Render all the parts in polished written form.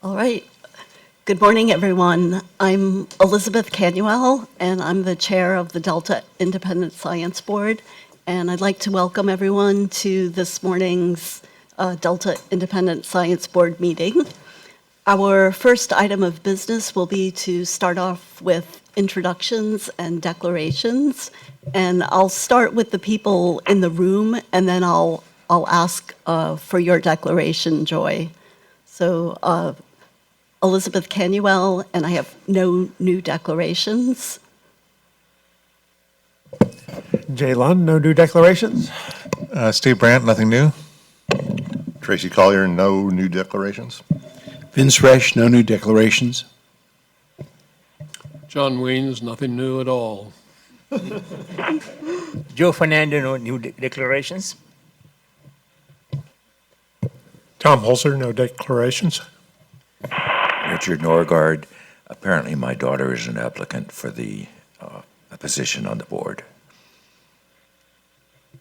All right. Good morning, everyone. I'm Elizabeth Canuel, and I'm the chair of the Delta Independent Science Board. And I'd like to welcome everyone to this morning's Delta Independent Science Board meeting. Our first item of business will be to start off with introductions and declarations. And I'll start with the people in the room, and then I'll ask for your declaration, Joy. So Elizabeth Canuel, and I have no new declarations. Jay Lund, no new declarations. Steve Brandt, nothing new. Tracy Collier, no new declarations. Vince Resch, no new declarations. John Weens, nothing new at all. Joe Fernando, no new declarations. Tom Holzer, no declarations. Richard Norgard, apparently my daughter is an applicant for the a position on the board.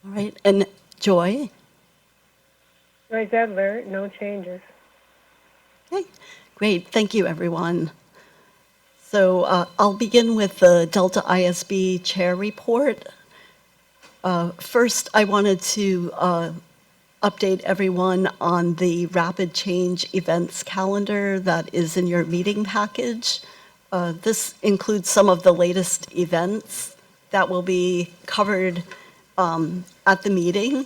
All right, and Joy? Joy Zedler, no changes. Okay, great, thank you, everyone. So I'll begin with the Delta ISB chair report. First, I wanted to update everyone on the rapid change events calendar that is in your meeting package. This includes some of the latest events that will be covered at the meeting,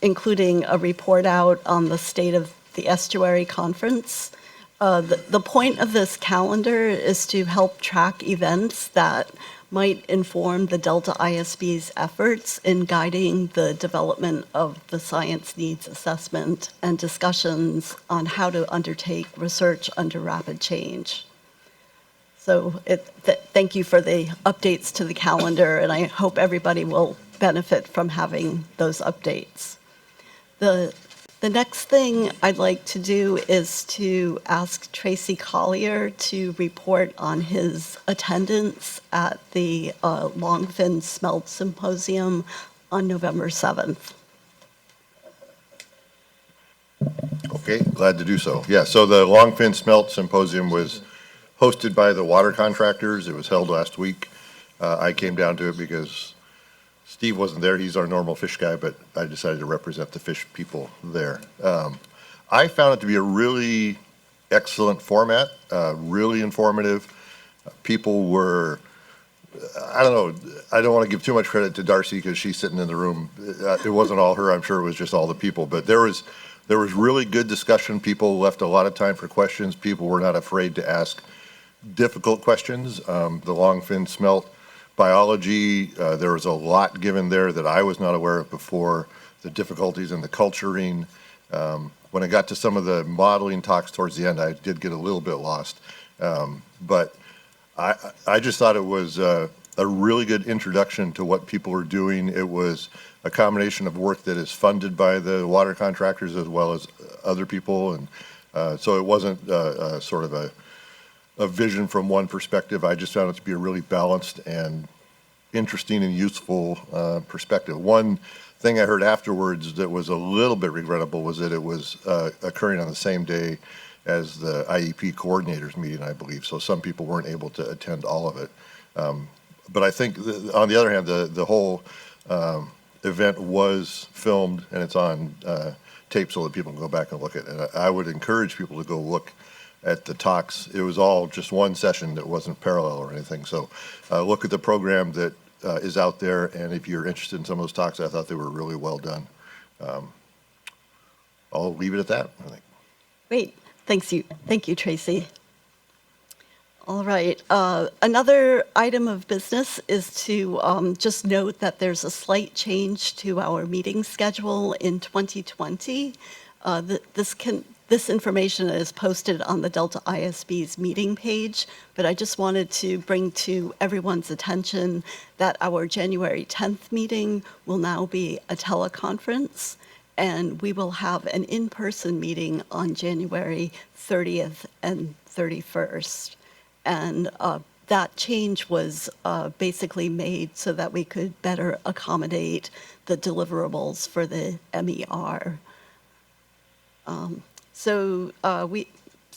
including a report out on the State of the Estuary Conference. The point of this calendar is to help track events that might inform the Delta ISB's efforts in guiding the development of the science needs assessment and discussions on how to undertake research under rapid change. So thank you for the updates to the calendar, and I hope everybody will benefit from having those updates. The next thing I'd like to do is to ask Tracy Collier to report on his attendance at the Longfin Smelt Symposium on November 7th. Okay, glad to do so. Yeah, so the Longfin Smelt Symposium was hosted by the water contractors. It was held last week. I came down to it because Steve wasn't there. He's our normal fish guy, but I decided to represent the fish people there. I found it to be a really excellent format, really informative. People were, I don't know, I don't want to give too much credit to Darcy because she's sitting in the room. It wasn't all her, I'm sure it was just all the people, but there was really good discussion. People left a lot of time for questions. People were not afraid to ask difficult questions. The Longfin Smelt biology, there was a lot given there that I was not aware of before, the difficulties in the culturing. When I got to some of the modeling talks towards the end, I did get a little bit lost. But I just thought it was a really good introduction to what people are doing. It was a combination of work that is funded by the water contractors as well as other people. And so it wasn't sort of a vision from one perspective. I just found it to be a really balanced and interesting and useful perspective. One thing I heard afterwards that was a little bit regrettable was that it was occurring on the same day as the IEP coordinators meeting, I believe. So some people weren't able to attend all of it. But I think, on the other hand, the whole event was filmed and it's on tape so that people can go back and look at it. And I would encourage people to go look at the talks. It was all just one session that wasn't parallel or anything. So look at the program that is out there, and if you're interested in some of those talks, I thought they were really well done. I'll leave it at that, I think. Great, thank you, Tracy. All right, another item of business is to just note that there's a slight change to our meeting schedule in 2020. This information is posted on the Delta ISB's meeting page, but I just wanted to bring to everyone's attention that our January 10th meeting will now be a teleconference, and we will have an in-person meeting on January 30th and 31st. And that change was basically made so that we could better accommodate the deliverables for the MER.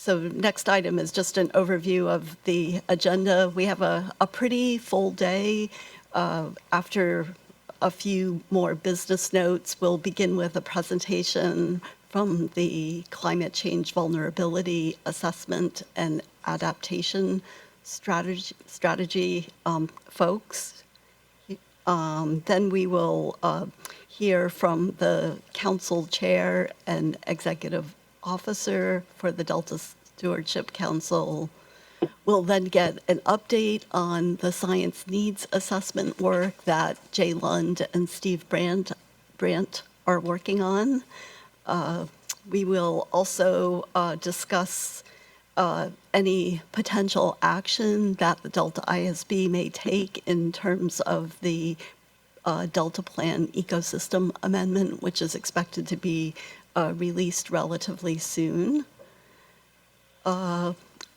So next item is just an overview of the agenda. We have a pretty full day. After a few more business notes, we'll begin with a presentation from the Climate Change Vulnerability Assessment and Adaptation Strategy folks. Then we will hear from the council chair and executive officer for the Delta Stewardship Council. We'll then get an update on the science needs assessment work that Jay Lund and Steve Brandt are working on. We will also discuss any potential action that the Delta ISB may take in terms of the Delta Plan Ecosystem Amendment, which is expected to be released relatively soon.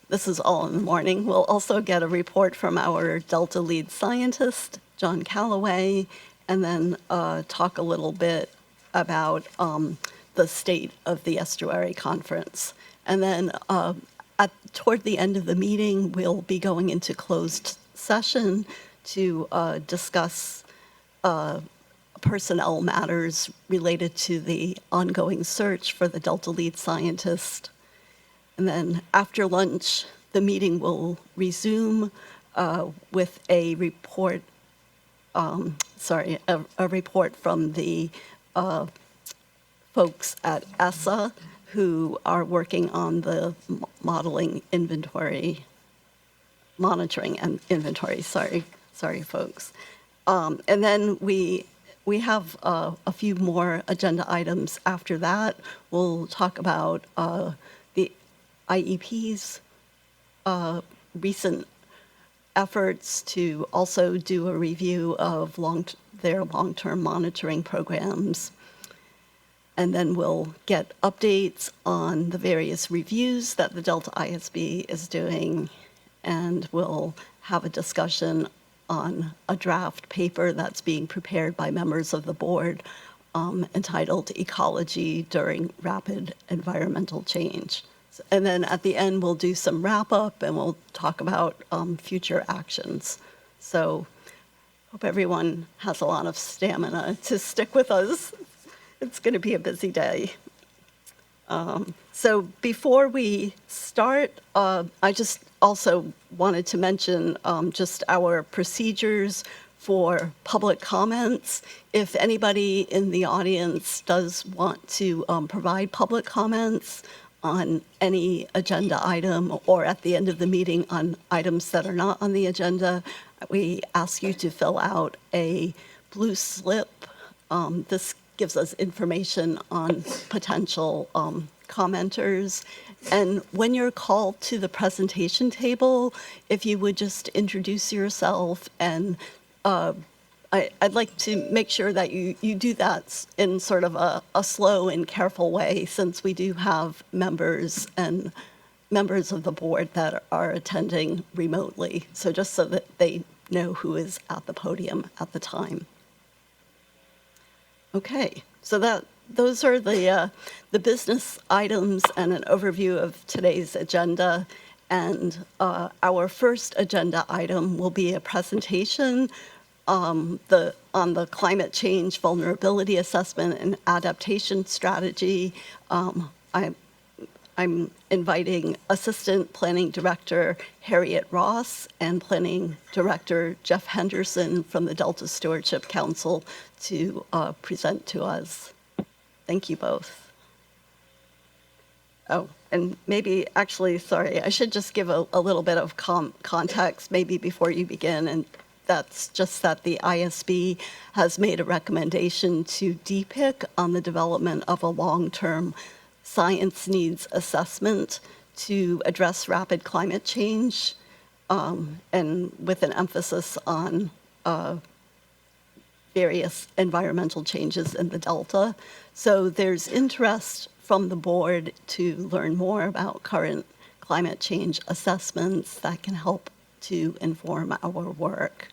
This is all in the morning. We'll also get a report from our Delta lead scientist, John Calloway, and then talk a little bit about the state of the estuary conference. And then toward the end of the meeting, we'll be going into closed session to discuss personnel matters related to the ongoing search for the Delta lead scientist. And then after lunch, the meeting will resume with a report, a report from the folks at ESSA who are working on the monitoring and inventory, sorry folks. And then we have a few more agenda items after that. We'll talk about the IEP's recent efforts to also do a review of their long-term monitoring programs. And then we'll get updates on the various reviews that the Delta ISB is doing, and we'll have a discussion on a draft paper that's being prepared by members of the board entitled Ecology During Rapid Environmental Change. And then at the end, we'll do some wrap up and we'll talk about future actions. So hope everyone has a lot of stamina to stick with us. It's going to be a busy day. So before we start, I just also wanted to mention just our procedures for public comments. If anybody in the audience does want to provide public comments on any agenda item or at the end of the meeting on items that are not on the agenda, we ask you to fill out a blue slip. This gives us information on potential commenters. And when you're called to the presentation table, if you would just introduce yourself, and I'd like to make sure that you do that in sort of a slow and careful way, since we do have members of the board that are attending remotely. So just so that they know who is at the podium at the time. Okay, so those are the business items and an overview of today's agenda. And our first agenda item will be a presentation on the climate change vulnerability assessment and adaptation strategy. I'm inviting Assistant Planning Director Harriet Ross and Planning Director Jeff Henderson from the Delta Stewardship Council to present to us. Thank you both. Oh, and maybe, actually, sorry, I should just give a little bit of context maybe before you begin, and that's just that the ISB has made a recommendation to DPIC on the development of a long-term science needs assessment to address rapid climate change, and with an emphasis on various environmental changes in the Delta. So there's interest from the board to learn more about current climate change assessments that can help to inform our work.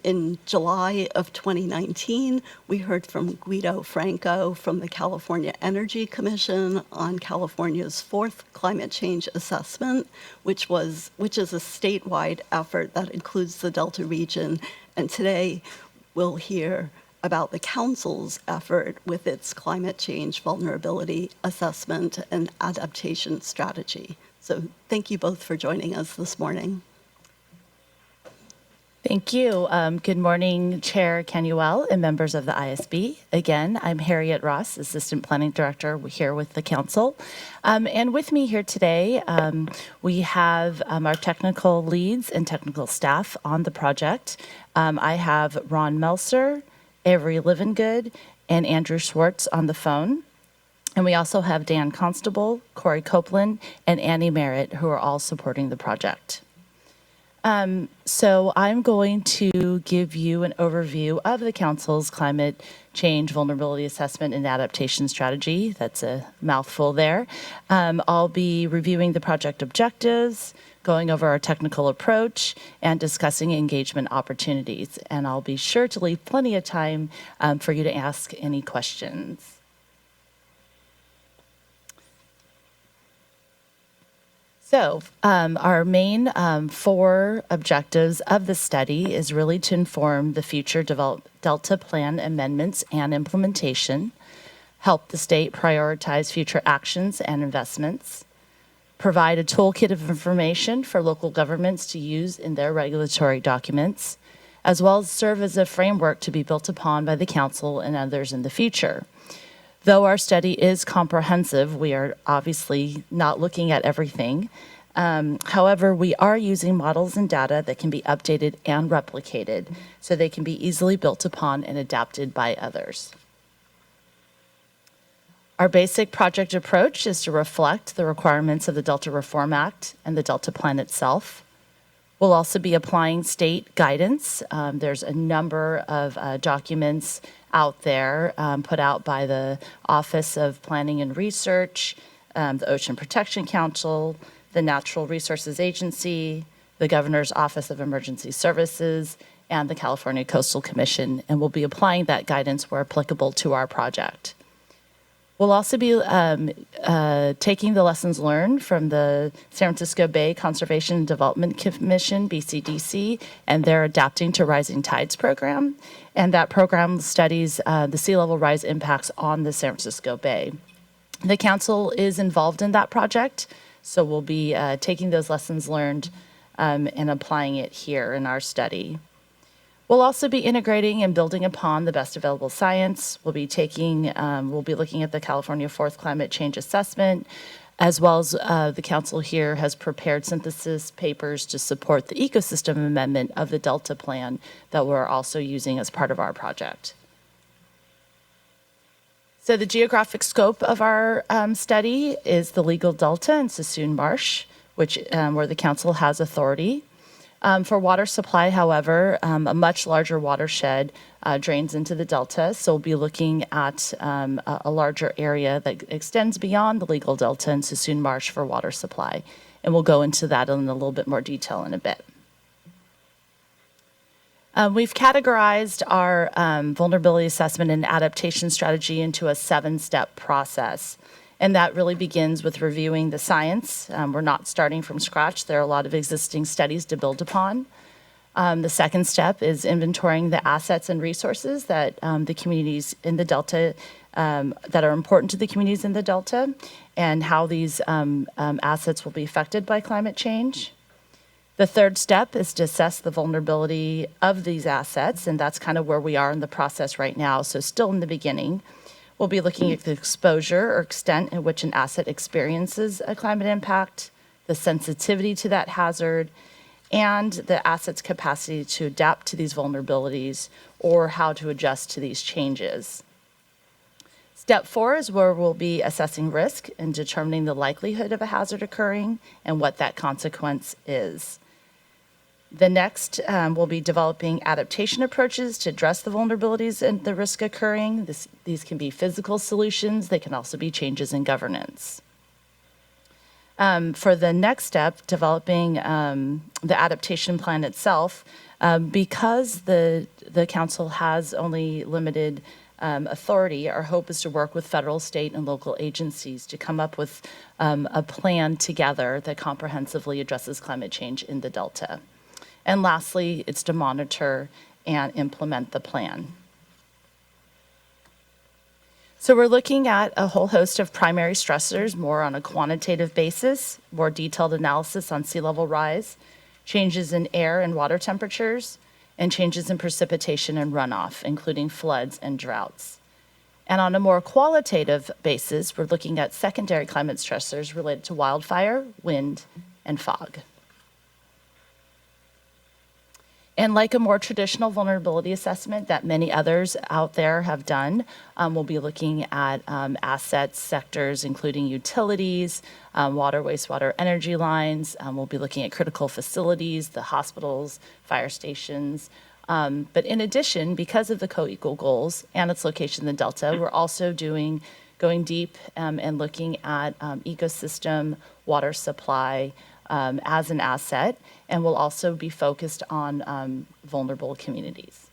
In July of 2019, we heard from Guido Franco from the California Energy Commission on California's fourth climate change assessment, which is a statewide effort that includes the Delta region. And today, we'll hear about the council's effort with its climate change vulnerability assessment and adaptation strategy. So thank you both for joining us this morning. Thank you. Good morning, Chair Canuel and members of the ISB. Again, I'm Harriet Ross, Assistant Planning Director here with the Council. And with me here today, we have our technical leads and technical staff on the project. I have Ron Melser, Avery Livengood, and Andrew Schwartz on the phone. And we also have Dan Constable, Corey Copeland, and Annie Merritt, who are all supporting the project. So I'm going to give you an overview of the Council's climate change vulnerability assessment and adaptation strategy. That's a mouthful there. I'll be reviewing the project objectives, going over our technical approach, and discussing engagement opportunities. And I'll be sure to leave plenty of time for you to ask any questions. So our main four objectives of the study is really to inform the future Delta Plan amendments and implementation, help the state prioritize future actions and investments, provide a toolkit of information for local governments to use in their regulatory documents, as well as serve as a framework to be built upon by the Council and others in the future. Though our study is comprehensive, we are obviously not looking at everything. However, we are using models and data that can be updated and replicated so they can be easily built upon and adapted by others. Our basic project approach is to reflect the requirements of the Delta Reform Act and the Delta Plan itself. We'll also be applying state guidance. There's a number of documents out there put out by the Office of Planning and Research, the Ocean Protection Council, the Natural Resources Agency, the Governor's Office of Emergency Services, and the California Coastal Commission, and we'll be applying that guidance where applicable to our project. We'll also be taking the lessons learned from the San Francisco Bay Conservation and Development Commission, BCDC, and their Adapting to Rising Tides program. And that program studies the sea level rise impacts on the San Francisco Bay. The Council is involved in that project, so we'll be taking those lessons learned and applying it here in our study. We'll also be integrating and building upon the best available science. We'll be looking at the California Fourth Climate Change Assessment, as well as the Council here has prepared synthesis papers to support the ecosystem amendment of the Delta Plan that we're also using as part of our project. So the geographic scope of our study is the legal Delta and Sassoon Marsh, which where the Council has authority. For water supply, however, a much larger watershed drains into the Delta, so we'll be looking at a larger area that extends beyond the legal Delta and Sassoon Marsh for water supply. And we'll go into that in a little bit more detail in a bit. We've categorized our vulnerability assessment and adaptation strategy into a 7-step process. And that really begins with reviewing the science. We're not starting from scratch. There are a lot of existing studies to build upon. The second step is inventorying the assets and resources that the communities in the Delta, that are important to the communities in the Delta, and how these assets will be affected by climate change. The third step is to assess the vulnerability of these assets, and that's kind of where we are in the process right now, so still in the beginning. We'll be looking at the exposure or extent at which an asset experiences a climate impact, the sensitivity to that hazard, and the asset's capacity to adapt to these vulnerabilities or how to adjust to these changes. Step 4 is where we'll be assessing risk and determining the likelihood of a hazard occurring and what that consequence is. The next, we'll be developing adaptation approaches to address the vulnerabilities and the risk occurring. These can be physical solutions. They can also be changes in governance. For the next step, developing the adaptation plan itself, because the council has only limited authority, our hope is to work with federal, state, and local agencies to come up with a plan together that comprehensively addresses climate change in the Delta. And lastly, it's to monitor and implement the plan. So we're looking at a whole host of primary stressors, more on a quantitative basis, more detailed analysis on sea level rise, changes in air and water temperatures, and changes in precipitation and runoff, including floods and droughts. And on a more qualitative basis, we're looking at secondary climate stressors related to wildfire, wind, and fog. And like a more traditional vulnerability assessment that many others out there have done, we'll be looking at assets, sectors, including utilities, water, wastewater, energy lines. We'll be looking at critical facilities, the hospitals, fire stations. But in addition, because of the co-equal goals and its location in the Delta, we're also going deep and looking at ecosystem, water supply, as an asset, and will also be focused on vulnerable communities.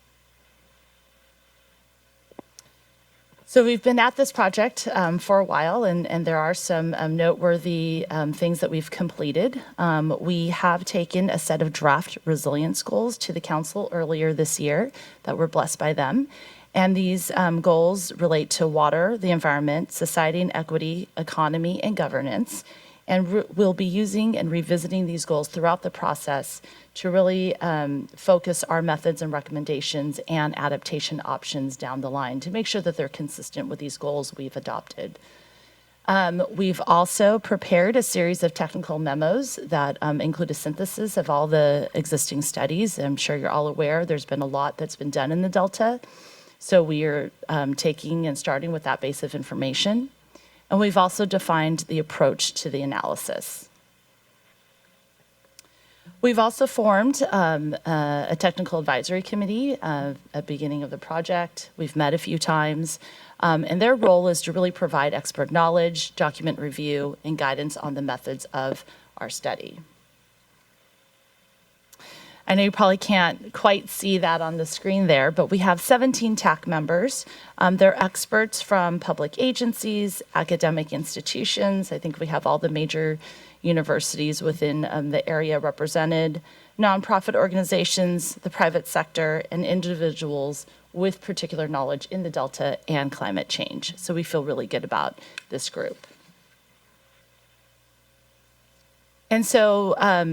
So we've been at this project for a while, and there are some noteworthy things that we've completed. We have taken a set of draft resilience goals to the council earlier this year that were blessed by them. And these goals relate to water, the environment, society and equity, economy, and governance. And we'll be using and revisiting these goals throughout the process to really focus our methods and recommendations and adaptation options down the line to make sure that they're consistent with these goals we've adopted. We've also prepared a series of technical memos that include a synthesis of all the existing studies. I'm sure you're all aware there's been a lot that's been done in the Delta. So we are taking and starting with that base of information. And we've also defined the approach to the analysis. We've also formed a technical advisory committee at the beginning of the project. We've met a few times, and their role is to really provide expert knowledge, document review, and guidance on the methods of our study. I know you probably can't quite see that on the screen there, but we have 17 TAC members. They're experts from public agencies, academic institutions. I think we have all the major universities within the area represented, nonprofit organizations, the private sector, and individuals with particular knowledge in the Delta and climate change. So we feel really good about this group. And so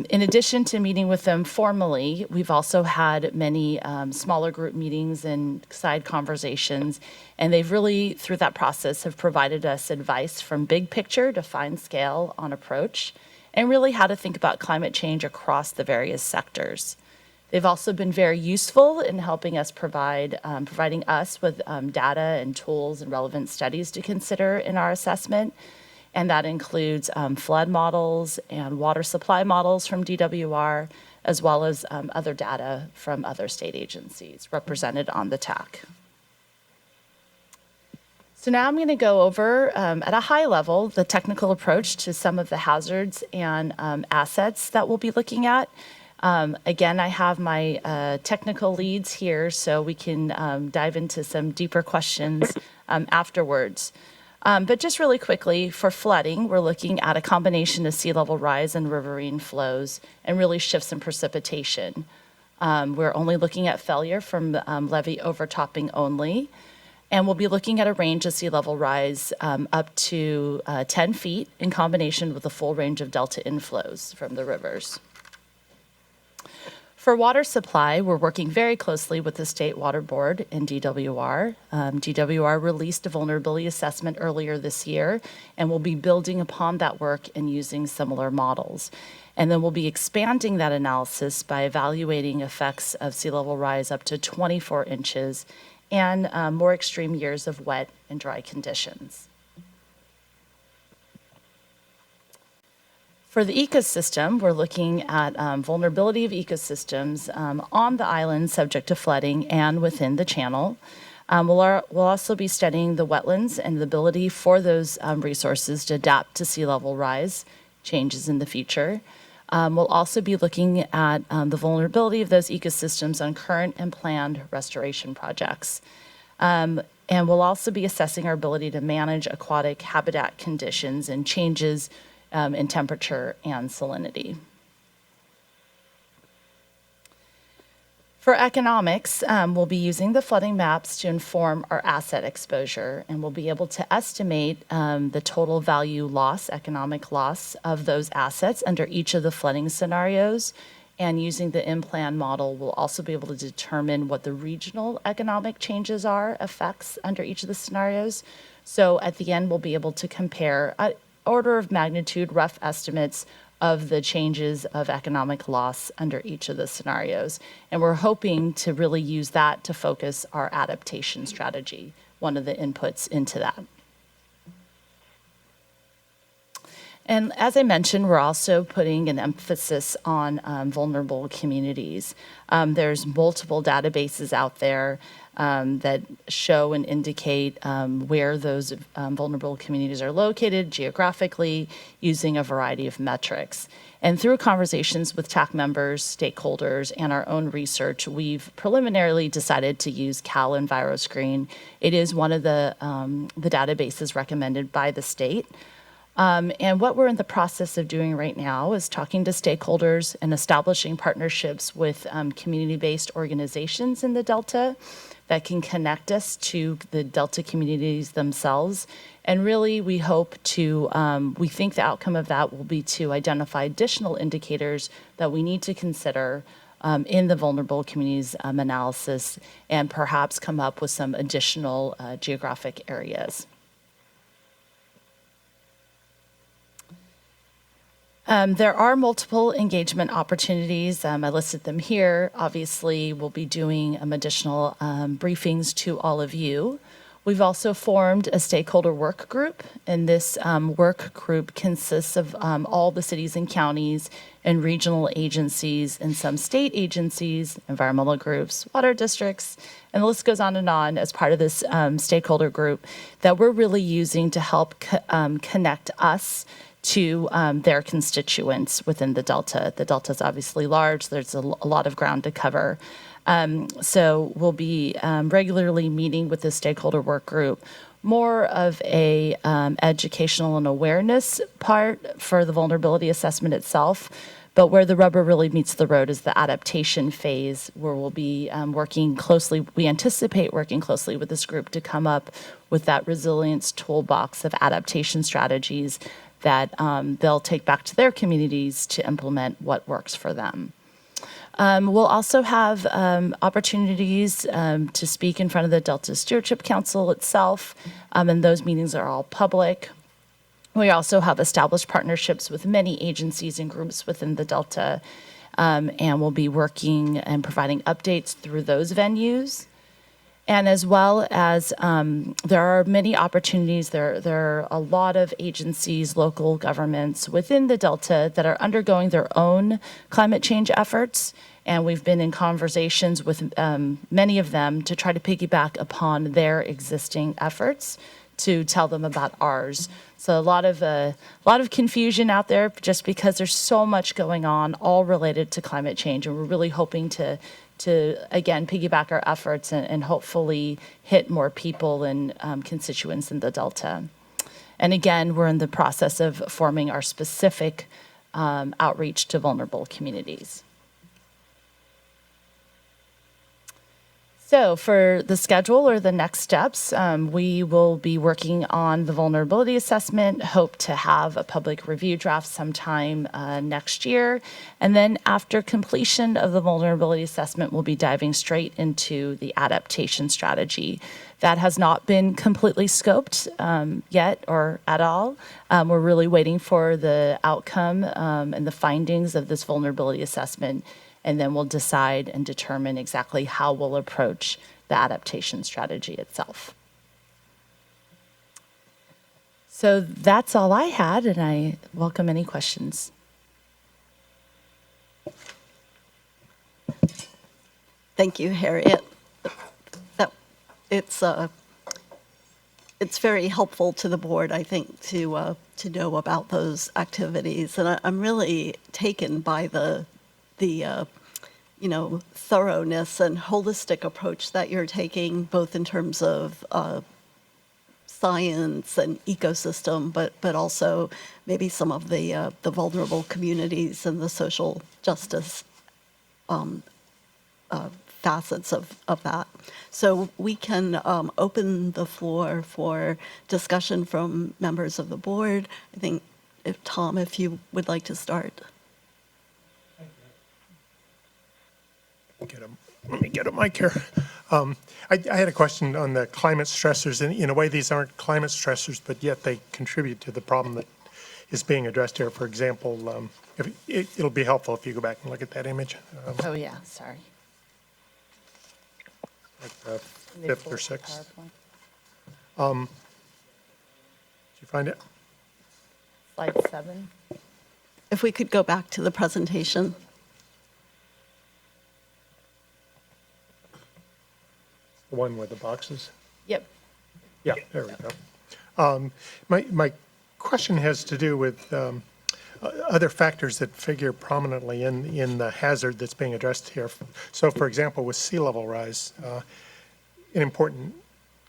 in addition to meeting with them formally, we've also had many smaller group meetings and side conversations. And they've really, through that process, have provided us advice from big picture to fine scale on approach, and really how to think about climate change across the various sectors. They've also been very useful in helping us providing us with data and tools and relevant studies to consider in our assessment. And that includes flood models and water supply models from DWR, as well as other data from other state agencies represented on the TAC. So now I'm going to go over, at a high level, the technical approach to some of the hazards and assets that we'll be looking at. Again, I have my technical leads here, so we can dive into some deeper questions afterwards. But just really quickly, for flooding, we're looking at a combination of sea level rise and riverine flows and really shifts in precipitation. We're only looking at failure from levee overtopping only. And we'll be looking at a range of sea level rise up to 10 feet in combination with a full range of delta inflows from the rivers. For water supply, we're working very closely with the State Water Board and DWR. DWR released a vulnerability assessment earlier this year, and we'll be building upon that work and using similar models. And then we'll be expanding that analysis by evaluating effects of sea level rise up to 24 inches and more extreme years of wet and dry conditions. For the ecosystem, we're looking at vulnerability of ecosystems on the island subject to flooding and within the channel. We'll also be studying the wetlands and the ability for those resources to adapt to sea level rise, changes in the future. We'll also be looking at the vulnerability of those ecosystems on current and planned restoration projects. And we'll also be assessing our ability to manage aquatic habitat conditions and changes in temperature and salinity. For economics, we'll be using the flooding maps to inform our asset exposure, and we'll be able to estimate the total value loss, economic loss of those assets under each of the flooding scenarios. And using the in-plan model, we'll also be able to determine what the regional economic changes are, effects under each of the scenarios. So at the end, we'll be able to compare order of magnitude, rough estimates of the changes of economic loss under each of the scenarios. And we're hoping to really use that to focus our adaptation strategy, one of the inputs into that. And as I mentioned, we're also putting an emphasis on vulnerable communities. There's multiple databases out there that show and indicate where those vulnerable communities are located geographically using a variety of metrics. And through conversations with TAC members, stakeholders, and our own research, we've preliminarily decided to use Cal EnviroScreen. It is one of the databases recommended by the state. And what we're in the process of doing right now is talking to stakeholders and establishing partnerships with community-based organizations in the Delta that can connect us to the Delta communities themselves. And really, we hope to, we think the outcome of that will be to identify additional indicators that we need to consider in the vulnerable communities analysis and perhaps come up with some additional geographic areas. There are multiple engagement opportunities. I listed them here. Obviously, we'll be doing additional briefings to all of you. We've also formed a stakeholder work group, and this work group consists of all the cities and counties and regional agencies and some state agencies, environmental groups, water districts, and the list goes on as part of this stakeholder group that we're really using to help connect us to their constituents within the Delta. The Delta is obviously large. There's a lot of ground to cover. So we'll be regularly meeting with the stakeholder work group, more of a educational and awareness part for the vulnerability assessment itself. But where the rubber really meets the road is the adaptation phase, where we'll be working closely. We anticipate working closely with this group to come up with that resilience toolbox of adaptation strategies that they'll take back to their communities to implement what works for them. We'll also have opportunities to speak in front of the Delta Stewardship Council itself, and those meetings are all public. We also have established partnerships with many agencies and groups within the Delta, and we'll be working and providing updates through those venues. And as well as there are many opportunities, there are a lot of agencies, local governments within the Delta that are undergoing their own climate change efforts. And we've been in conversations with many of them to try to piggyback upon their existing efforts to tell them about ours. So a lot of confusion out there just because there's so much going on, all related to climate change. And we're really hoping to again, piggyback our efforts and hopefully hit more people and constituents in the Delta. And again, we're in the process of forming our specific outreach to vulnerable communities. So for the schedule or the next steps, we will be working on the vulnerability assessment, hope to have a public review draft sometime next year. And then after completion of the vulnerability assessment, we'll be diving straight into the adaptation strategy. That has not been completely scoped yet or at all. We're really waiting for the outcome and the findings of this vulnerability assessment. And then we'll decide and determine exactly how we'll approach the adaptation strategy itself. So that's all I had, and I welcome any questions. Thank you, Harriet. it's very helpful to the board, I think, to know about those activities. And I'm really taken by the thoroughness and holistic approach that you're taking, both in terms of science and ecosystem, but also maybe some of the vulnerable communities and the social justice facets of that. So we can open the floor for discussion from members of the board. I think, Tom, if you would like to start. Let me get a mic here. I had a question on the climate stressors. In a way, these aren't climate stressors, but yet they contribute to the problem that is being addressed here. For example, it'll be helpful if you go back and look at that image. Oh, yeah, sorry. Like the Can they fifth pull or up the sixth. PowerPoint? Did you find it? Slide 7. If we could go back to the presentation. The one with the boxes? Yep. Yeah, there we go. My question has to do with other factors that figure prominently in the hazard that's being addressed here. So, for example, with sea level rise, an important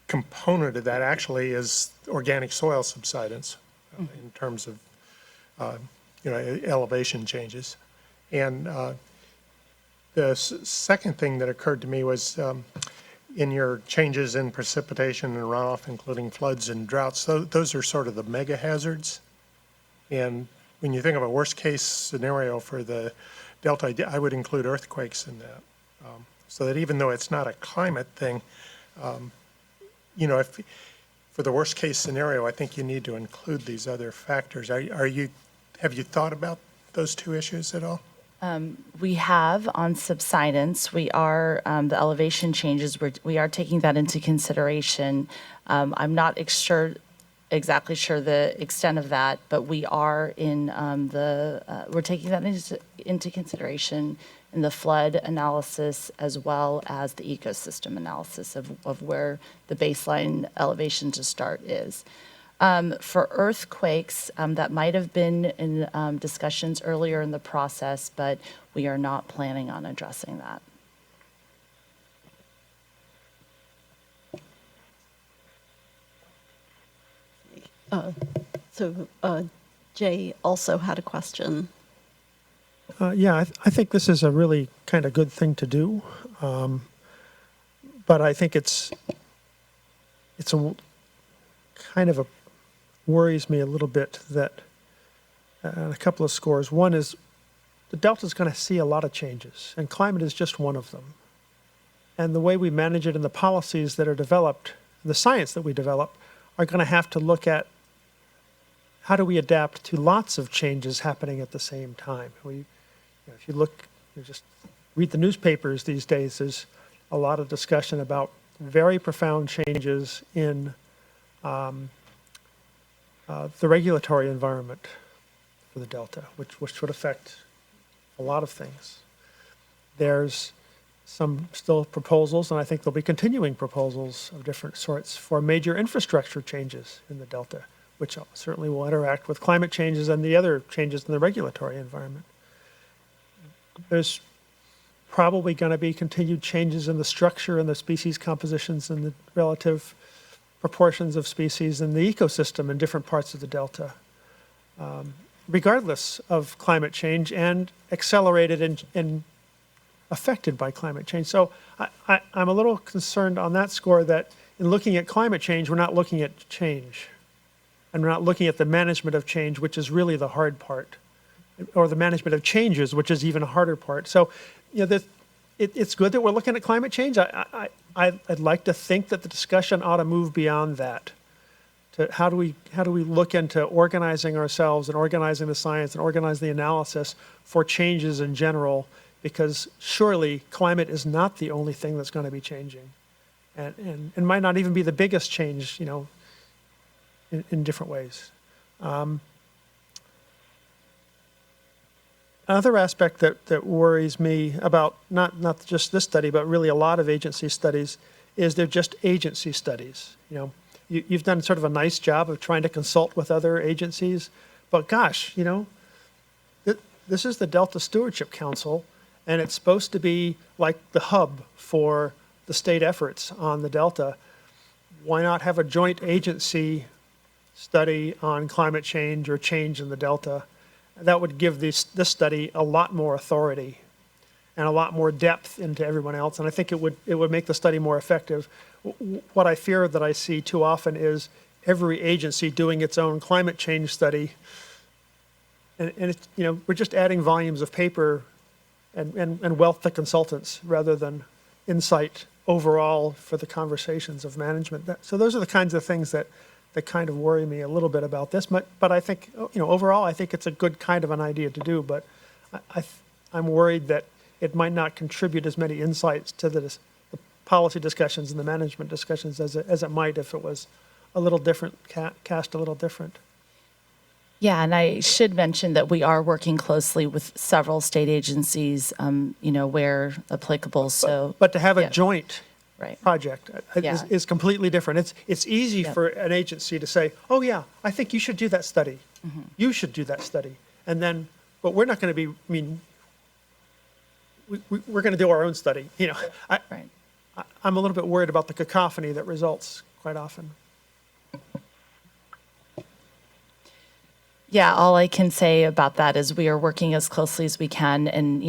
component of that actually is organic soil subsidence in terms of elevation changes. And the second thing that occurred to me was in your changes in precipitation and runoff, including floods and droughts, those are sort of the mega hazards. And when you think of a worst case scenario for the Delta, I would include earthquakes in that. So that even though it's not a climate thing, if for the worst case scenario, I think you need to include these other factors. Have you thought about those two issues at all? We have on subsidence, we are, the elevation changes, we are taking that into consideration. I'm not exactly sure the extent of that, but we are we're taking that into consideration in the flood analysis as well as the ecosystem analysis of where the baseline elevation to start is. For earthquakes, that might have been in discussions earlier in the process, but we are not planning on addressing that. Jay also had a question. Yeah, I think this is a really kind of good thing to do. But I think it's a kind of worries me a little bit that a couple of scores. One is the Delta is going to see a lot of changes, and climate is just one of them. And the way we manage it and the policies that are developed, the science that we develop, are going to have to look at how do we adapt to lots of changes happening at the same time. If you look, just read the newspapers these days, there's a lot of discussion about very profound changes in the regulatory environment for the Delta, which would affect a lot of things. There's some still proposals, and I think there'll be continuing proposals of different sorts for major infrastructure changes in the Delta, which certainly will interact with climate changes and the other changes in the regulatory environment. There's probably going to be continued changes in the structure and the species compositions and the relative proportions of species in the ecosystem in different parts of the Delta, regardless of climate change and accelerated and affected by climate change. So I'm a little concerned on that score that in looking at climate change, we're not looking at change. And we're not looking at the management of change, which is really the hard part, or the management of changes, which is even a harder part. So, it's good that we're looking at climate change. I'd like to think that the discussion ought to move beyond that. To how do we look into organizing ourselves and organizing the science and organize the analysis for changes in general, because surely climate is not the only thing that's going to be changing, and might not even be the biggest change, in different ways. Another aspect that worries me about not just this study, but really a lot of agency studies, is they're just agency studies. you've done sort of a nice job of trying to consult with other agencies. But gosh, this is the Delta Stewardship Council, and it's supposed to be like the hub for the state efforts on the Delta. Why not have a joint agency study on climate change or change in the Delta? That would give this study a lot more authority and a lot more depth into everyone else. And I think it would make the study more effective. What I fear that I see too often is every agency doing its own climate change study. And it's, we're just adding volumes of paper and wealth to consultants rather than insight overall for the conversations of management. So those are the kinds of things that kind of worry me a little bit about this. But I think, overall, I think it's a good kind of an idea to do. But I'm worried that it might not contribute as many insights to the policy discussions and the management discussions as it might if it was a little different, cast a little different. Yeah, and I should mention that we are working closely with several state agencies, where applicable. But to have a yeah. joint Right. project Yeah. is completely different. It's easy for an agency to say, oh yeah, I think you should do that study. Mm-hmm. You should do that study. And then, but we're not going to be, we're going to do our own study. Right. I'm a little bit worried about the cacophony that results quite often. Yeah, all I can say about that is we are working as closely as we can, and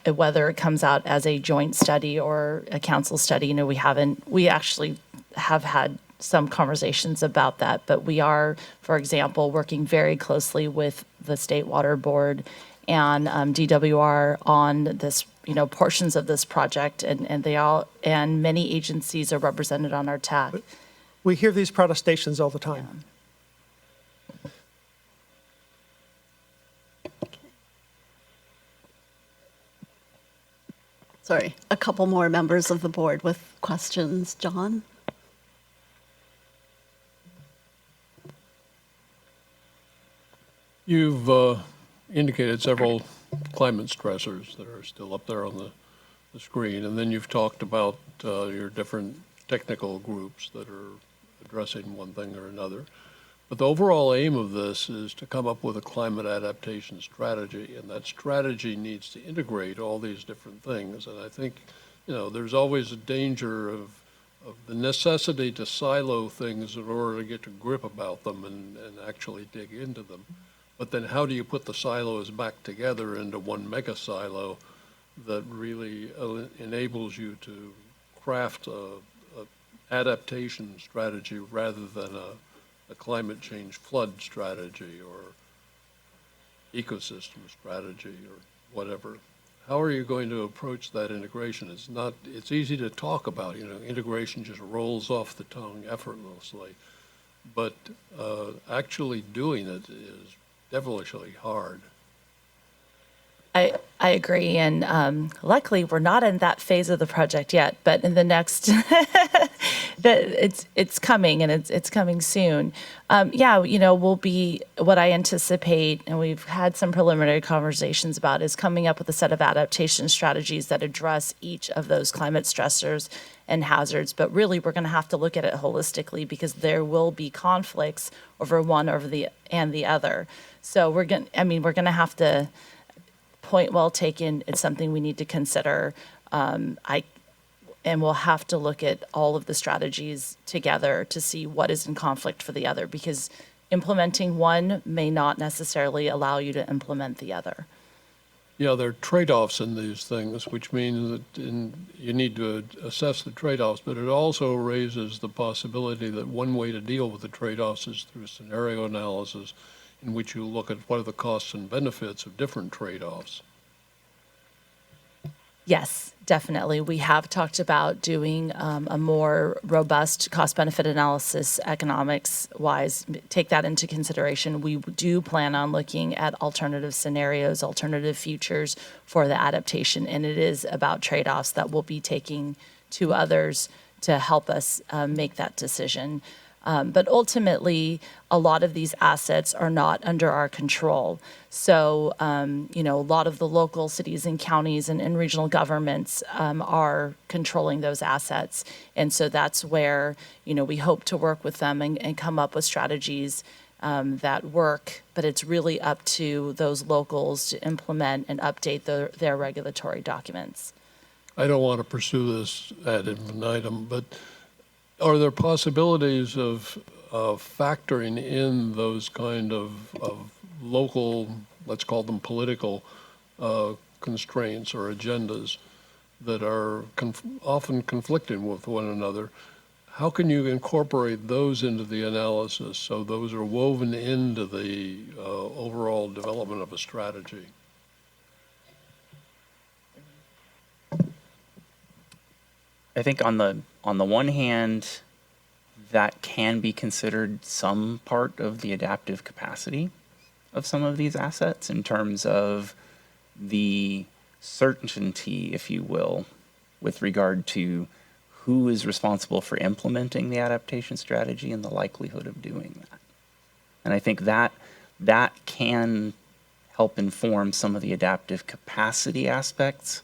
whether it comes out as a joint study or a council study, we actually have had some conversations about that, but we are, for example, working very closely with the State Water Board and DWR on this, portions of this project, and many agencies are represented on our TAC. We hear these protestations all the time. Sorry, a couple more members of the board with questions. John? You've indicated several climate stressors that are still up there on the screen, and then you've talked about your different technical groups that are addressing one thing or another. But the overall aim of this is to come up with a climate adaptation strategy, and that strategy needs to integrate all these different things. And I think, there's always a danger of the necessity to silo things in order to get a grip about them and actually dig into them. But then how do you put the silos back together into one mega silo that really enables you to craft a adaptation strategy rather than a climate change flood strategy or ecosystem strategy or whatever? How are you going to approach that integration? It's easy to talk about, integration just rolls off the tongue effortlessly, but actually doing it is devilishly hard. I agree, and luckily we're not in that phase of the project yet. But in the next, it's coming, and it's coming soon. We'll be what I anticipate, and we've had some preliminary conversations about, is coming up with a set of adaptation strategies that address each of those climate stressors and hazards. But really, we're going to have to look at it holistically because there will be conflicts over one over the other. So we're going to have to. Point well taken. It's something we need to consider. And we'll have to look at all of the strategies together to see what is in conflict for the other, because implementing one may not necessarily allow you to implement the other. Yeah, there are trade-offs in these things, which means that you need to assess the trade-offs, but it also raises the possibility that one way to deal with the trade-offs is through scenario analysis, in which you look at what are the costs and benefits of different trade-offs. Yes, definitely. We have talked about doing a more robust cost-benefit analysis economics-wise, take that into consideration. We do plan on looking at alternative scenarios, alternative futures for the adaptation, and it is about trade-offs that we'll be taking to others to help us make that decision. But ultimately, a lot of these assets are not under our control. So, a lot of the local cities and counties and regional governments are controlling those assets. And so that's where, we hope to work with them and come up with strategies that work. But it's really up to those locals to implement and update their regulatory documents. I don't want to pursue this ad infinitum, but are there possibilities of factoring in those kind of local, let's call them political, constraints or agendas that are often conflicting with one another? How can you incorporate those into the analysis so those are woven into the overall development of a strategy? I think on the one hand, that can be considered some part of the adaptive capacity of some of these assets in terms of the certainty, if you will, with regard to who is responsible for implementing the adaptation strategy and the likelihood of doing that. And I think that can help inform some of the adaptive capacity aspects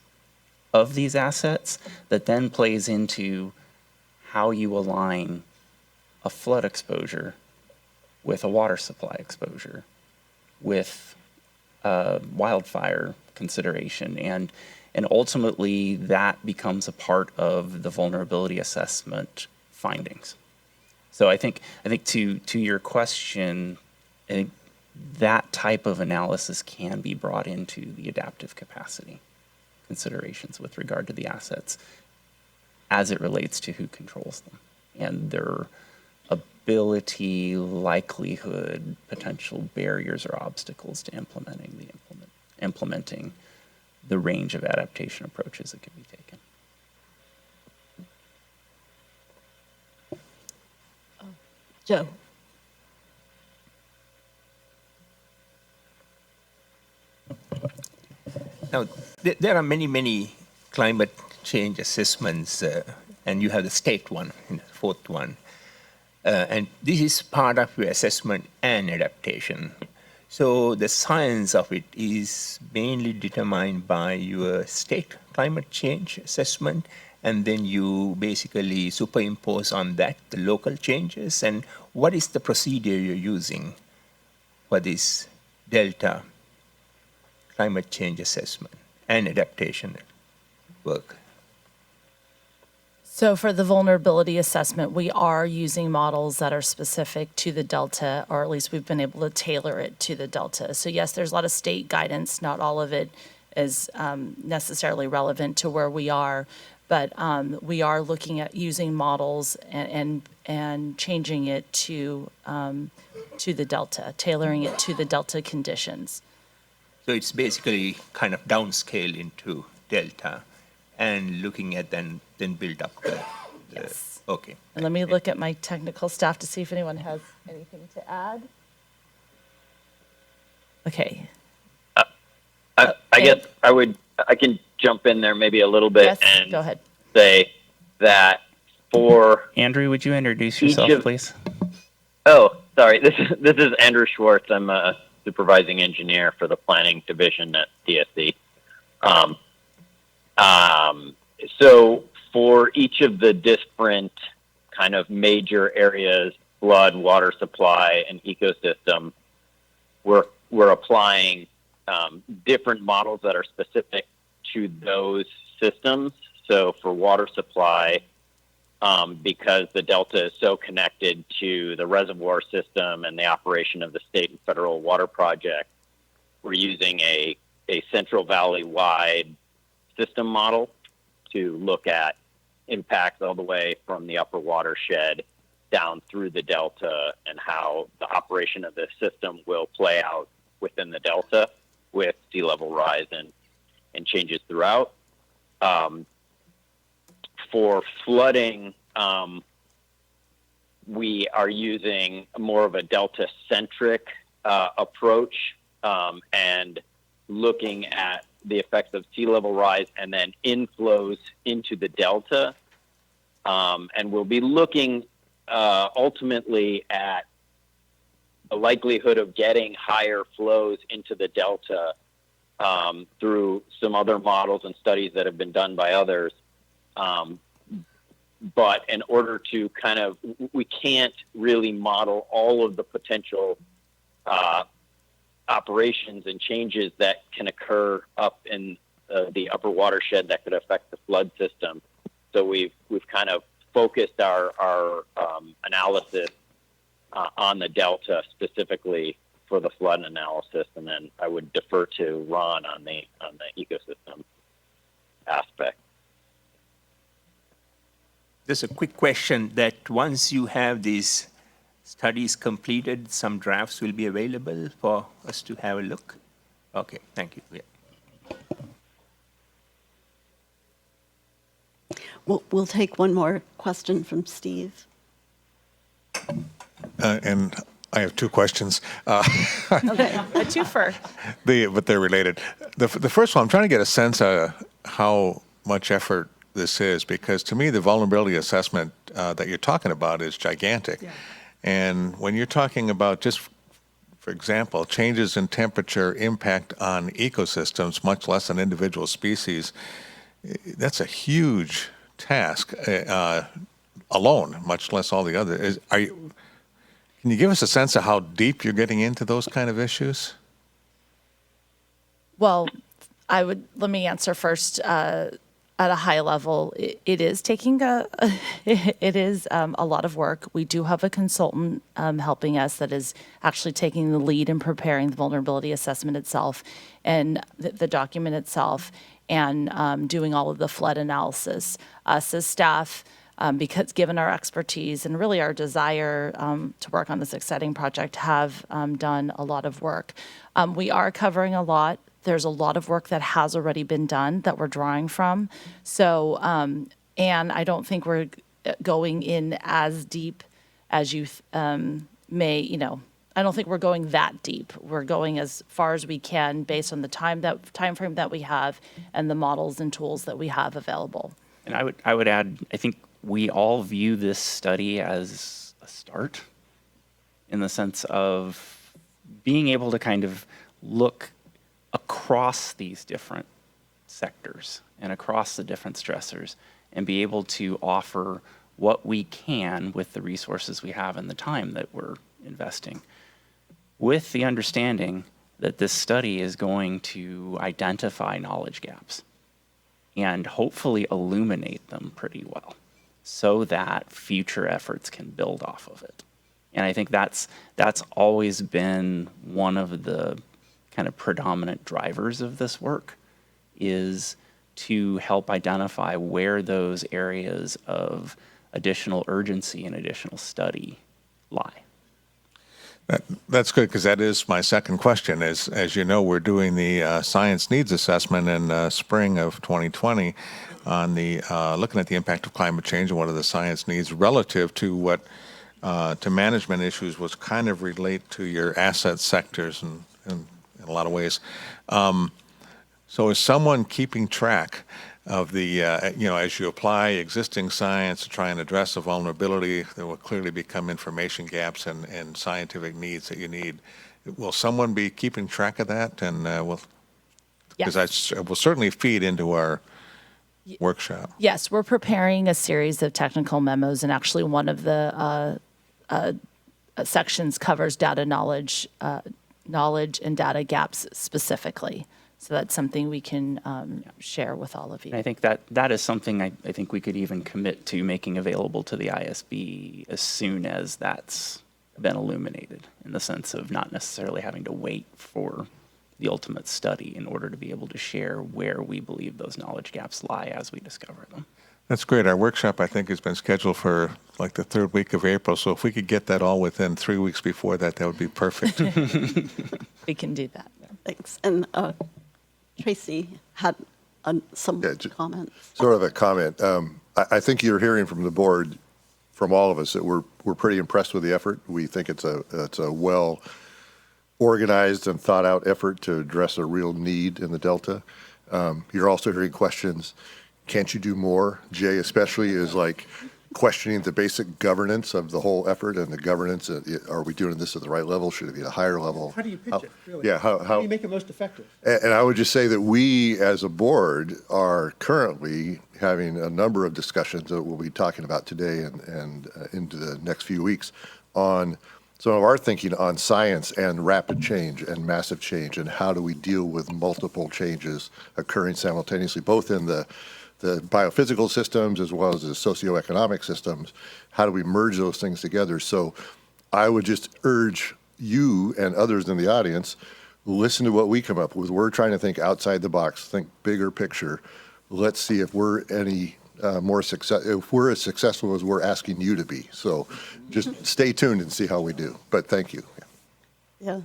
of these assets that then plays into how you align a flood exposure with a water supply exposure, with wildfire consideration, and ultimately that becomes a part of the vulnerability assessment findings. So I think to your question, I think that type of analysis can be brought into the adaptive capacity considerations with regard to the assets as it relates to who controls them and their ability, likelihood, potential barriers or obstacles to implementing the range of adaptation approaches that can be taken. Joe. Now, there are many climate change assessments, and you have the state one, the fourth one. And this is part of your assessment and adaptation. So the science of it is mainly determined by your state climate change assessment, and then you basically superimpose on that the local changes. And what is the procedure you're using for this Delta climate change assessment and adaptation work? So for the vulnerability assessment, we are using models that are specific to the Delta, or at least we've been able to tailor it to the Delta. So yes, there's a lot of state guidance. Not all of it is necessarily relevant to where we are, but we are looking at using models and changing it to the Delta, tailoring it to the Delta conditions. So it's basically kind of downscale into Delta and looking at then build up the Yes. Okay. And let me look at my technical staff to see if anyone has anything to add. Okay. I guess I can jump in there maybe a little bit Yes, and go ahead. say that for Andrew, would you introduce yourself, please? Oh, sorry. This is Andrew Schwartz. I'm a supervising engineer for the planning division at DSC. So for each of the different kind of major areas, flood, water supply, and ecosystem, we're applying different models that are specific to those systems. So for water supply, because the Delta is so connected to the reservoir system and the operation of the state and federal water project, we're using a Central Valley-wide system model to look at impacts all the way from the upper watershed down through the Delta and how the operation of the system will play out within the Delta with sea level rise and changes throughout. For flooding, we are using more of a Delta-centric approach and looking at the effects of sea level rise and then inflows into the Delta. And we'll be looking ultimately at the likelihood of getting higher flows into the delta through some other models and studies that have been done by others. But in order to we can't really model all of the potential operations and changes that can occur up in the upper watershed that could affect the flood system. So we've kind of focused our analysis on the delta specifically for the flood analysis, and then I would defer to Ron on the ecosystem aspect. Just a quick question that once you have these studies completed, some drafts will be available for us to have a look? Okay, thank you. Yeah. We'll take one more question from Steve. And I have two questions. Okay, a twofer. But they're related. The first one, I'm trying to get a sense of how much effort this is, because to me, the vulnerability assessment that you're talking about is gigantic. Yeah. And when you're talking about just, for example, changes in temperature impact on ecosystems, much less on individual species, that's a huge task alone, much less all the other. Can you give us a sense of how deep you're getting into those kind of issues? Well, let me answer first at a high level. It is taking a lot of work. We do have a consultant helping us that is actually taking the lead in preparing the vulnerability assessment itself and the document itself, and doing all of the flood analysis. Us as staff, because given our expertise and really our desire to work on this exciting project, have done a lot of work. We are covering a lot. There's a lot of work that has already been done that we're drawing from. So, and I don't think we're going in as deep as you may, I don't think we're going that deep. We're going as far as we can based on the time frame that we have and the models and tools that we have available. And I would add, I think we all view this study as a start, in the sense of being able to kind of look across these different sectors and across the different stressors and be able to offer what we can with the resources we have and the time that we're investing, with the understanding that this study is going to identify knowledge gaps and hopefully illuminate them pretty well so that future efforts can build off of it. And I think that's always been one of the kind of predominant drivers of this work, is to help identify where those areas of additional urgency and additional study lie. That's good, because that is my second question. As you know, we're doing the science needs assessment in spring of 2020 on the looking at the impact of climate change and what are the science needs relative to what to management issues, which kind of relate to your asset sectors and in a lot of ways. So is someone keeping track of the, as you apply existing science to try and address a vulnerability, there will clearly become information gaps and scientific needs that you need. Will someone be keeping track of that? And because that will certainly feed into our workshop. Yes, we're preparing a series of technical memos, and actually one of the sections covers data knowledge and data gaps specifically. So that's something we can share with all of you. And I think that is something I think we could even commit to making available to the ISB as soon as that's been illuminated, in the sense of not necessarily having to wait for the ultimate study in order to be able to share where we believe those knowledge gaps lie as we discover them. That's great. Our workshop, I think, has been scheduled for like the third week of April. So if we could get that all within 3 weeks before that, that would be perfect. We can do that. Thanks. And Tracy had some comments. Sort of a comment. I think you're hearing from the board, from all of us, that we're pretty impressed with the effort. We think it's a well organized and thought out effort to address a real need in the Delta. You're also hearing questions. Can't you do more? Jay especially is like questioning the basic governance of the whole effort and the governance. Are we doing this at the right level? Should it be at a higher level? How do you pitch it, really? Yeah, How how do you make it most effective? and I would just say that we, as a board, are currently having a number of discussions that we'll be talking about today and into the next few weeks on some of our thinking on science and rapid change and massive change, and how do we deal with multiple changes occurring simultaneously, both in the biophysical systems as well as the socioeconomic systems. How do we merge those things together? So I would just urge you and others in the audience, listen to what we come up with. We're trying to think outside the box, think bigger picture. Let's see if we're any if we're as successful as we're asking you to be. So just stay tuned and see how we do. But thank you. Yeah.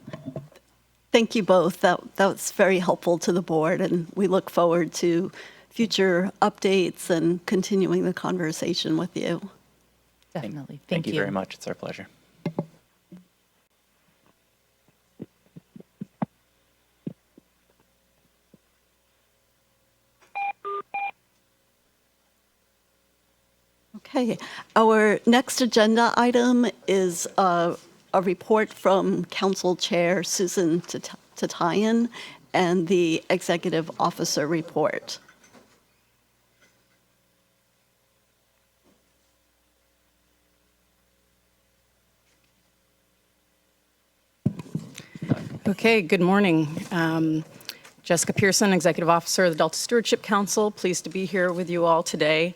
Thank you both. That was very helpful to the board, and we look forward to future updates and continuing the conversation with you. Definitely. Thank you very much. It's our pleasure. Okay, our next agenda item is a report from Council Chair Susan Tatayan and the Executive Officer report. Okay, good morning. Jessica Pearson, Executive Officer of the Delta Stewardship Council. Pleased to be here with you all today.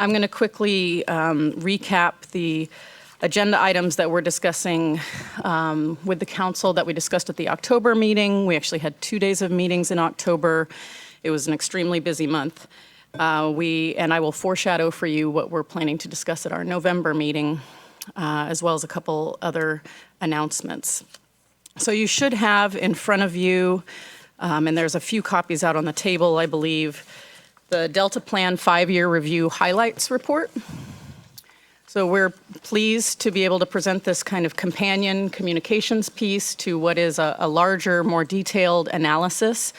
I'm going to quickly recap the agenda items that we're discussing with the council that we discussed at the October meeting. We actually had 2 days of meetings in October. It was an extremely busy month. And I will foreshadow for you what we're planning to discuss at our November meeting, as well as a couple other announcements. So you should have in front of you, and there's a few copies out on the table, I believe, the Delta Plan 5-year review highlights report. So we're pleased to be able to present this kind of companion communications piece to what is a larger, more detailed analysis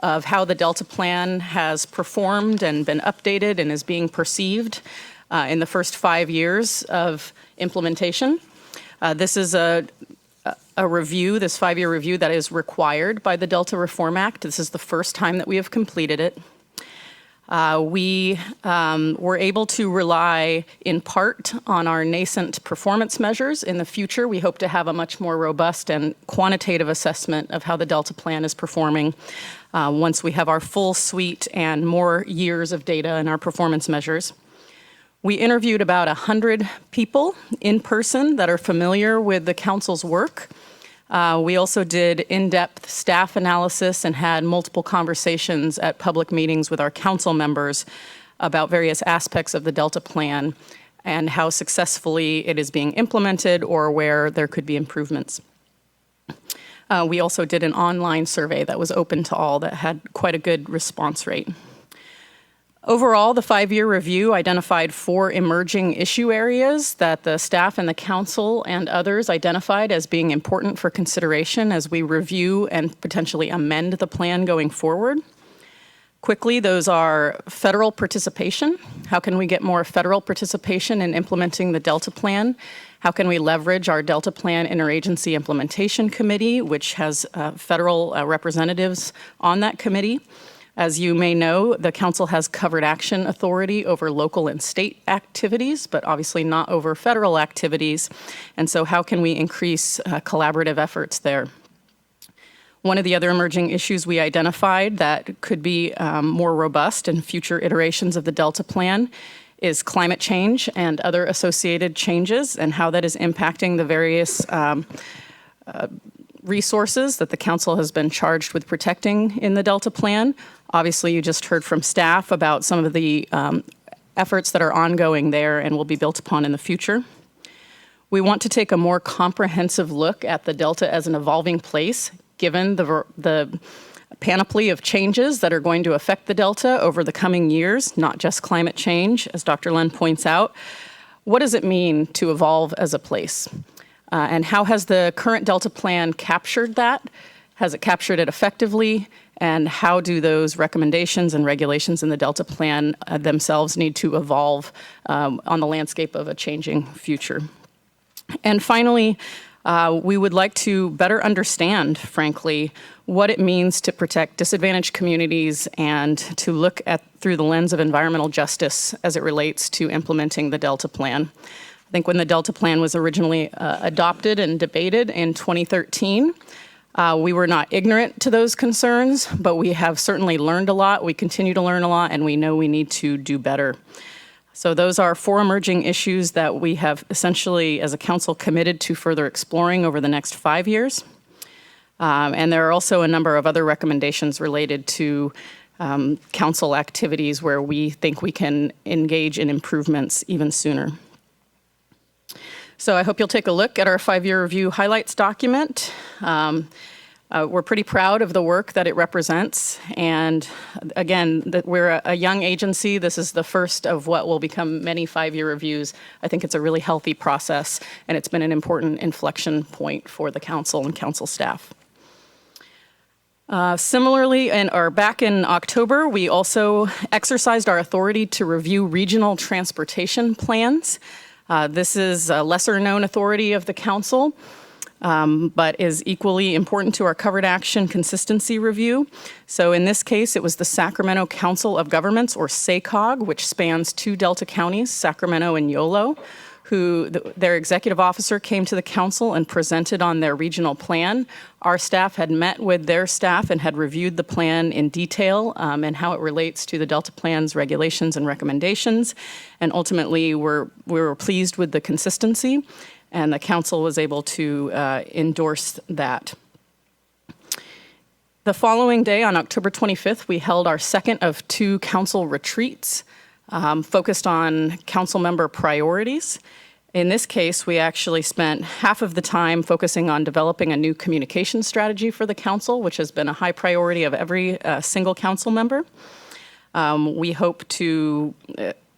of how the Delta Plan has performed and been updated and is being perceived in the first 5 years of implementation. This is a review, this 5-year review that is required by the Delta Reform Act. This is the first time that we have completed it. We were able to rely in part on our nascent performance measures. In the future, we hope to have a much more robust and quantitative assessment of how the Delta Plan is performing once we have our full suite and more years of data in our performance measures. We interviewed about 100 people in person that are familiar with the council's work. We also did in-depth staff analysis and had multiple conversations at public meetings with our council members about various aspects of the Delta Plan and how successfully it is being implemented or where there could be improvements. We also did an online survey that was open to all that had quite a good response rate. Overall, the 5-year review identified 4 emerging issue areas that the staff and the council and others identified as being important for consideration as we review and potentially amend the plan going forward. Quickly, those are federal participation. How can we get more federal participation in implementing the Delta Plan? How can we leverage our Delta Plan Interagency Implementation Committee, which has federal representatives on that committee? As you may know, the council has covered action authority over local and state activities, but obviously not over federal activities. And so how can we increase collaborative efforts there? One of the other emerging issues we identified that could be more robust in future iterations of the Delta Plan is climate change and other associated changes and how that is impacting the various resources that the council has been charged with protecting in the Delta Plan. Obviously, you just heard from staff about some of the efforts that are ongoing there and will be built upon in the future. We want to take a more comprehensive look at the Delta as an evolving place, given the panoply of changes that are going to affect the Delta over the coming years, not just climate change, as Dr. Lund points out. What does it mean to evolve as a place? And how has the current Delta Plan captured that? Has it captured it effectively? and how do those recommendations and regulations in the Delta Plan themselves need to evolve on the landscape of a changing future. And finally, we would like to better understand, frankly, what it means to protect disadvantaged communities and to look at through the lens of environmental justice as it relates to implementing the Delta Plan. I think when the Delta Plan was originally adopted and debated in 2013, we were not ignorant to those concerns, but we have certainly learned a lot. We continue to learn a lot, and we know we need to do better. So those are 4 emerging issues that we have essentially, as a council, committed to further exploring over the next 5 years. And there are also a number of other recommendations related to council activities where we think we can engage in improvements even sooner. So I hope you'll take a look at our 5-year review highlights document. We're pretty proud of the work that it represents. And again, we're a young agency. This is the first of what will become many 5-year reviews. I think it's a really healthy process, and it's been an important inflection point for the council and council staff. Similarly, back in October, we also exercised our authority to review regional transportation plans. This is a lesser-known authority of the council, but is equally important to our covered action consistency review. So in this case, it was the Sacramento Council of Governments, or SACOG, which spans 2 Delta counties, Sacramento and Yolo, who their executive officer came to the council and presented on their regional plan. Our staff had met with their staff and had reviewed the plan in detail and how it relates to the Delta Plan's regulations and recommendations. And ultimately, we were pleased with the consistency, and the council was able to endorse that. The following day, on October 25th, we held our second of 2 council retreats focused on council member priorities. In this case, we actually spent half of the time focusing on developing a new communication strategy for the council, which has been a high priority of every single council member. We hope to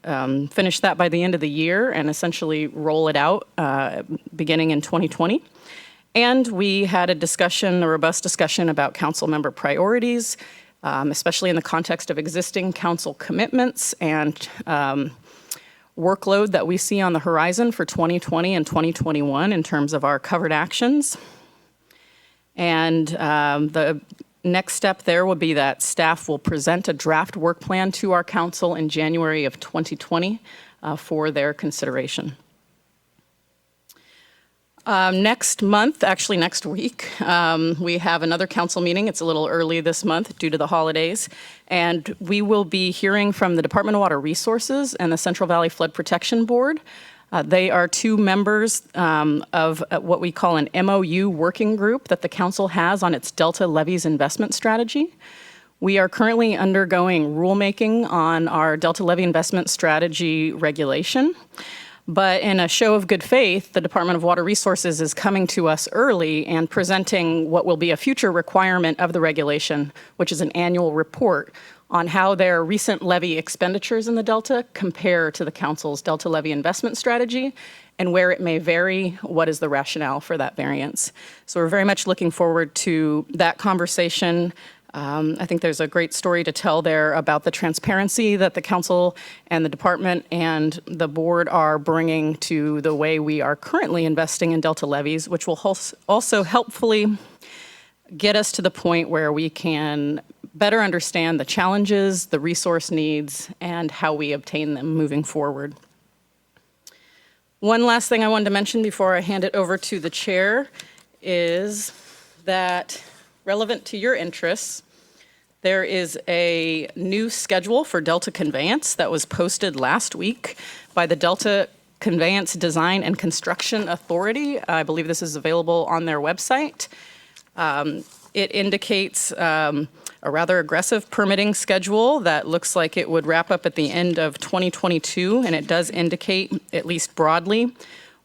finish that by the end of the year and essentially roll it out beginning in 2020. And we had a robust discussion about council member priorities, especially in the context of existing council commitments and workload that we see on the horizon for 2020 and 2021 in terms of our covered actions. And the next step there will be that staff will present a draft work plan to our council in January of 2020 for their consideration. Next month, actually next week, we have another council meeting. It's a little early this month due to the holidays. And we will be hearing from the Department of Water Resources and the Central Valley Flood Protection Board. They are 2 members of what we call an MOU working group that the council has on its Delta Levees investment strategy. We are currently undergoing rulemaking on our Delta Levee investment strategy regulation. But in a show of good faith, the Department of Water Resources is coming to us early and presenting what will be a future requirement of the regulation, which is an annual report on how their recent levee expenditures in the Delta compare to the council's Delta Levee investment strategy, and where it may vary, what is the rationale for that variance. So we're very much looking forward to that conversation. I think there's a great story to tell there about the transparency that the council and the department and the board are bringing to the way we are currently investing in Delta levees, which will also helpfully get us to the point where we can better understand the challenges, the resource needs, and how we obtain them moving forward. One last thing I wanted to mention before I hand it over to the chair is that, relevant to your interests, there is a new schedule for Delta Conveyance that was posted last week by the Delta Conveyance Design and Construction Authority. I believe this is available on their website. It indicates a rather aggressive permitting schedule that looks like it would wrap up at the end of 2022, and it does indicate, at least broadly,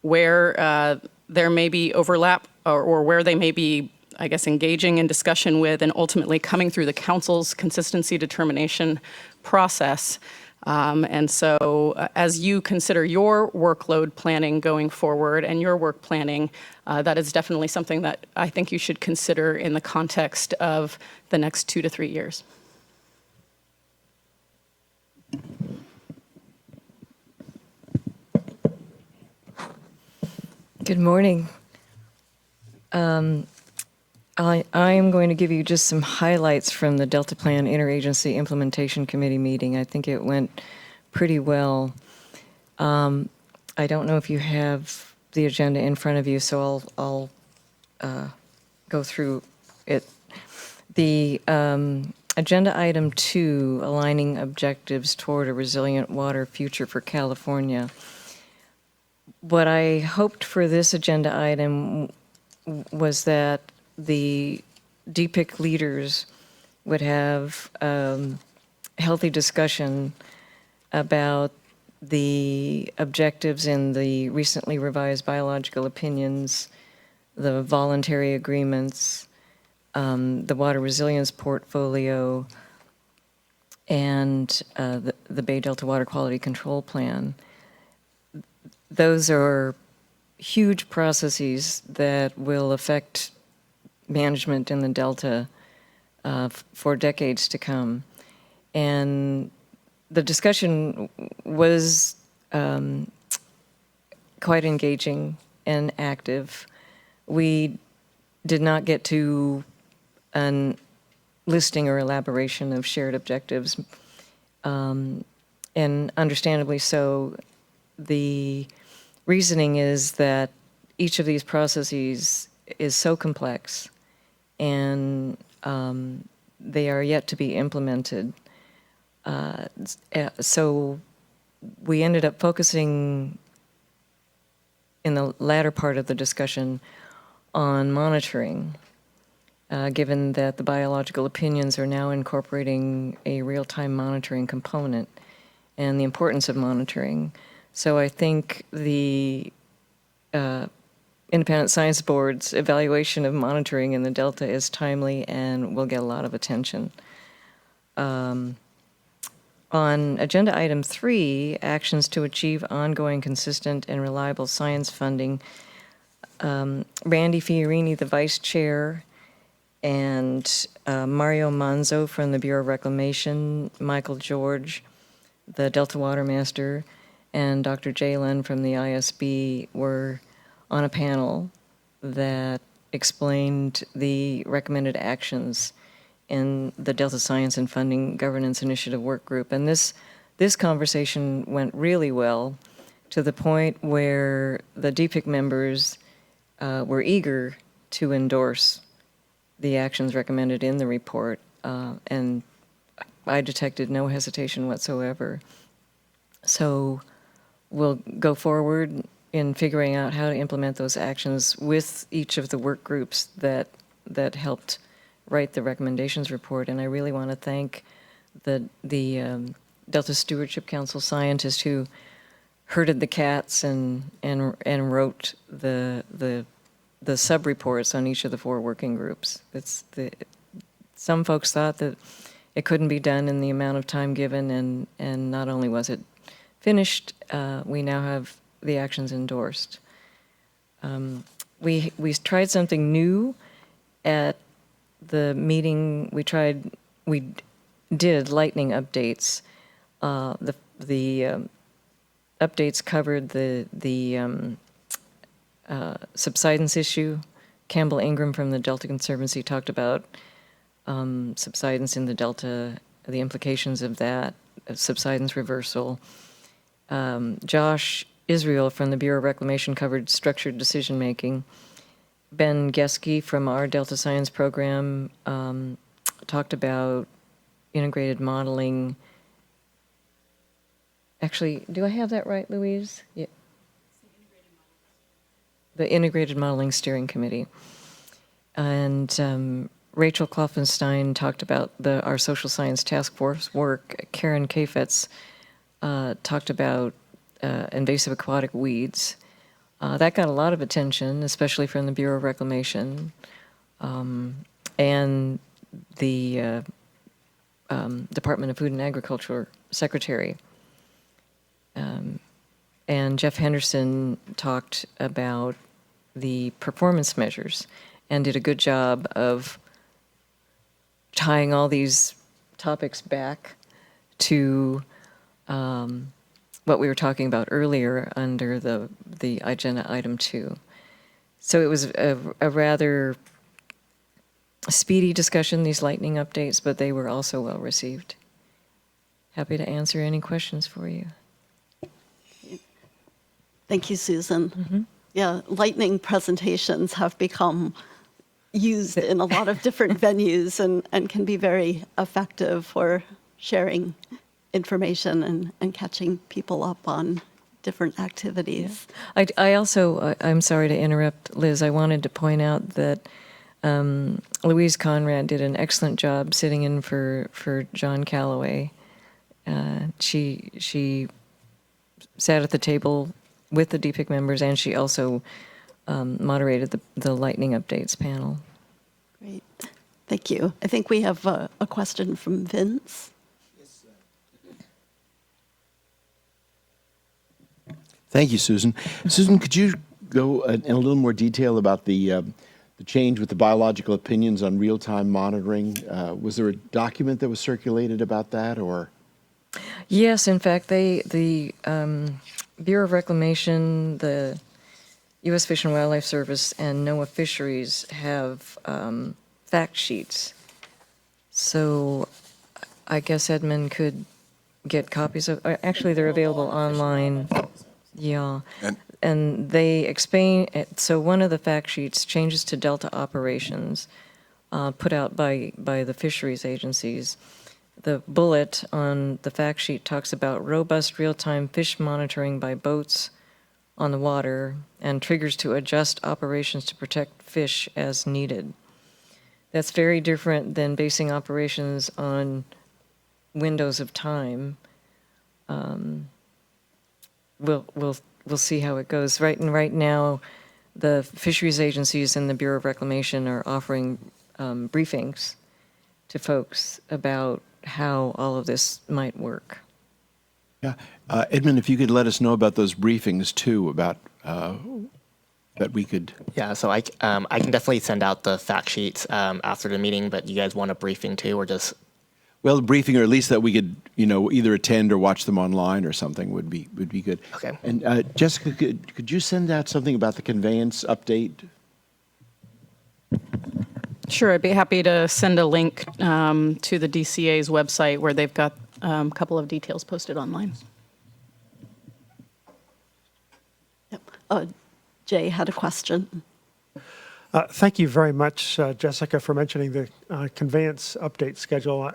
where there may be overlap or where they may be, I guess, engaging in discussion with and ultimately coming through the council's consistency determination process. And so as you consider your workload planning going forward and your work planning, that is definitely something that I think you should consider in the context of the next 2 to 3 years. Good morning. I am going to give you just some highlights from the Delta Plan Interagency Implementation Committee meeting. I think it went pretty well. I don't know if you have the agenda in front of you, so I'll go through it. The agenda item 2, aligning objectives toward a resilient water future for California. What I hoped for this agenda item was that the DPIC leaders would have healthy discussion about the objectives in the recently revised biological opinions, the voluntary agreements, the water resilience portfolio, and the Bay Delta Water Quality Control Plan. Those are huge processes that will affect management in the Delta for decades to come. And the discussion was quite engaging and active. We did not get to an listing or elaboration of shared objectives, and understandably so. The reasoning is that each of these processes is so complex and they are yet to be implemented. So we ended up focusing in the latter part of the discussion on monitoring, given that the biological opinions are now incorporating a real-time monitoring component and the importance of monitoring. So I think the Independent Science Board's evaluation of monitoring in the Delta is timely and will get a lot of attention. On agenda item 3, actions to achieve ongoing, consistent, and reliable science funding, Randy Fiorini, the vice chair, and Mario Manzo from the Bureau of Reclamation, Michael George, the Delta Water Master, and Dr. Jay Lund from the ISB were on a panel that explained the recommended actions in the Delta Science and Funding Governance Initiative Work Group. And this conversation went really well, to the point where the DPIC members were eager to endorse the actions recommended in the report, and I detected no hesitation whatsoever. So we'll go forward in figuring out how to implement those actions with each of the work groups that helped write the recommendations report. And I really want to thank the Delta Stewardship Council scientist who herded the cats and wrote the sub-reports on each of the 4 working groups. Some folks thought that it couldn't be done in the amount of time given, and not only was it finished, we now have the actions endorsed. We tried something new at the meeting. We did lightning updates. The updates covered the subsidence issue. Campbell Ingram from the Delta Conservancy talked about subsidence in the Delta, the implications of that, subsidence reversal. Josh Israel from the Bureau of Reclamation covered structured decision-making. Ben Geske from our Delta Science program talked about integrated modeling. Actually, do I have that right, Louise? Yeah. The Integrated Modeling Steering Committee. And Rachel Klopfenstein talked about our social science task force work. Karen Kafetz talked about invasive aquatic weeds. That got a lot of attention, especially from the Bureau of Reclamation and the Department of Food and Agriculture Secretary. And Jeff Henderson talked about the performance measures and did a good job of tying all these topics back to what we were talking about earlier under the agenda item 2. So it was a rather speedy discussion, these lightning updates, but they were also well received. Happy to answer any questions for you. Thank you, Susan. Yeah, lightning presentations have become used in a lot of different venues and can be very effective for sharing information and catching people up on different activities. I also, I'm sorry to interrupt, Liz, I wanted to point out that Louise Conrad did an excellent job sitting in for John Calloway. She sat at the table with the DPIC members, and she also moderated the lightning updates panel. Great. Thank you. I think we have a question from Vince. Thank you, Susan. Susan, could you go in a little more detail about the change with the biological opinions on real-time monitoring? Was there a document that was circulated about that, or? Yes, in fact, the Bureau of Reclamation, the U.S. Fish and Wildlife Service, and NOAA Fisheries have fact sheets. So I guess Edmund could get copies of, actually they're available online. Yeah. And they explain, so one of the fact sheets, changes to Delta operations, put out by the fisheries agencies. The bullet on the fact sheet talks about robust real-time fish monitoring by boats on the water and triggers to adjust operations to protect fish as needed. That's very different than basing operations on windows of time. We'll see how it goes. Right now, the fisheries agencies and the Bureau of Reclamation are offering briefings to folks about how all of this might work. Yeah. Edmund, if you could let us know about those briefings too, about that we could. Yeah, so I can definitely send out the fact sheets after the meeting, but you guys want a briefing too, or just? Well, a briefing, or at least that we could, either attend or watch them online or something would be good. Okay. And Jessica, could you send out something about the conveyance update? Sure, I'd be happy to send a link to the DCA's website where they've got a couple of details posted online. Yep. Jay had a question. Thank you very much, Jessica, for mentioning the conveyance update schedule.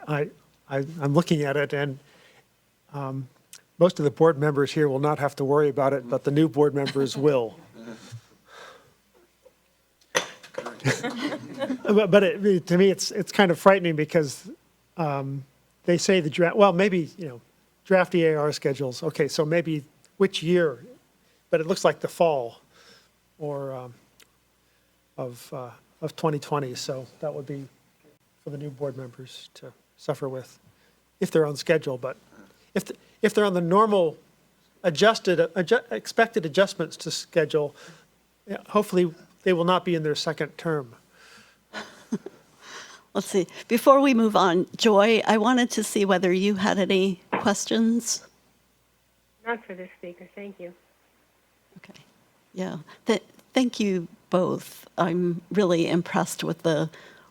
I'm looking at it, and most of the board members here will not have to worry about it, but the new board members will. But to me, it's kind of frightening because they say the draft. Well, maybe draft EAR schedules. Okay, so maybe which year? But it looks like the fall, or of 2020. So that would be for the new board members to suffer with, if they're on schedule. But if they're on the normal expected adjustments to schedule, hopefully they will not be in their second term. Let's see. Before we move on, Joy, I wanted to see whether you had any questions. Not for this speaker, thank you. Okay. Yeah. Thank you both. I'm really impressed with the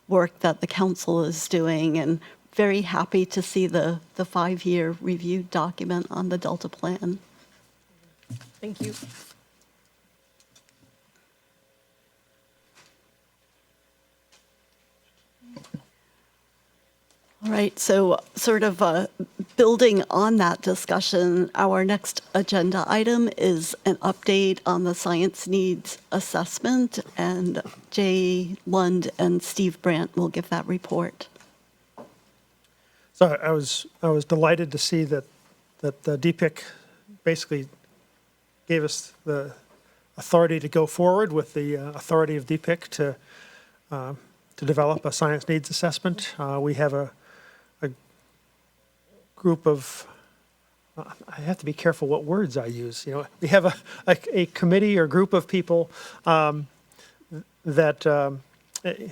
work that the council is doing, and very happy to see the 5-year review document on the Delta plan. Thank you. All right, so sort of building on that discussion, our next agenda item is an update on the science needs assessment, and Jay Lund and Steve Brandt will give that report. So I was delighted to see that the DPIC basically gave us the authority to go forward with the authority of DPIC to develop a science needs assessment. We have a group of I have to be careful what words I use. You know, we have a committee or group of people that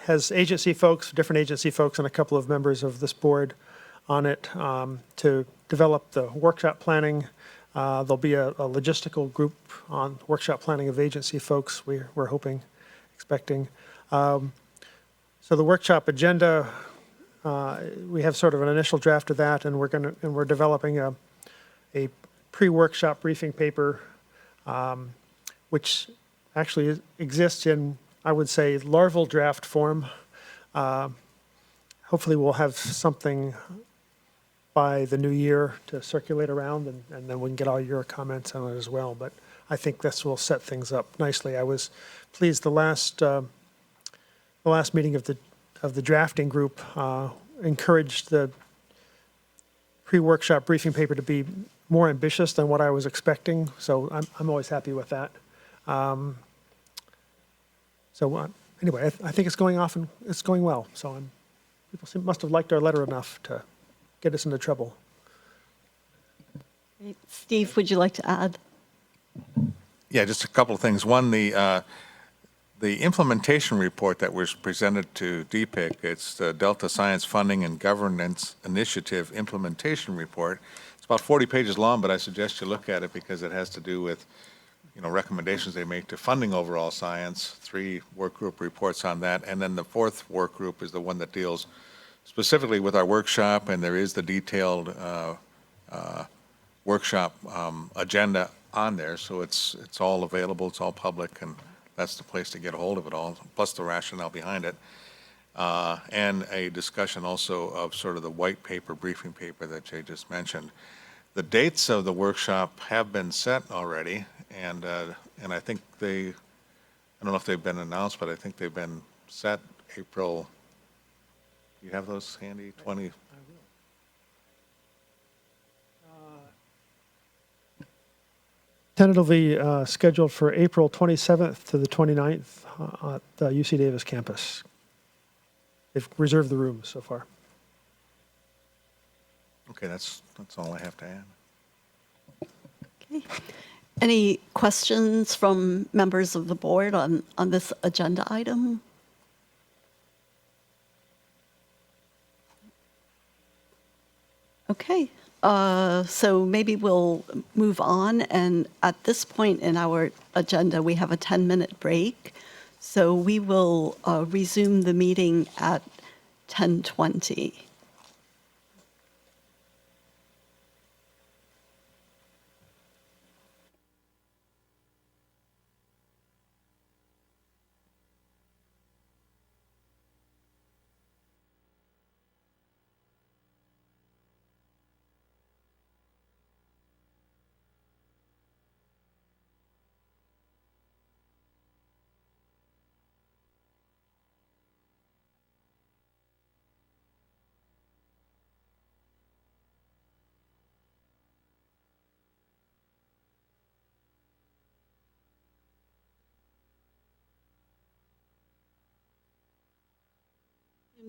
has agency folks, different agency folks, and a couple of members of this board on it to develop the workshop planning. There'll be a logistical group on workshop planning of agency folks. We're hoping, expecting. So the workshop agenda, we have sort of an initial draft of that, and we're developing a pre-workshop briefing paper, which actually exists in, I would say, larval draft form. Hopefully we'll have something by the new year to circulate around, and then we can get all your comments on it as well. But I think this will set things up nicely. I was pleased the last meeting of the drafting group encouraged the pre-workshop briefing paper to be more ambitious than what I was expecting. So I'm always happy with that. Anyway, I think it's going off and it's going well. So people must have liked our letter enough to get us into trouble. Steve, would you like to add? Yeah, just a couple of things. One, the implementation report that was presented to DPIC, it's the Delta Science Funding and Governance Initiative Implementation Report. It's about 40 pages long, but I suggest you look at it because it has to do with, recommendations they make to funding overall science, 3 work group reports on that, and then the 4th work group is the one that deals specifically with our workshop, and there is the detailed workshop agenda on there, so it's all available, it's all public, and that's the place to get a hold of it all, plus the rationale behind it. And a discussion also of sort of the white paper, briefing paper that Jay just mentioned. The dates of the workshop have been set already, and I think I don't know if they've been announced, but I think they've been set April. You have those handy? 20. Tentatively scheduled for April 27th to the 29th at the UC Davis campus. They've reserved the rooms so far. Okay, that's all I have to add. Okay. Any questions from members of the board on this agenda item? Okay, so maybe we'll move on, and at this point in our agenda, we have a 10-minute break. So we will resume the meeting at 10:20.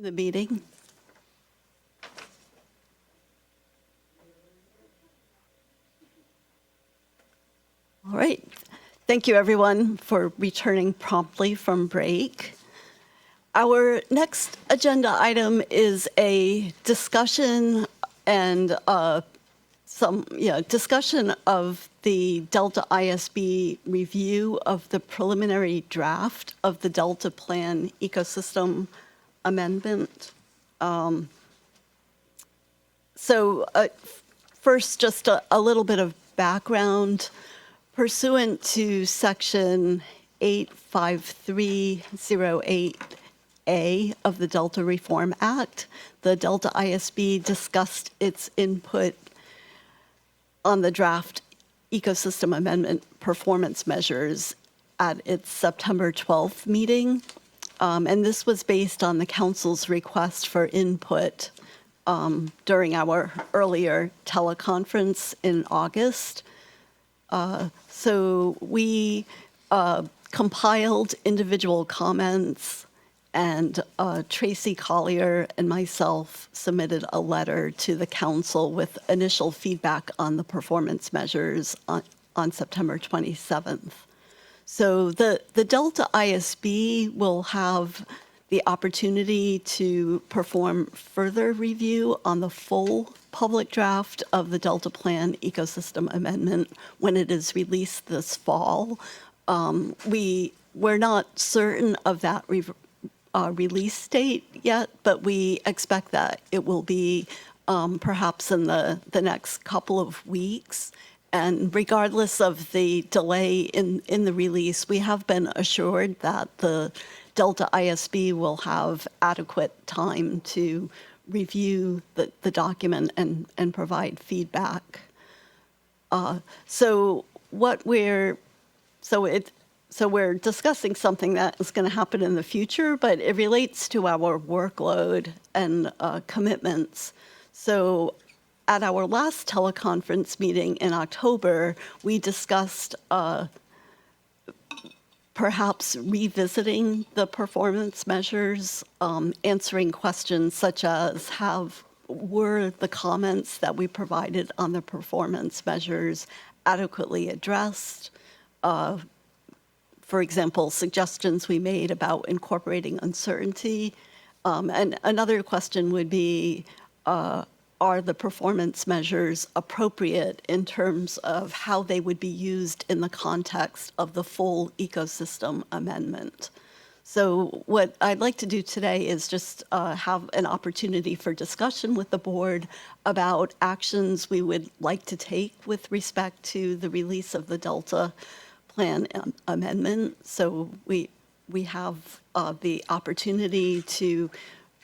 The meeting. All right. Thank you, everyone, for returning promptly from break. Our next agenda item is a discussion and discussion of the Delta ISB review of the preliminary draft of the Delta Plan Ecosystem Amendment. First, just a little bit of background. Pursuant to Section 85308A of the Delta Reform Act, the Delta ISB discussed its input on the draft Ecosystem Amendment performance measures at its September 12th meeting. And this was based on the council's request for input during our earlier teleconference in August. So we compiled individual comments and Tracy Collier and myself submitted a letter to the council with initial feedback on the performance measures on September 27th. So the Delta ISB will have the opportunity to perform further review on the full public draft of the Delta Plan Ecosystem Amendment when it is released this fall. We're not certain of that release date yet, but we expect that it will be perhaps in the next couple of weeks. And regardless of the delay in the release, we have been assured that the Delta ISB will have adequate time to review the document and provide feedback. So we're discussing something that is going to happen in the future, but it relates to our workload and commitments. So at our last teleconference meeting in October, we discussed perhaps revisiting the performance measures, answering questions such as were the comments that we provided on the performance measures adequately addressed? For example, suggestions we made about incorporating uncertainty. And another question would be, are the performance measures appropriate in terms of how they would be used in the context of the full ecosystem amendment? So what I'd like to do today is just have an opportunity for discussion with the board about actions we would like to take with respect to the release of the Delta Plan amendment. So we have the opportunity to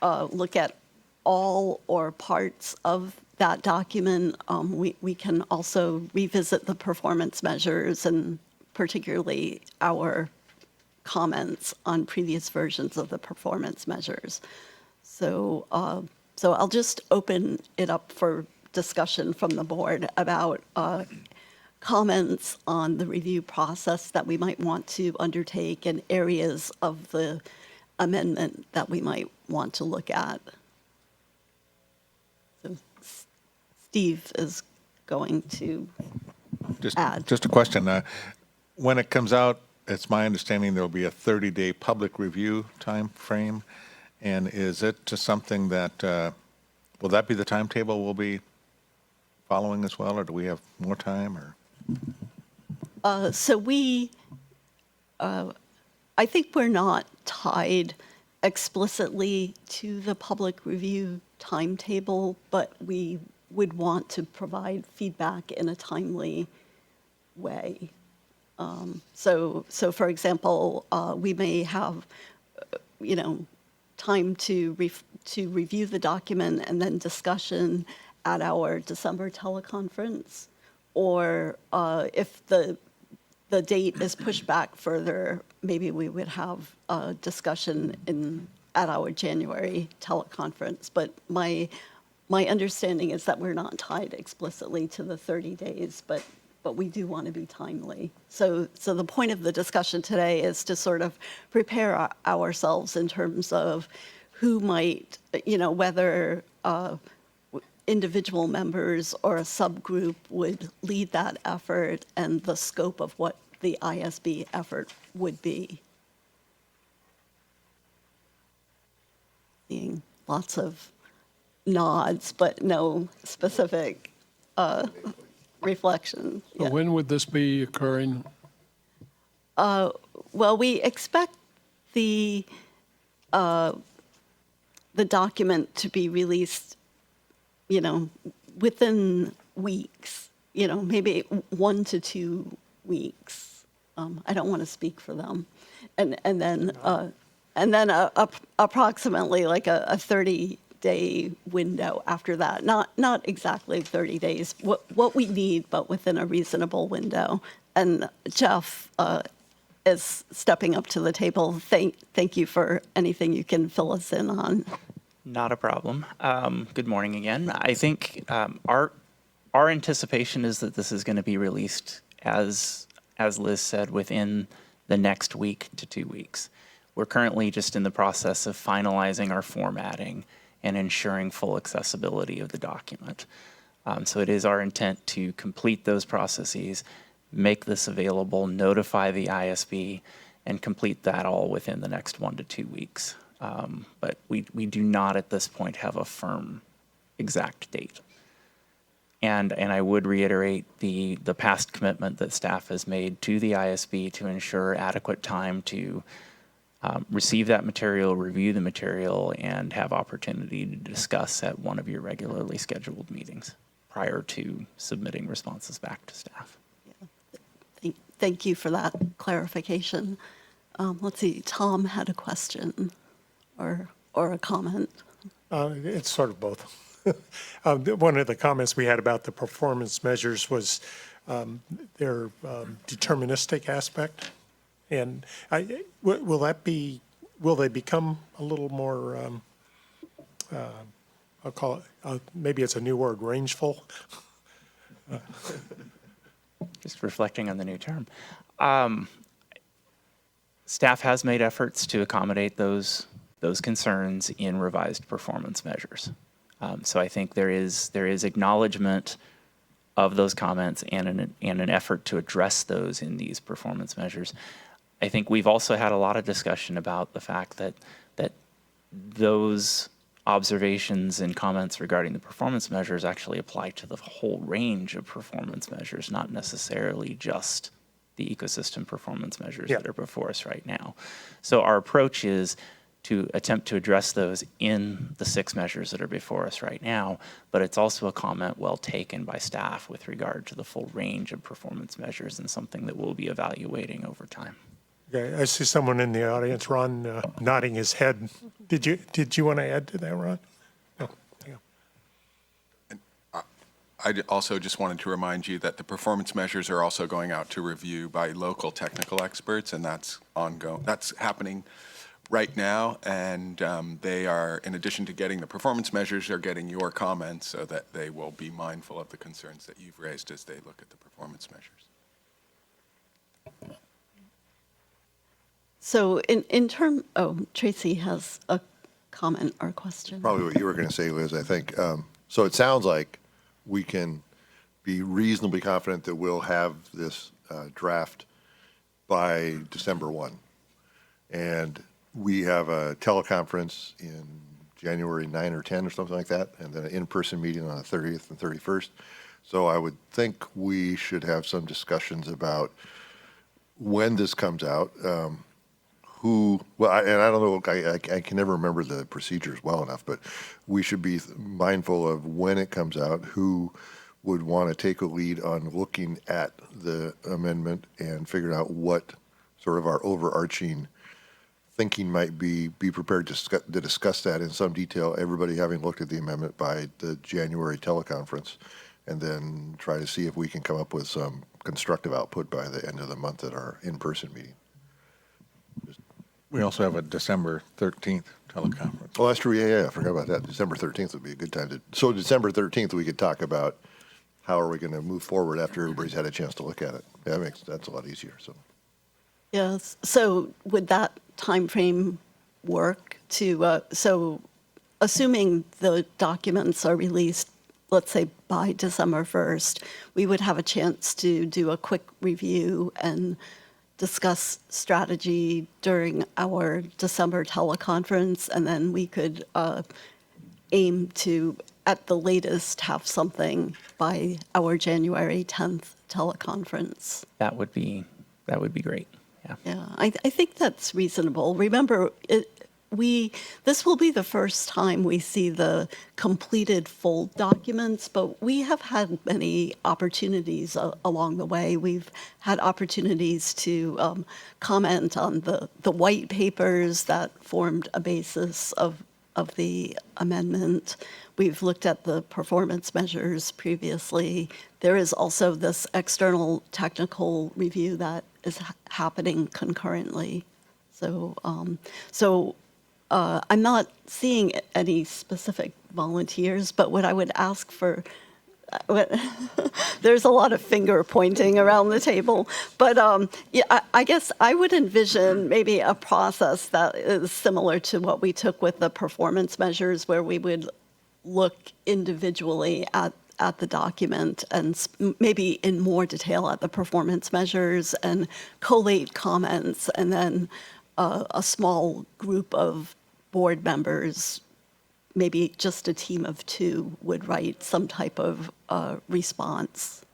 look at all or parts of that document. We can also revisit the performance measures and particularly our comments on previous versions of the performance measures. So I'll just open it up for discussion from the board about comments on the review process that we might want to undertake and areas of the amendment that we might want to look at. So Steve is going to add. Just a question. When it comes out, it's my understanding there will be a 30-day public review time frame. And is it just something that, will that be the timetable we'll be following as well, or do we have more time? Or So I think we're not tied explicitly to the public review timetable, but we would want to provide feedback in a timely way. So for example, we may have, time to review the document and then discussion at our December teleconference, or if the date is pushed back further, maybe we would have a discussion at our January teleconference. But my understanding is that we're not tied explicitly to the 30 days, but we do want to be timely. So the point of the discussion today is to sort of prepare ourselves in terms of who might, whether individual members or a subgroup would lead that effort and the scope of what the ISB effort would be. Seeing lots of nods, but no specific reflection. So when would this be occurring? Well, we expect the document to be released, within weeks, maybe 1 to 2 weeks. I don't want to speak for them. And then approximately like a 30-day window after that. Not exactly 30 days, what we need, but within a reasonable window. And Jeff is stepping up to the table. Thank you for anything you can fill us in on. Not a problem. Good morning again. I think our anticipation is that this is going to be released, as Liz said, within the next week to 2 weeks. We're currently just in the process of finalizing our formatting and ensuring full accessibility of the document. So it is our intent to complete those processes, make this available, notify the ISB, and complete that all within the next 1 to 2 weeks. But we do not at this point have a firm exact date. And I would reiterate the past commitment that staff has made to the ISB to ensure adequate time to receive that material, review the material, and have opportunity to discuss at one of your regularly scheduled meetings prior to submitting responses back to staff. Thank you for that clarification. Let's see, Tom had a question or a comment. It's sort of both. One of the comments we had about the performance measures was their deterministic aspect. And will they become a little more, I'll call it, maybe it's a new word, rangeful? Just reflecting on the new term. Staff has made efforts to accommodate those concerns in revised performance measures. So I think there is acknowledgement of those comments and an effort to address those in these performance measures. I think we've also had a lot of discussion about the fact that those observations and comments regarding the performance measures actually apply to the whole range of performance measures, not necessarily just the ecosystem performance measures that are before us right now. So our approach is to attempt to address those in the 6 measures that are before us right now, but it's also a comment well taken by staff with regard to the full range of performance measures and something that we'll be evaluating over time. Okay, I see someone in the audience, Ron, nodding his head. Did you want to add to that, Ron? No. I also just wanted to remind you that the performance measures are also going out to review by local technical experts, and that's ongoing. That's happening right now, and they are, in addition to getting the performance measures, are getting your comments so that they will be mindful of the concerns that you've raised as they look at the performance measures. So Tracy has a comment or question. Probably what you were going to say, Liz, I think. So it sounds like we can be reasonably confident that we'll have this draft by December 1. And we have a teleconference in January 9 or 10 or something like that, and then an in-person meeting on the 30th and 31st. So I would think we should have some discussions about when this comes out. And I don't know, I can never remember the procedures well enough, but we should be mindful of when it comes out, who would want to take a lead on looking at the amendment and figuring out what sort of our overarching thinking might be prepared to discuss that in some detail, everybody having looked at the amendment by the January teleconference, and then try to see if we can come up with some constructive output by the end of the month at our in-person meeting. We also have a December 13th teleconference. Oh, that's true. Yeah, I forgot about that. December 13th would be a good time to. So December 13th, we could talk about how are we going to move forward after everybody's had a chance to look at it. Yeah, that's a lot easier. So. Yes. So would that time frame work to? So, assuming the documents are released, let's say by December 1st, we would have a chance to do a quick review and discuss strategy during our December teleconference, and then we could aim to, at the latest, have something by our January 10th teleconference. That would be great. Yeah. Yeah, I think that's reasonable. Remember, this will be the first time we see the completed full documents, but we have had many opportunities along the way. We've had opportunities to comment on the white papers that formed a basis of the amendment. We've looked at the performance measures previously. There is also this external technical review that is happening concurrently. So, I'm not seeing any specific volunteers, but what I would ask for there's a lot of finger pointing around the table. But yeah, I guess I would envision maybe a process that is similar to what we took with the performance measures, where we would look individually at the document and maybe in more detail at the performance measures and collate comments, and then a small group of board members, maybe just a team of 2, would write some type of response.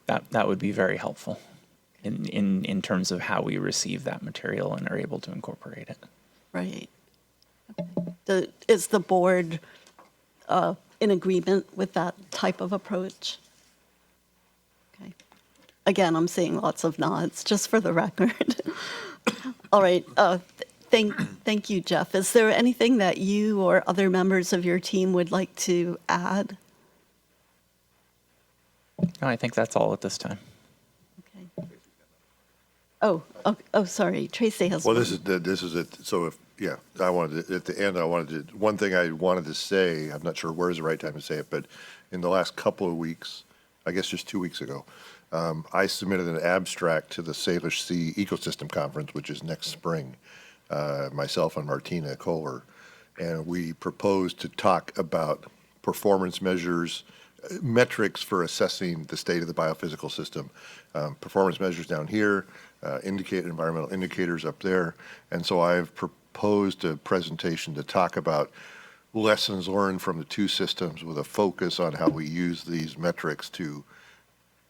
That would be very helpful in terms of how we receive that material and are able to incorporate it. Right. Is the board in agreement with that type of approach? Okay. Again, I'm seeing lots of nods, just for the record. All right. Thank you, Jeff. Is there anything that you or other members of your team would like to add? No, I think that's all at this time. Okay. Oh, sorry. Tracy has. Well, one. this is it. So I wanted to, at the end, one thing I wanted to say, I'm not sure where's the right time to say it, but in the last couple of weeks, I guess just 2 weeks ago, I submitted an abstract to the Salish Sea Ecosystem Conference, which is next spring, myself and Martina Kohler, and we proposed to talk about performance measures, metrics for assessing the state of the biophysical system, performance measures down here, environmental indicators up there, and so I've proposed a presentation to talk about lessons learned from the 2 systems with a focus on how we use these metrics to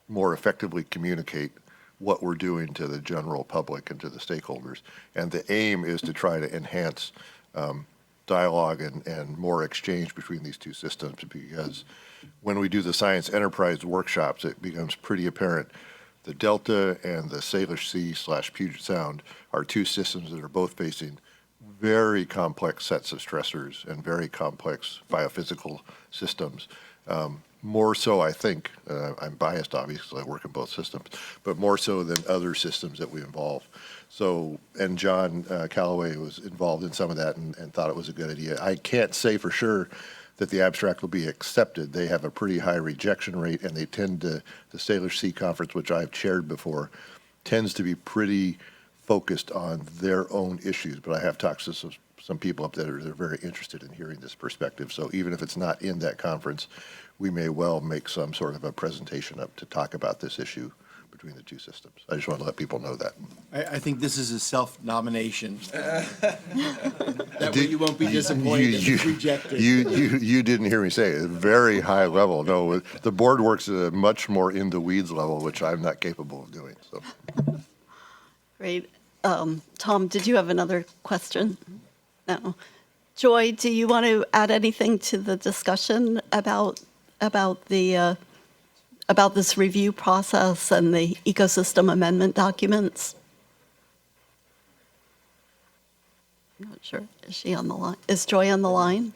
more effectively communicate what we're doing to the general public and to the stakeholders. And the aim is to try to enhance dialogue and more exchange between these 2 systems, because when we do the science enterprise workshops, it becomes pretty apparent the Delta and the Salish Sea/Puget Sound are 2 systems that are both facing very complex sets of stressors and very complex biophysical systems. More so, I think, I'm biased obviously, I work in both systems, but more so than other systems that we involve. So, and John Callaway was involved in some of that and thought it was a good idea. I can't say for sure that the abstract will be accepted. They have a pretty high rejection rate, and they tend to, the Salish Sea Conference, which I've chaired before, tends to be pretty focused on their own issues. But I have talked to some people up there that are very interested in hearing this perspective. So even if it's not in that conference, we may well make some sort of a presentation up to talk about this issue between the 2 systems. I just want to let people know that. I think this is a self-nomination. That way you won't be disappointed if it's rejected. You didn't hear me say it. It's very high level. No, the board works at a much more in the weeds level, which I'm not capable of doing. So. Great. Tom, did you have another question? No. Joy, do you want to add anything to the discussion about this review process and the ecosystem amendment documents? I'm not sure. Is she on the line? Is Joy on the line?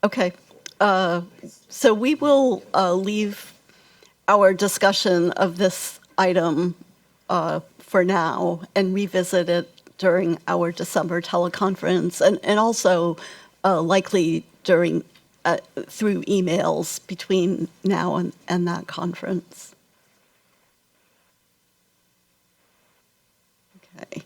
Okay. So we will leave our discussion of this item for now and revisit it during our December teleconference, and also likely during through emails between now and that conference. Okay.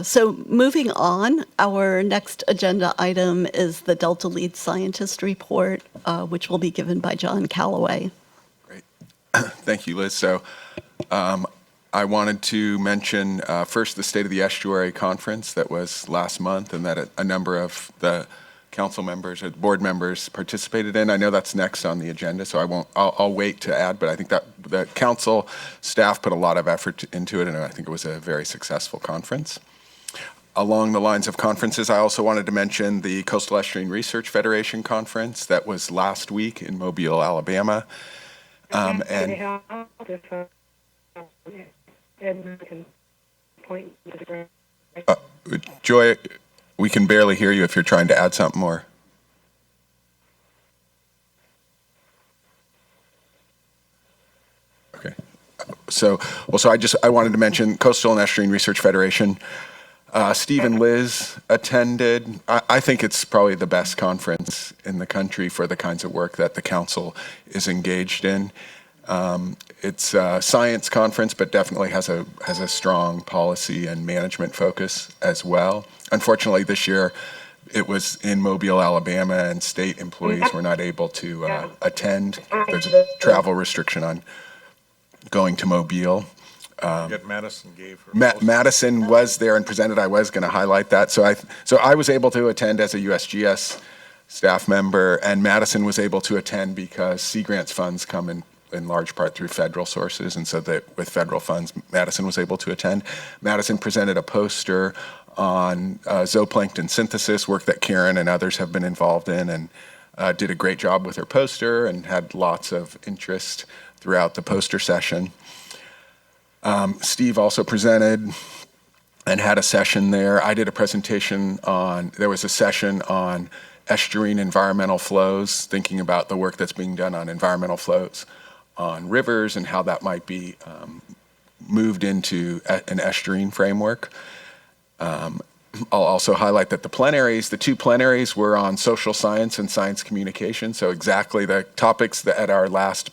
So moving on, our next agenda item is the Delta Lead Scientist Report, which will be given by John Callaway. Great. Thank you, Liz. So I wanted to mention first the State of the Estuary Conference that was last month, and that a number of the council members or board members participated in. I know that's next on the agenda, so I'll wait to add, but I think that the council staff put a lot of effort into it, and I think it was a very successful conference. Along the lines of conferences, I also wanted to mention the Coastal Estuarine Research Federation Conference that was last week in Mobile, Alabama. Joy, we can barely hear you if you're trying to add something more. Okay. So I wanted to mention Coastal and Estuarine Research Federation Steve and Liz attended. I think it's probably the best conference in the country for the kinds of work that the council is engaged in. It's a science conference, but definitely has a strong policy and management focus as well. Unfortunately, this year it was in Mobile, Alabama, and state employees were not able to attend. There's a travel restriction on going to Mobile. Yet Madison gave her. Madison was there and presented. I was going to highlight that. So I was able to attend as a USGS staff member, and Madison was able to attend because Sea Grants funds come in large part through federal sources, and so that with federal funds, Madison was able to attend. Madison presented a poster on zooplankton synthesis, work that Karen and others have been involved in, and did a great job with her poster and had lots of interest throughout the poster session. Steve also presented and had a session there. I did a presentation there was a session on estuarine environmental flows, thinking about the work that's being done on environmental flows on rivers and how that might be moved into an estuarine framework. I'll also highlight that the two plenaries were on social science and science communication, so exactly the topics that at our last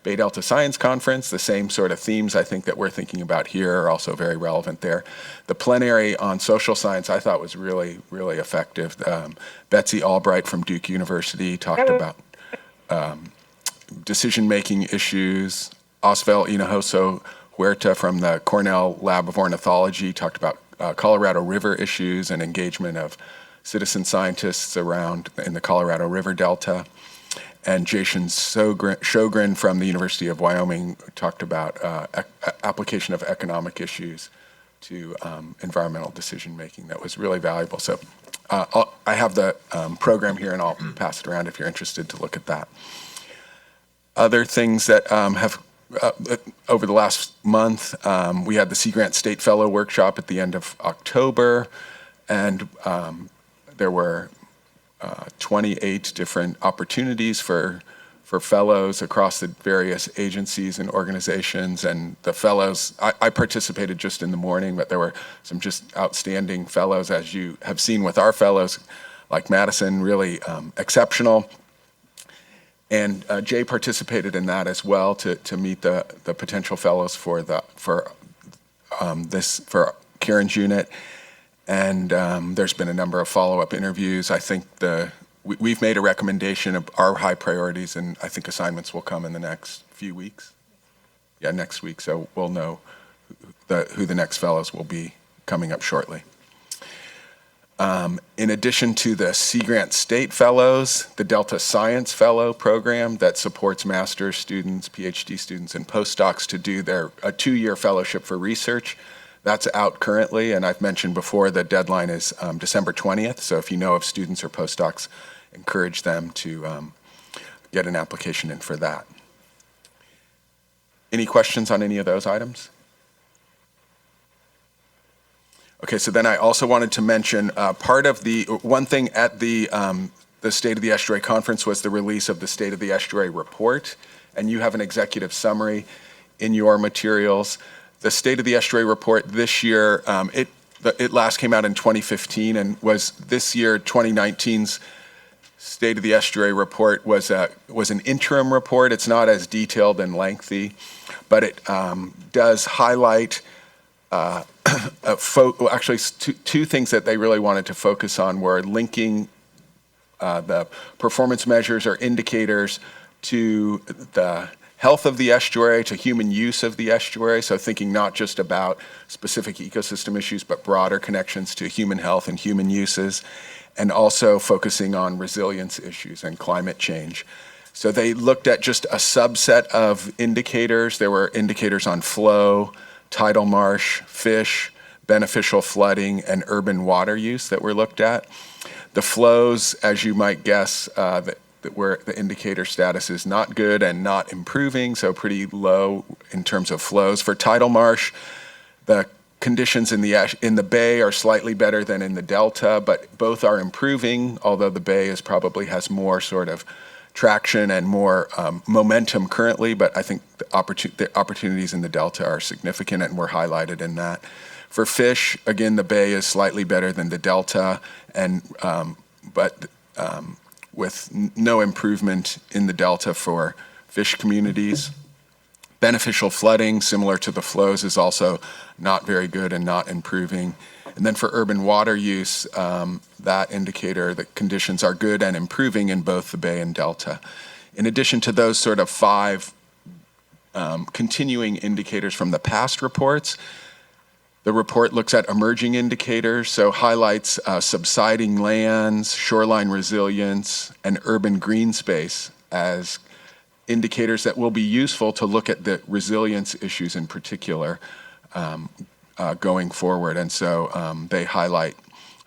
Bay Delta Science Conference, the same sort of themes I think that we're thinking about here are also very relevant there. The plenary on social science I thought was really, really effective. Betsy Albright from Duke University talked about decision-making issues. Osvel Hinojosa Huerta from the Cornell Lab of Ornithology talked about Colorado River issues and engagement of citizen scientists in the Colorado River Delta. And Jason Sjogren from the University of Wyoming talked about application of economic issues to environmental decision-making that was really valuable. So I have the program here, and I'll pass it around if you're interested to look at that. Other things that have, over the last month, we had the Sea Grant State Fellow Workshop at the end of October, and there were 28 different opportunities for fellows across the various agencies and organizations. And the fellows, I participated just in the morning, but there were some just outstanding fellows, as you have seen with our fellows, like Madison, really exceptional. And Jay participated in that as well to meet the potential fellows for Karen's unit. And there's been a number of follow-up interviews. I think we've made a recommendation of our high priorities, and I think assignments will come in the next few weeks. Yeah, next week. So we'll know who the next fellows will be coming up shortly. In addition to the Sea Grant State Fellows, the Delta Science Fellow program that supports master's students, PhD students, and postdocs to do a 2-year fellowship for research. That's out currently, and I've mentioned before the deadline is December 20th, so if you know of students or postdocs, encourage them to get an application in for that. Any questions on any of those items? Okay, so then I also wanted to mention part of one thing at the State of the Estuary Conference was the release of the State of the Estuary report, and you have an executive summary in your materials. The State of the Estuary report this year, it last came out in 2015 and was this year, 2019's State of the Estuary report was an interim report. It's not as detailed and lengthy, but it does highlight actually two things that they really wanted to focus on were linking the performance measures or indicators to the health of the estuary, to human use of the estuary, so thinking not just about specific ecosystem issues, but broader connections to human health and human uses, and also focusing on resilience issues and climate change. So they looked at just a subset of indicators. There were indicators on flow, tidal marsh, fish, beneficial flooding, and urban water use that were looked at. The flows, as you might guess, where the indicator status is not good and not improving, so pretty low in terms of flows. For tidal marsh, the conditions in the bay are slightly better than in the delta, but both are improving, although the bay probably has more sort of traction and more momentum currently, but I think the opportunities in the delta are significant and were highlighted in that. For fish, again, the bay is slightly better than the delta, and but with no improvement in the delta for fish communities. Beneficial flooding, similar to the flows, is also not very good and not improving. And then for urban water use, that indicator, the conditions are good and improving in both the bay and delta. In addition to those sort of 5 continuing indicators from the past reports, the report looks at emerging indicators, so highlights subsiding lands, shoreline resilience, and urban green space as indicators that will be useful to look at the resilience issues in particular going forward. And so they highlight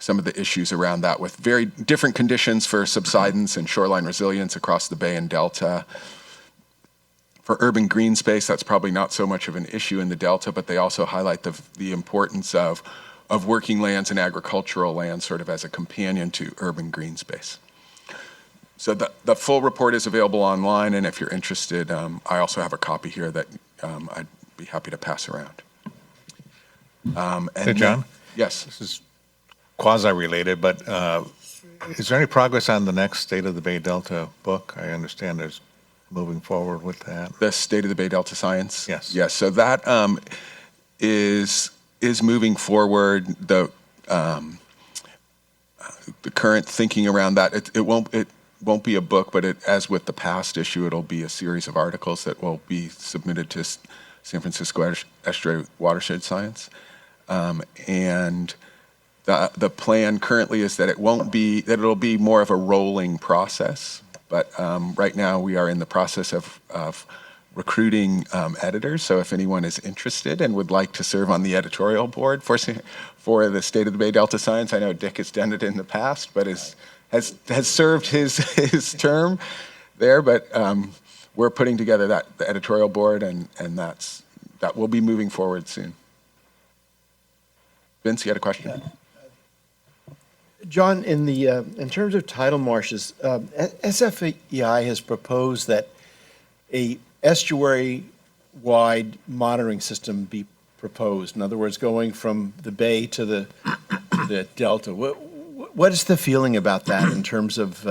some of the issues around that with very different conditions for subsidence and shoreline resilience across the bay and delta. For urban green space, that's probably not so much of an issue in the delta, but they also highlight the importance of working lands and agricultural lands sort of as a companion to urban green space. So the full report is available online, and if you're interested, I also have a copy here that I'd be happy to pass around. Hey, John? Yes. This is quasi-related, but is there any progress on the next State of the Bay Delta book? I understand there's moving forward with that. The State of the Bay Delta Science? Yes. Yes, so that is moving forward. The current thinking around that, it won't be a book, but as with the past issue, it'll be a series of articles that will be submitted to San Francisco Estuary Watershed Science. And the plan currently is that it'll be more of a rolling process. But right now we are in the process of recruiting editors. So if anyone is interested and would like to serve on the editorial board for the State of the Bay Delta Science, I know Dick has done it in the past, but has served his term there. But we're putting together the editorial board, and that will be moving forward soon. Vince, you had a question? John, in terms of tidal marshes, SFEI has proposed that a estuary-wide monitoring system be proposed. In other words, going from the bay to the delta. What is the feeling about that in terms of,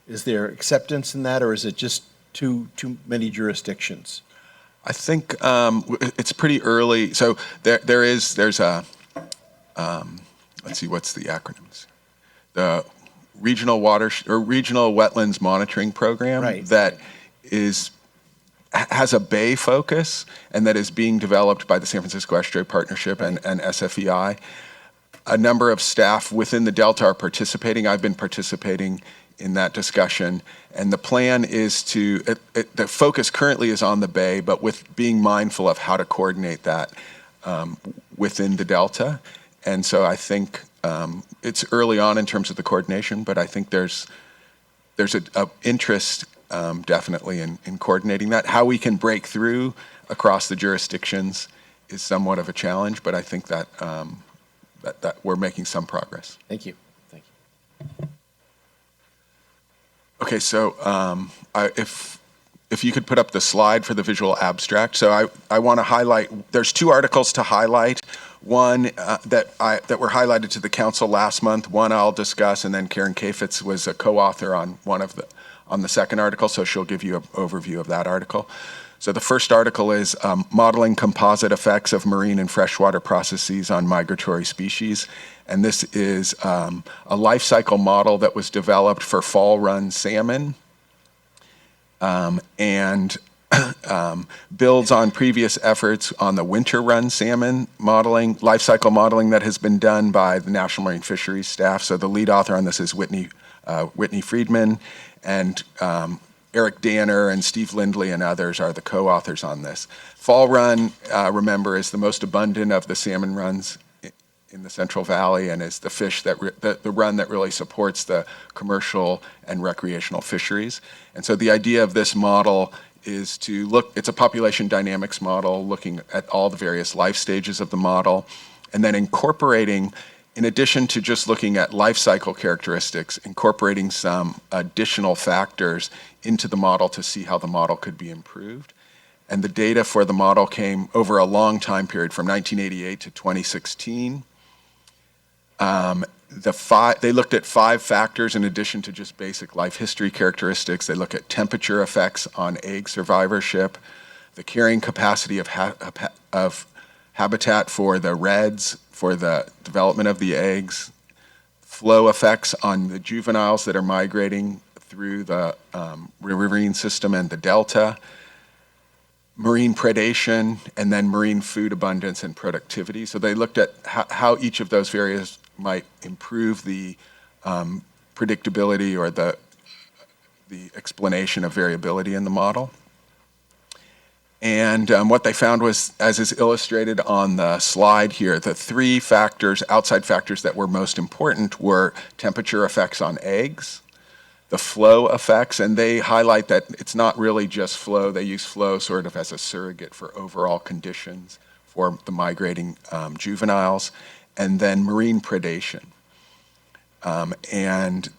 is there acceptance in that, or is it just too many jurisdictions? I think it's pretty early. So there's a, let's see, what's the acronyms? The Regional Wetlands Monitoring Program that has a bay focus and that is being developed by the San Francisco Estuary Partnership and SFEI. A number of staff within the Delta are participating. I've been participating in that discussion, and the plan is the focus currently is on the bay, but with being mindful of how to coordinate that within the Delta. And so I think it's early on in terms of the coordination, but I think there's a interest definitely in coordinating that. How we can break through across the jurisdictions is somewhat of a challenge, but I think that that we're making some progress. Thank you. Thank you. Okay, so if you could put up the slide for the visual abstract. So I want to highlight, there's 2 articles to highlight. One that were highlighted to the council last month. One I'll discuss, and then Karen Kafitz was a co-author on the second article, so she'll give you an overview of that article. So the first article is Modeling Composite Effects of Marine and Freshwater Processes on Migratory Species. And this is a life cycle model that was developed for fall run salmon and builds on previous efforts on the winter run salmon modeling, life cycle modeling that has been done by the National Marine Fisheries staff. So the lead author on this is Whitney Friedman, and Eric Danner and Steve Lindley and others are the co-authors on this. Fall run, remember, is the most abundant of the salmon runs in the Central Valley, and is the fish the run that really supports the commercial and recreational fisheries. And so the idea of this model is to look, it's a population dynamics model looking at all the various life stages of the model, and then incorporating, in addition to just looking at life cycle characteristics, incorporating some additional factors into the model to see how the model could be improved. And the data for the model came over a long time period from 1988 to 2016. They looked at 5 factors in addition to just basic life history characteristics. They look at temperature effects on egg survivorship, the carrying capacity of habitat for the reds, for the development of the eggs, flow effects on the juveniles that are migrating through the riverine system and the delta, marine predation, and then marine food abundance and productivity. So they looked at how each of those various might improve the predictability or the explanation of variability in the model. And what they found was, as is illustrated on the slide here, the 3 factors, outside factors that were most important were temperature effects on eggs, the flow effects, and they highlight that it's not really just flow. They use flow sort of as a surrogate for overall conditions for the migrating juveniles, and then marine predation. And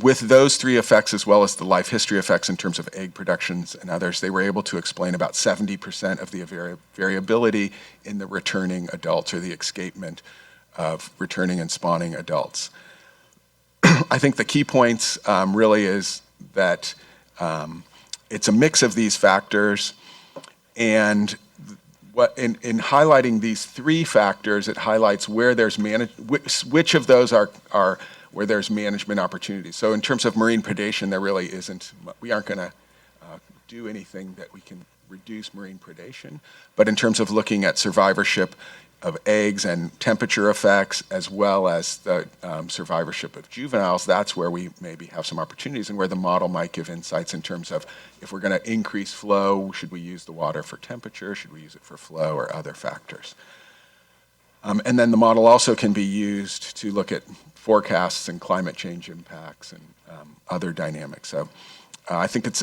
with those 3 effects, as well as the life history effects in terms of egg productions and others, they were able to explain about 70% of the variability in the returning adults or the escapement of returning and spawning adults. I think the key points really is that it's a mix of these factors, and in highlighting these 3 factors, it highlights where there's which of those are where there's management opportunities. So in terms of marine predation, there really isn't. We aren't going to do anything that we can reduce marine predation. But in terms of looking at survivorship of eggs and temperature effects, as well as the survivorship of juveniles, that's where we maybe have some opportunities and where the model might give insights in terms of if we're going to increase flow, should we use the water for temperature, should we use it for flow or other factors. And then the model also can be used to look at forecasts and climate change impacts and other dynamics. So I think it's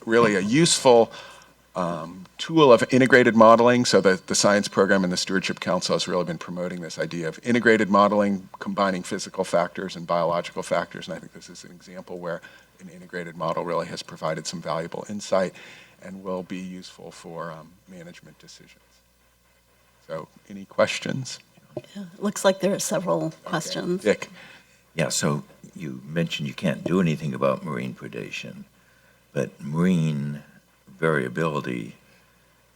really a useful tool of integrated modeling. So the science program and the Stewardship Council has really been promoting this idea of integrated modeling, combining physical factors and biological factors. And I think this is an example where an integrated model really has provided some valuable insight and will be useful for management decisions. So any questions? Yeah, looks like there are several questions. Dick. Yeah, so you mentioned you can't do anything about marine predation, but marine variability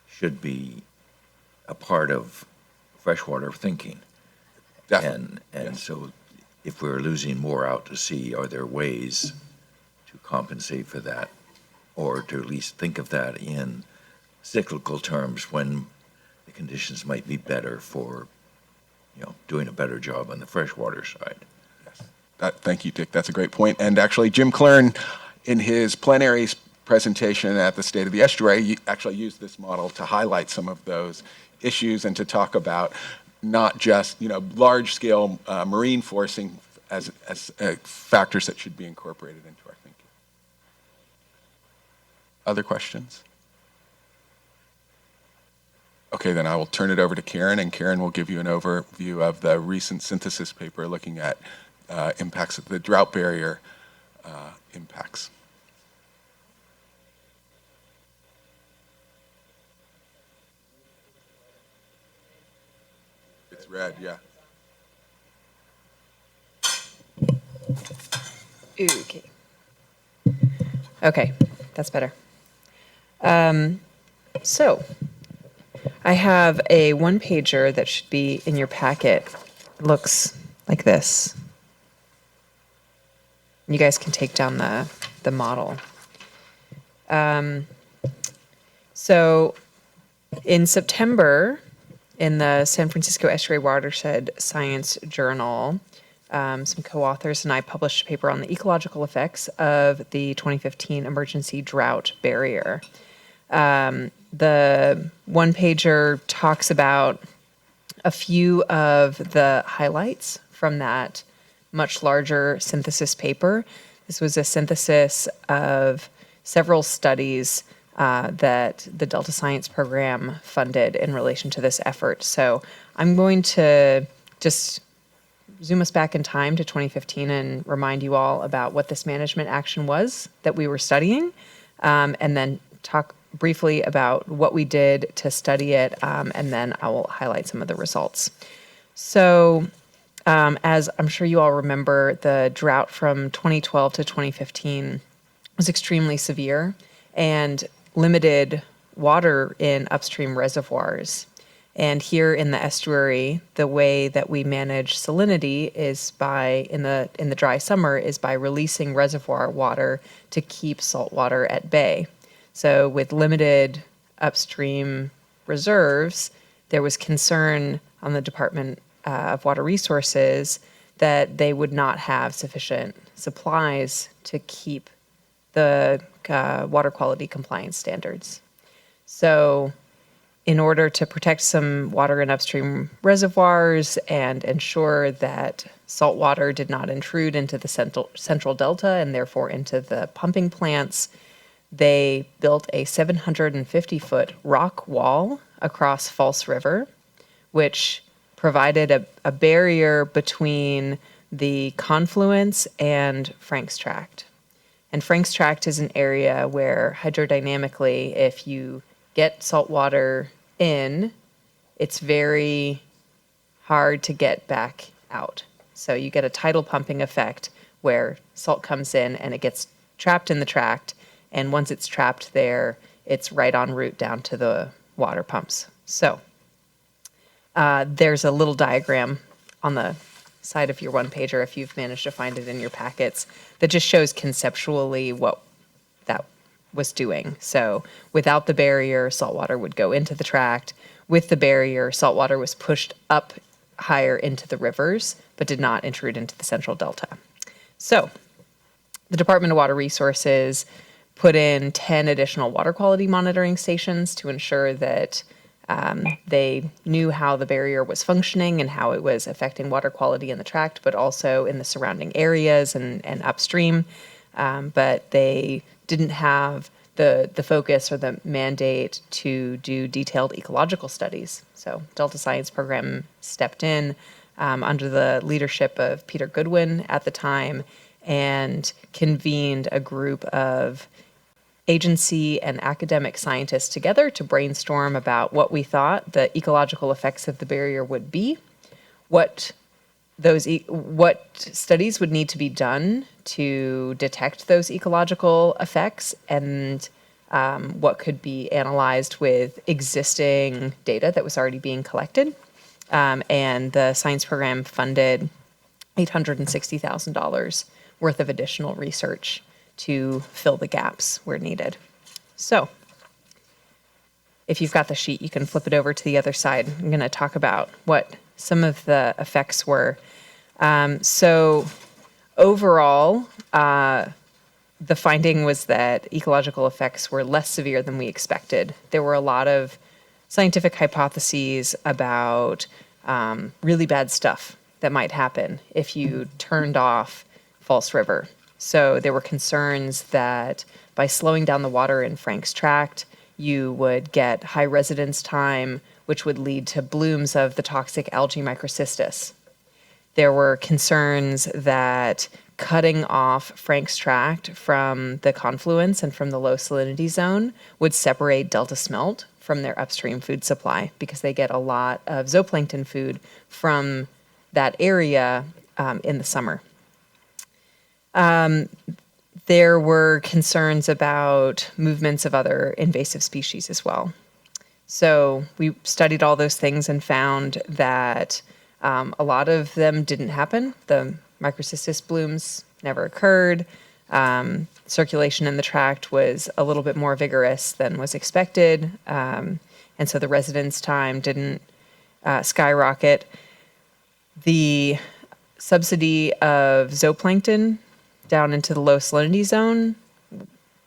should be a part of freshwater thinking. Definitely. And so if we're losing more out to sea, are there ways to compensate for that, or to at least think of that in cyclical terms when the conditions might be better for doing a better job on the freshwater side? Yes. Thank you, Dick. That's a great point. And actually, Jim Klern, in his plenary presentation at the State of the Estuary, actually used this model to highlight some of those issues and to talk about not just large-scale marine forcing as factors that should be incorporated into our thinking. Other questions? Okay, then I will turn it over to Karen, and Karen will give you an overview of the recent synthesis paper looking at impacts of the drought barrier impacts. It's red, yeah. Okay. Okay, that's better. So I have a one-pager that should be in your packet. It looks like this. You guys can take down the model. So in September, in the San Francisco Estuary Watershed Science Journal, some co-authors and I published a paper on the ecological effects of the 2015 emergency drought barrier. The one-pager talks about a few of the highlights from that much larger synthesis paper. This was a synthesis of several studies that the Delta Science Program funded in relation to this effort. So I'm going to just zoom us back in time to 2015 and remind you all about what this management action was that we were studying, and then talk briefly about what we did to study it, and then I will highlight some of the results. So, as I'm sure you all remember, the drought from 2012 to 2015 was extremely severe and limited water in upstream reservoirs. And here in the estuary, the way that we manage salinity is by, in the dry summer, is by releasing reservoir water to keep salt water at bay. So with limited upstream reserves, there was concern on the Department of Water Resources that they would not have sufficient supplies to keep the water quality compliance standards. So in order to protect some water in upstream reservoirs and ensure that salt water did not intrude into the central delta and therefore into the pumping plants, they built a 750-foot rock wall across False River, which provided a barrier between the confluence and Frank's Tract. And Frank's Tract is an area where hydrodynamically, if you get salt water in, it's very hard to get back out. So you get a tidal pumping effect where salt comes in and it gets trapped in the tract, and once it's trapped there, it's right en route down to the water pumps. So there's a little diagram on the side of your one-pager, if you've managed to find it in your packets, that just shows conceptually what that was doing. So without the barrier, saltwater would go into the tract. With the barrier, saltwater was pushed up higher into the rivers, but did not intrude into the central delta. So the Department of Water Resources put in 10 additional water quality monitoring stations to ensure that they knew how the barrier was functioning and how it was affecting water quality in the tract, but also in the surrounding areas and upstream. But they didn't have the focus or the mandate to do detailed ecological studies. So Delta Science Program stepped in under the leadership of Peter Goodwin at the time and convened a group of agency and academic scientists together to brainstorm about what we thought the ecological effects of the barrier would be, what studies would need to be done to detect those ecological effects, and what could be analyzed with existing data that was already being collected. And the science program funded $860,000 worth of additional research to fill the gaps where needed. So if you've got the sheet, you can flip it over to the other side. I'm going to talk about what some of the effects were. So overall, the finding was that ecological effects were less severe than we expected. There were a lot of scientific hypotheses about really bad stuff that might happen if you turned off False River. So there were concerns that by slowing down the water in Frank's Tract, you would get high residence time, which would lead to blooms of the toxic algae microcystis. There were concerns that cutting off Frank's Tract from the confluence and from the low salinity zone would separate delta smelt from their upstream food supply, because they get a lot of zooplankton food from that area in the summer. There were concerns about movements of other invasive species as well. So we studied all those things and found that a lot of them didn't happen. The microcystis blooms never occurred. Circulation in the tract was a little bit more vigorous than was expected. And so the residence time didn't skyrocket. The subsidy of zooplankton down into the low salinity zone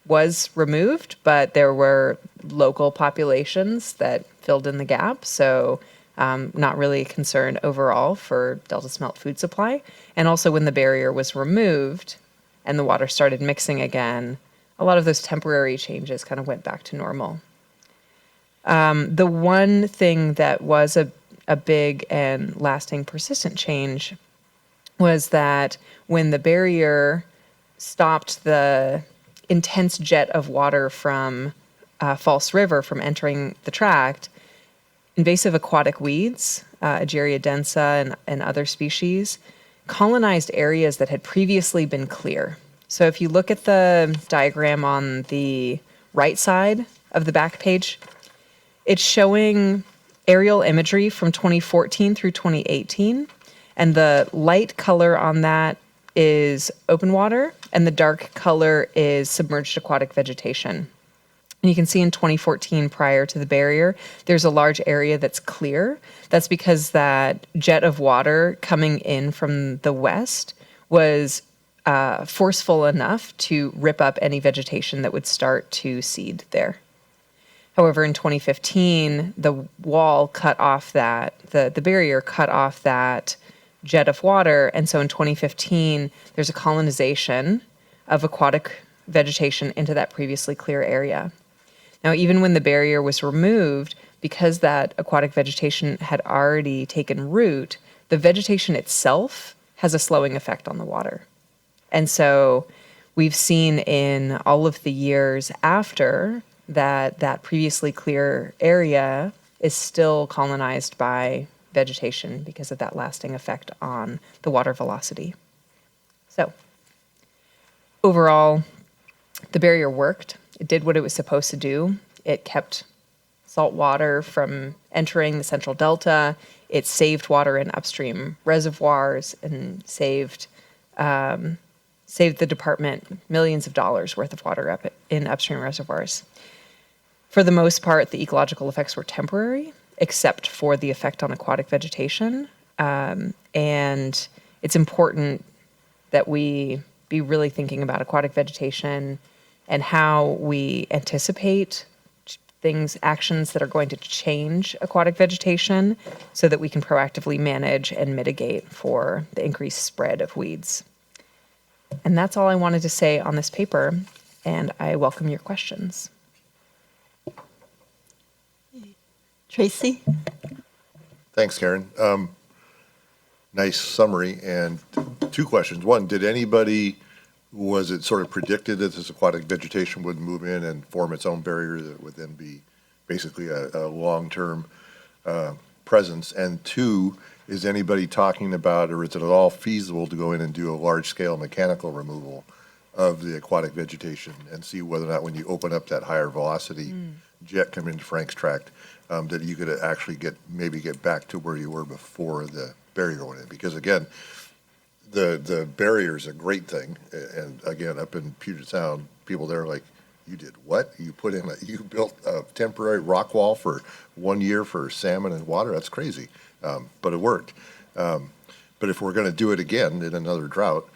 was removed, but there were local populations that filled in the gap. So not really a concern overall for delta smelt food supply. And also when the barrier was removed and the water started mixing again, a lot of those temporary changes kind of went back to normal. The one thing that was a big and lasting persistent change was that when the barrier stopped the intense jet of water from False River from entering the tract, invasive aquatic weeds, Egeria densa and other species, colonized areas that had previously been clear. So if you look at the diagram on the right side of the back page, it's showing aerial imagery from 2014 through 2018. And the light color on that is open water, and the dark color is submerged aquatic vegetation. And you can see in 2014, prior to the barrier, there's a large area that's clear. That's because that jet of water coming in from the west was forceful enough to rip up any vegetation that would start to seed there. However, in 2015, the wall cut off that, the barrier cut off that jet of water. And so in 2015, there's a colonization of aquatic vegetation into that previously clear area. Now, even when the barrier was removed, because that aquatic vegetation had already taken root, the vegetation itself has a slowing effect on the water. And so we've seen in all of the years after that previously clear area is still colonized by vegetation because of that lasting effect on the water velocity. So overall, the barrier worked. It did what it was supposed to do. It kept salt water from entering the central delta. It saved water in upstream reservoirs and saved the department millions of dollars worth of water up in upstream reservoirs. For the most part, the ecological effects were temporary, except for the effect on aquatic vegetation. And it's important that we be really thinking about aquatic vegetation and how we anticipate actions that are going to change aquatic vegetation so that we can proactively manage and mitigate for the increased spread of weeds. And that's all I wanted to say on this paper, and I welcome your questions. Tracy? Thanks, Karen. Nice summary, and two questions. One, was it sort of predicted that this aquatic vegetation would move in and form its own barrier that would then be basically a long-term presence? And two, is anybody talking about, or is it at all feasible to go in and do a large-scale mechanical removal of the aquatic vegetation and see whether or not when you open up that higher velocity jet coming into Frank's tract, that you could actually maybe get back to where you were before the barrier went in? Because again, the barrier is a great thing, and again, up in Puget Sound, people there are like, you did what? You built a temporary rock wall for 1 year for salmon and water? That's crazy, but it worked. But if we're going to do it again in another drought,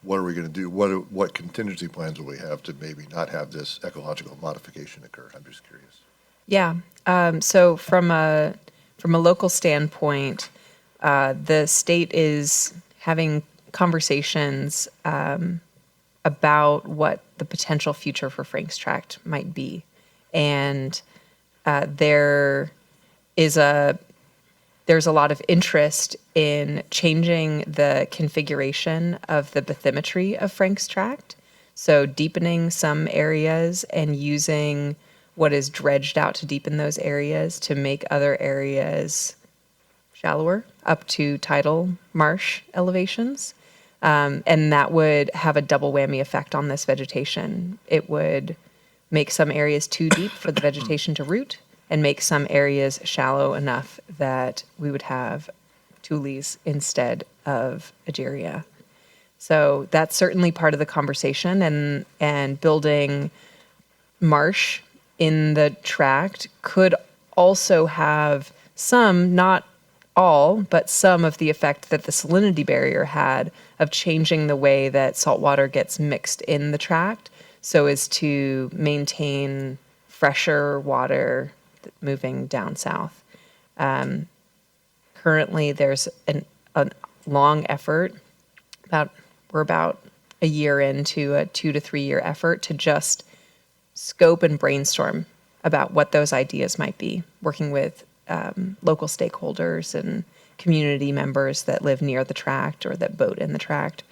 what are we going to do? What contingency plans will we have to maybe not have this ecological modification occur? I'm just curious. Yeah. So from a local standpoint, the state is having conversations about what the potential future for Frank's Tract might be, and there's a lot of interest in changing the configuration of the bathymetry of Frank's Tract, so deepening some areas and using what is dredged out to deepen those areas to make other areas shallower up to tidal marsh elevations. And that would have a double whammy effect on this vegetation. It would make some areas too deep for the vegetation to root and make some areas shallow enough that we would have tules instead of Egeria. So that's certainly part of the conversation, and building marsh in the tract could also have some, not all, but some of the effect that the salinity barrier had of changing the way that salt water gets mixed in the tract so as to maintain fresher water moving down south. Currently, there's a long effort, we're about a year into a 2 to 3 year effort to just scope and brainstorm about what those ideas might be, working with local stakeholders and community members that live near the tract or that boat in the tract,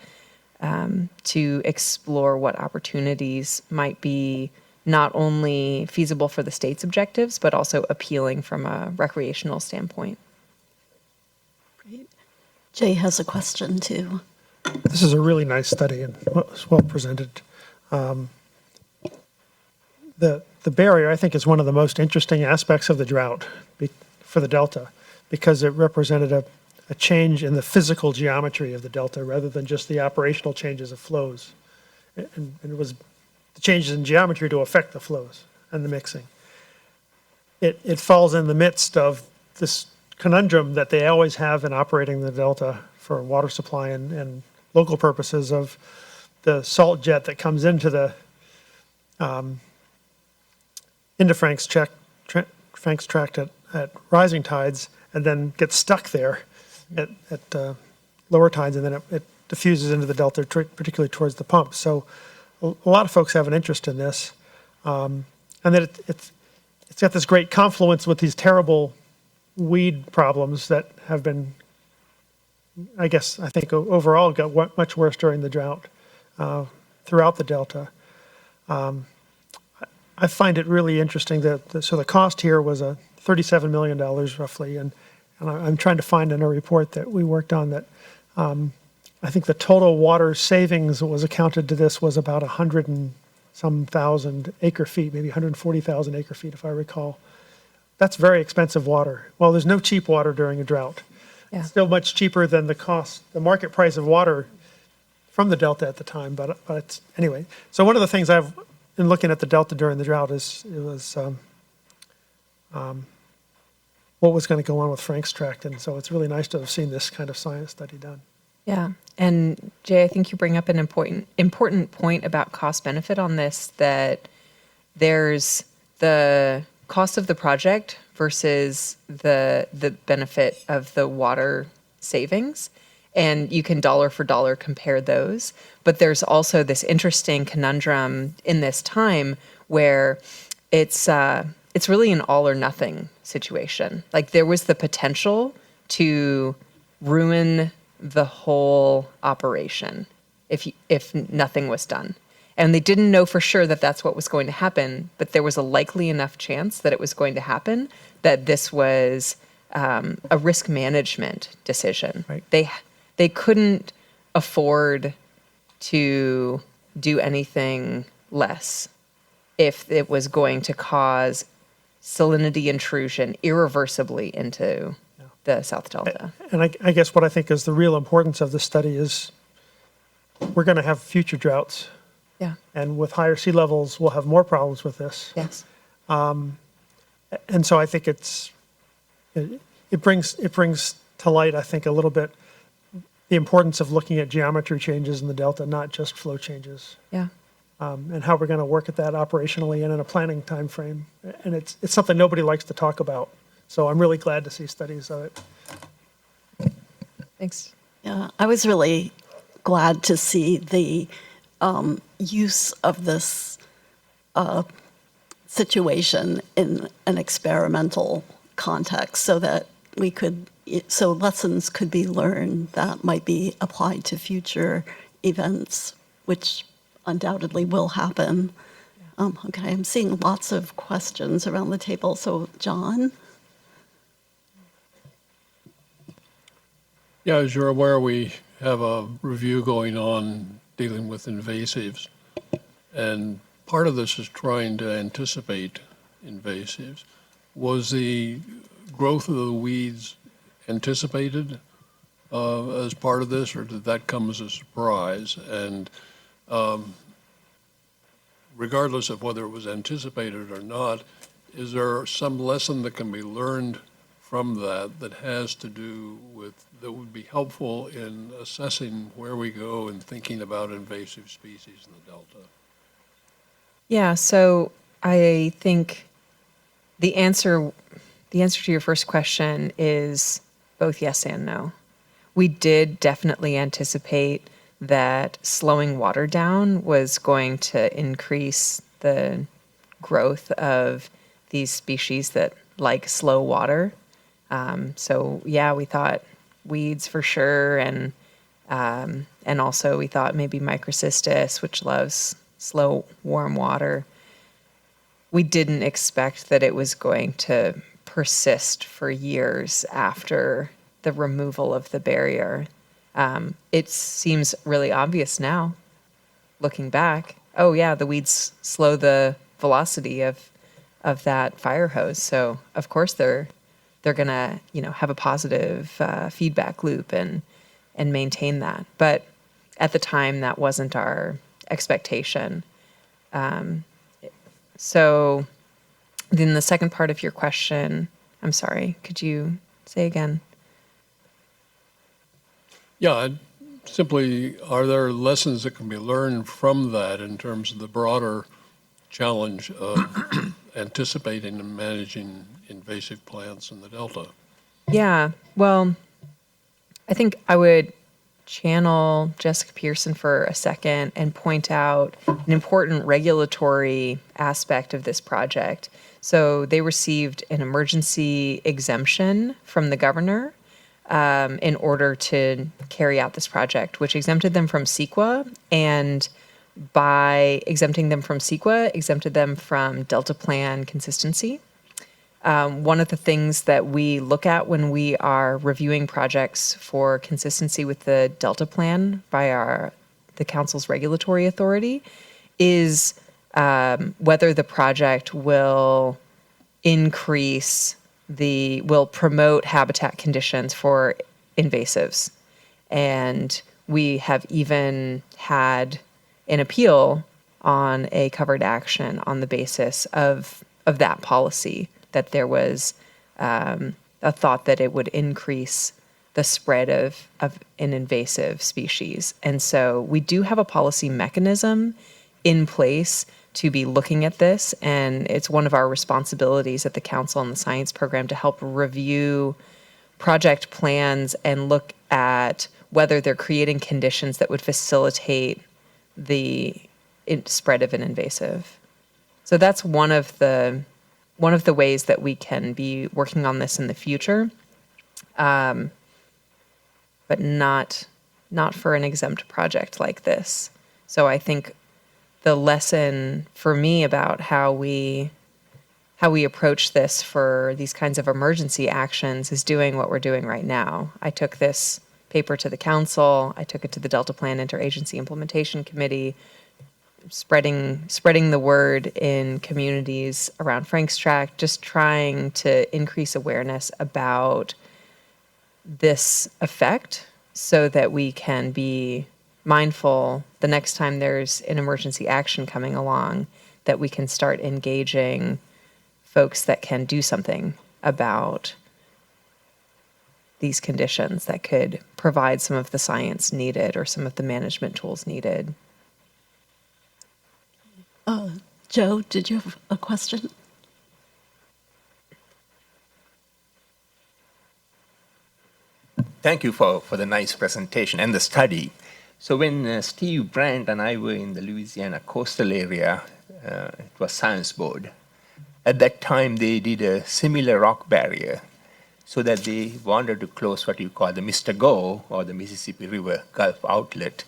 to explore what opportunities might be not only feasible for the state's objectives, but also appealing from a recreational standpoint. Great. Jay has a question too. This is a really nice study and it's well presented. The barrier, I think, is one of the most interesting aspects of the drought for the Delta, because it represented a change in the physical geometry of the Delta rather than just the operational changes of flows. And it was the changes in geometry to affect the flows and the mixing. It falls in the midst of this conundrum that they always have in operating the Delta for water supply and local purposes of the salt jet that comes into the into Frank's Tract at rising tides and then gets stuck there at lower tides, and then it diffuses into the Delta, particularly towards the pump. So a lot of folks have an interest in this, and that it's got this great confluence with these terrible weed problems that have been, I think overall got much worse during the drought throughout the Delta. I find it really interesting that so the cost here was $37 million roughly, and I'm trying to find in a report that we worked on that I think the total water savings that was accounted to this was about 100 and some thousand acre feet, maybe 140,000 acre feet if I recall. That's very expensive water. Well, there's no cheap water during a drought. Yeah. It's still much cheaper than the market price of water from the Delta at the time, but it's, anyway. So one of the things I've been looking at the Delta during the drought is what was going to go on with Frank's Tract, and so it's really nice to have seen this kind of science study done. Yeah, and Jay, I think you bring up an important point about cost benefit on this, that there's the cost of the project versus the benefit of the water savings, and you can dollar for dollar compare those. But there's also this interesting conundrum in this time where it's really an all or nothing situation. Like, there was the potential to ruin the whole operation if nothing was done. And they didn't know for sure that that's what was going to happen, but there was a likely enough chance that it was going to happen that this was a risk management decision. Right. They couldn't afford to do anything less if it was going to cause salinity intrusion irreversibly into the South Delta. And I guess what I think is the real importance of this study is we're going to have future droughts. Yeah. And with higher sea levels, we'll have more problems with this. Yes. And so I think it brings to light, I think, a little bit the importance of looking at geometry changes in the Delta, not just flow changes. Yeah. And how we're going to work at that operationally and in a planning time frame. And it's something nobody likes to talk about. So I'm really glad to see studies of it. Thanks. Yeah, I was really glad to see the use of this situation in an experimental context, so that so lessons could be learned that might be applied to future events, which undoubtedly will happen. Okay, I'm seeing lots of questions around the table. So, John? Yeah, as you're aware, we have a review going on dealing with invasives. And part of this is trying to anticipate invasives. Was the growth of the weeds anticipated as part of this, or did that come as a surprise? And regardless of whether it was anticipated or not, is there some lesson that can be learned from that has to do with, that would be helpful in assessing where we go and thinking about invasive species in the Delta? Yeah, so I think the answer to your first question is both yes and no. We did definitely anticipate that slowing water down was going to increase the growth of these species that like slow water. So yeah, we thought weeds for sure, and also we thought maybe microcystis, which loves slow warm water. we didn't expect that it was going to persist for years after the removal of the barrier. It seems really obvious now, looking back. Oh yeah, the weeds slow the velocity of that fire hose. So of course they're gonna have a positive feedback loop and maintain that. But at the time, that wasn't our expectation. So then the second part of your question, I'm sorry, could you say again? Yeah, simply, are there lessons that can be learned from that in terms of the broader challenge of anticipating and managing invasive plants in the Delta? Yeah, well, I think I would channel Jessica Pearson for a second and point out an important regulatory aspect of this project. So they received an emergency exemption from the governor in order to carry out this project, which exempted them from CEQA, and by exempting them from CEQA, exempted them from Delta Plan consistency. One of the things that we look at when we are reviewing projects for consistency with the Delta Plan by the Council's regulatory authority is whether the project will promote habitat conditions for invasives. And we have even had an appeal on a covered action on the basis of that policy, that there was a thought that it would increase the spread of an invasive species. And so we do have a policy mechanism in place to be looking at this, and it's one of our responsibilities at the Council and the Science Program to help review project plans and look at whether they're creating conditions that would facilitate the spread of an invasive. So that's one of the ways that we can be working on this in the future, but not for an exempt project like this. So I think the lesson for me about how we approach this for these kinds of emergency actions is doing what we're doing right now. I took this paper to the council. I took it to the Delta Plan Interagency Implementation Committee, spreading the word in communities around Frank's Tract, just trying to increase awareness about this effect so that we can be mindful the next time there's an emergency action coming along, that we can start engaging folks that can do something about these conditions that could provide some of the science needed or some of the management tools needed. Joe, did you have a question? Thank you for the nice presentation and the study. So when Steve Brandt and I were in the Louisiana coastal area, it was Science Board. At that time, they did a similar rock barrier so that they wanted to close what you call the Mr. Go, or the Mississippi River Gulf outlet,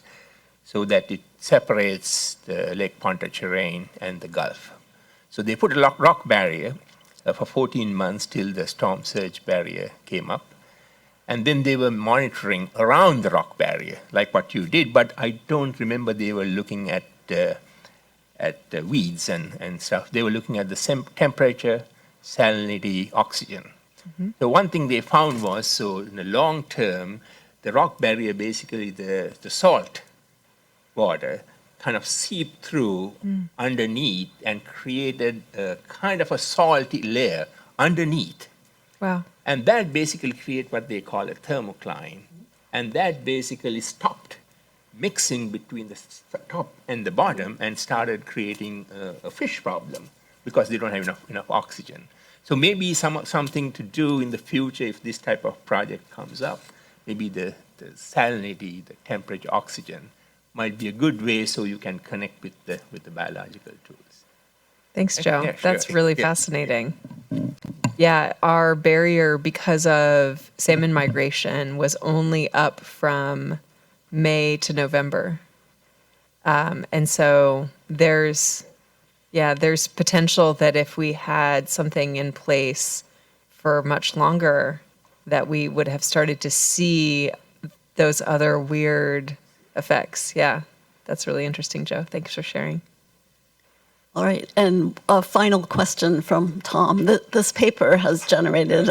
so that it separates the Lake Pontchartrain and the Gulf. So they put a rock barrier for 14 months till the storm surge barrier came up. And then they were monitoring around the rock barrier, like what you did, but I don't remember they were looking at weeds and stuff. They were looking at the temperature, salinity, oxygen. Mm-hmm. So one thing they found was, so in the long term, the rock barrier, basically the salt water, kind of seeped through underneath and created a kind of a salty layer underneath. Wow. And that basically created what they call a thermocline. And that basically stopped mixing between the top and the bottom and started creating a fish problem because they don't have enough oxygen. So maybe something to do in the future if this type of project comes up. Maybe the salinity, the temperature, oxygen might be a good way so you can connect with the biological tools. Thanks, Joe. Yeah, sure. That's really fascinating. Yeah, our barrier, because of salmon migration, was only up from May to November. And so there's Yeah, there's potential that if we had something in place for much longer, that we would have started to see those other weird effects. Yeah, that's really interesting, Joe. Thanks for sharing. All right, and a final question from Tom. This paper has generated,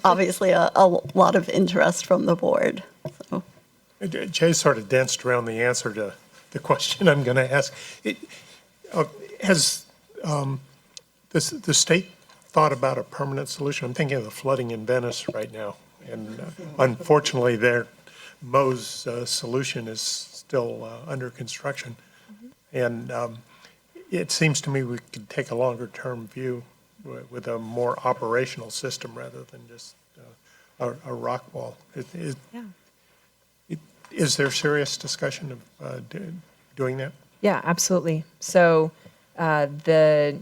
obviously, a lot of interest from the board. So. Jay sort of danced around the answer to the question I'm going to ask. Has the state thought about a permanent solution? I'm thinking of the flooding in Venice right now, and unfortunately, their Mo's solution is still under construction, and it seems to me we could take a longer-term view with a more operational system rather than just a rock wall. Is there serious discussion of doing that? Yeah, absolutely. So the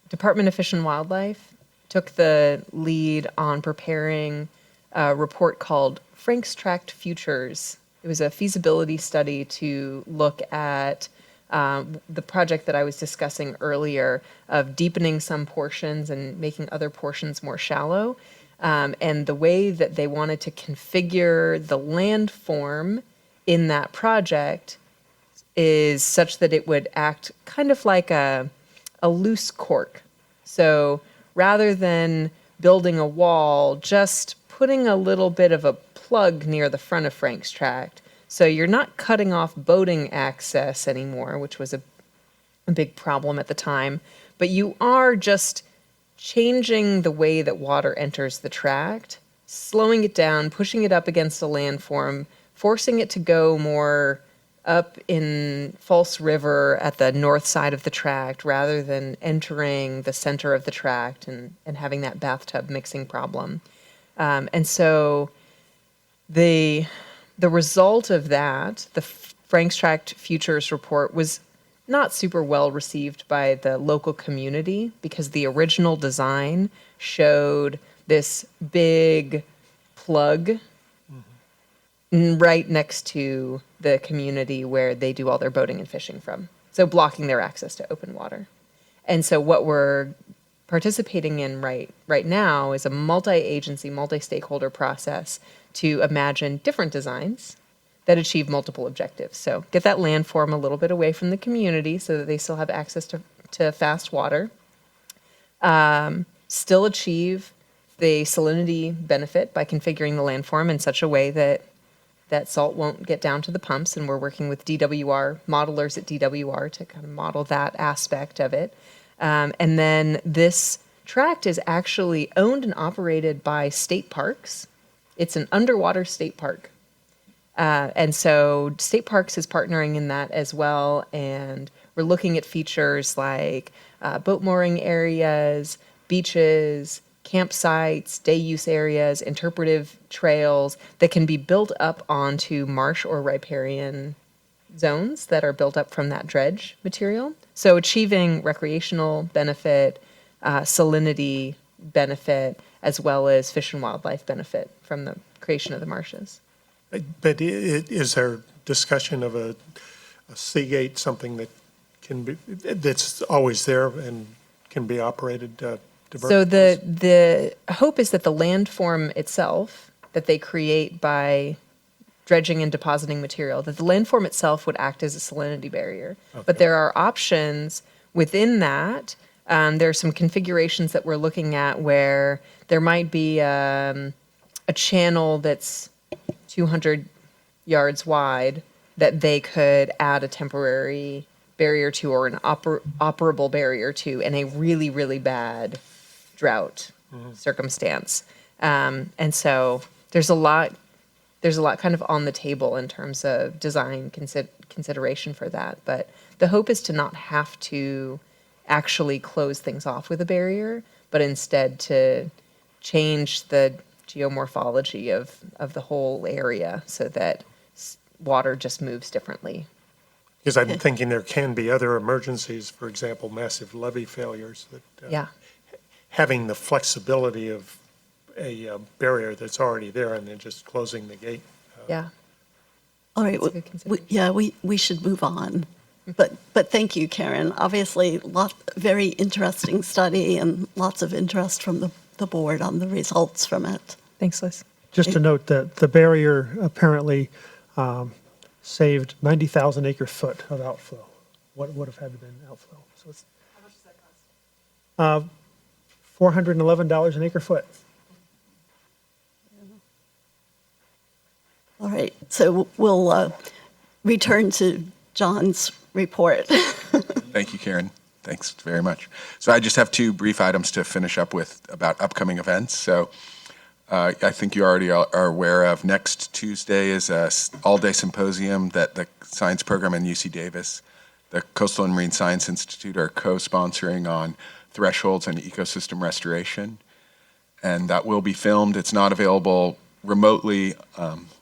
Department of Fish and Wildlife took the lead on preparing a report called Frank's Tract Futures. It was a feasibility study to look at the project that I was discussing earlier of deepening some portions and making other portions more shallow. And the way that they wanted to configure the landform in that project is such that it would act kind of like a loose cork. So rather than building a wall, just putting a little bit of a plug near the front of Frank's Tract. So you're not cutting off boating access anymore, which was a big problem at the time, but you are just changing the way that water enters the tract, slowing it down, pushing it up against a landform, forcing it to go more up in False River at the north side of the tract rather than entering the center of the tract and having that bathtub mixing problem. And so the result of that, the Frank's Tract Futures report, was not super well received by the local community because the original design showed this big plug right next to the community where they do all their boating and fishing from. So blocking their access to open water. And so what we're participating in right now is a multi-agency, multi-stakeholder process to imagine different designs that achieve multiple objectives. So get that landform a little bit away from the community so that they still have access to fast water. Still achieve the salinity benefit by configuring the landform in such a way that salt won't get down to the pumps. And we're working with DWR, modelers at DWR to kind of model that aspect of it. And then this tract is actually owned and operated by state parks. It's an underwater state park. And so State Parks is partnering in that as well. And we're looking at features like boat mooring areas, beaches, campsites, day use areas, interpretive trails that can be built up onto marsh or riparian zones that are built up from that dredge material. So achieving recreational benefit, salinity benefit, as well as fish and wildlife benefit from the creation of the marshes. But is there discussion of a Seagate, something that that's always there and can be operated? So the hope is that the landform itself that they create by dredging and depositing material, that the landform itself would act as a salinity barrier. Okay. But there are options within that. There are some configurations that we're looking at where there might be a channel that's 200 yards wide that they could add a temporary barrier to or an operable barrier to in a really, really bad drought circumstance. And so there's a lot kind of on the table in terms of design consideration for that. But the hope is to not have to actually close things off with a barrier, but instead to change the geomorphology of the whole area so that water just moves differently. Because I'm thinking there can be other emergencies, for example, massive levee failures, that having the flexibility of a barrier that's already there and then just closing the gate. All right, we should move on. But thank you, Karen. Obviously, very interesting study and lots of interest from the board on the results from it. Thanks, Liz. Just to note that the barrier apparently saved 90,000 acre-foot of outflow. What would have had to been outflow? So it's how much does that cost? $411 an acre-foot. All right, so we'll return to John's report. Thank you, Karen. Thanks very much. So I just have two brief items to finish up with about upcoming events. So I think you already are aware of next Tuesday is a all-day symposium that the science program in UC Davis, the Coastal and Marine Science Institute are co-sponsoring on thresholds and ecosystem restoration. And that will be filmed. It's not available remotely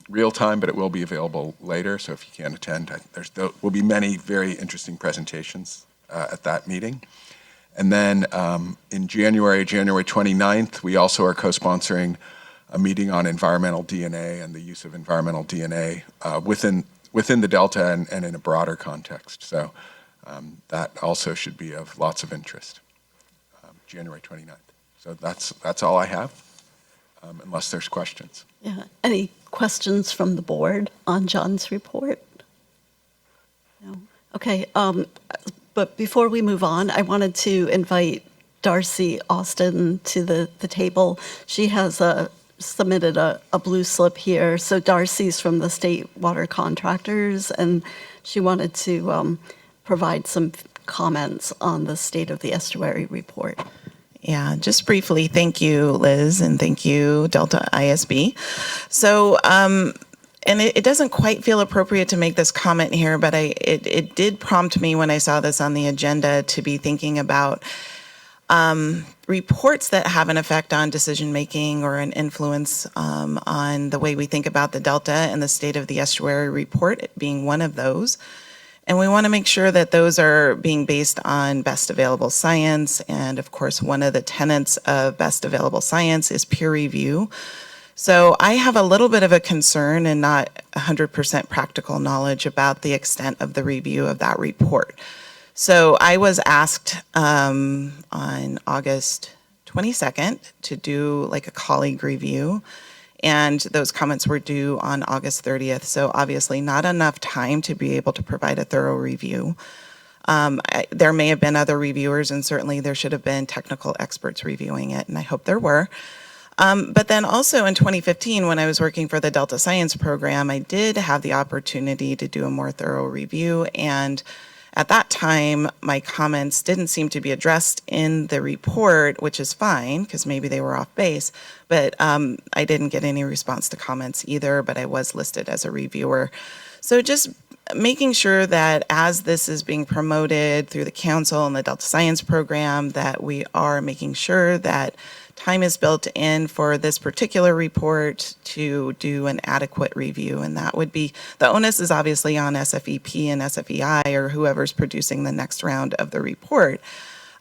real time, but it will be available later. So if you can't attend, there will be many very interesting presentations at that meeting. And then in January 29th, we also are co-sponsoring a meeting on environmental DNA and the use of environmental DNA within the Delta and in a broader context. So that also should be of lots of interest. January 29th. So that's all I have, unless there's questions. Yeah. Any questions from the board on John's report? No. Okay. But before we move on, I wanted to invite Darcy Austin to the table. She has submitted a blue slip here. So Darcy's from the State Water Contractors, and she wanted to provide some comments on the State of the Estuary report. Yeah, just briefly, thank you, Liz, and thank you, Delta ISB. So, and it doesn't quite feel appropriate to make this comment here, but it did prompt me when I saw this on the agenda to be thinking about reports that have an effect on decision-making or an influence on the way we think about the Delta, and the State of the Estuary report being one of those. And we want to make sure that those are being based on best available science. And of course, one of the tenets of best available science is peer review. So I have a little bit of a concern and not 100% practical knowledge about the extent of the review of that report. So I was asked on August 22nd to do like a colleague review. And those comments were due on August 30th. So obviously not enough time to be able to provide a thorough review. There may have been other reviewers, and certainly there should have been technical experts reviewing it, and I hope there were. But then also in 2015, when I was working for the Delta Science program, I did have the opportunity to do a more thorough review. And at that time, my comments didn't seem to be addressed in the report, which is fine, because maybe they were off base. But I didn't get any response to comments either, but I was listed as a reviewer. So just making sure that as this is being promoted through the council and the Delta Science program, that we are making sure that time is built in for this particular report to do an adequate review. And that would be, the onus is obviously on SFEP and SFEI or whoever's producing the next round of the report.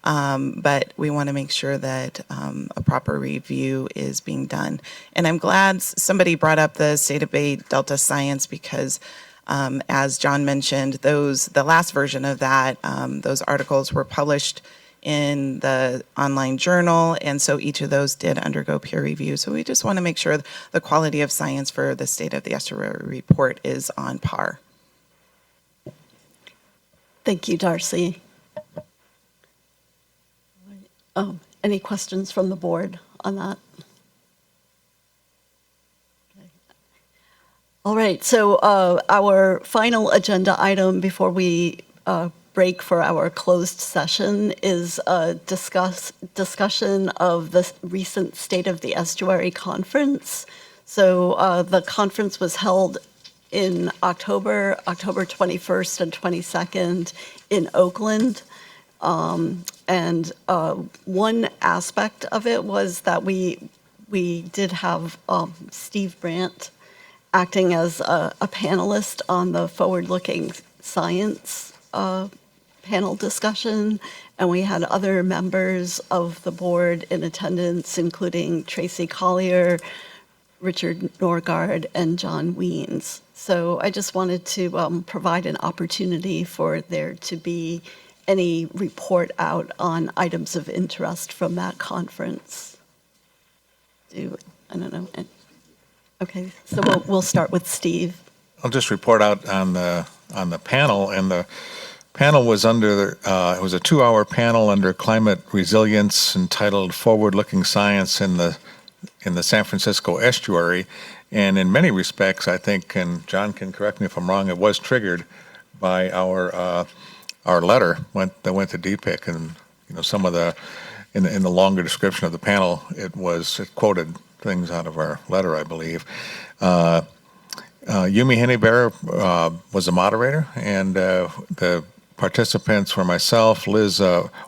But we want to make sure that a proper review is being done. And I'm glad somebody brought up the State of Bay Delta Science, because as John mentioned, the last version of that, those articles were published in the online journal, and so each of those did undergo peer review. So we just want to make sure the quality of science for the State of the Estuary report is on par. Thank you, Darcy. Any questions from the board on that? Okay. All right, so our final agenda item before we break for our closed session is a discussion of the recent State of the Estuary conference. So the conference was held in October 21st and 22nd in Oakland. And one aspect of it was that we did have Steve Brandt acting as a panelist on the forward-looking science panel discussion, and we had other members of the board in attendance, including Tracy Collier, Richard Norgard, and John Weens. So I just wanted to provide an opportunity for there to be any report out on items of interest from that conference. I don't know. Okay, so we'll start with Steve. I'll just report out on the panel, and the panel was under it was a 2-hour panel under climate resilience entitled "Forward-Looking Science in the San Francisco Estuary," and in many respects, I think, and John can correct me if I'm wrong, it was triggered by our letter that went to DPIC, and some of the in the longer description of the panel, it quoted things out of our letter, I believe. Yumi Henneberry was the moderator, and the participants were myself, Liz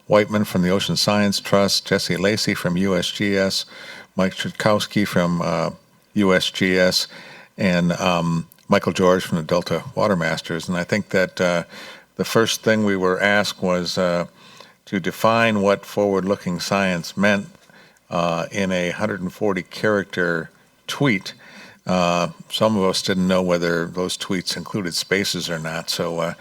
Whiteman from the Ocean Science Trust, Jesse Lacey from USGS, Mike Chutkowski from USGS, and Michael George from the Delta Watermasters. And I think that the first thing we were asked was to define what forward-looking science meant in a 140-character tweet. Some of us didn't know whether those tweets included spaces or not, so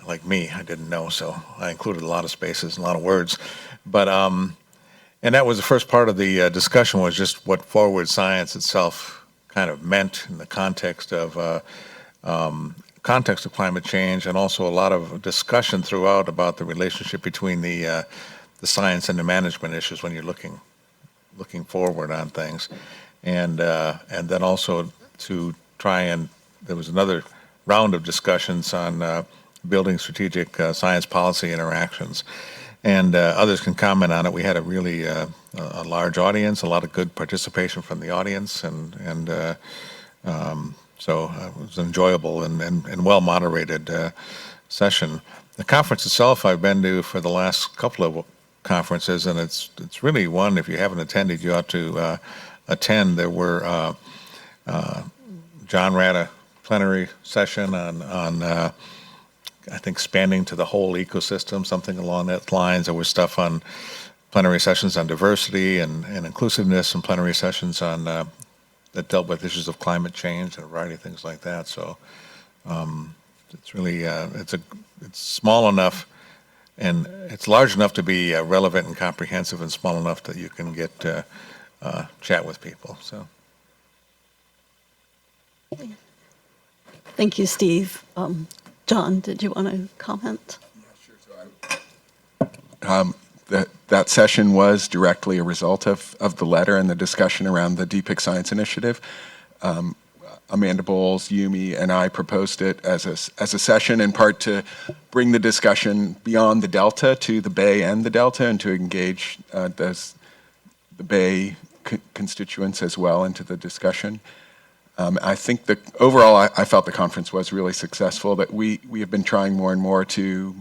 like me, I didn't know, so I included a lot of spaces and a lot of words. But and that was the first part of the discussion, was just what forward science itself kind of meant in the context of climate change, and also a lot of discussion throughout about the relationship between the science and the management issues when you're looking forward on things. And then also to try and, there was another round of discussions on building strategic science policy interactions. And others can comment on it. We had a really a large audience, a lot of good participation from the audience, and so it was an enjoyable and well-moderated session. The conference itself I've been to for the last couple of conferences, and it's really one, if you haven't attended, you ought to attend. There were John ran a plenary session on I think spanning to the whole ecosystem, something along that lines. There was stuff on plenary sessions on diversity and inclusiveness, and plenary sessions on that dealt with issues of climate change and a variety of things like that. So it's really it's small enough, and it's large enough to be relevant and comprehensive, and small enough that you can get chat with people. So. Thank you, Steve. John, did you want to comment? That session was directly a result of the letter and the discussion around the DPIC Science Initiative. Amanda Bowles, Yumi, and I proposed it as a session, in part to bring the discussion beyond the Delta to the Bay and the Delta, and to engage the Bay constituents as well into the discussion. I think that overall, I felt the conference was really successful, that we have been trying more and more to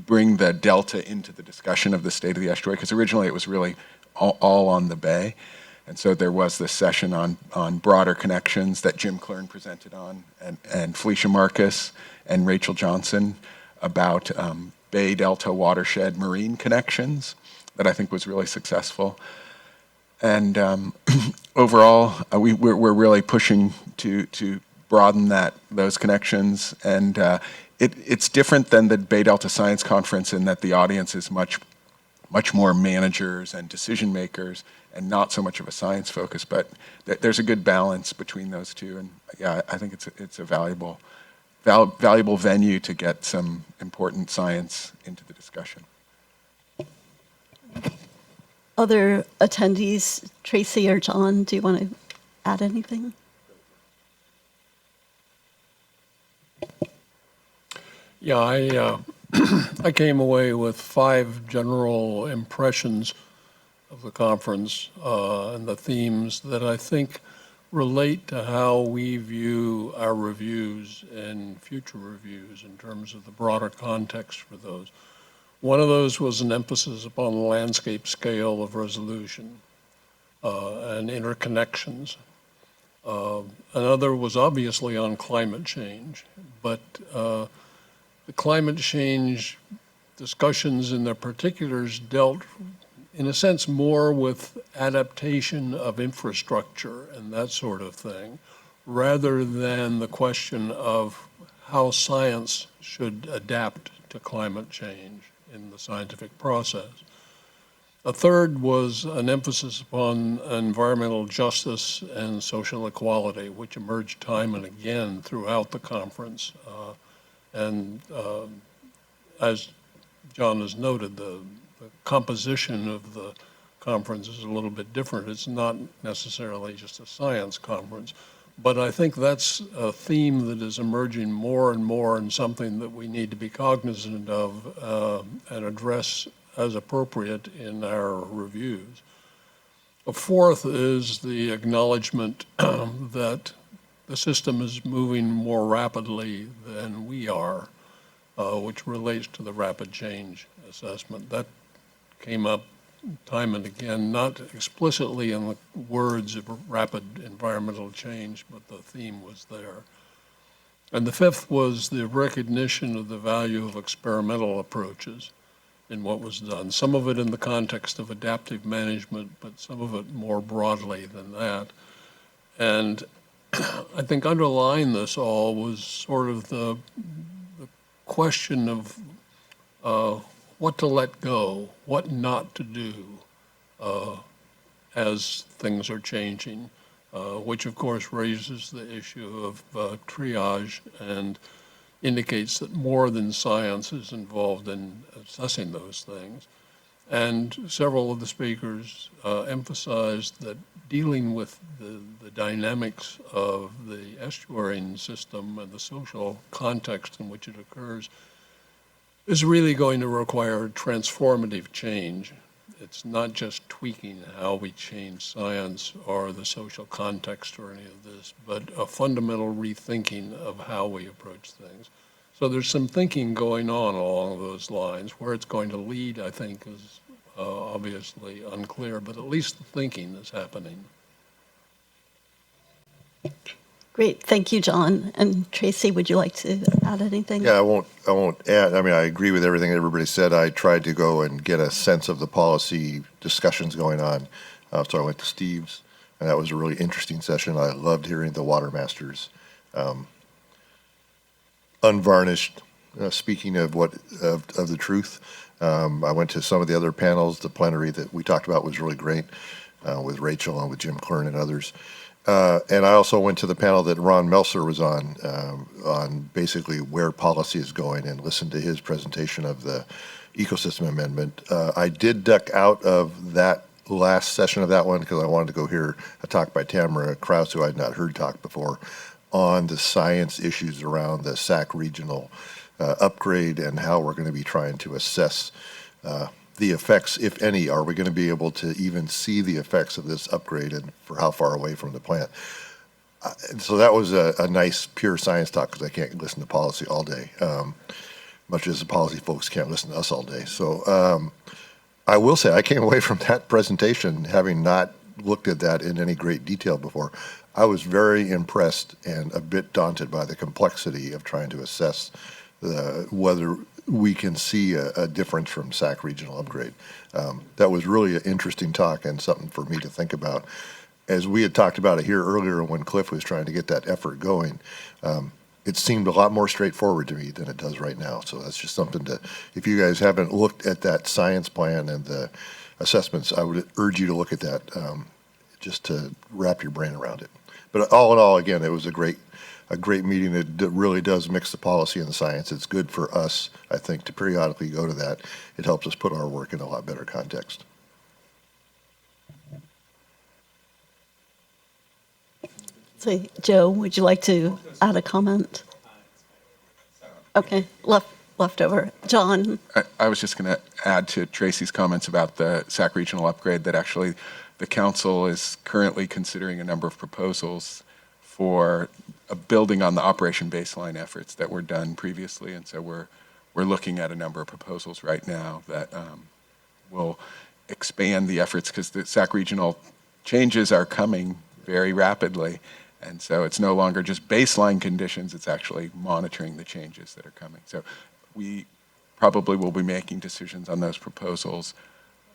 bring the Delta into the discussion of the state of the estuary, because originally it was really all on the Bay. And so there was this session on broader connections that Jim Klern presented on, and Felicia Marcus and Rachel Johnson, about Bay Delta watershed marine connections, that I think was really successful. And overall, we're really pushing to broaden those connections. And it's different than the Bay Delta Science Conference in that the audience is much more managers and decision makers, and not so much of a science focus. But there's a good balance between those two. And yeah, I think it's a valuable venue to get some important science into the discussion. Other attendees, Tracy or John, do you want to add anything? Yeah, I came away with 5 general impressions of the conference and the themes that I think relate to how we view our reviews and future reviews in terms of the broader context for those. One of those was an emphasis upon the landscape scale of resolution and interconnections. Another was obviously on climate change, but the climate change discussions in their particulars dealt, in a sense, more with adaptation of infrastructure and that sort of thing, rather than the question of how science should adapt to climate change in the scientific process. A third was an emphasis upon environmental justice and social equality, which emerged time and again throughout the conference. As John has noted, the composition of the conference is a little bit different. It's not necessarily just a science conference, but I think that's a theme that is emerging more and more, and something that we need to be cognizant of and address as appropriate in our reviews. A fourth is the acknowledgement that the system is moving more rapidly than we are, which relates to the rapid change assessment. That came up time and again, not explicitly in the words of rapid environmental change, but the theme was there. And the fifth was the recognition of the value of experimental approaches in what was done. Some of it in the context of adaptive management, but some of it more broadly than that. And I think underlying this all was sort of the question of what to let go, what not to do as things are changing, which of course raises the issue of triage and indicates that more than science is involved in assessing those things. And several of the speakers emphasized that dealing with the dynamics of the estuarine system and the social context in which it occurs is really going to require transformative change. It's not just tweaking how we change science or the social context or any of this, but a fundamental rethinking of how we approach things. So there's some thinking going on along those lines. Where it's going to lead, I think, is obviously unclear, but at least the thinking is happening. Great, thank you, John. And Tracy, would you like to add anything? Yeah, I won't add. I mean, I agree with everything everybody said. I tried to go and get a sense of the policy discussions going on. So I went to Steve's, and that was a really interesting session. I loved hearing the water masters, unvarnished, speaking of of the truth. I went to some of the other panels. The plenary that we talked about was really great with Rachel and with Jim Klern and others. And I also went to the panel that Ron Meltzer was on basically where policy is going, and listened to his presentation of the ecosystem amendment. I did duck out of that last session of that one because I wanted to go hear a talk by Tamara Krause, who I'd not heard talk before, on the science issues around the SAC regional upgrade and how we're going to be trying to assess the effects, if any. Are we going to be able to even see the effects of this upgrade, and for how far away from the plant? So that was a nice pure science talk, because I can't listen to policy all day, much as the policy folks can't listen to us all day. So I will say I came away from that presentation having not looked at that in any great detail before. I was very impressed and a bit daunted by the complexity of trying to assess whether we can see a difference from SAC regional upgrade. That was really an interesting talk and something for me to think about. As we had talked about it here earlier when Cliff was trying to get that effort going, it seemed a lot more straightforward to me than it does right now. So that's just something to, if you guys haven't looked at that science plan and the assessments, I would urge you to look at that just to wrap your brain around it. But all in all, again, it was a great meeting that really does mix the policy and the science. It's good for us, I think, to periodically go to that. It helps us put our work in a lot better context. So, Joe, would you like to add a comment? Okay, left over. John? I was just going to add to Tracy's comments about the SAC regional upgrade that actually the council is currently considering a number of proposals for building on the operation baseline efforts that were done previously. And so we're looking at a number of proposals right now that will expand the efforts, because the SAC regional changes are coming very rapidly. And so it's no longer just baseline conditions, it's actually monitoring the changes that are coming. So we probably will be making decisions on those proposals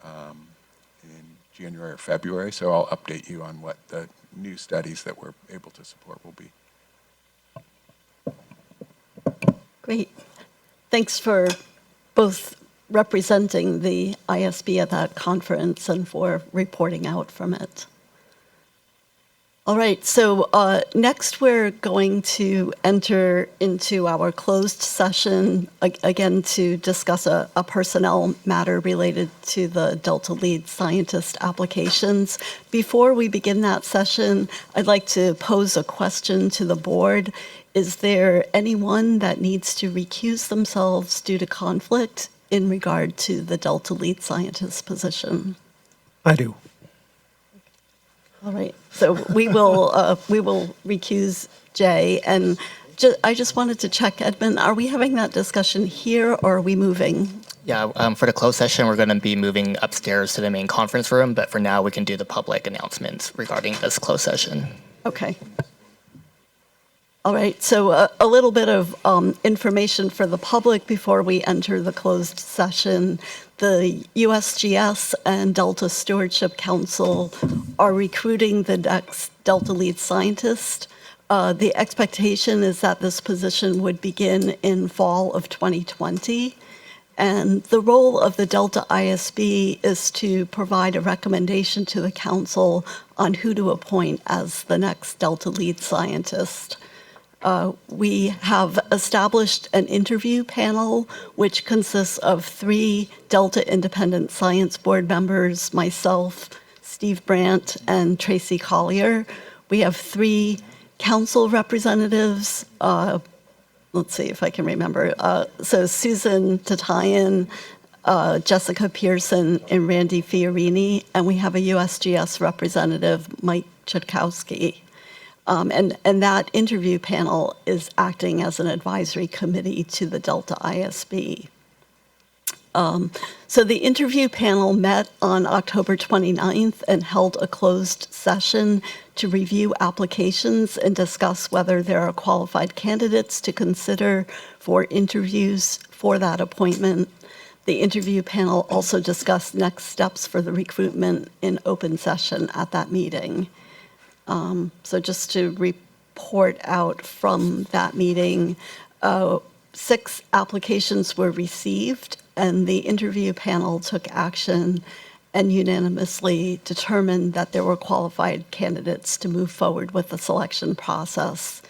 in January or February, so I'll update you on what the new studies that we're able to support will be. Great. Thanks for both representing the ISB at that conference and for reporting out from it. All right, so next we're going to enter into our closed session, again, to discuss a personnel matter related to the Delta Lead Scientist applications. Before we begin that session, I'd like to pose a question to the board. Is there anyone that needs to recuse themselves due to conflict in regard to the Delta Lead Scientist position? I do. All right, so we will recuse Jay, and I just wanted to check, Edmund, are we having that discussion here, or are we moving? Yeah, for the closed session, we're going to be moving upstairs to the main conference room, but for now, we can do the public announcements regarding this closed session. Okay. All right, so a little bit of information for the public before we enter the closed session. The USGS and Delta Stewardship Council are recruiting the next Delta Lead Scientist. The expectation is that this position would begin in fall of 2020. And the role of the Delta ISB is to provide a recommendation to the council on who to appoint as the next Delta Lead Scientist. We have established an interview panel, which consists of 3 Delta Independent Science Board members, myself, Steve Brandt, and Tracy Collier. We have 3 council representatives. Let's see if I can remember. So Susan Tatayan, Jessica Pearson, and Randy Fiorini, and we have a USGS representative, Mike Chutkowski. And that interview panel is acting as an advisory committee to the Delta ISB. So the interview panel met on October 29th and held a closed session to review applications and discuss whether there are qualified candidates to consider for interviews for that appointment. The interview panel also discussed next steps for the recruitment in open session at that meeting. So just to report out from that meeting, 6 applications were received, and the interview panel took action and unanimously determined that there were qualified candidates to move forward with the selection process.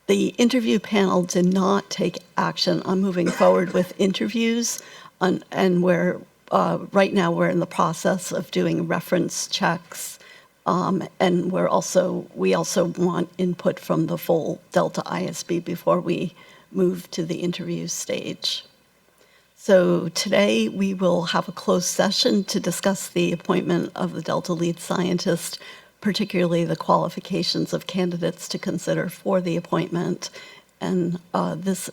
The interview panel did not take action on moving forward with interviews, and right now we're in the process of doing reference checks. And we also want input from the full Delta ISB before we move to the interview stage. So today we will have a closed session to discuss the appointment of the Delta Lead Scientist, particularly the qualifications of candidates to consider for the appointment. And this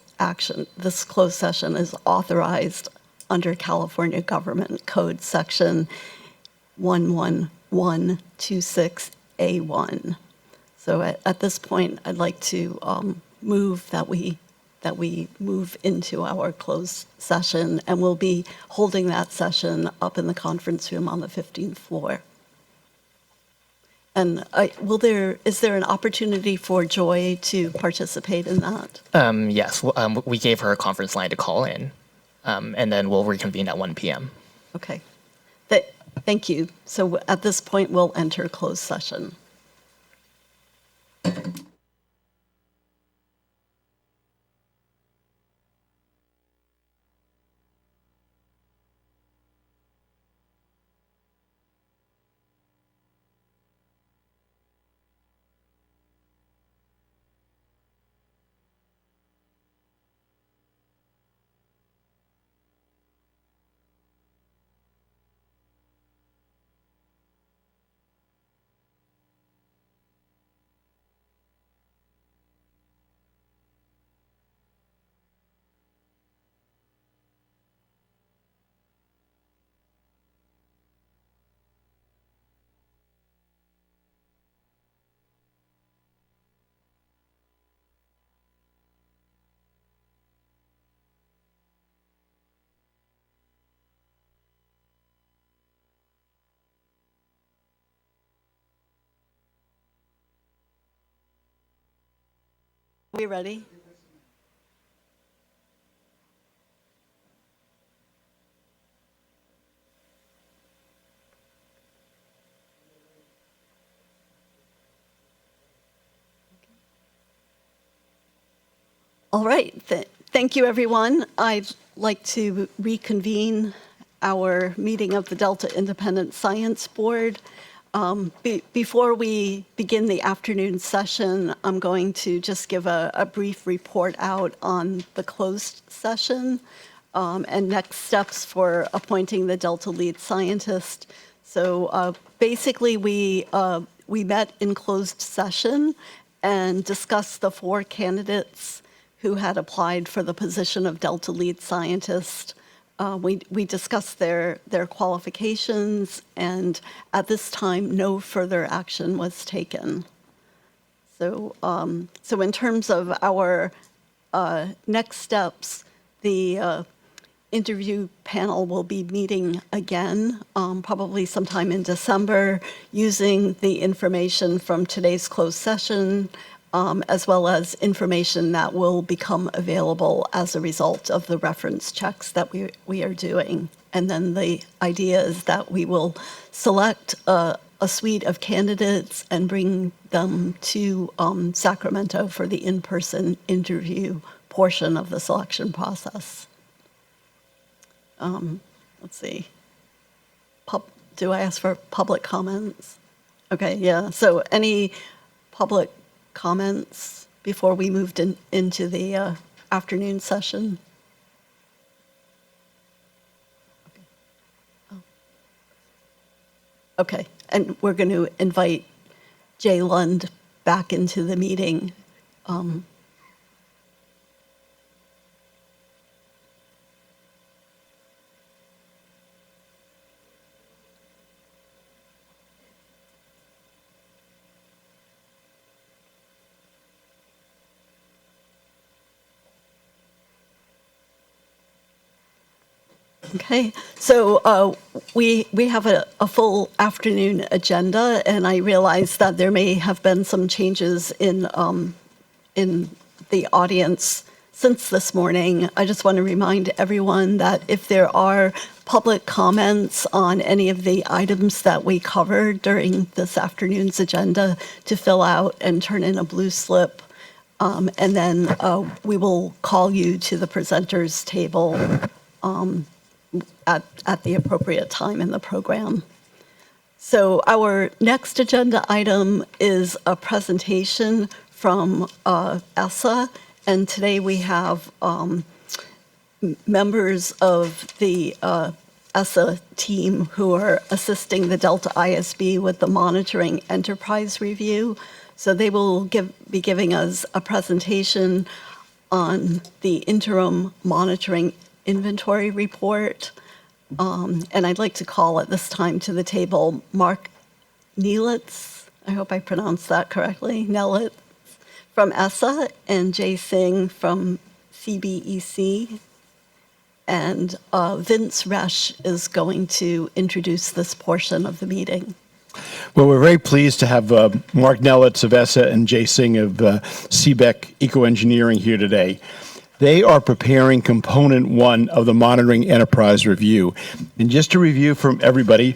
closed session is authorized under California Government Code Section 11126A1. So at this point, I'd like to move that we move into our closed session, and we'll be holding that session up in the conference room on the 15th floor. And is there an opportunity for Joy to participate in that? Yes, we gave her a conference line to call in, and then we'll reconvene at 1 p.m. Okay. Thank you. So at this point, we'll enter closed session. Are we ready? All right. Thank you, everyone. I'd like to reconvene our meeting of the Delta Independent Science Board. Before we begin the afternoon session, I'm going to just give a brief report out on the closed session and next steps for appointing the Delta lead scientist. So basically, we met in closed session and discussed the 4 candidates who had applied for the position of Delta lead scientist. We discussed their qualifications, and at this time, no further action was taken. So in terms of our next steps, the interview panel will be meeting again, probably sometime in December, using the information from today's closed session, as well as information that will become available as a result of the reference checks that we are doing. And then the idea is that we will select a suite of candidates and bring them to Sacramento for the in-person interview portion of the selection process. Let's see. Do I ask for public comments? Okay, yeah. So any public comments before we moved into the afternoon session? Okay, and we're going to invite Jay Lund back into the meeting. Okay, so we have a full afternoon agenda, and I realize that there may have been some changes in the audience since this morning. I just want to remind everyone that if there are public comments on any of the items that we covered during this afternoon's agenda, to fill out and turn in a blue slip, and then we will call you to the presenters table at the appropriate time in the program. So our next agenda item is a presentation from ESSA, and today we have members of the ESSA team who are assisting the Delta ISB with the monitoring enterprise review. So they will be giving us a presentation on the interim monitoring inventory report. And I'd like to call at this time to the table Mark Neelitz, I hope I pronounced that correctly, Neelitz from ESSA, and Jay Singh from CBEC. And Vince Resch is going to introduce this portion of the meeting. Well, we're very pleased to have Mark Neelitz of ESSA and Jay Singh of CBEC Eco-Engineering here today. They are preparing component 1 of the monitoring enterprise review. And just to review from everybody,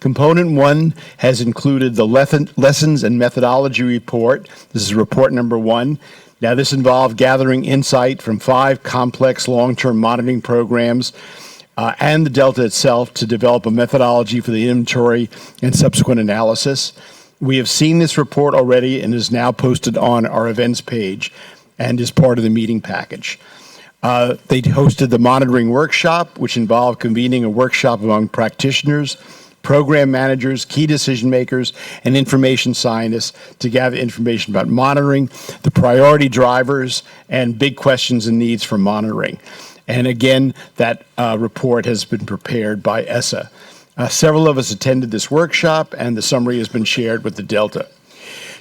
component 1 has included the lessons and methodology report. This is report number 1. Now, this involved gathering insight from 5 complex long-term monitoring programs and the Delta itself to develop a methodology for the inventory and subsequent analysis. We have seen this report already and is now posted on our events page and is part of the meeting package. They hosted the monitoring workshop, which involved convening a workshop among practitioners, program managers, key decision makers, and information scientists to gather information about monitoring, the priority drivers, and big questions and needs for monitoring. And again, that report has been prepared by ESSA. Several of us attended this workshop, and the summary has been shared with the Delta.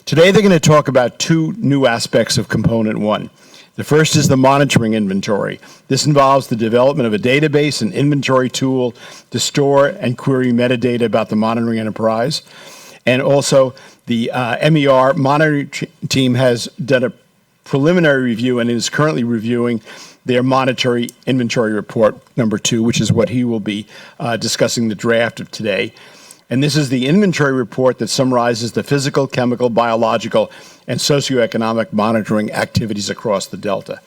Today, they're going to talk about 2 new aspects of component 1. The first is the monitoring inventory. This involves the development of a database and inventory tool to store and query metadata about the monitoring enterprise. And also, the MER monitoring team has done a preliminary review and is currently reviewing their monetary inventory report number 2, which is what he will be discussing the draft of today. And this is the inventory report that summarizes the physical, chemical, biological, and socioeconomic monitoring activities across the Delta.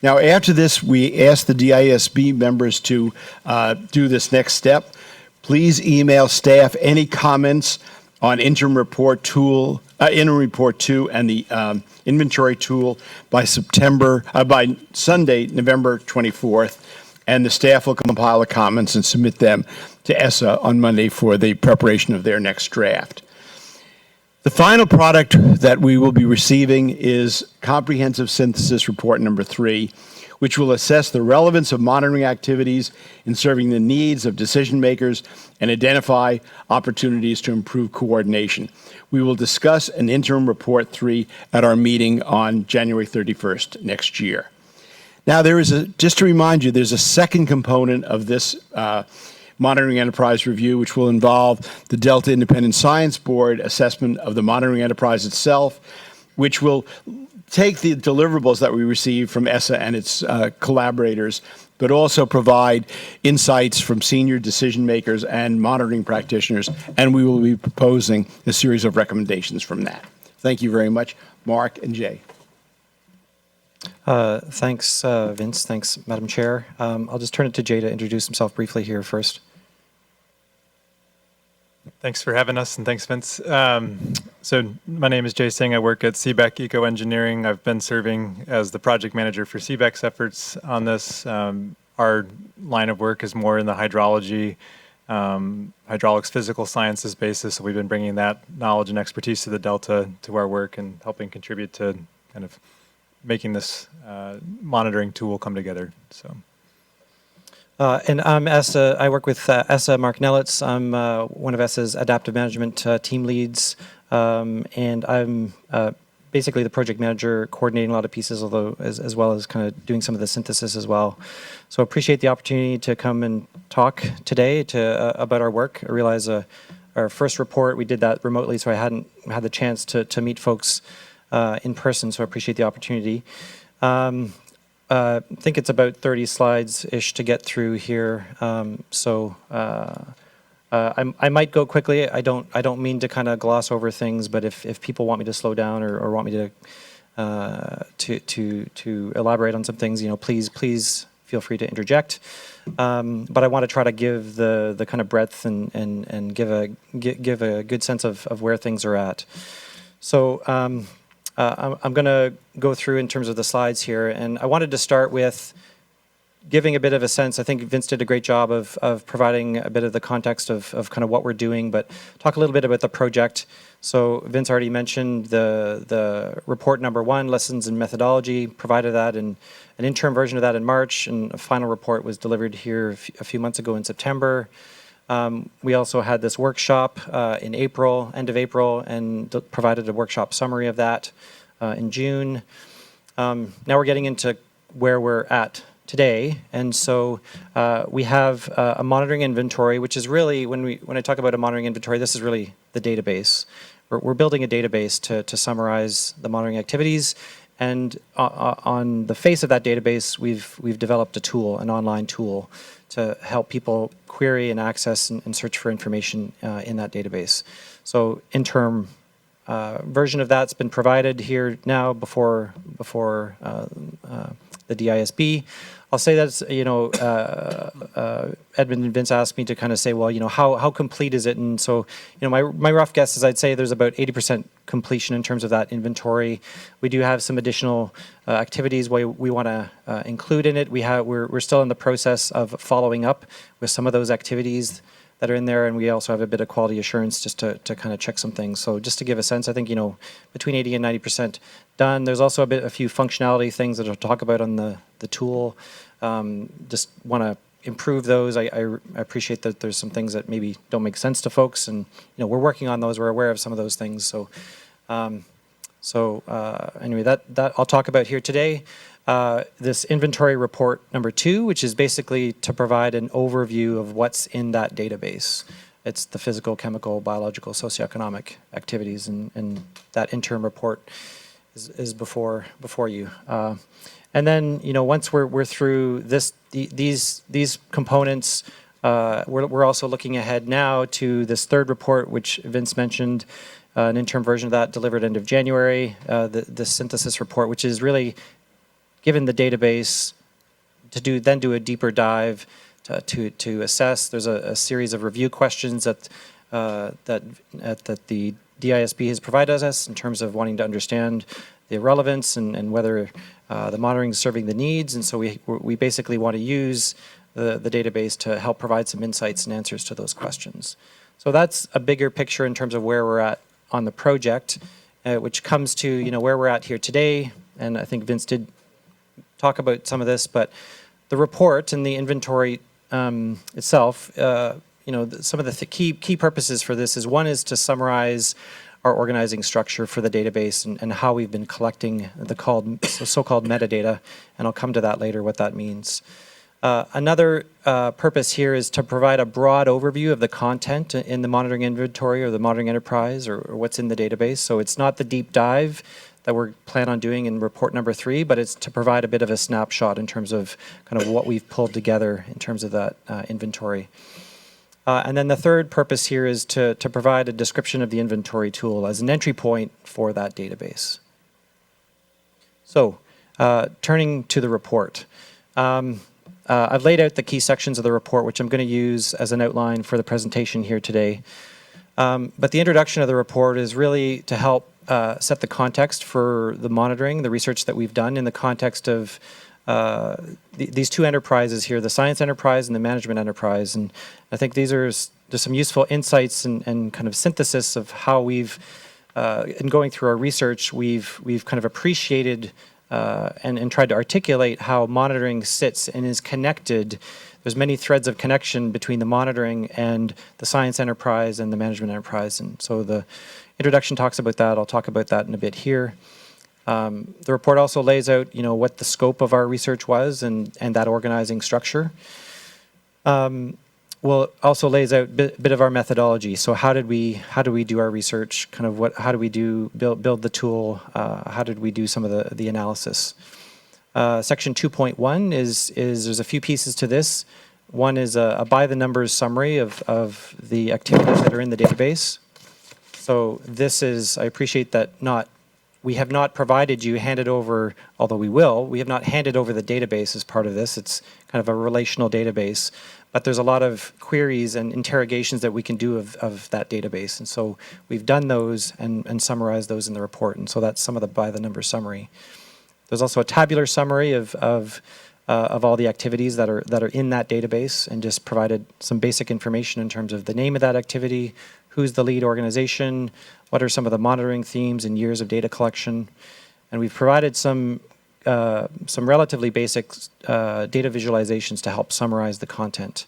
Now, after this, we ask the DISB members to do this next step. Please email staff any comments on interim report 2 and the inventory tool by Sunday, November 24th, and the staff will compile the comments and submit them to ESSA on Monday for the preparation of their next draft. The final product that we will be receiving is Comprehensive Synthesis Report number 3, which will assess the relevance of monitoring activities in serving the needs of decision makers and identify opportunities to improve coordination. We will discuss an interim report 3 at our meeting on January 31st next year. Now, just to remind you, there's a second component of this monitoring enterprise review, which will involve the Delta Independent Science Board assessment of the monitoring enterprise itself, which will take the deliverables that we receive from ESSA and its collaborators, but also provide insights from senior decision makers and monitoring practitioners, and we will be proposing a series of recommendations from that. Thank you very much. Mark and Jay. Thanks, Vince. Thanks, Madam Chair. I'll just turn it to Jay to introduce himself briefly here first. Thanks for having us, and thanks, Vince. So my name is Jay Singh. I work at CBEC Eco Engineering. I've been serving as the project manager for CBEC's efforts on this. Our line of work is more in the hydrology, hydraulics, physical sciences basis. So we've been bringing that knowledge and expertise to the Delta to our work and helping contribute to kind of making this monitoring tool come together. So. And I'm ESSA. I work with ESSA, Mark Nellitz. I'm one of ESSA's adaptive management team leads, and I'm basically the project manager coordinating a lot of pieces, although as well as kind of doing some of the synthesis as well. So appreciate the opportunity to come and talk today about our work. I realize our first report, we did that remotely, so I hadn't had the chance to meet folks in person, so I appreciate the opportunity. I think it's about 30 slides-ish to get through here, so I might go quickly. I don't mean to kind of gloss over things, but if people want me to slow down or want me to elaborate on some things, please feel free to interject. But I want to try to give the kind of breadth and give a good sense of where things are at. So. I'm going to go through in terms of the slides here, and I wanted to start with giving a bit of a sense. I think Vince did a great job of providing a bit of the context of kind of what we're doing, but talk a little bit about the project. So Vince already mentioned the report number 1, lessons and methodology, provided that in an interim version of that in March, and a final report was delivered here a few months ago in September. We also had this workshop in April, end of April, and provided a workshop summary of that in June. Now we're getting into where we're at today, and so we have a monitoring inventory, which is really, when I talk about a monitoring inventory, this is really the database. We're building a database to summarize the monitoring activities, and on the face of that database, we've developed a tool, an online tool, to help people query and access and search for information in that database. So interim version of that's been provided here now before the DISB. I'll say that's, Edmund and Vince asked me to kind of say, well, how complete is it? And so, my rough guess is I'd say there's about 80% completion in terms of that inventory. We do have some additional activities we want to include in it. We're still in the process of following up with some of those activities that are in there, and we also have a bit of quality assurance just to kind of check some things. So just to give a sense, I think, between 80 and 90% done. There's also a few functionality things that I'll talk about on the tool. Just want to improve those. I appreciate that there's some things that maybe don't make sense to folks, and we're working on those. We're aware of some of those things. So, anyway, that I'll talk about here today. This inventory report number 2, which is basically to provide an overview of what's in that database. It's the physical, chemical, biological, socioeconomic activities, and that interim report is before you. And then, once we're through these components, we're also looking ahead now to this third report, which Vince mentioned, an interim version of that delivered end of January, the synthesis report, which is really given the database to do a deeper dive to assess. There's a series of review questions that the DISB has provided us in terms of wanting to understand the relevance and whether the monitoring is serving the needs. And so we basically want to use the database to help provide some insights and answers to those questions. So that's a bigger picture in terms of where we're at on the project, which comes to where we're at here today. And I think Vince did talk about some of this, but the report and the inventory itself, some of the key purposes for this is one is to summarize our organizing structure for the database and how we've been collecting the so-called metadata, and I'll come to that later, what that means. Another purpose here is to provide a broad overview of the content in the monitoring inventory or the monitoring enterprise or what's in the database. So it's not the deep dive that we're planning on doing in report number 3, but it's to provide a bit of a snapshot in terms of kind of what we've pulled together in terms of that inventory. And then the third purpose here is to provide a description of the inventory tool as an entry point for that database. So turning to the report. I've laid out the key sections of the report, which I'm going to use as an outline for the presentation here today. But the introduction of the report is really to help set the context for the monitoring, the research that we've done in the context of these two enterprises here, the science enterprise and the management enterprise. And I think there's some useful insights and kind of synthesis of how we've, in going through our research, we've kind of appreciated and tried to articulate how monitoring sits and is connected. There's many threads of connection between the monitoring and the science enterprise and the management enterprise. And so the introduction talks about that. I'll talk about that in a bit here. The report also lays out, what the scope of our research was and that organizing structure. Well, also lays out a bit of our methodology. So how do we do our research? Kind of how do we build the tool? How did we do some of the analysis? Section 2.1 is there's a few pieces to this. One is a by the numbers summary of the activities that are in the database. So this is, I appreciate that we have not provided you, handed over, although we have not handed over the database as part of this. It's kind of a relational database, but there's a lot of queries and interrogations that we can do of that database. And so we've done those and summarized those in the report. And so that's some of the by the numbers summary. There's also a tabular summary of all the activities that are in that database, and just provided some basic information in terms of the name of that activity, who's the lead organization, what are some of the monitoring themes and years of data collection. And we've provided some relatively basic data visualizations to help summarize the content.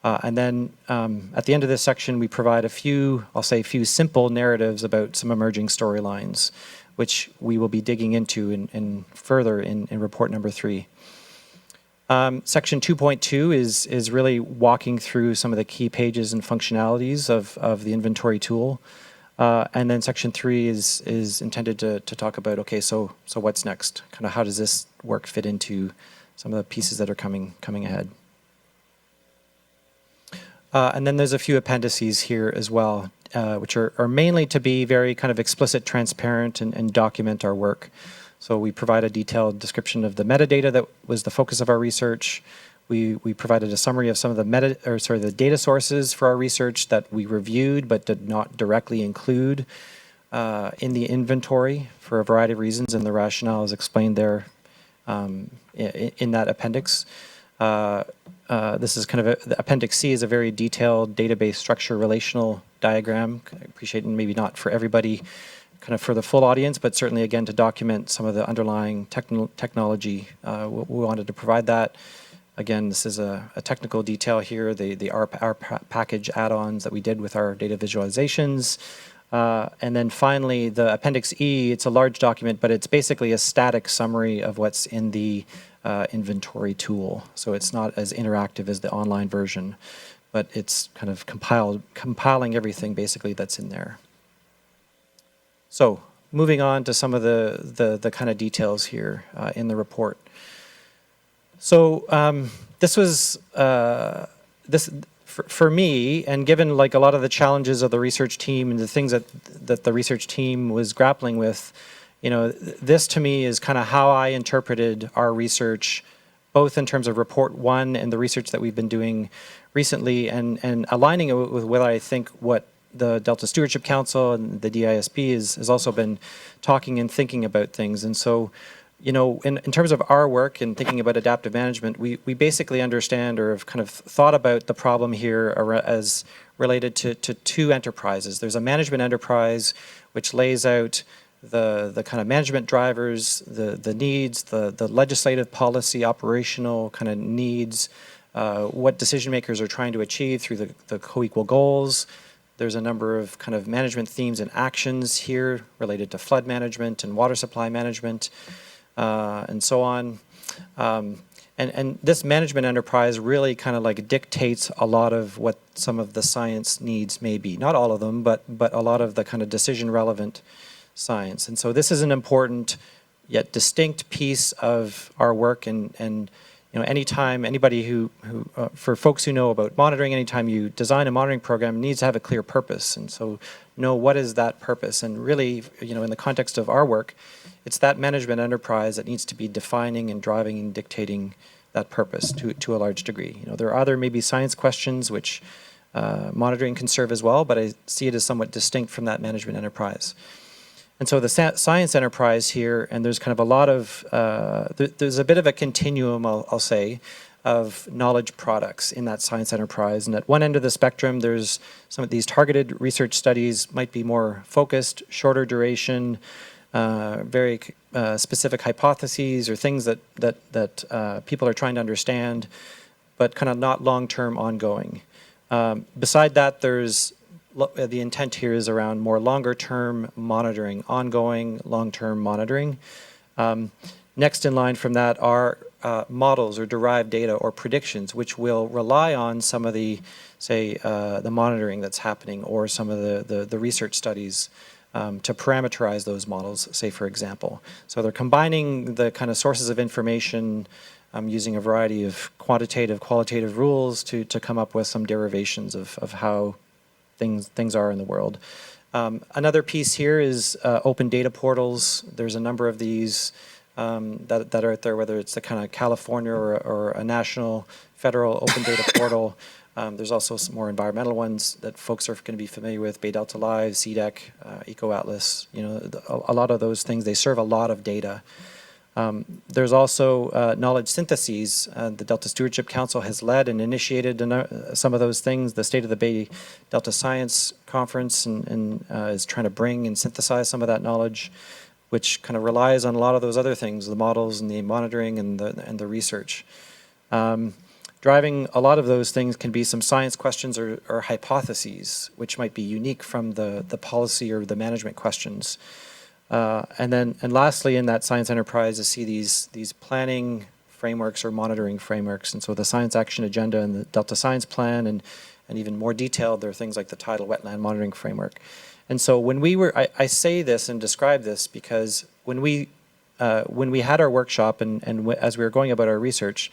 And then at the end of this section, we provide a few simple narratives about some emerging storylines, which we will be digging into in further in report number 3. Section 2.2 is really walking through some of the key pages and functionalities of the inventory tool. And then section 3 is intended to talk about, okay, so what's next? Kind of how does this work fit into some of the pieces that are coming ahead? And then there's a few appendices here as well, which are mainly to be very kind of explicit, transparent, and document our work. So we provide a detailed description of the metadata that was the focus of our research. We provided a summary of some of the data sources for our research that we reviewed but did not directly include in the inventory for a variety of reasons, and the rationale is explained there in that appendix. This is kind of the Appendix C is a very detailed database structure relational diagram. I appreciate, and maybe not for everybody, kind of for the full audience, but certainly again to document some of the underlying technology. We wanted to provide that. Again, this is a technical detail here, our package add-ons that we did with our data visualizations. And then finally, the Appendix E, it's a large document, but it's basically a static summary of what's in the inventory tool. So it's not as interactive as the online version, but it's kind of compiling everything basically that's in there. So moving on to some of the kind of details here in the report. So this was for me, and given like a lot of the challenges of the research team and the things that the research team was grappling with, you know, this to me is kind of how I interpreted our research, both in terms of report one and the research that we've been doing recently, and aligning it with what I think what the Delta Stewardship Council and the DISB has also been talking and thinking about things. And so, you know, in terms of our work and thinking about adaptive management, we basically understand or have kind of thought about the problem here as related to two enterprises. There's a management enterprise which lays out the kind of management drivers, the needs, the legislative policy, operational kind of needs, what decision makers are trying to achieve through the co-equal goals. There's a number of kind of management themes and actions here related to flood management and water supply management, and so on. And this management enterprise really kind of like dictates a lot of what some of the science needs may be. Not all of them, but a lot of the kind of decision relevant science. And so this is an important yet distinct piece of our work, and you know, anytime anybody who for folks who know about monitoring, anytime you design a monitoring program, it needs to have a clear purpose. And so know what is that purpose. And really, you know, in the context of our work, it's that management enterprise that needs to be defining and driving and dictating that purpose to a large degree. You know, there are other maybe science questions which monitoring can serve as well, but I see it as somewhat distinct from that management enterprise. And so the science enterprise here, and there's kind of a lot of, there's a bit of a continuum, I'll say, of knowledge products in that science enterprise. And at one end of the spectrum, there's some of these targeted research studies might be more focused, shorter duration, very specific hypotheses or things that people are trying to understand, but kind of not long-term ongoing. Beside that, there's the intent here is around more longer-term monitoring, ongoing long-term monitoring. Next in line from that are models or derived data or predictions, which will rely on some of the, say, the monitoring that's happening or some of the research studies to parameterize those models, say, for example. So they're combining the kind of sources of information using a variety of quantitative, qualitative rules to come up with some derivations of how things are in the world. Another piece here is open data portals. There's a number of these that are out there, whether it's the kind of California or a national, federal open data portal. There's also some more environmental ones that folks are going to be familiar with, Bay Delta Live, CDEC, EcoAtlas. You know, a lot of those things, they serve a lot of data. There's also knowledge syntheses. The Delta Stewardship Council has led and initiated some of those things. The State of the Bay Delta Science Conference and is trying to bring and synthesize some of that knowledge, which kind of relies on a lot of those other things, the models and the monitoring and the research. Driving a lot of those things can be some science questions or hypotheses, which might be unique from the policy or the management questions. And lastly, in that science enterprise, I see these planning frameworks or monitoring frameworks. And so the Science Action Agenda and the Delta Science Plan, and even more detailed, there are things like the Tidal Wetland Monitoring Framework. And so when we were, I say this and describe this because when we had our workshop and as we were going about our research,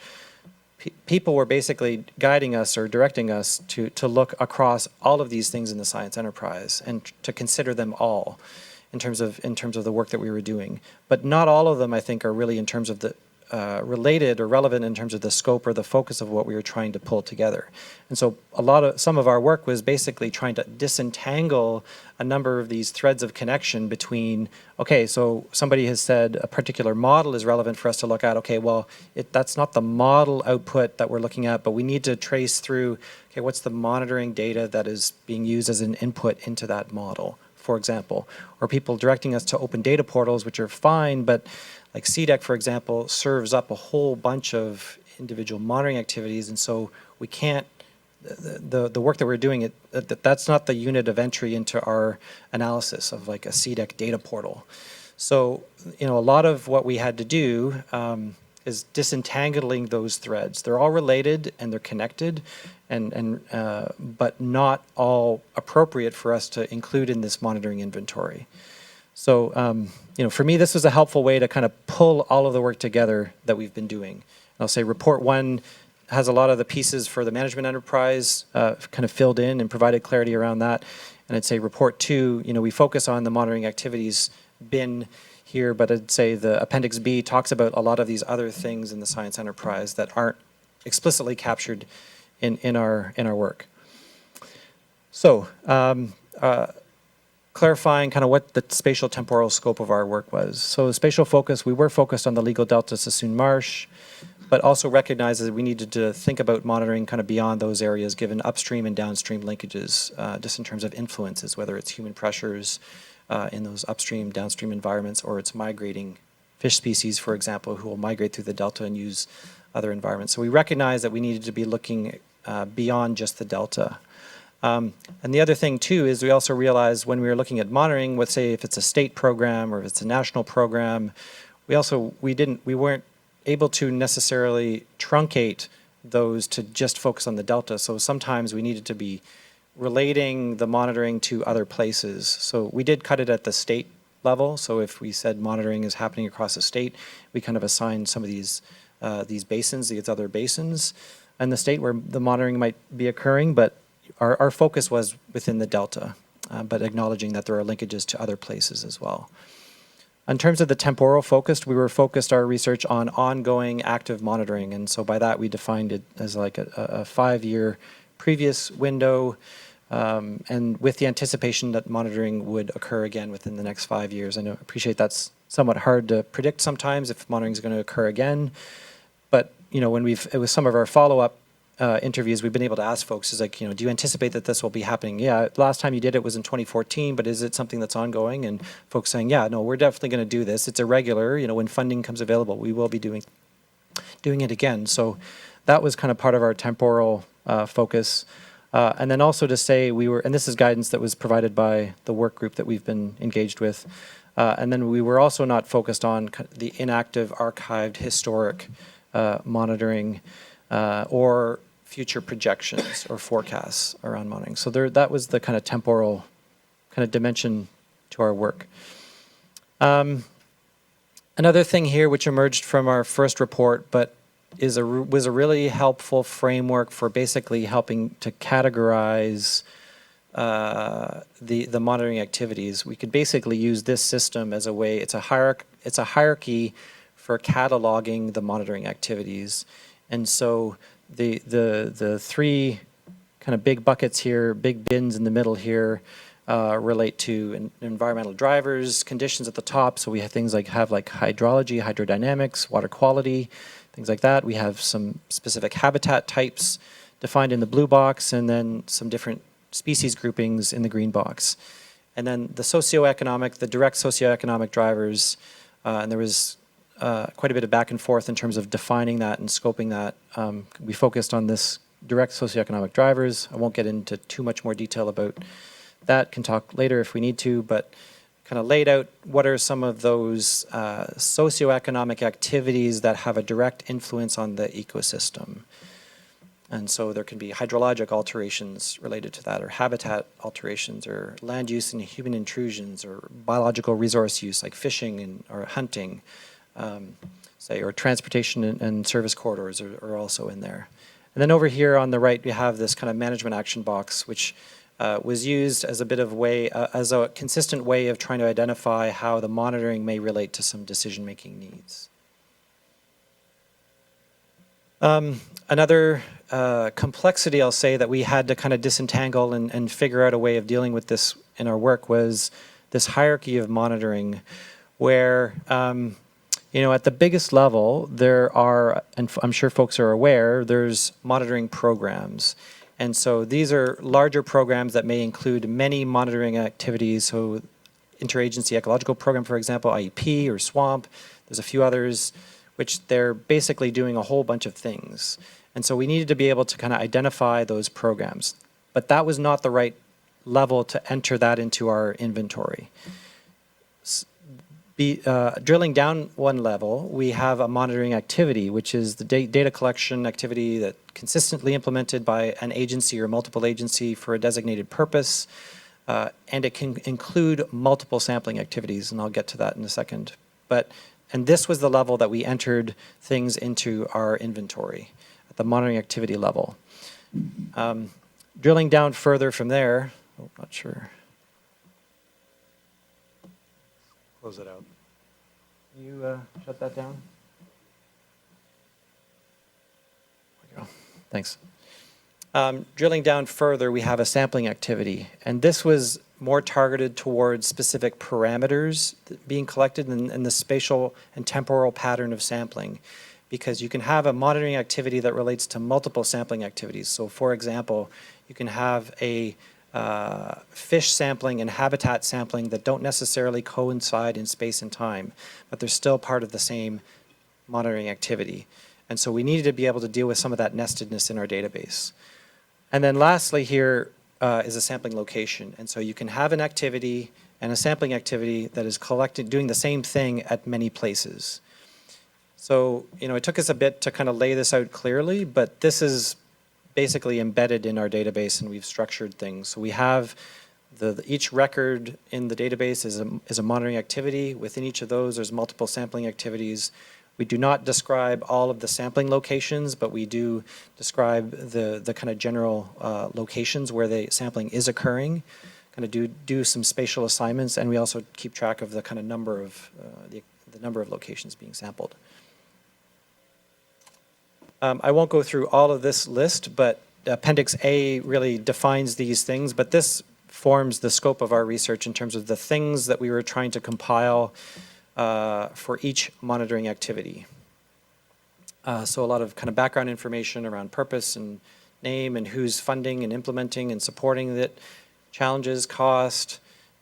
people were basically guiding us or directing us to look across all of these things in the science enterprise and to consider them all in terms of the work that we were doing. But not all of them, I think, are really in terms of the related or relevant in terms of the scope or the focus of what we were trying to pull together. And so some of our work was basically trying to disentangle a number of these threads of connection between, okay, so somebody has said a particular model is relevant for us to look at. Okay, well, that's not the model output that we're looking at, but we need to trace through, okay, what's the monitoring data that is being used as an input into that model, for example. Or people directing us to open data portals, which are fine, but like CDEC, for example, serves up a whole bunch of individual monitoring activities, and so we can't, the work that we're doing, that's not the unit of entry into our analysis of like a CDEC data portal. So, you know, a lot of what we had to do is disentangling those threads. They're all related and they're connected, but not all appropriate for us to include in this monitoring inventory. So, for me, this was a helpful way to kind of pull all of the work together that we've been doing. I'll say report 1 has a lot of the pieces for the management enterprise kind of filled in and provided clarity around that. And I'd say report 2, we focus on the monitoring activities bin here, but I'd say the Appendix B talks about a lot of these other things in the science enterprise that aren't explicitly captured in our work. So, clarifying kind of what the spatial temporal scope of our work was. So the spatial focus, we were focused on the legal delta Sassoon Marsh, but also recognized that we needed to think about monitoring kind of beyond those areas given upstream and downstream linkages, just in terms of influences, whether it's human pressures in those upstream, downstream environments, or it's migrating fish species, for example, who will migrate through the delta and use other environments. So we recognized that we needed to be looking beyond just the delta. And the other thing too is we also realized when we were looking at monitoring, let's say if it's a state program or if it's a national program, we weren't able to necessarily truncate those to just focus on the delta. So sometimes we needed to be relating the monitoring to other places. So we did cut it at the state level. So if we said monitoring is happening across the state, we kind of assigned some of these basins, these other basins in the state where the monitoring might be occurring, but our focus was within the delta, but acknowledging that there are linkages to other places as well. In terms of the temporal focused, we were focused our research on ongoing active monitoring, and so by that we defined it as like a 5-year previous window, and with the anticipation that monitoring would occur again within the next 5 years. I appreciate that's somewhat hard to predict sometimes if monitoring is going to occur again, but when it was some of our follow-up interviews, we've been able to ask folks is like, do you anticipate that this will be happening? Yeah, last time you did it was in 2014, but is it something that's ongoing? And folks saying, yeah, no, we're definitely going to do this. It's irregular. When funding comes available, we will be doing it again. So that was kind of part of our temporal focus. And then also to say and this is guidance that was provided by the work group that we've been engaged with. And then we were also not focused on the inactive, archived, historic monitoring or future projections or forecasts around monitoring. So that was the kind of temporal kind of dimension to our work. Another thing here which emerged from our first report, but was a really helpful framework for basically helping to categorize the monitoring activities. We could basically use this system as a way. It's a hierarchy for cataloging the monitoring activities. And so the 3 kind of big buckets here, big bins in the middle here, relate to environmental drivers, conditions at the top. So we have things like hydrology, hydrodynamics, water quality, things like that. We have some specific habitat types defined in the blue box, and then some different species groupings in the green box. And then the direct socioeconomic drivers, and there was quite a bit of back and forth in terms of defining that and scoping that. We focused on this direct socioeconomic drivers. I won't get into too much more detail about that, can talk later if we need to, but kind of laid out what are some of those socioeconomic activities that have a direct influence on the ecosystem. And so there can be hydrologic alterations related to that, or habitat alterations, or land use and human intrusions, or biological resource use like fishing or hunting, or transportation and service corridors are also in there. And then over here on the right, we have this kind of management action box, which was used as a bit of as a consistent way of trying to identify how the monitoring may relate to some decision-making needs. Another complexity, I'll say, that we had to kind of disentangle and figure out a way of dealing with this in our work was this hierarchy of monitoring, where at the biggest level, there are, and I'm sure folks are aware, there's monitoring programs. And so these are larger programs that may include many monitoring activities. So Interagency Ecological Program, for example, IEP or SWAMP. There's a few others, which they're basically doing a whole bunch of things. And so we needed to be able to kind of identify those programs. But that was not the right level to enter that into our inventory. Drilling down one level, we have a monitoring activity, which is the data collection activity that consistently implemented by an agency or multiple agency for a designated purpose. and it can include multiple sampling activities, and I'll get to that in a second. And this was the level that we entered things into our inventory, at the monitoring activity level. Drilling down further from there, oh, not sure. Close it out. Can you shut that down? There we go. Thanks. Drilling down further, we have a sampling activity, and this was more targeted towards specific parameters being collected in the spatial and temporal pattern of sampling, because you can have a monitoring activity that relates to multiple sampling activities. So for example, you can have a fish sampling and habitat sampling that don't necessarily coincide in space and time, but they're still part of the same monitoring activity. And so we needed to be able to deal with some of that nestedness in our database. And then lastly here is a sampling location. And so you can have an activity and a sampling activity that is doing the same thing at many places. So, it took us a bit to kind of lay this out clearly, but this is basically embedded in our database, and we've structured things. So we have each record in the database is a monitoring activity. Within each of those, there's multiple sampling activities. We do not describe all of the sampling locations, but we do describe the kind of general locations where the sampling is occurring, kind of do some spatial assignments, and we also keep track of the kind of number of the number of locations being sampled. I won't go through all of this list, but Appendix A really defines these things, but this forms the scope of our research in terms of the things that we were trying to compile for each monitoring activity. So a lot of kind of background information around purpose and name and who's funding and implementing and supporting it, challenges, cost,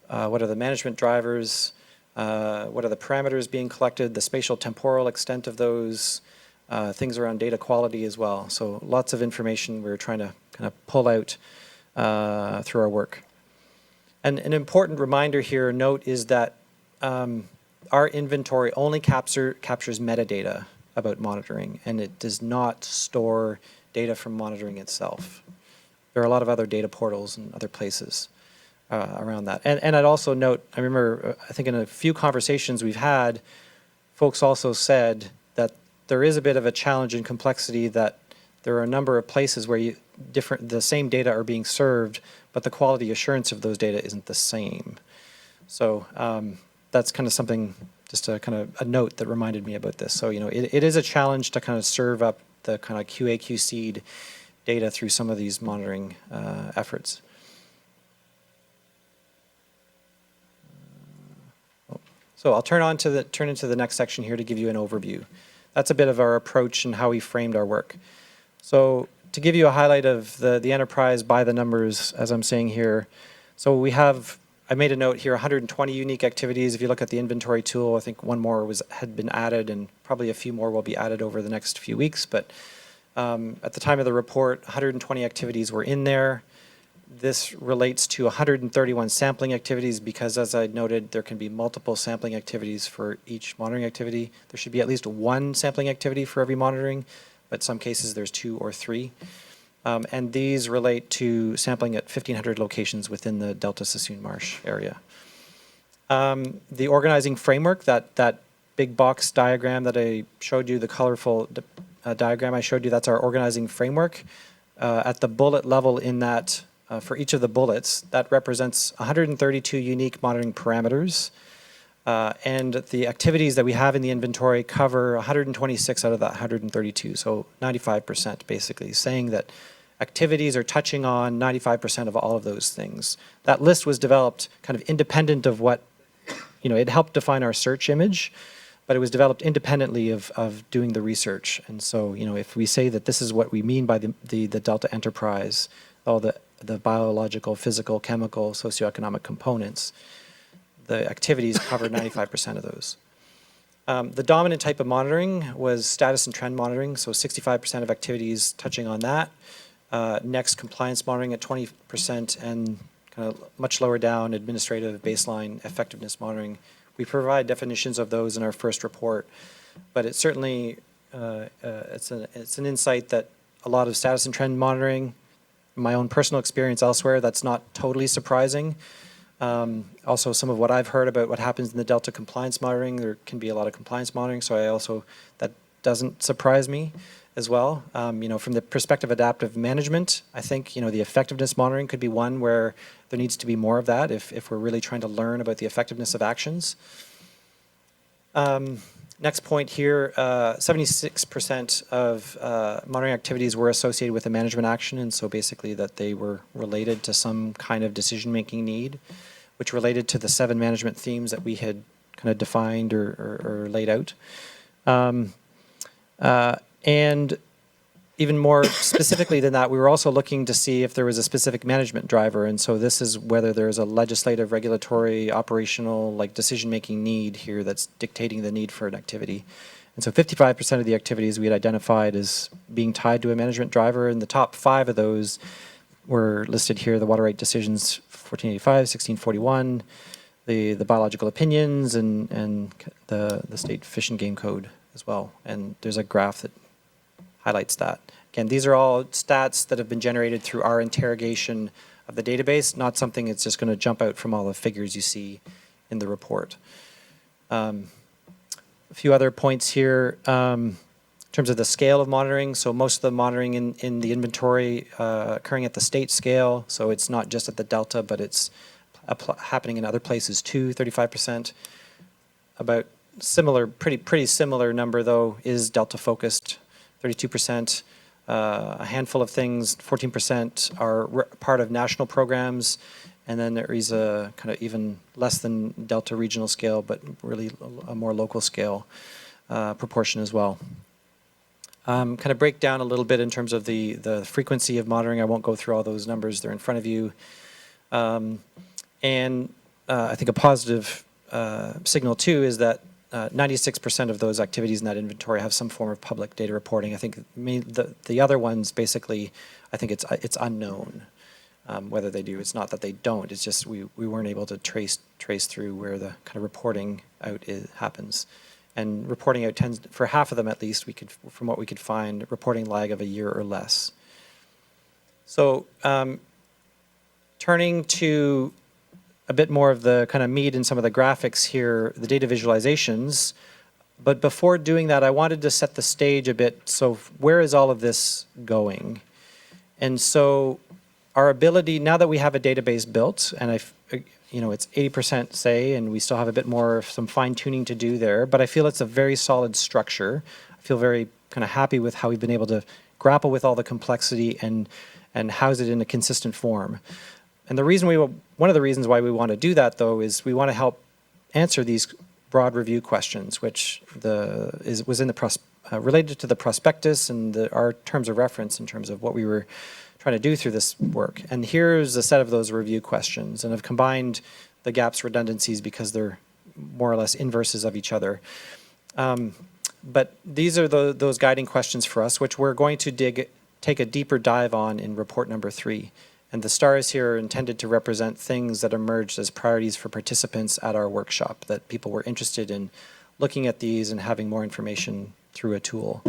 what are the management drivers, what are the parameters being collected, the spatial temporal extent of those, things around data quality as well. So lots of information we're trying to kind of pull out through our work. And an important reminder here, note, is that our inventory only captures metadata about monitoring, and it does not store data from monitoring itself. There are a lot of other data portals and other places around that. And I'd also note, I remember, I think in a few conversations we've had, folks also said that there is a bit of a challenge and complexity that there are a number of places where the same data are being served, but the quality assurance of those data isn't the same. So that's kind of something, just a kind of a note that reminded me about this. So, it is a challenge to kind of serve up the kind of QA/QC'd data through some of these monitoring efforts. So I'll turn into the next section here to give you an overview. That's a bit of our approach and how we framed our work. So to give you a highlight of the enterprise by the numbers, as I'm saying here, so I made a note here, 120 unique activities. If you look at the inventory tool, I think one more had been added, and probably a few more will be added over the next few weeks. But at the time of the report, 120 activities were in there. This relates to 131 sampling activities because, as I noted, there can be multiple sampling activities for each monitoring activity. There should be at least one sampling activity for every monitoring, but in some cases there's 2 or 3. And these relate to sampling at 1,500 locations within the Delta Sassoon Marsh area. The organizing framework, that big box diagram that I showed you, the colorful diagram I showed you, that's our organizing framework. At the bullet level in that, for each of the bullets, that represents 132 unique monitoring parameters. And the activities that we have in the inventory cover 126 out of that 132, so 95% basically, saying that activities are touching on 95% of all of those things. That list was developed kind of independent of what, it helped define our search image, but it was developed independently of doing the research. And so, if we say that this is what we mean by the Delta enterprise, all the biological, physical, chemical, socioeconomic components, the activities cover 95% of those. The dominant type of monitoring was status and trend monitoring, so 65% of activities touching on that. Next, compliance monitoring at 20%, and kind of much lower down, administrative baseline effectiveness monitoring. We provide definitions of those in our first report, but it certainly, it's an insight that a lot of status and trend monitoring my own personal experience elsewhere, that's not totally surprising. Also, some of what I've heard about what happens in the Delta compliance monitoring, there can be a lot of compliance monitoring, so that doesn't surprise me as well. From the perspective of adaptive management, I think, the effectiveness monitoring could be one where there needs to be more of that if we're really trying to learn about the effectiveness of actions. Next point here, 76% of monitoring activities were associated with a management action, and so basically that they were related to some kind of decision-making need, which related to the 7 management themes that we had kind of defined or laid out. And even more specifically than that, we were also looking to see if there was a specific management driver. And so this is whether there's a legislative, regulatory, operational, decision-making need here that's dictating the need for an activity. And so 55% of the activities we had identified as being tied to a management driver, and the top 5 of those were listed here: the water right decisions 1485, 1641, the biological opinions, and the state fish and game code as well. And there's a graph that highlights that. Again, these are all stats that have been generated through our interrogation of the database, not something that's just going to jump out from all the figures you see in the report. A few other points here in terms of the scale of monitoring. So most of the monitoring in the inventory occurring at the state scale. So it's not just at the Delta, but it's happening in other places too, 35%. About similar, pretty similar number though is Delta focused, 32%. A handful of things, 14%, are part of national programs, and then there is a kind of even less than Delta regional scale, but really a more local scale proportion as well. Kind of break down a little bit in terms of the frequency of monitoring. I won't go through all those numbers, they're in front of you. And I think a positive signal too is that 96% of those activities in that inventory have some form of public data reporting. I think the other ones, basically, I think it's unknown whether they do. It's not that they don't. It's just we weren't able to trace through where the kind of reporting out happens. And reporting out tends, for half of them at least, from what we could find, reporting lag of a year or less. So turning to a bit more of the kind of meat in some of the graphics here, the data visualizations. But before doing that, I wanted to set the stage a bit. So where is all of this going? And so our ability, now that we have a database built, and it's 80% say, and we still have a bit more, some fine tuning to do there, but I feel it's a very solid structure. I feel very kind of happy with how we've been able to grapple with all the complexity and house it in a consistent form. And one of the reasons why we want to do that, though, is we want to help answer these broad review questions, which was in the related to the prospectus and our terms of reference in terms of what we were trying to do through this work. And here's a set of those review questions, and I've combined the gaps, redundancies, because they're more or less inverses of each other. But these are those guiding questions for us, which we're going to take a deeper dive on in report number 3. And the stars here are intended to represent things that emerged as priorities for participants at our workshop, that people were interested in looking at these and having more information through a tool.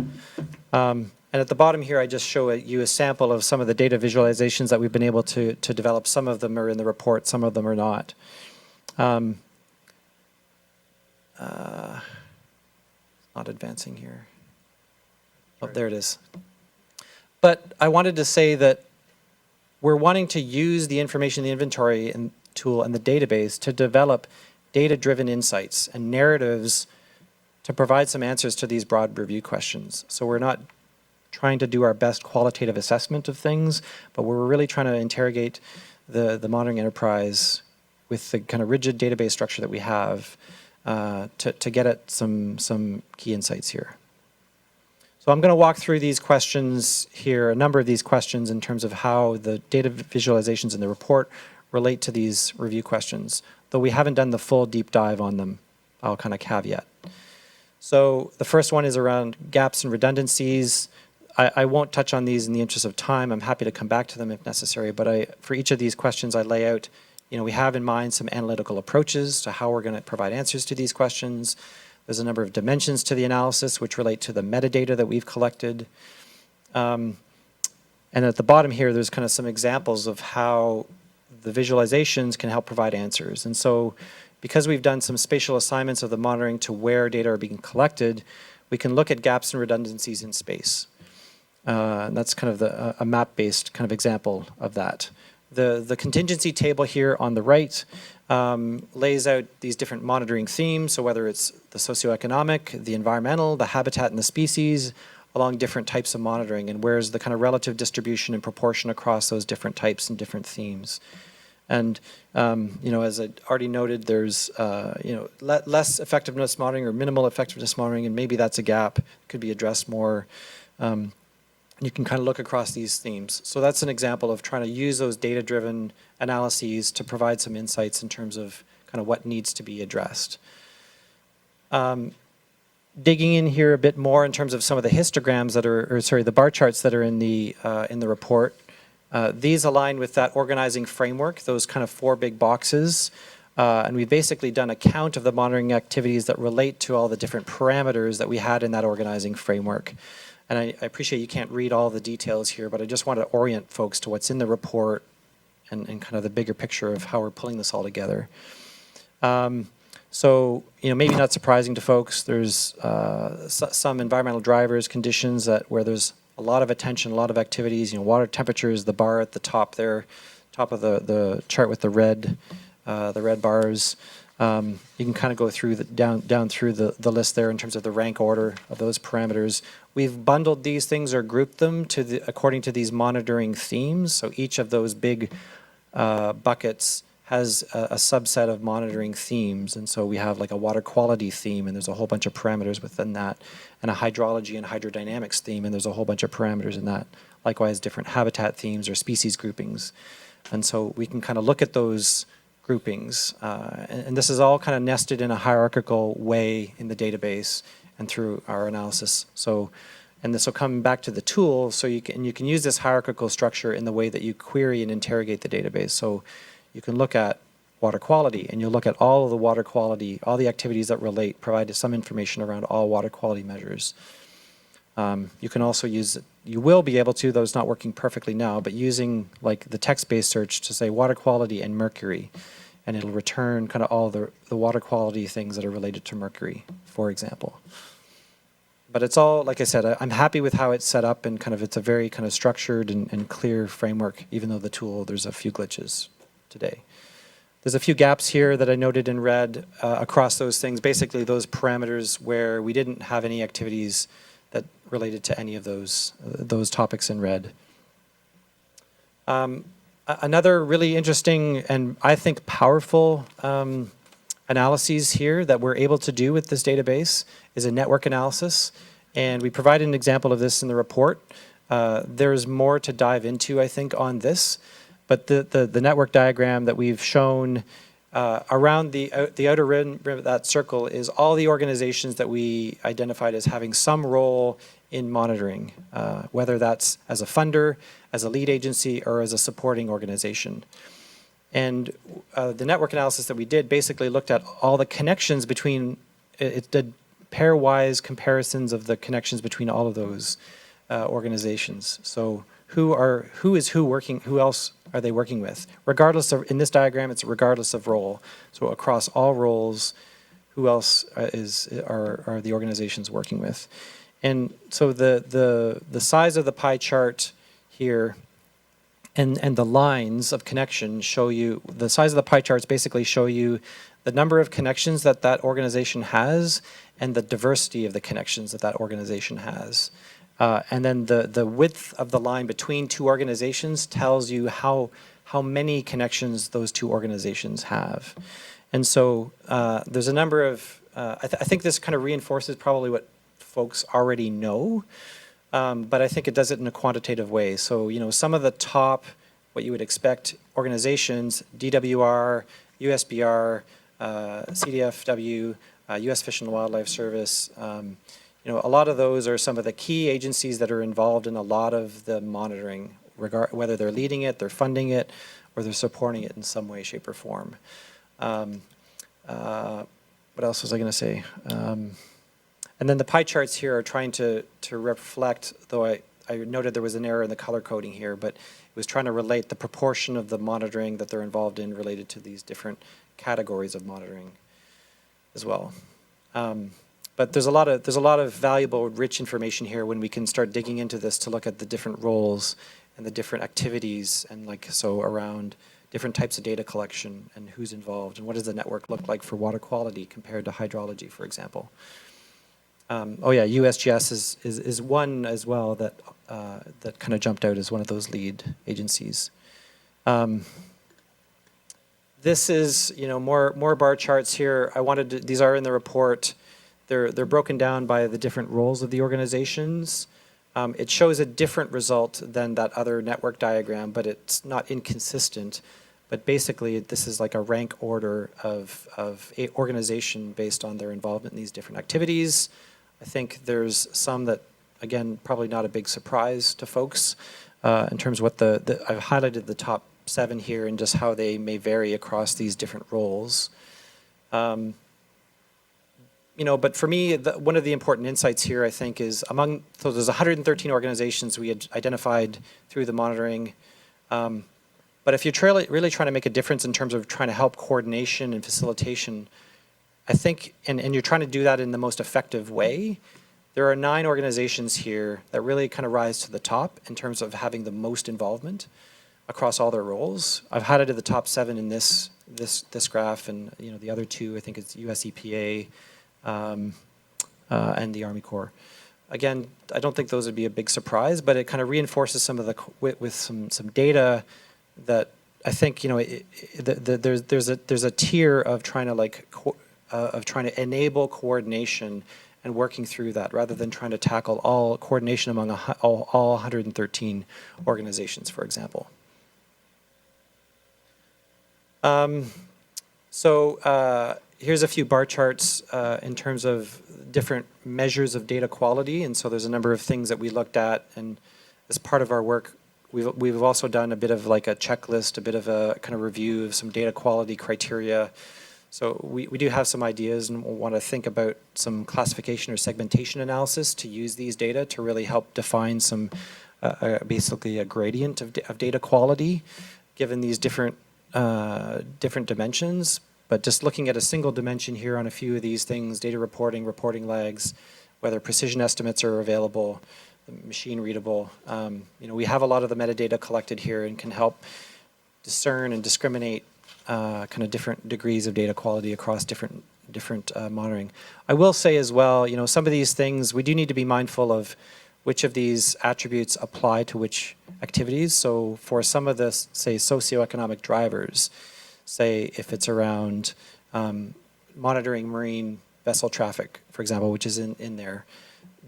And at the bottom here, I just show you a sample of some of the data visualizations that we've been able to develop. Some of them are in the report, some of them are not. Not advancing here. Oh, there it is. But I wanted to say that we're wanting to use the information in the inventory and tool and the database to develop data-driven insights and narratives to provide some answers to these broad review questions. So we're not trying to do our best qualitative assessment of things, but we're really trying to interrogate the monitoring enterprise with the kind of rigid database structure that we have to get at some key insights here. So I'm going to walk through these questions here, a number of these questions in terms of how the data visualizations in the report relate to these review questions, though we haven't done the full deep dive on them. I'll kind of caveat. So the first one is around gaps and redundancies. I won't touch on these in the interest of time. I'm happy to come back to them if necessary, but for each of these questions I lay out, we have in mind some analytical approaches to how we're going to provide answers to these questions. There's a number of dimensions to the analysis which relate to the metadata that we've collected. And And at the bottom here, there's kind of some examples of how the visualizations can help provide answers. And so because we've done some spatial assignments of the monitoring to where data are being collected, we can look at gaps and redundancies in space. And that's kind of a map-based kind of example of that. The contingency table here on the right lays out these different monitoring themes. So whether it's the socioeconomic, the environmental, the habitat and the species, along different types of monitoring, and where's the kind of relative distribution and proportion across those different types and different themes. And you know, as I already noted, there's you know, less effectiveness monitoring or minimal effectiveness monitoring, and maybe that's a gap, could be addressed more. You can kind of look across these themes. So that's an example of trying to use those data-driven analyses to provide some insights in terms of kind of what needs to be addressed. Digging in here a bit more in terms of some of the histograms that are, or sorry, the bar charts that are in the report. These align with that organizing framework, those kind of 4 big boxes. And we've basically done a count of the monitoring activities that relate to all the different parameters that we had in that organizing framework. And I appreciate you can't read all the details here, but I just want to orient folks to what's in the report and kind of the bigger picture of how we're pulling this all together. So, you know, maybe not surprising to folks, there's some environmental drivers, conditions that where there's a lot of attention, a lot of activities. You know, water temperature is the bar at the top there, top of the chart with the red bars. You can kind of go through down through the list there in terms of the rank order of those parameters. We've bundled these things or grouped them according to these monitoring themes. So each of those big buckets has a subset of monitoring themes. And so we have like a water quality theme, and there's a whole bunch of parameters within that, and a hydrology and hydrodynamics theme, and there's a whole bunch of parameters in that. Likewise, different habitat themes or species groupings. And so we can kind of look at those groupings. And this is all kind of nested in a hierarchical way in the database and through our analysis. So, and this will come back to the tool, so you can use this hierarchical structure in the way that you query and interrogate the database. So you can look at water quality, and you'll look at all of the water quality, all the activities that relate, provide some information around all water quality measures. You can also use, you will be able to, though it's not working perfectly now, but using like the text-based search to say water quality and mercury, and it'll return kind of all the water quality things that are related to mercury, for example. But it's all, like I said, I'm happy with how it's set up, and kind of it's a very kind of structured and clear framework, even though the tool, there's a few glitches today. There's a few gaps here that I noted in red across those things, basically those parameters where we didn't have any activities that related to any of those topics in red. Another really interesting and I think powerful analyses here that we're able to do with this database is a network analysis. And we provide an example of this in the report. There's more to dive into, I think, on this. But the network diagram that we've shown around the outer rim of that circle is all the organizations that we identified as having some role in monitoring, whether that's as a funder, as a lead agency, or as a supporting organization. And the network analysis that we did basically looked at all the connections between, it did pairwise comparisons of the connections between all of those organizations. So who else are they working with? Regardless of, in this diagram, it's regardless of role. So across all roles, who else are the organizations working with? And so the size of the pie chart here and the lines of connection show you, the size of the pie charts basically show you the number of connections that that organization has and the diversity of the connections that that organization has. And then the width of the line between two organizations tells you how many connections those two organizations have. And so there's a number of, I think this kind of reinforces probably what folks already know, but I think it does it in a quantitative way. So, you know, some of the top, what you would expect, organizations, DWR, USBR, CDFW, U.S. Fish and Wildlife Service, you know, a lot of those are some of the key agencies that are involved in a lot of the monitoring, whether they're leading it, they're funding it, or they're supporting it in some way, shape, or form. What else was I going to say? And then the pie charts here are trying to reflect, though I noted there was an error in the color coding here, but it was trying to relate the proportion of the monitoring that they're involved in related to these different categories of monitoring as well. But there's a lot of valuable, rich information here when we can start digging into this to look at the different roles and the different activities and around different types of data collection and who's involved and what does the network look like for water quality compared to hydrology, for example. USGS is one as well that that kind of jumped out as one of those lead agencies. This is more bar charts here. These are in the report. They're broken down by the different roles of the organizations. It shows a different result than that other network diagram, but it's not inconsistent. But basically, this is like a rank order of a organization based on their involvement in these different activities. I think there's some that, again, probably not a big surprise to folks in terms of what I've highlighted the top 7 here and just how they may vary across these different roles. But for me, one of the important insights here, I think, is so there's 113 organizations we had identified through the monitoring. But if you're really trying to make a difference in terms of trying to help coordination and facilitation, I think, and you're trying to do that in the most effective way, there are 9 organizations here that really kind of rise to the top in terms of having the most involvement across all their roles. I've highlighted the top 7 in this graph, and the other 2, I think it's US EPA and the Army Corps. Again, I don't think those would be a big surprise, but it kind of reinforces some of with some data that I think there's a tier of trying to enable coordination and working through that rather than trying to tackle all coordination among all 113 organizations, for example. Here's a few bar charts in terms of different measures of data quality, and so there's a number of things that we looked at, and as part of our work, we've also done a bit of like a checklist, a bit of a kind of review of some data quality criteria. So we do have some ideas and we'll want to think about some classification or segmentation analysis to use these data to really help define some basically a gradient of data quality given these different dimensions. But just looking at a single dimension here on a few of these things, data reporting lags, whether precision estimates are available, machine readable. We have a lot of the metadata collected here and can help discern and discriminate kind of different degrees of data quality across different monitoring. I will say as well, some of these things, we do need to be mindful of which of these attributes apply to which activities. So for some of the, say, socioeconomic drivers, say if it's around monitoring marine vessel traffic, for example, which is in there,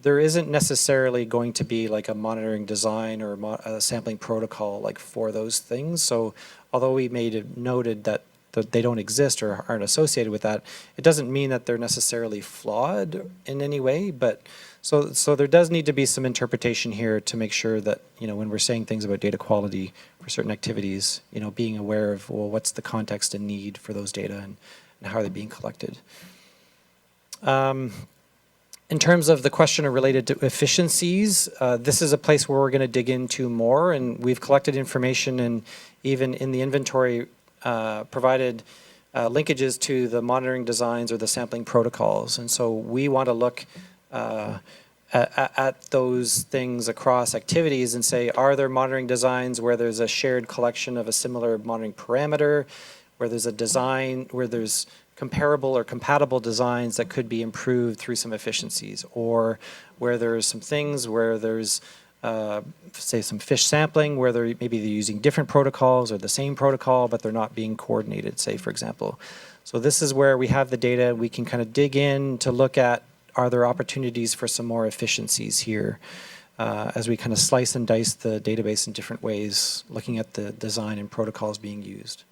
there isn't necessarily going to be like a monitoring design or a sampling protocol like for those things. So although we noted that they don't exist or aren't associated with that, it doesn't mean that they're necessarily flawed in any way. But so there does need to be some interpretation here to make sure that, when we're saying things about data quality for certain activities, being aware of, well, what's the context and need for those data and how are they being collected. In terms of the question related to efficiencies, this is a place where we're going to dig into more, and we've collected information and even in the inventory provided linkages to the monitoring designs or the sampling protocols. And so we want to look at those things across activities and say, are there monitoring designs where there's a shared collection of a similar monitoring parameter, where there's a design, where there's comparable or compatible designs that could be improved through some efficiencies, or where there's some things where there's, say, some fish sampling where maybe they're using different protocols or the same protocol, but they're not being coordinated, say, for example. So this is where we have the data. We can kind of dig in to look at, are there opportunities for some more efficiencies here as we kind of slice and dice the database in different ways, looking at the design and protocols being used.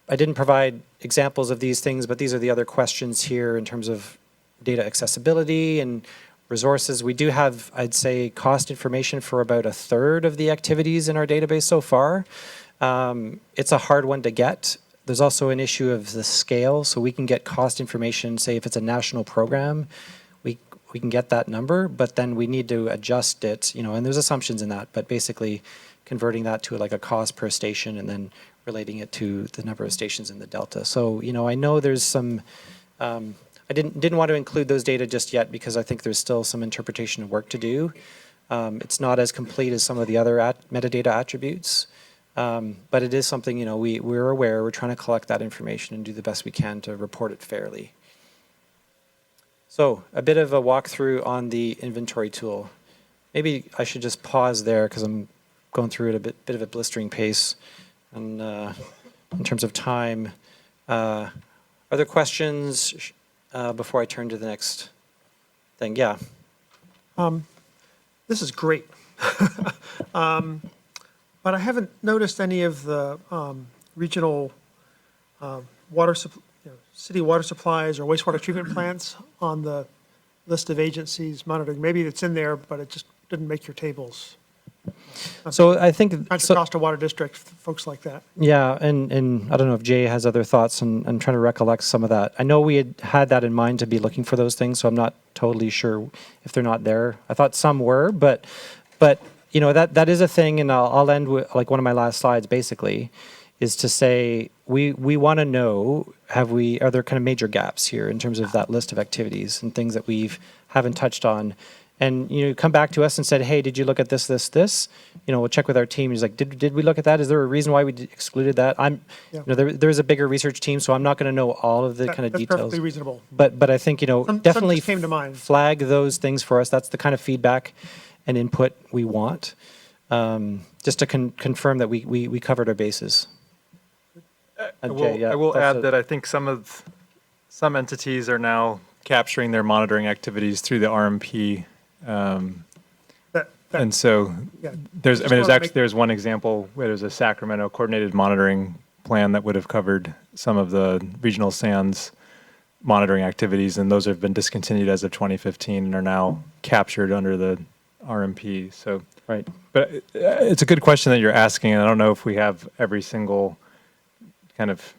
I didn't provide examples of these things, but these are the other questions here in terms of data accessibility and resources. We do have, I'd say, cost information for about 1/3 of the activities in our database so far. It's a hard one to get. There's also an issue of the scale, so we can get cost information, say if it's a national program, get that number, but then we need to adjust it, and there's assumptions in that, but basically converting that to like a cost per station and then relating it to the number of stations in the Delta. So, I know there's some, I didn't want to include those data just yet because I think there's still some interpretation work to do. It's not as complete as some of the other metadata attributes, but it is something, we're aware, we're trying to collect that information and do the best we can to report it fairly. So a bit of a walkthrough on the inventory tool. Maybe I should just pause there because I'm going through it a bit of a blistering pace. And in terms of time, are there questions before I turn to the next thing? Yeah. This is great. But I haven't noticed any of the regional city water supplies or wastewater treatment plants on the list of agencies monitoring. Maybe it's in there, but it just didn't make your tables. So I think Costa Water District, folks like that. Yeah, and I don't know if Jay has other thoughts, and I'm trying to recollect some of that. I know we had that in mind to be looking for those things, so I'm not totally sure if they're not there. I thought some were, but that is a thing, and I'll end with like one of my last slides basically, is to say we want to know, are there kind of major gaps here in terms of that list of activities and things that haven't touched on. And come back to us and said, hey, did you look at this? We'll check with our team. He's like, did we look at that? Is there a reason why we excluded that? There's a bigger research team, so I'm not going to know all of the kind of details. That's perfectly reasonable. But I think definitely just came to mind. Flag those things for us. That's the kind of feedback and input we want, just to confirm that we covered our bases. I will add that I think some entities are now capturing their monitoring activities through the RMP. And so there's one example where there's a Sacramento coordinated monitoring plan that would have covered some of the regional sands monitoring activities, and those have been discontinued as of 2015 and are now captured under the RMP. So, right. But it's a good question that you're asking, and I don't know if we have every single kind of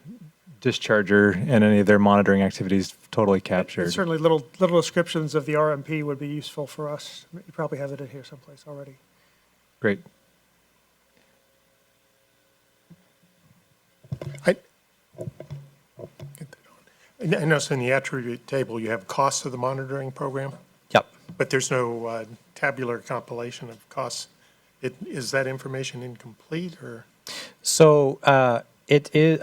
discharger and any of their monitoring activities totally captured. And certainly little descriptions of the RMP would be useful for us. You probably have it in here someplace already. Great. I noticed in the attribute table you have costs of the monitoring program. Yep. But there's no tabular compilation of costs. Is that information incomplete or? So it is.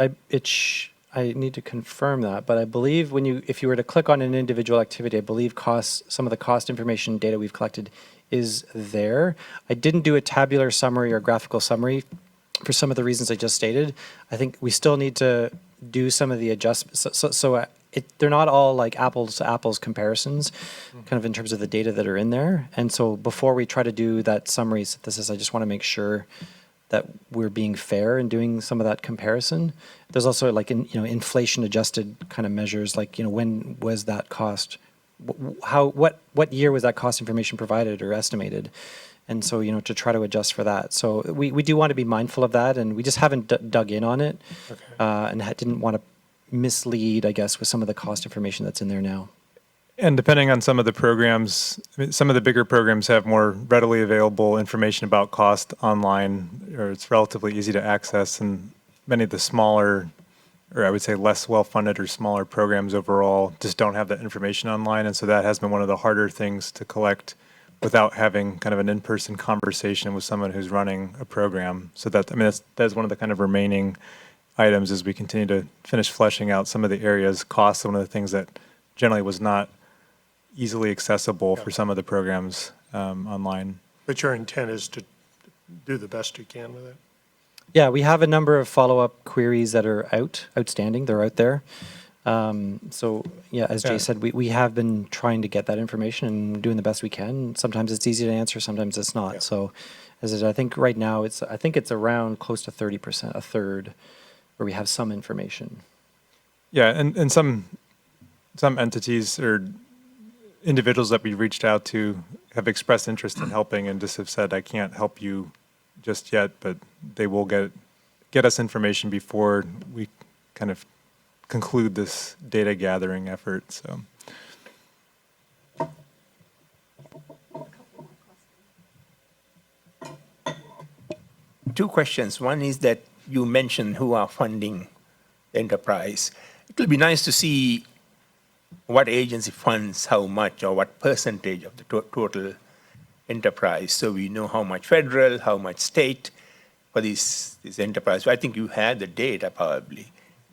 I need to confirm that, but I believe if you were to click on an individual activity, I believe some of the cost information data we've collected is there. I didn't do a tabular summary or graphical summary for some of the reasons I just stated. I think we still need to do some of the adjustments. So they're not all like apples to apples comparisons, kind of in terms of the data that are in there. And so before we try to do that summary synthesis, I just want to make sure that we're being fair in doing some of that comparison. There's also like inflation adjusted kind of measures, like when was that cost, what year was that cost information provided or estimated, and so to try to adjust for that. So we do want to be mindful of that, and we just haven't dug in on it, and didn't want to mislead, I guess, with some of the cost information that's in there now. And depending on some of the programs, some of the bigger programs have more readily available information about cost online, or it's relatively easy to access. And many of the smaller, or I would say less well-funded or smaller programs overall just don't have that information online. And so that has been one of the harder things to collect without having kind of an in-person conversation with someone who's running a program. So that's one of the kind of remaining items as we continue to finish fleshing out some of the areas. Cost, one of the things that generally was not easily accessible for some of the programs online. But your intent is to do the best you can with it? Yeah, we have a number of follow-up queries that are outstanding. They're out there. So yeah, as Jay said, we have been trying to get that information and doing the best we can. Sometimes it's easy to answer, sometimes it's not. Yeah. So as I think right now, it's around close to 30%, a third, where we have some information. Yeah, and some entities or individuals that we reached out to have expressed interest in helping and just have said, I can't help you just yet, but they will get us information before we kind of conclude this data gathering effort. So two questions. One is that you mentioned who are funding the enterprise. It will be nice to see what agency funds how much or what percentage of the total enterprise, so we know how much federal, how much state for this enterprise. I think you had the data probably,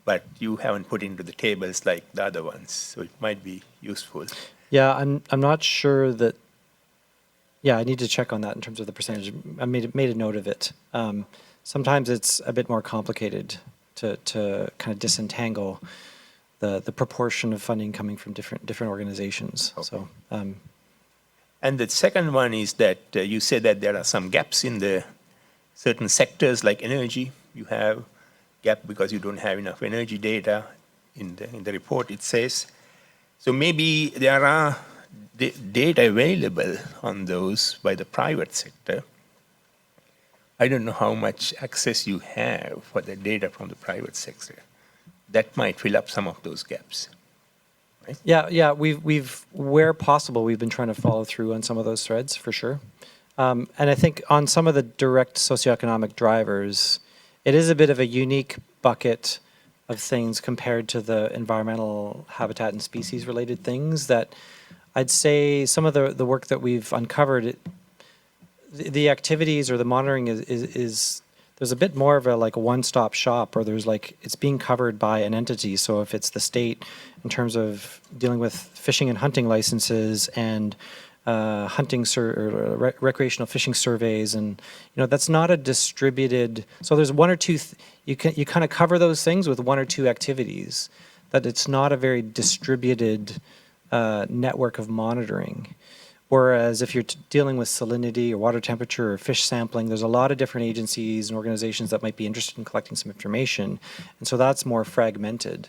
but you haven't put into the tables like the other ones, so it might be useful. Yeah, I'm not sure that. Yeah, I need to check on that in terms of the percentage. I made a note of it. Sometimes it's a bit more complicated to kind of disentangle the proportion of funding coming from different organizations. Okay. So. And the second one is that you said that there are some gaps in the certain sectors like energy. You have gap because you don't have enough energy data in the report, it says. So maybe there are data available on those by the private sector. I don't know how much access you have for the data from the private sector. That might fill up some of those gaps. Right? Yeah. We've where possible, we've been trying to follow through on some of those threads for sure. And I think on some of the direct socioeconomic drivers, it is a bit of a unique bucket of things compared to the environmental habitat and species related things that I'd say some of the work that we've uncovered, the activities or the monitoring is there's a bit more of a like a one-stop shop, or there's like it's being covered by an entity. So if it's the state in terms of dealing with fishing and hunting licenses and recreational fishing surveys, and that's not a distributed. So there's one or two. You kind of cover those things with one or two activities. That it's not a very distributed network of monitoring. Whereas if you're dealing with salinity or water temperature or fish sampling, there's a lot of different agencies and organizations that might be interested in collecting some information. And so that's more fragmented.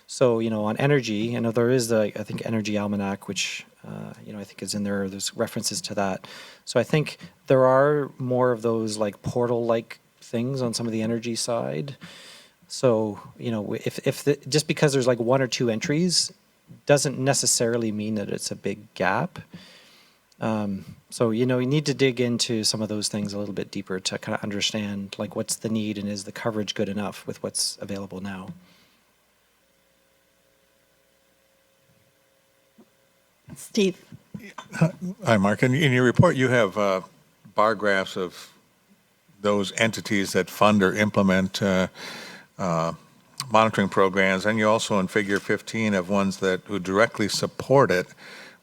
So, on energy, there is I think Energy Almanac, which, I think is in there. There's references to that. So I think there are more of those like portal-like things on some of the energy side. So, just because there's like one or two entries doesn't necessarily mean that it's a big gap. So, you need to dig into some of those things a little bit deeper to kind of understand like what's the need and is the coverage good enough with what's available now. Steve. Hi, Mark. In your report, you have bar graphs of those entities that fund or implement monitoring programs, and you also in Figure 15 have ones who directly support it,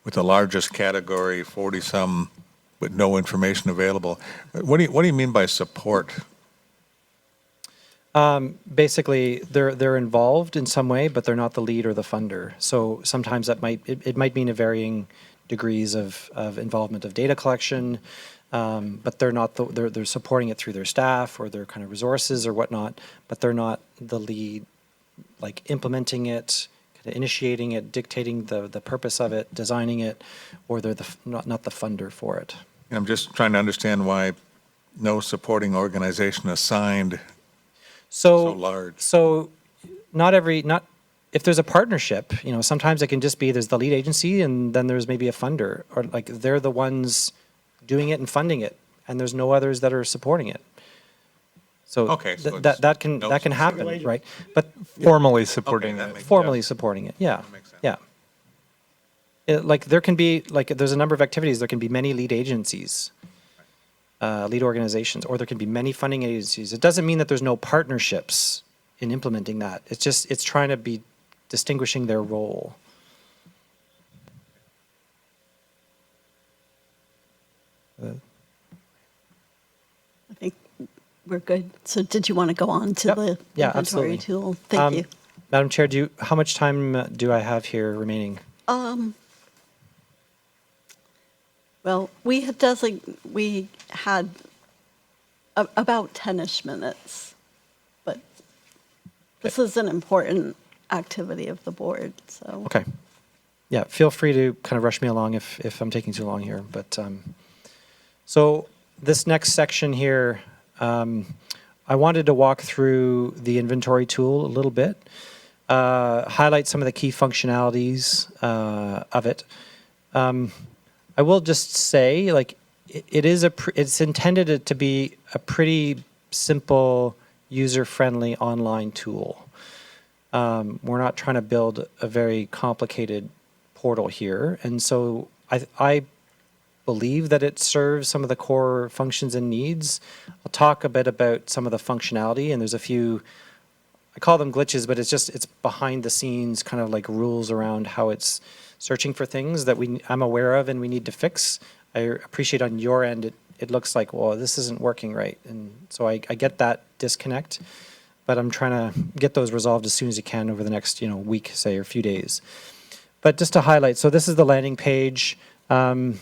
with the largest category 40-some, with no information available. What do you mean by support? Basically, they're involved in some way, but they're not the lead or the funder. So sometimes it might mean a varying degrees of involvement of data collection, but they're not they're supporting it through their staff or their kind of resources or whatnot, but they're not the lead, like implementing it, kind of initiating it, dictating the purpose of it, designing it, or they're not the funder for it. I'm just trying to understand why no supporting organization assigned so large. So not if there's a partnership, sometimes it can just be there's the lead agency and then there's maybe a funder, or like they're the ones doing it and funding it, and there's no others that are supporting it. So, so that can happen, right? But formally supporting it. Formally supporting it, yeah, yeah. There can be there's a number of activities. There can be many lead agencies, lead organizations, or there can be many funding agencies. It doesn't mean that there's no partnerships in implementing that. It's trying to be distinguishing their role. I think we're good. So did you want to go on to the inventory tool? Thank you. Madam Chair, how much time do I have here remaining? Well, we had about 10-ish minutes, but this is an important activity of the board, so. Okay. Yeah, feel free to kind of rush me along if I'm taking too long here. But so this next section here, I wanted to walk through the inventory tool a little bit, highlight some of the key functionalities of it. I will just say, it's intended to be a pretty simple, user-friendly online tool. We're not trying to build a very complicated portal here. And so I believe that it serves some of the core functions and needs. I'll talk a bit about some of the functionality, and there's a few, I call them glitches, but it's behind the scenes kind of like rules around how it's searching for things that I'm aware of and we need to fix. I appreciate on your end, it looks like, well, this isn't working right. And so I get that disconnect, but I'm trying to get those resolved as soon as you can over the next, week, say, or few days. But just to highlight, so this is the landing page, and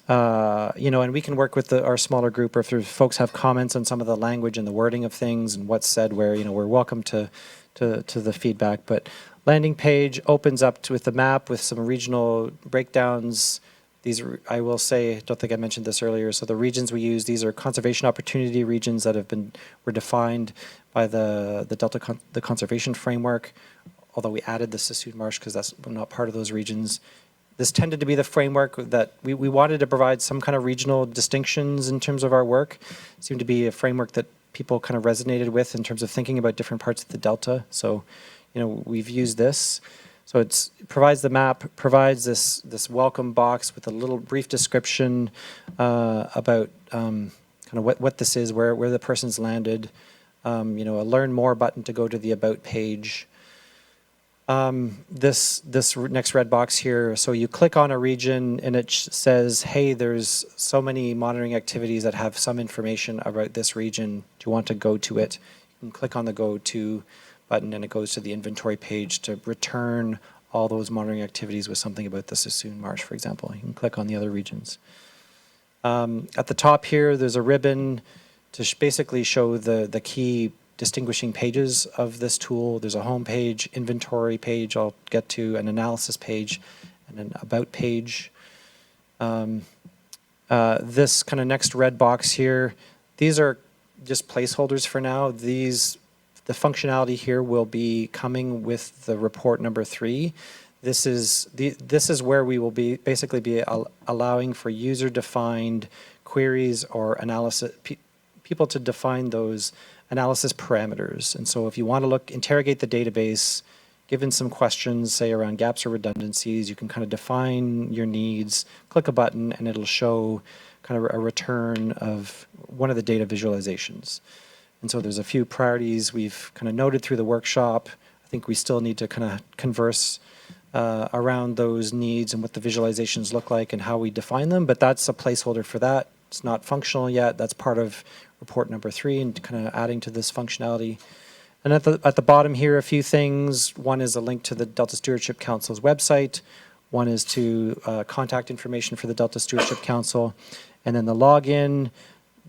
we can work with our smaller group, or if folks have comments on some of the language and the wording of things and what's said where, we're welcome to the feedback. But landing page opens up with the map with some regional breakdowns. These, I will say, don't think I mentioned this earlier, so the regions we use, these are conservation opportunity regions that were defined by the Delta the conservation framework, although we added the Sassoon Marsh because that's not part of those regions. This tended to be the framework that we wanted to provide some kind of regional distinctions in terms of our work. It seemed to be a framework that people kind of resonated with in terms of thinking about different parts of the Delta. So, we've used this. So it provides the map, provides this welcome box with a little brief description about kind of what this is, where the person's landed, a learn more button to go to the about page. This next red box here, so you click on a region and it says, hey, there's so many monitoring activities that have some information about this region. Do you want to go to it? You can click on the go to button and it goes to the inventory page to return all those monitoring activities with something about the Sassoon Marsh, for example. You can click on the other regions. At the top here, there's a ribbon to basically show the key distinguishing pages of this tool. There's a home page, inventory page I'll get to, an analysis page, and an about page. This kind of next red box here, these are just placeholders for now. The functionality here will be coming with the report number 3. This is where we will be allowing for user-defined queries or analysis, people to define those analysis parameters. And so if you want to interrogate the database, given some questions, say around gaps or redundancies, you can kind of define your needs, click a button, and it'll show kind of a return of one of the data visualizations. And so there's a few priorities we've kind of noted through the workshop. I think we still need to kind of converse around those needs and what the visualizations look like and how we define them, but that's a placeholder for that. It's not functional yet. That's part of report number 3 and kind of adding to this functionality. And at the bottom here, a few things. One is a link to the Delta Stewardship Council's website. One is to contact information for the Delta Stewardship Council. And then the login,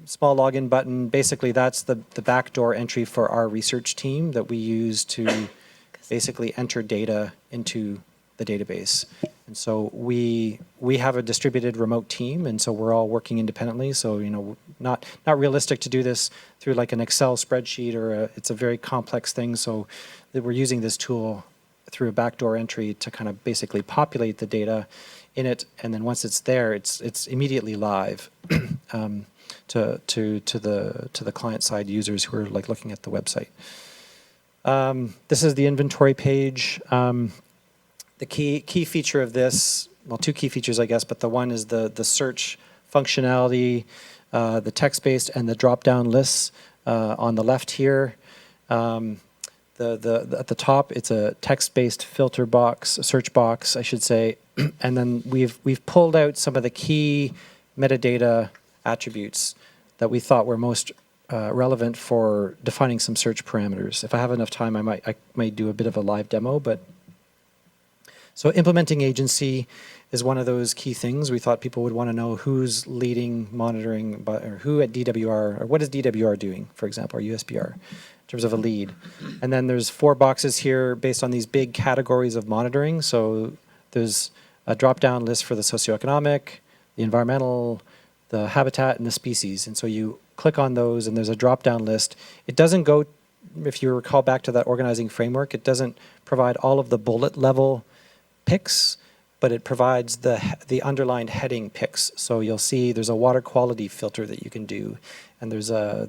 small login button, basically that's the backdoor entry for our research team that we use to basically enter data into the database. And so we have a distributed remote team, and so we're all working independently. So, not realistic to do this through like an Excel spreadsheet or it's a very complex thing. So that we're using this tool through a backdoor entry to kind of basically populate the data in it, and then once it's there, it's immediately live to the client side users who are like looking at the website. This is the inventory page. The key feature of this, well, 2 key features, I guess, but the one is the search functionality, the text-based and the drop-down lists on the left here. At the top, it's a text-based filter box, search box, I should say, and then we've pulled out some of the key metadata attributes that we thought were most relevant for defining some search parameters. If I have enough time, I might do a bit of a live demo, but so implementing agency is one of those key things. We thought people would want to know who's leading monitoring, or who at DWR, or what is DWR doing, for example, or USBR, in terms of a lead. And then there's 4 boxes here based on these big categories of monitoring. So there's a drop-down list for the socioeconomic, the environmental, the habitat, and the species. And so you click on those, and there's a drop-down list. It doesn't go, if you recall back to that organizing framework, it doesn't provide all of the bullet level picks, but it provides the underlined heading picks. So you'll see there's a water quality filter that you can do, and there's a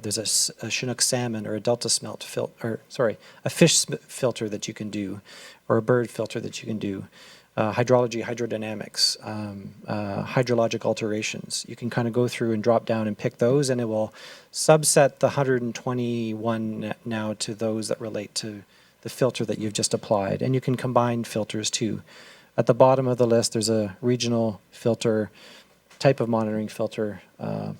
Chinook salmon or a Delta smelt a fish filter that you can do, or a bird filter that you can do. Hydrology, hydrodynamics, hydrologic alterations. You can kind of go through and drop down and pick those, and it will subset the 121 now to those that relate to the filter that you've just applied. And you can combine filters too. At the bottom of the list, there's a regional filter, type of monitoring filter, and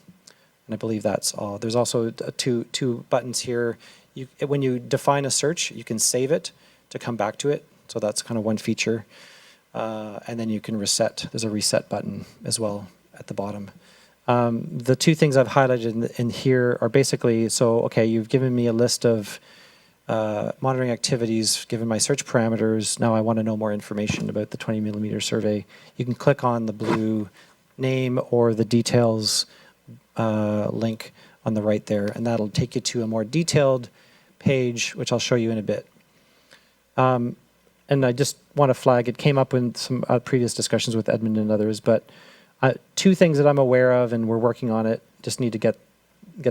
I believe that's all. There's also two buttons here. When you define a search, you can save it to come back to it. So that's kind of one feature. And then you can reset. There's a reset button as well at the bottom. The two things I've highlighted in here are basically, so, okay, you've given me a list of monitoring activities, given my search parameters. Now I want to know more information about the 20 millimeter survey. You can click on the blue name or the details link on the right there, and that'll take you to a more detailed page, which I'll show you in a bit. And I just want to flag, it came up in some previous discussions with Edmund and others, but two things that I'm aware of, and we're working on it, just need to get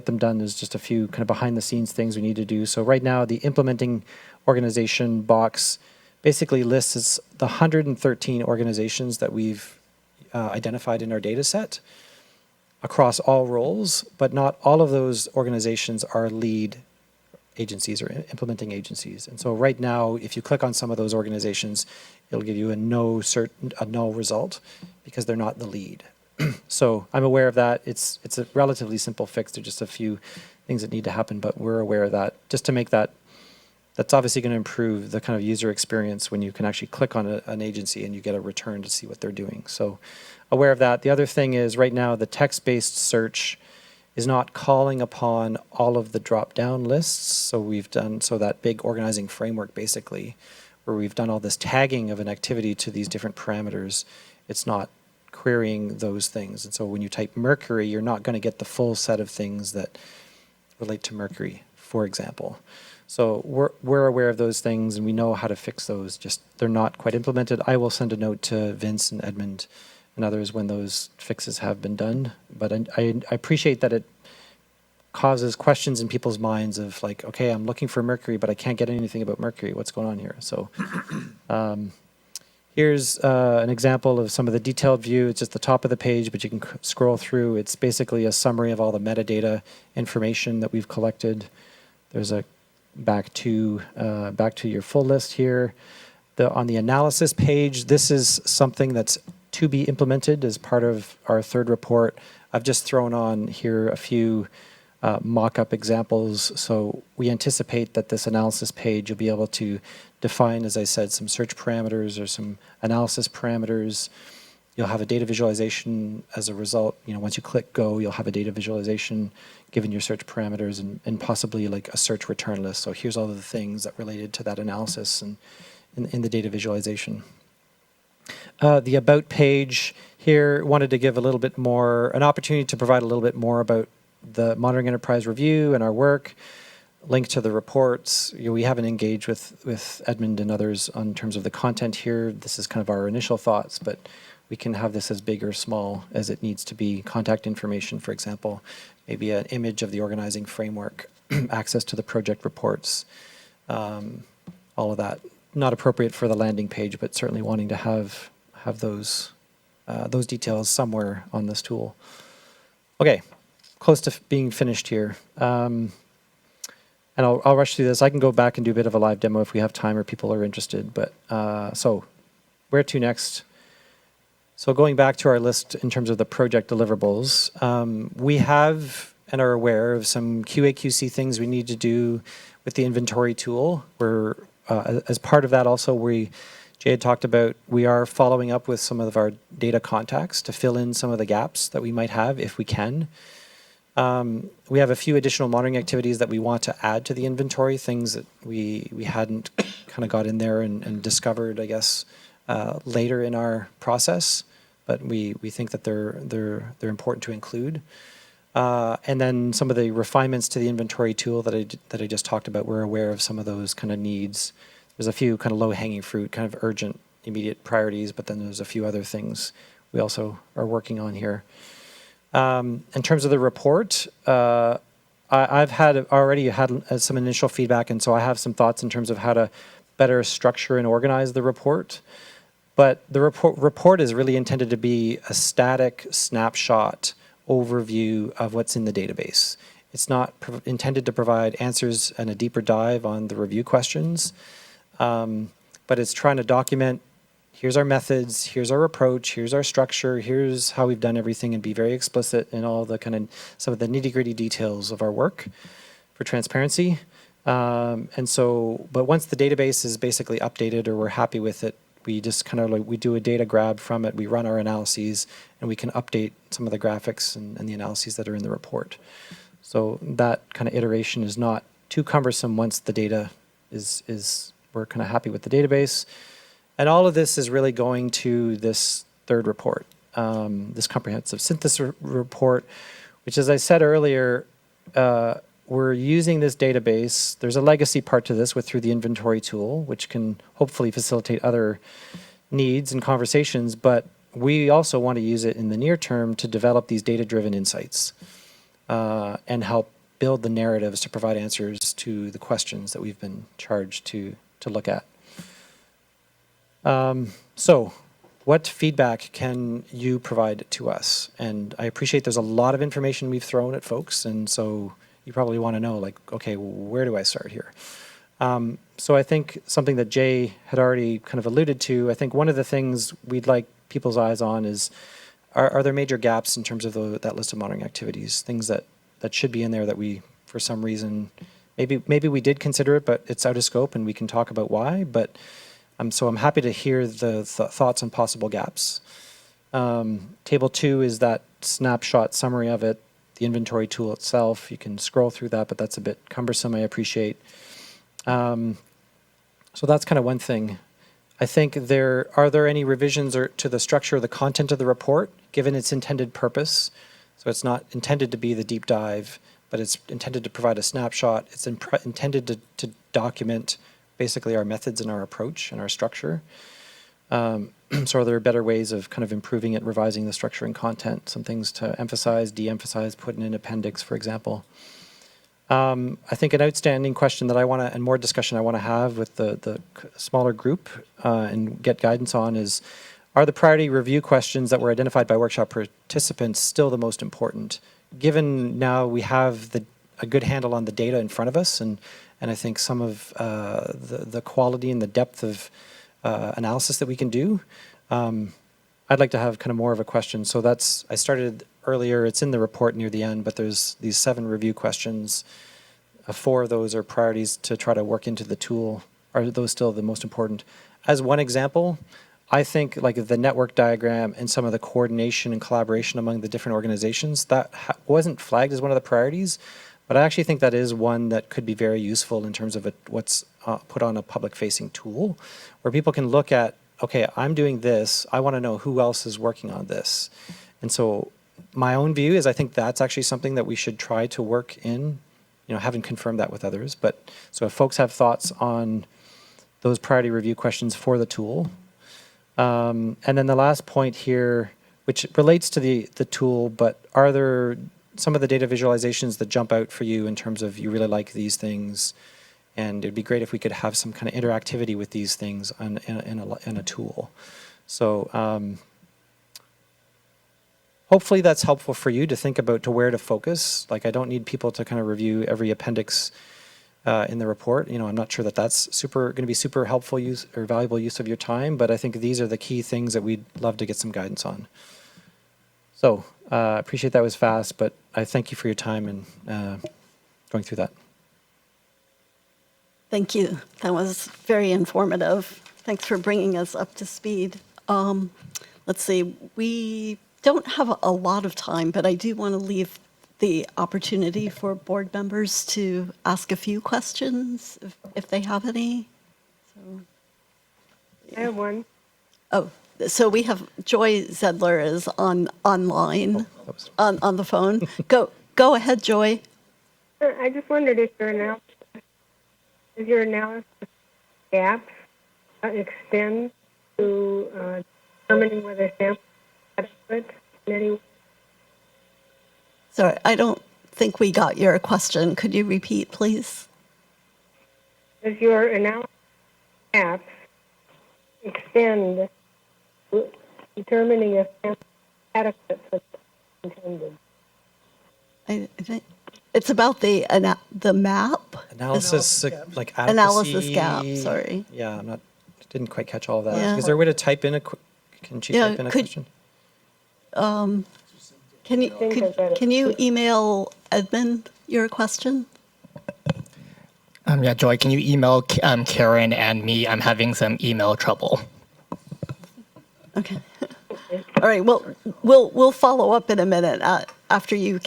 them done. There's just a few kind of behind the scenes things we need to do. So right now, the implementing organization box basically lists the 113 organizations that we've identified in our data set across all roles, but not all of those organizations are lead agencies or implementing agencies. And so right now, if you click on some of those organizations, it'll give you a no result because they're not the lead. So I'm aware of that. It's a relatively simple fix. There's just a few things that need to happen, but we're aware of that. Just to make that's obviously going to improve the kind of user experience when you can actually click on an agency and you get a return to see what they're doing. So aware of that. The other thing is right now the text-based search is not calling upon all of the drop-down lists. So we've done, that big organizing framework basically, where we've done all this tagging of an activity to these different parameters, it's not querying those things. And so when you type mercury, you're not going to get the full set of things that relate to mercury, for example. So we're aware of those things and we know how to fix those, just they're not quite implemented. I will send a note to Vince and Edmund and others when those fixes have been done. But I appreciate that it causes questions in people's minds of like, okay, I'm looking for mercury, but I can't get anything about mercury. What's going on here? So here's an example of some of the detailed view. It's just the top of the page, but you can scroll through. It's basically a summary of all the metadata information that we've collected. There's a back to your full list here. On the analysis page, this is something that's to be implemented as part of our third report. I've just thrown on here a few mock-up examples. So we anticipate that this analysis page, you'll be able to define, as I said, some search parameters or some analysis parameters. You'll have a data visualization as a result. Once you click go, you'll have a data visualization given your search parameters and possibly like a search return list. So here's all of the things that related to that analysis and in the data visualization. The about page here wanted to give a little bit more, an opportunity to provide a little bit more about the monitoring enterprise review and our work, link to the reports. We haven't engaged with Edmund and others in terms of the content here. This is kind of our initial thoughts, but we can have this as big or small as it needs to be. Contact information, for example, maybe an image of the organizing framework, access to the project reports, all of that. Not appropriate for the landing page, but certainly wanting to have those details somewhere on this tool. Okay, close to being finished here. And I'll rush through this. I can go back and do a bit of a live demo if we have time or people are interested. But so where to next? So going back to our list in terms of the project deliverables, we have and are aware of some QA/QC things we need to do with the inventory tool. We're as part of that also, Jay had talked about, we are following up with some of our data contacts to fill in some of the gaps that we might have if we can. We have a few additional monitoring activities that we want to add to the inventory, things that we hadn't kind of got in there and discovered, I guess, later in our process, but we think that they're important to include. And then some of the refinements to the inventory tool that I just talked about, we're aware of some of those kind of needs. There's a few kind of low-hanging fruit, kind of urgent immediate priorities, but then there's a few other things we also are working on here. In terms of the report, I've already had some initial feedback, and so I have some thoughts in terms of how to better structure and organize the report. But the report is really intended to be a static snapshot overview of what's in the database. It's not intended to provide answers and a deeper dive on the review questions, but it's trying to document, here's our methods, here's our approach, here's our structure, here's how we've done everything, and be very explicit in all the some of the nitty-gritty details of our work for transparency. And so, but once the database is basically updated or we're happy with it, we just we do a data grab from it, we run our analyses, and we can update some of the graphics and the analyses that are in the report. So that kind of iteration is not too cumbersome once the data we're kind of happy with the database. And all of this is really going to this third report, this comprehensive synthesis report, which, as I said earlier, we're using this database. There's a legacy part to this through the inventory tool, which can hopefully facilitate other needs and conversations, but we also want to use it in the near term to develop these data-driven insights and help build the narratives to provide answers to the questions that we've been charged to look at. So what feedback can you provide to us? And I appreciate there's a lot of information we've thrown at folks, and so you probably want to know, like, okay, where do I start here? So I think something that Jay had already kind of alluded to, I think one of the things we'd like people's eyes on is, are there major gaps in terms of that list of monitoring activities, things that should be in there that we, for some reason, maybe we did consider it, but it's out of scope and we can talk about why, but so I'm happy to hear the thoughts on possible gaps. Table 2 is that snapshot summary of it, the inventory tool itself. You can scroll through that, but that's a bit cumbersome, I appreciate. So that's kind of one thing. I think are there any revisions to the structure or the content of the report, given its intended purpose? So it's not intended to be the deep dive, but it's intended to provide a snapshot. It's intended to document basically our methods and our approach and our structure. So are there better ways of kind of improving it, revising the structure and content, some things to emphasize, de-emphasize, put in an appendix, for example? I think an outstanding question that I want to, and more discussion I want to have with the smaller group and get guidance on is, are the priority review questions that were identified by workshop participants still the most important? Given now we have a good handle on the data in front of us, and I think some of the quality and the depth of analysis that we can do, I'd like to have kind of more of a question. So I started earlier, it's in the report near the end, but there's these 7 review questions. 4 of those are priorities to try to work into the tool. Are those still the most important? As one example, I think like the network diagram and some of the coordination and collaboration among the different organizations, that wasn't flagged as one of the priorities, but I actually think that is one that could be very useful in terms of what's put on a public-facing tool, where people can look at, okay, I'm doing this, I want to know who else is working on this. And so my own view is I think that's actually something that we should try to work in, haven't confirmed that with others, but so if folks have thoughts on those priority review questions for the tool. And then the last point here, which relates to the tool, but are there some of the data visualizations that jump out for you in terms of you really like these things, and it'd be great if we could have some kind of interactivity with these things in a tool. So hopefully that's helpful for you to think about where to focus. Like, I don't need people to kind of review every appendix in the report. I'm not sure that's going to be super helpful use or valuable use of your time, but I think these are the key things that we'd love to get some guidance on. So I appreciate that was fast, but I thank you for your time and going through that. Thank you. That was very informative. Thanks for bringing us up to speed. Let's see, we don't have a lot of time, but I do want to leave the opportunity for board members to ask a few questions if they have any. So, I have one. Oh, so we have Joy Zedler is online on the phone. Go ahead, Joy. I just wondered if your analysis gaps extend to determining whether samples are adequate in any way? Sorry, I don't think we got your question. Could you repeat, please? Does your analysis of gaps extend to determining if samples are adequate for the intended? I think it's about the map. Analysis, like adequacy. Analysis gap, sorry. Yeah, didn't quite catch all of that. Yeah. Is there a way to type in can she type in a question? Can you email Edmund your question? Yeah, Joy, can you email Karen and me? I'm having some email trouble. Okay. All right. Well, we'll follow up in a minute after you're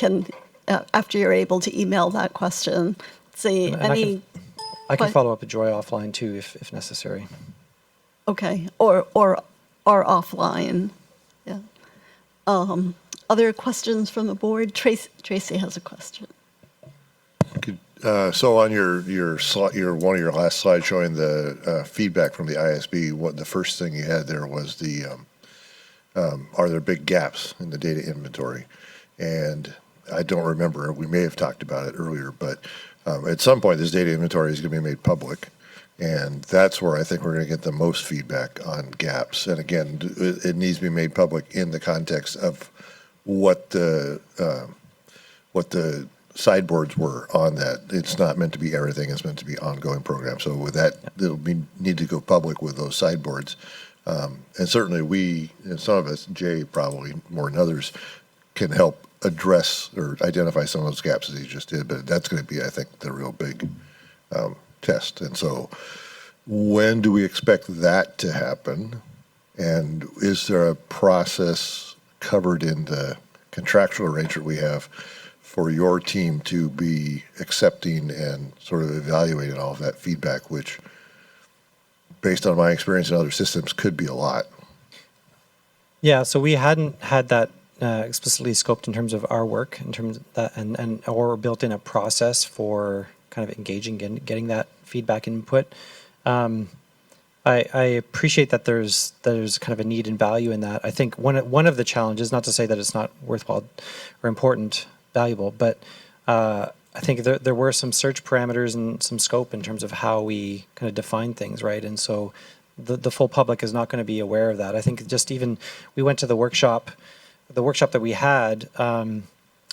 able to email that question. See And I can follow up with Joy offline too, if necessary. Okay. Or offline. Yeah. Other questions from the board? Tracy has a question. So on your slide, one of your last slides showing the feedback from the ISB, the first thing you had there was the are there big gaps in the data inventory? And I don't remember. We may have talked about it earlier, but at some point this data inventory is going to be made public, and that's where I think we're going to get the most feedback on gaps. And again, it needs to be made public in the context of what the sideboards were on that. It's not meant to be everything. It's meant to be ongoing programs. So with that, it'll need to go public with those sideboards. And certainly we, and some of us, Jay probably more than others, can help address or identify some of those gaps as he just did. But that's going to be, I think, the real big test. And so when do we expect that to happen? And is there a process covered in the contractual arrangement we have for your team to be accepting and sort of evaluating all of that feedback, which, based on my experience in other systems, could be a lot? Yeah, so we hadn't had that explicitly scoped in terms of our work, in terms of that, or built in a process for kind of engaging and getting that feedback and input. I appreciate that there's kind of a need and value in that. I think one of the challenges, not to say that it's not worthwhile or important, valuable, but I think there were some search parameters and some scope in terms of how we kind of define things, right? And so the full public is not going to be aware of that. I think just even we went to the workshop that we had,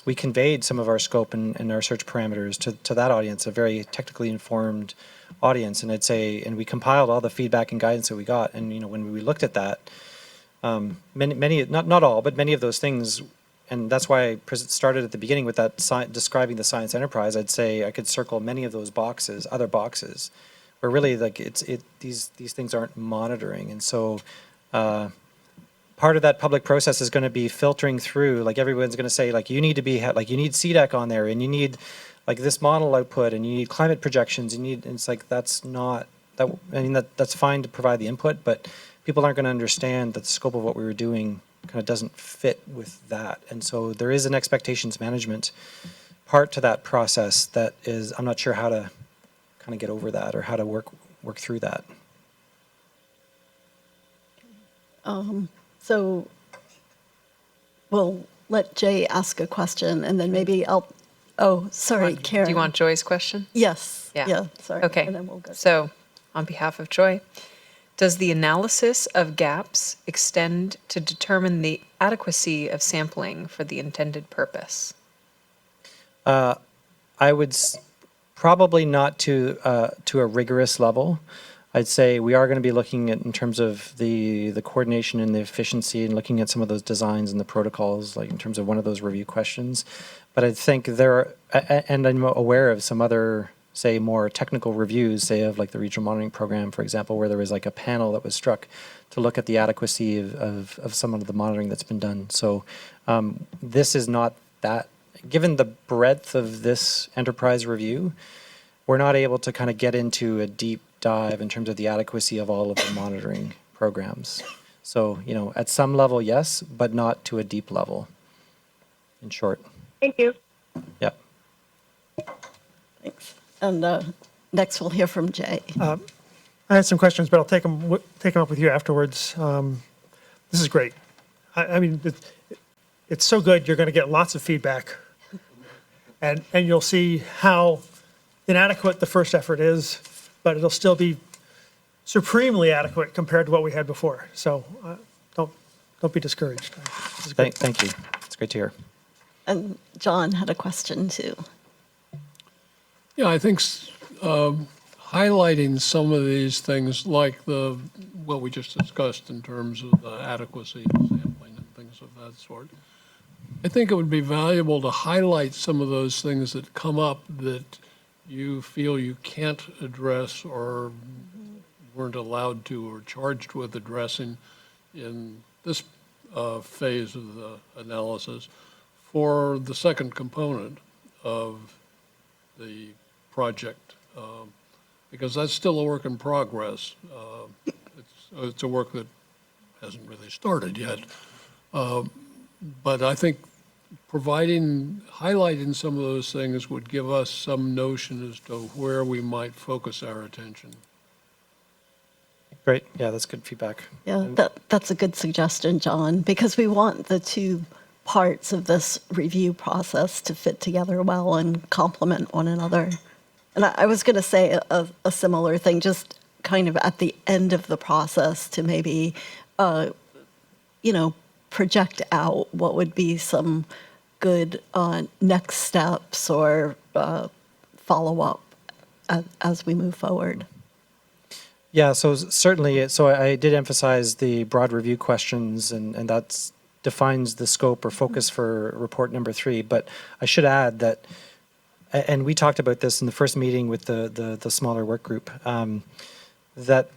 we conveyed some of our scope and our search parameters to that audience, a very technically informed audience, and we compiled all the feedback and guidance that we got. And when we looked at that, many not all, but many of those things. And that's why I started at the beginning with that describing the science enterprise. I'd say I could circle many of those boxes, other boxes, where really like these things aren't monitoring. And so part of that public process is going to be filtering through. Like everyone's going to say like you need CDEC on there, and you need like this model output, and you need climate projections. And it's like that's not that. I mean that's fine to provide the input, but people aren't going to understand that the scope of what we were doing kind of doesn't fit with that. And so there is an expectations management part to that process that is, I'm not sure how to kind of get over that or how to work through that. So we'll let Jay ask a question, and then maybe sorry, Karen. Do you want Joy's question? Yes. Yeah. Sorry. Okay. And then we'll go. So on behalf of Joy, does the analysis of gaps extend to determine the adequacy of sampling for the intended purpose? I would probably not to a rigorous level. I'd say we are going to be looking at in terms of the coordination and the efficiency, and looking at some of those designs and the protocols, like in terms of one of those review questions. But I think and I'm aware of some other, say, more technical reviews, say of like the regional monitoring program, for example, where there was like a panel that was struck to look at the adequacy of some of the monitoring that's been done. So this is not that, given the breadth of this enterprise review, we're not able to kind of get into a deep dive in terms of the adequacy of all of the monitoring programs. So, at some level, yes, but not to a deep level, in short. Thank you. Yep. Thanks. And next we'll hear from Jay. I had some questions, but I'll take them up with you afterwards. This is great. I mean, it's so good. You're going to get lots of feedback, and you'll see how inadequate the first effort is, but it'll still be supremely adequate compared to what we had before. So don't be discouraged. This is great. Thank you. It's great to hear. And John had a question too. Yeah, I think highlighting some of these things like what we just discussed in terms of the adequacy of sampling and things of that sort. I think it would be valuable to highlight some of those things that come up that you feel you can't address or weren't allowed to or charged with addressing in this phase of the analysis for the second component of the project, because that's still a work in progress. It's a work that hasn't really started yet. But I think highlighting some of those things would give us some notion as to where we might focus our attention. Great. Yeah, that's good feedback. Yeah, that's a good suggestion, John, because we want the two parts of this review process to fit together well and complement one another. And I was going to say a similar thing, just kind of at the end of the process to maybe, project out what would be some good next steps or follow-up as we move forward. Yeah, so certainly, so I did emphasize the broad review questions, and that defines the scope or focus for report number 3. But I should add that, and we talked about this in the first meeting with the smaller work group, that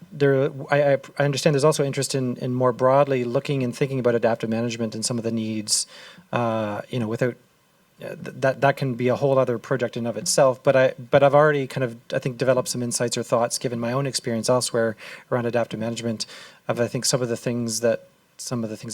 I understand there's also interest in more broadly looking and thinking about adaptive management and some of the needs, without that can be a whole other project in of itself. But I've already kind of, I think, developed some insights or thoughts given my own experience elsewhere around adaptive management of, I think, some of the things that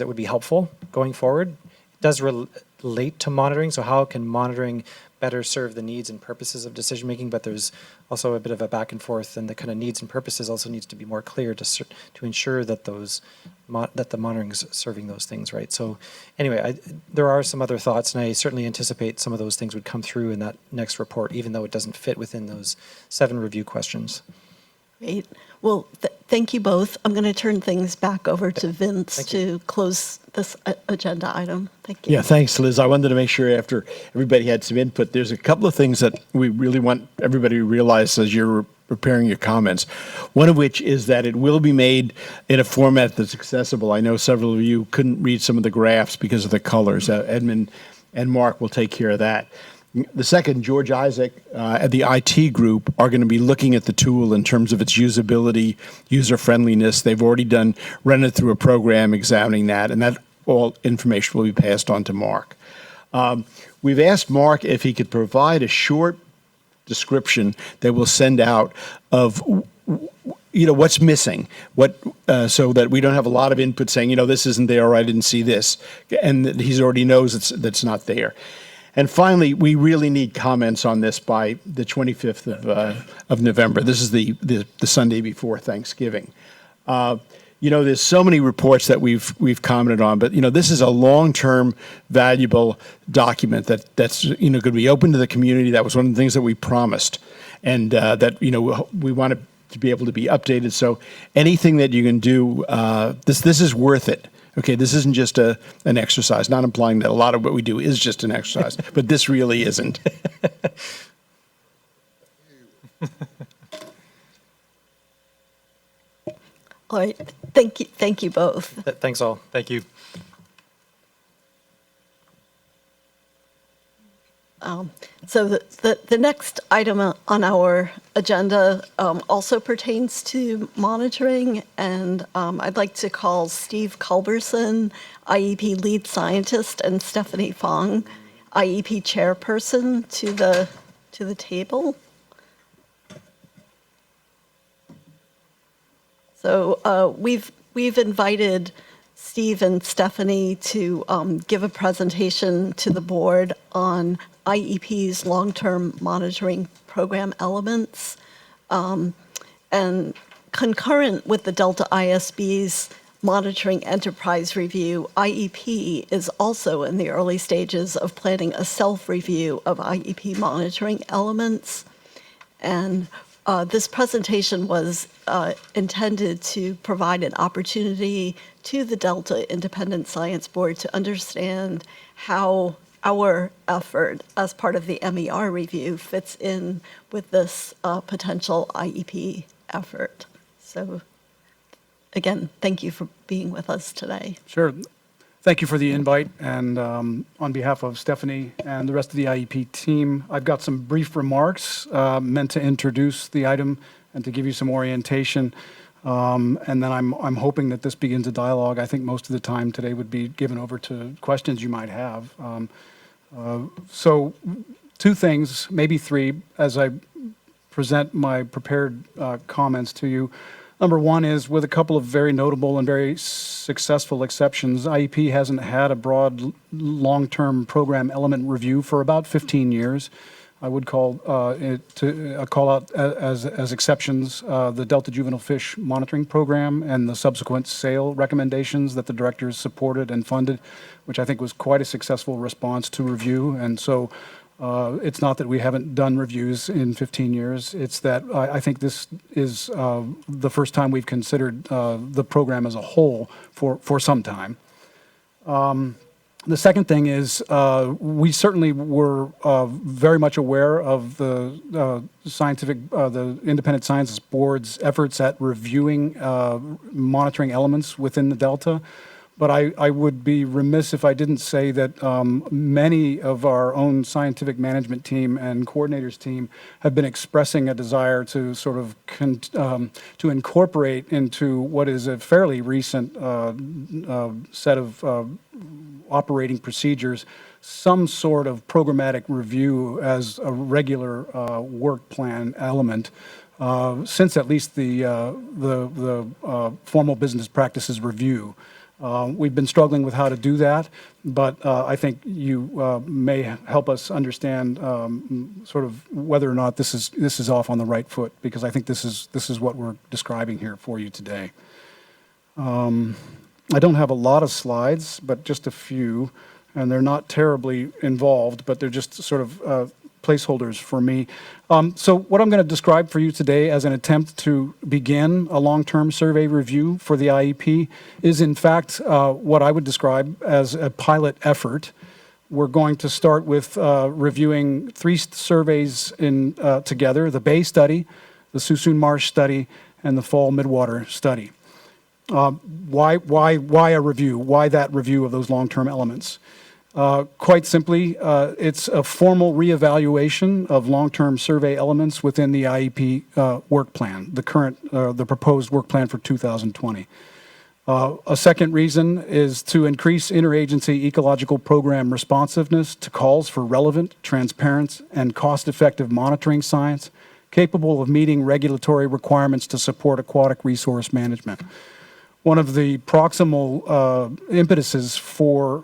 would be helpful going forward. It does relate to monitoring. So how can monitoring better serve the needs and purposes of decision making? But there's also a bit of a back and forth, and the kind of needs and purposes also needs to be more clear to ensure that that the monitoring is serving those things, right? So anyway, there are some other thoughts, and I certainly anticipate some of those things would come through in that next report, even though it doesn't fit within those 7 review questions. Great. Well, thank you both. I'm going to turn things back over to Vince to close this agenda item. Thank you. Yeah, thanks, Liz. I wanted to make sure after everybody had some input, there's a couple of things that we really want everybody to realize as you're preparing your comments. One of which is that it will be made in a format that's accessible. I know several of you couldn't read some of the graphs because of the colors. Edmund and Mark will take care of that. The second, George Isaac at the IT group are going to be looking at the tool in terms of its usability, user-friendliness. They've already run it through a program examining that, and that all information will be passed on to Mark. We've asked Mark if he could provide a short description that we'll send out of what's missing, so that we don't have a lot of input saying, this isn't there, or I didn't see this, and that he already knows that's not there. And finally, we really need comments on this by the 25th of November. This is the Sunday before Thanksgiving. There's so many reports that we've commented on, but this is a long-term, valuable document that's going to be open to the community. That was one of the things that we promised, and that we want it to be able to be updated. So anything that you can do, this is worth it. Okay, this isn't just an exercise, not implying that a lot of what we do is just an exercise, but this really isn't. All right, thank you both. Thanks all. Thank you. So the next item on our agenda also pertains to monitoring, and I'd like to call Steve Culberson, IEP lead scientist, and Stephanie Fong, IEP chairperson, to the table. So we've invited Steve and Stephanie to give a presentation to the board on IEP's long-term monitoring program elements. And Concurrent with the Delta ISB's Monitoring Enterprise Review, IEP is also in the early stages of planning a self-review of IEP monitoring elements. And this presentation was intended to provide an opportunity to the Delta Independent Science Board to understand how our effort as part of the MER review fits in with this potential IEP effort. So again, thank you for being with us today. Sure. Thank you for the invite. And on behalf of Stephanie and the rest of the IEP team, I've got some brief remarks meant to introduce the item and to give you some orientation. And then I'm hoping that this begins a dialogue. I think most of the time today would be given over to questions you might have. So two things, maybe three, as I present my prepared comments to you. Number one is, with a couple of very notable and very successful exceptions, IEP hasn't had a broad long-term program element review for about 15 years. I would call call out as exceptions the Delta Juvenile Fish Monitoring Program and the subsequent sale recommendations that the directors supported and funded, which I think was quite a successful response to review. And so it's not that we haven't done reviews in 15 years. It's that I think this is the first time we've considered the program as a whole for some time. The second thing is we certainly were very much aware of the the Independent Sciences Board's efforts at reviewing monitoring elements within the Delta. But I would be remiss if I didn't say that many of our own scientific management team and coordinators team have been expressing a desire to sort of to incorporate into what is a fairly recent set of operating procedures some sort of programmatic review as a regular work plan element. Since at least the formal business practices review. We've been struggling with how to do that, but I think you may help us understand sort of whether or not this is off on the right foot, because I think this is what we're describing here for you today. I don't have a lot of slides, but just a few, and they're not terribly involved, but they're just sort of placeholders for me. So what I'm going to describe for you today as an attempt to begin a long-term survey review for the IEP is in fact what I would describe as a pilot effort. We're going to start with reviewing 3 surveys together: the Bay study, the Suisun Marsh study, and the Fall Midwater study. Why a review? Why that review of those long-term elements? Quite simply, it's a formal reevaluation of long-term survey elements within the IEP work plan, the proposed work plan for 2020. A second reason is to increase interagency ecological program responsiveness to calls for relevant, transparent, and cost-effective monitoring science capable of meeting regulatory requirements to support aquatic resource management. One of the proximal impetuses for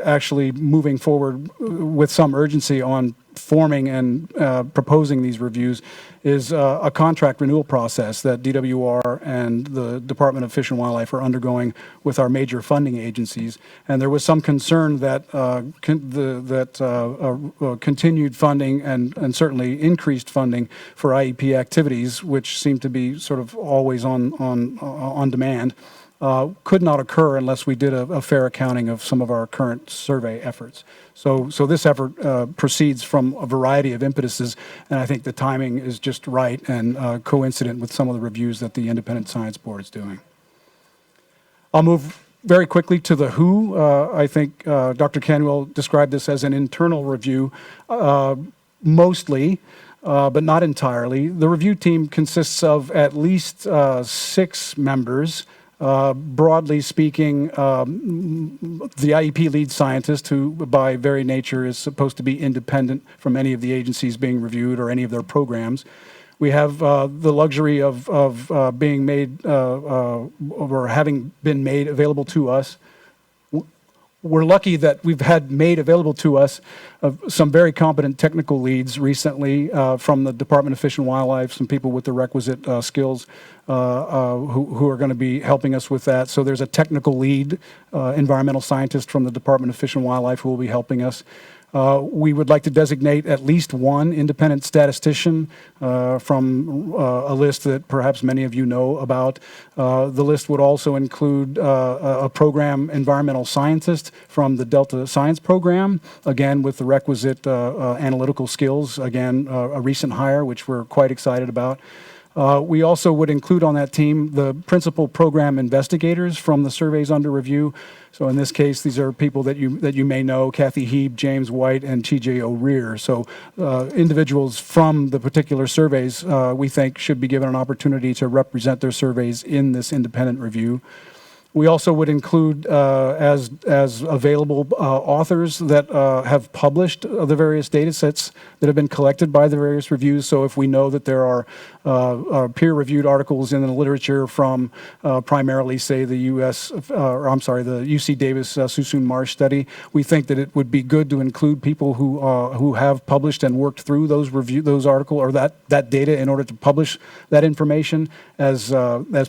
actually moving forward with some urgency on forming and proposing these reviews is a contract renewal process that DWR and the Department of Fish and Wildlife are undergoing with our major funding agencies. And there was some concern that continued funding and certainly increased funding for IEP activities, which seem to be sort of always on demand, could not occur unless we did a fair accounting of some of our current survey efforts. So this effort proceeds from a variety of impetuses, and I think the timing is just right and coincident with some of the reviews that the Independent Science Board is doing. I'll move very quickly to the who. I think Dr. Canwell described this as an internal review, mostly, but not entirely. The review team consists of at least 6 members. Broadly speaking, the IEP lead scientist, who by very nature is supposed to be independent from any of the agencies being reviewed or any of their programs. We have the luxury of being made or having been made available to us we're lucky that we've had made available to us some very competent technical leads recently from the Department of Fish and Wildlife, some people with the requisite skills who are going to be helping us with that. So there's a technical lead, environmental scientist from the Department of Fish and Wildlife who will be helping us. We would like to designate at least one independent statistician from a list that perhaps many of you know about. The list would also include a program environmental scientist from the Delta Science Program, again with the requisite analytical skills, again a recent hire which we're quite excited about. We also would include on that team the principal program investigators from the surveys under review. So in this case, these are people that you may know: Kathy Heeb, James White, and T.J. O'Rear. So individuals from the particular surveys we think should be given an opportunity to represent their surveys in this independent review. We also would include as available authors that have published the various data sets that have been collected by the various reviews. So if we know that there are peer-reviewed articles in the literature from primarily, say, the the UC Davis Suisun Marsh study, we think that it would be good to include people who have published and worked through those articles or that data in order to publish that information as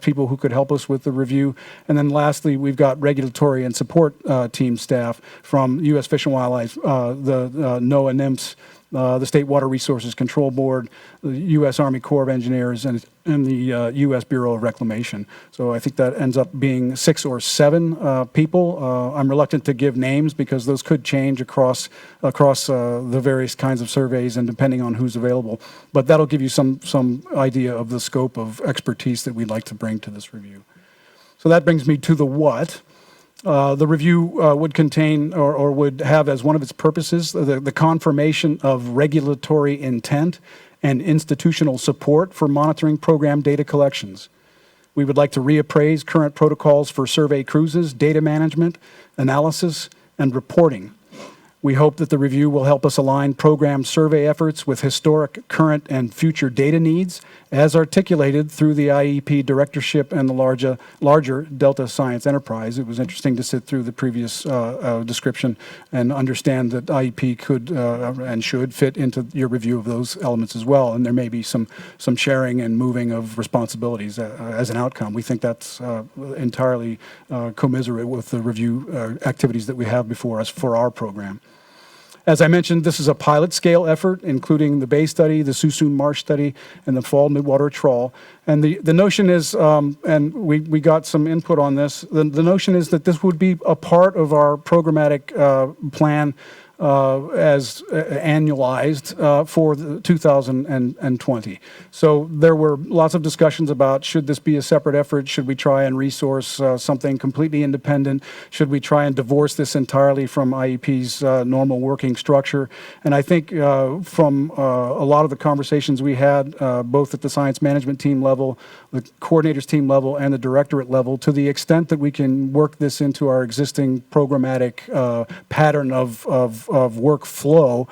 people who could help us with the review. And then lastly, we've got regulatory and support team staff from U.S. Fish and Wildlife, the NOAA NIMS, the State Water Resources Control Board, the U.S. Army Corps of Engineers, and the U.S. Bureau of Reclamation. So I think that ends up being 6 or 7 people. I'm reluctant to give names because those could change across the various kinds of surveys and depending on who's available. But that'll give you some idea of the scope of expertise that we'd like to bring to this review. So that brings me to the what. The review would contain or would have as one of its purposes the confirmation of regulatory intent and institutional support for monitoring program data collections. We would like to reappraise current protocols for survey cruises, data management, analysis, and reporting. We hope that the review will help us align program survey efforts with historic, current, and future data needs as articulated through the IEP directorship and the larger Delta Science Enterprise. It was interesting to sit through the previous description and understand that IEP could and should fit into your review of those elements as well. And there may be some sharing and moving of responsibilities as an outcome. We think that's entirely commiserate with the review activities that we have before us for our program. As I mentioned, this is a pilot scale effort, including the Bay study, the Suisun Marsh study, and the fall midwater trawl. And the notion is, and we got some input on this, the notion is that this would be a part of our programmatic plan as annualized for 2020. So there were lots of discussions about, should this be a separate effort? Should we try and resource something completely independent? Should we try and divorce this entirely from IEP's normal working structure? And I think from a lot of the conversations we had, both at the science management team level, the coordinators team level, and the directorate level, to the extent that we can work this into our existing programmatic pattern of workflow,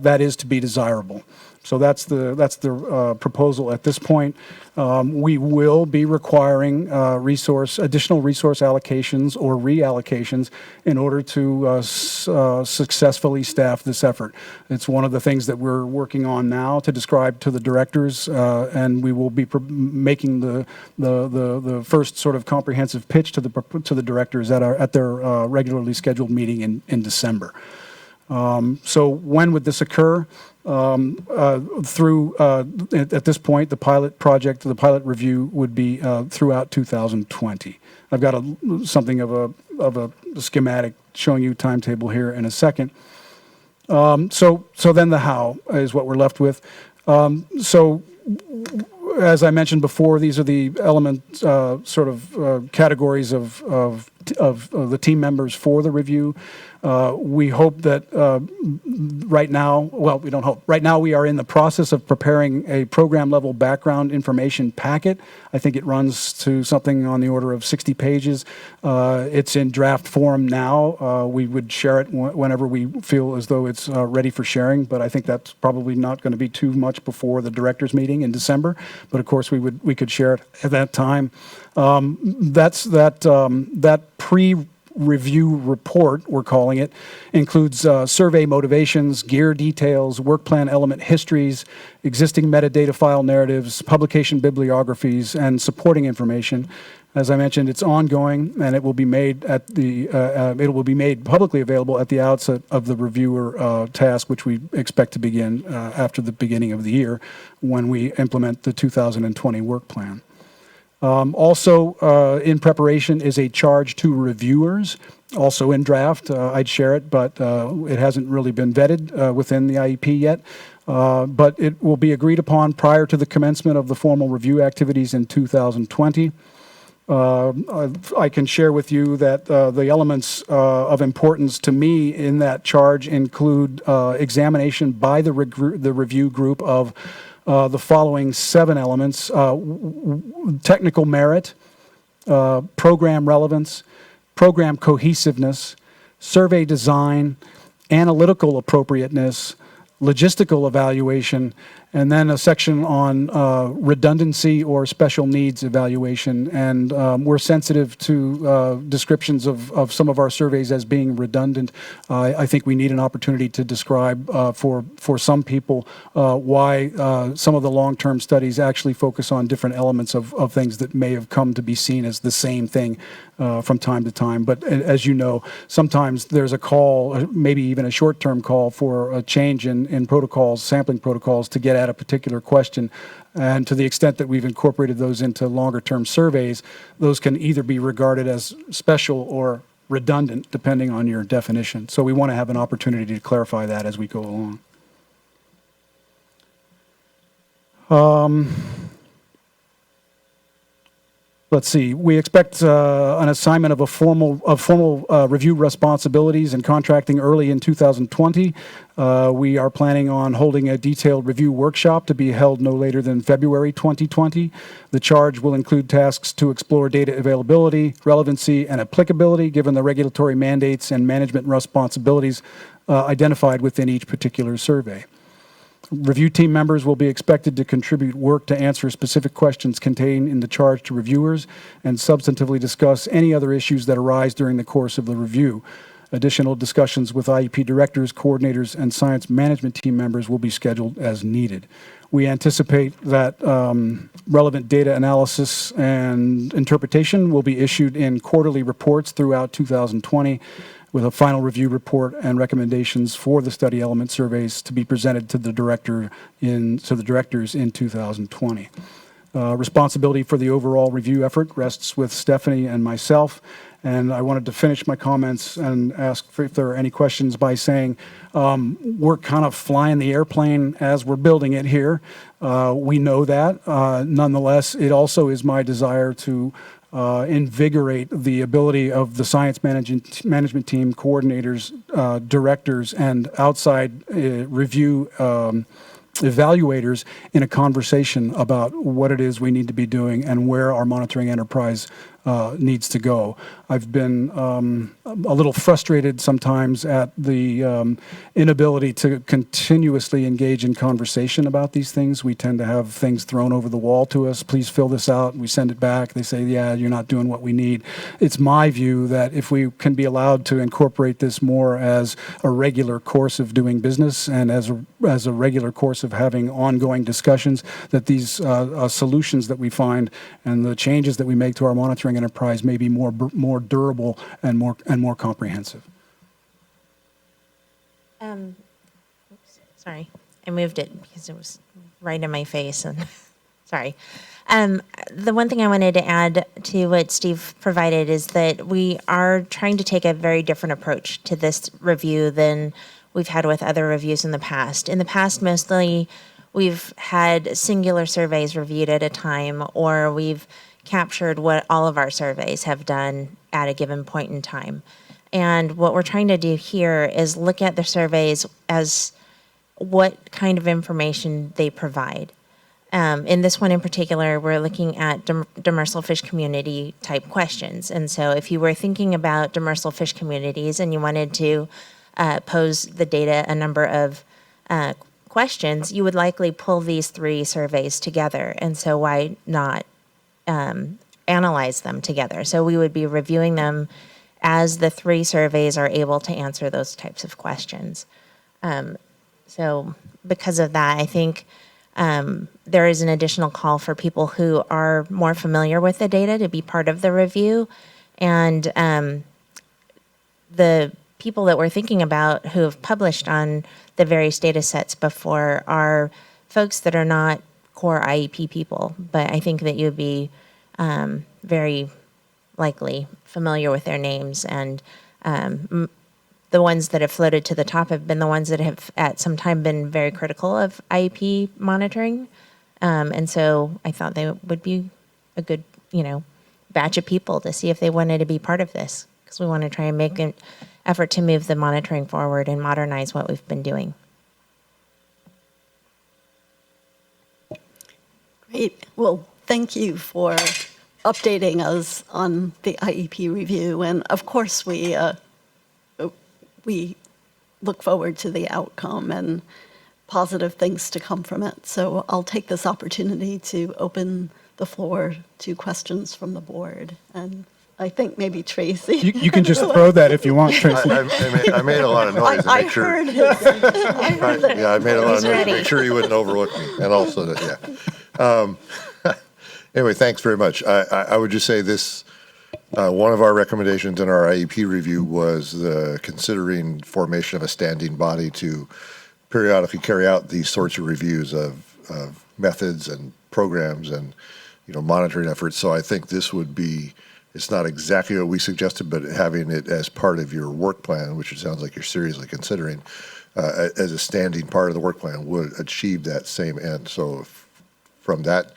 that is to be desirable. So that's the proposal at this point. We will be requiring additional resource allocations or reallocations in order to successfully staff this effort. It's one of the things that we're working on now to describe to the directors, and we will be making the first sort of comprehensive pitch to the directors at their regularly scheduled meeting in December. So when would this occur? Through, at this point, the pilot project, the pilot review would be throughout 2020. I've got something of a schematic showing you timetable here in a second. So then the how is what we're left with. So as I mentioned before, these are the elements, sort of categories of the team members for the review. We hope that right now, well, we don't hope. Right now we are in the process of preparing a program level background information packet. I think it runs to something on the order of 60 pages. It's in draft form now. We would share it whenever we feel as though it's ready for sharing, but I think that's probably not going to be too much before the directors meeting in December. But of course we could share it at that time. That review report, we're calling it, includes survey motivations, gear details, work plan element histories, existing metadata file narratives, publication bibliographies, and supporting information. As I mentioned, it's ongoing, and it will be made publicly available at the outset of the reviewer task, which we expect to begin after the beginning of the year when we implement the 2020 work plan. Also in preparation is a charge to reviewers, also in draft. I'd share it, but it hasn't really been vetted within the IEP yet. But it will be agreed upon prior to the commencement of the formal review activities in 2020. I can share with you that the elements of importance to me in that charge include examination by the review group of the following 7 elements: technical merit, program relevance, program cohesiveness, survey design, analytical appropriateness, logistical evaluation, and then a section on redundancy or special needs evaluation. And we're sensitive to descriptions of some of our surveys as being redundant. I think we need an opportunity to describe for some people why some of the long-term studies actually focus on different elements of things that may have come to be seen as the same thing from time to time. But as you know, sometimes there's a call, maybe even a short-term call for a change in protocols, sampling protocols, to get at a particular question. And to the extent that we've incorporated those into longer-term surveys, those can either be regarded as special or redundant, depending on your definition. So we want to have an opportunity to clarify that as we go along. Let's see. We expect an assignment of formal review responsibilities and contracting early in 2020. We are planning on holding a detailed review workshop to be held no later than February 2020. The charge will include tasks to explore data availability, relevancy, and applicability given the regulatory mandates and management responsibilities identified within each particular survey. Review team members will be expected to contribute work to answer specific questions contained in the charge to reviewers and substantively discuss any other issues that arise during the course of the review. Additional discussions with IEP directors, coordinators, and science management team members will be scheduled as needed. We anticipate that relevant data analysis and interpretation will be issued in quarterly reports throughout 2020, with a final review report and recommendations for the study element surveys to be presented to the directors in 2020. Responsibility for the overall review effort rests with Stephanie and myself. And I wanted to finish my comments and ask if there are any questions by saying we're kind of flying the airplane as we're building it here. We know that. Nonetheless, it also is my desire to invigorate the ability of the science management team, coordinators, directors, and outside review evaluators in a conversation about what it is we need to be doing and where our monitoring enterprise needs to go. I've been a little frustrated sometimes at the inability to continuously engage in conversation about these things. We tend to have things thrown over the wall to us. Please fill this out. We send it back. They say, yeah, you're not doing what we need. It's my view that if we can be allowed to incorporate this more as a regular course of doing business and as a regular course of having ongoing discussions, that these solutions that we find and the changes that we make to our monitoring enterprise may be more durable and more comprehensive. Oops, sorry, I moved it because it was right in my face. And sorry. The one thing I wanted to add to what Steve provided is that we are trying to take a very different approach to this review than we've had with other reviews in the past. In the past, mostly we've had singular surveys reviewed at a time, or we've captured what all of our surveys have done at a given point in time. And what we're trying to do here is look at the surveys as what kind of information they provide. In this one in particular, we're looking at demersal fish community type questions. And so if you were thinking about demersal fish communities and you wanted to pose the data a number of questions, you would likely pull these 3 surveys together. And so why not analyze them together? So we would be reviewing them as the 3 surveys are able to answer those types of questions. So because of that, I think there is an additional call for people who are more familiar with the data to be part of the review. And the people that we're thinking about who have published on the various data sets before are folks that are not core IEP people, but I think that you'd be very likely familiar with their names. And the ones that have floated to the top have been the ones that have at some time been very critical of IEP monitoring. And so I thought they would be a good, batch of people to see if they wanted to be part of this, because we want to try and make an effort to move the monitoring forward and modernize what we've been doing. Great. Well, thank you for updating us on the IEP review. And of course, we look forward to the outcome and positive things to come from it. So I'll take this opportunity to open the floor to questions from the board. And I think maybe Tracy. You can just throw that if you want, Tracy. I made a lot of noise to I make sure. heard his. I heard that. Yeah, I made a lot of He's noise to ready. make sure you wouldn't overlook me, and also that, yeah. Anyway, thanks very much. I would just say this, one of our recommendations in our IEP review was the considering formation of a standing body to periodically carry out these sorts of reviews of methods and programs and, monitoring efforts. So I think this would be, it's not exactly what we suggested, but having it as part of your work plan, which it sounds like you're seriously considering, as a standing part of the work plan would achieve that same end. So from that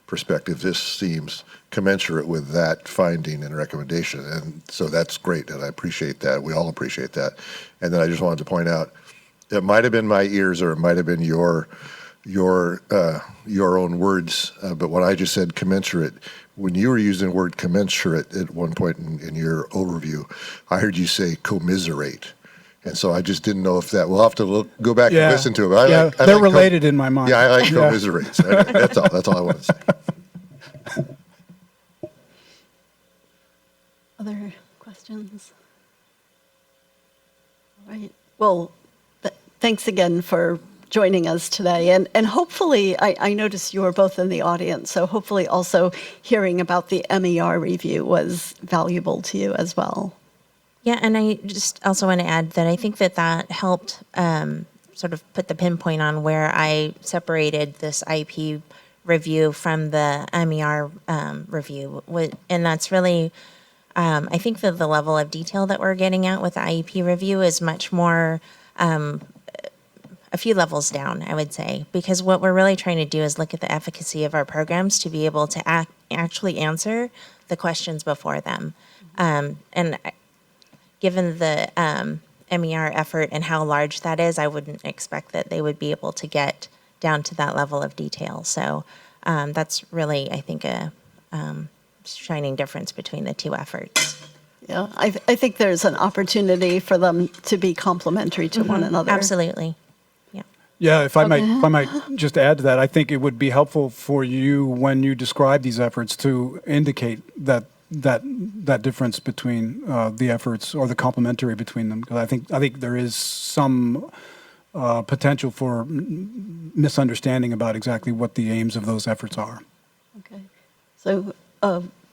perspective, this seems commensurate with that finding and recommendation. And so that's great, and I appreciate that. We all appreciate that. And then I just wanted to point out, it might have been my ears or it might have been your own words, but when I just said commensurate, when you were using the word commensurate at one point in your overview, I heard you say commiserate. And so I just didn't know if that, we'll have to go back and listen to it. But I they're like related in my mind. Yeah, I like commiserate. So that's all I want to say. Other questions? All right. Well, thanks again for joining us today. And hopefully, I noticed you were both in the audience, so hopefully also hearing about the MER review was valuable to you as well. Yeah, and I just also want to add that I think that helped sort of put the pinpoint on where I separated this IEP review from the MER review. And that's really, I think that the level of detail that we're getting at with the IEP review is much more, a few levels down, I would say, because what we're really trying to do is look at the efficacy of our programs to be able to actually answer the questions before them. And given the MER effort and how large that is, I wouldn't expect that they would be able to get down to that level of detail. So that's really, I think, a shining difference between the two efforts. Yeah, I think there's an opportunity for them to be complementary to one another. Absolutely. Yeah, if I might just add to that, I think it would be helpful for you when you describe these efforts to indicate that difference between the efforts or the complementary between them. Because I think there is some potential for misunderstanding about exactly what the aims of those efforts are. Okay, so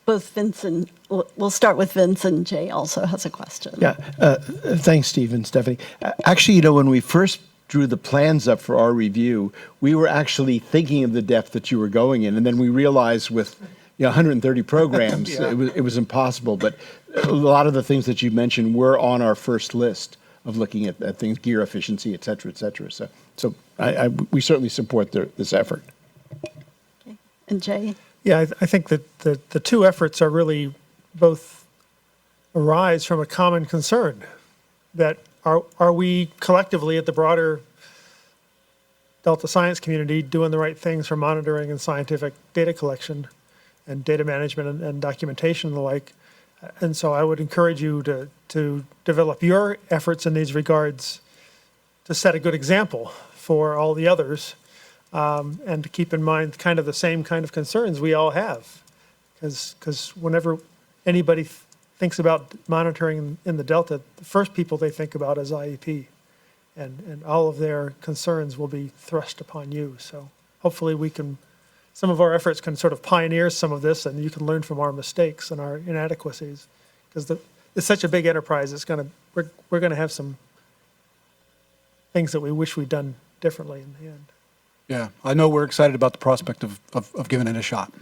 both Vincent, we'll start with Vincent. Jay also has a question. Yeah, thanks, Steve and Stephanie. Actually, when we first drew the plans up for our review, we were actually thinking of the depth that you were going in, and then we realized with 130 programs, it was impossible. But a lot of the things that you mentioned were on our first list of looking at things, gear efficiency, et cetera, et cetera. So we certainly support this effort. Okay. And Jay? Yeah, I think that the two efforts are really both arise from a common concern that are we collectively at the broader Delta science community doing the right things for monitoring and scientific data collection and data management and documentation and the like. And so I would encourage you to develop your efforts in these regards to set a good example for all the others, and to keep in mind kind of the same kind of concerns we all have. Because whenever anybody thinks about monitoring in the Delta, the first people they think about is IEP. And all of their concerns will be thrust upon you. So hopefully some of our efforts can sort of pioneer some of this, and you can learn from our mistakes and our inadequacies. Because it's such a big enterprise, we're going to have some things that we wish we'd done differently in the end. Yeah, I know we're excited about the prospect of giving it a shot.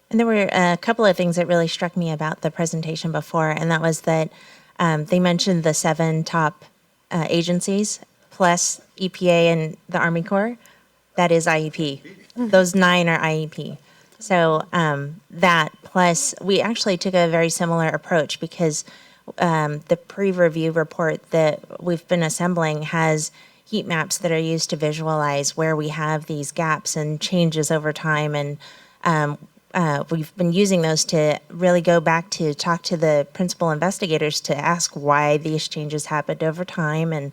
And there were a couple of things that really struck me about the presentation before, and that was that they mentioned the 7 top agencies, plus EPA and the Army Corps. That is IEP. Those 9 are IEP. So that plus, we actually took a very similar approach because the pre-review report that we've been assembling has heat maps that are used to visualize where we have these gaps and changes over time. And we've been using those to really go back to talk to the principal investigators to ask why these changes happened over time and,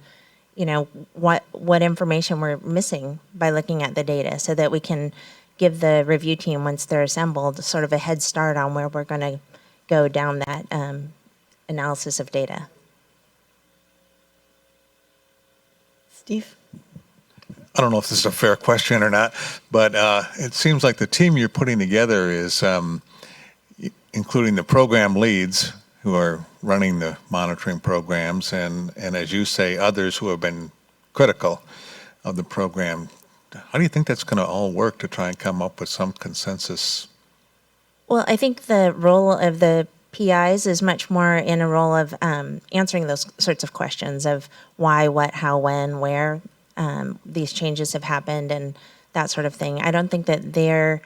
you know, what information we're missing by looking at the data so that we can give the review team, once they're assembled, sort of a head start on where we're going to go down that analysis of data. Steve? I don't know if this is a fair question or not, but it seems like the team you're putting together is including the program leads who are running the monitoring programs and as you say, others who have been critical of the program. How do you think that's going to all work to try and come up with some consensus? Well, I think the role of the PIs is much more in a role of answering those sorts of questions of why, what, how, when, where these changes have happened and that sort of thing. I don't think that they're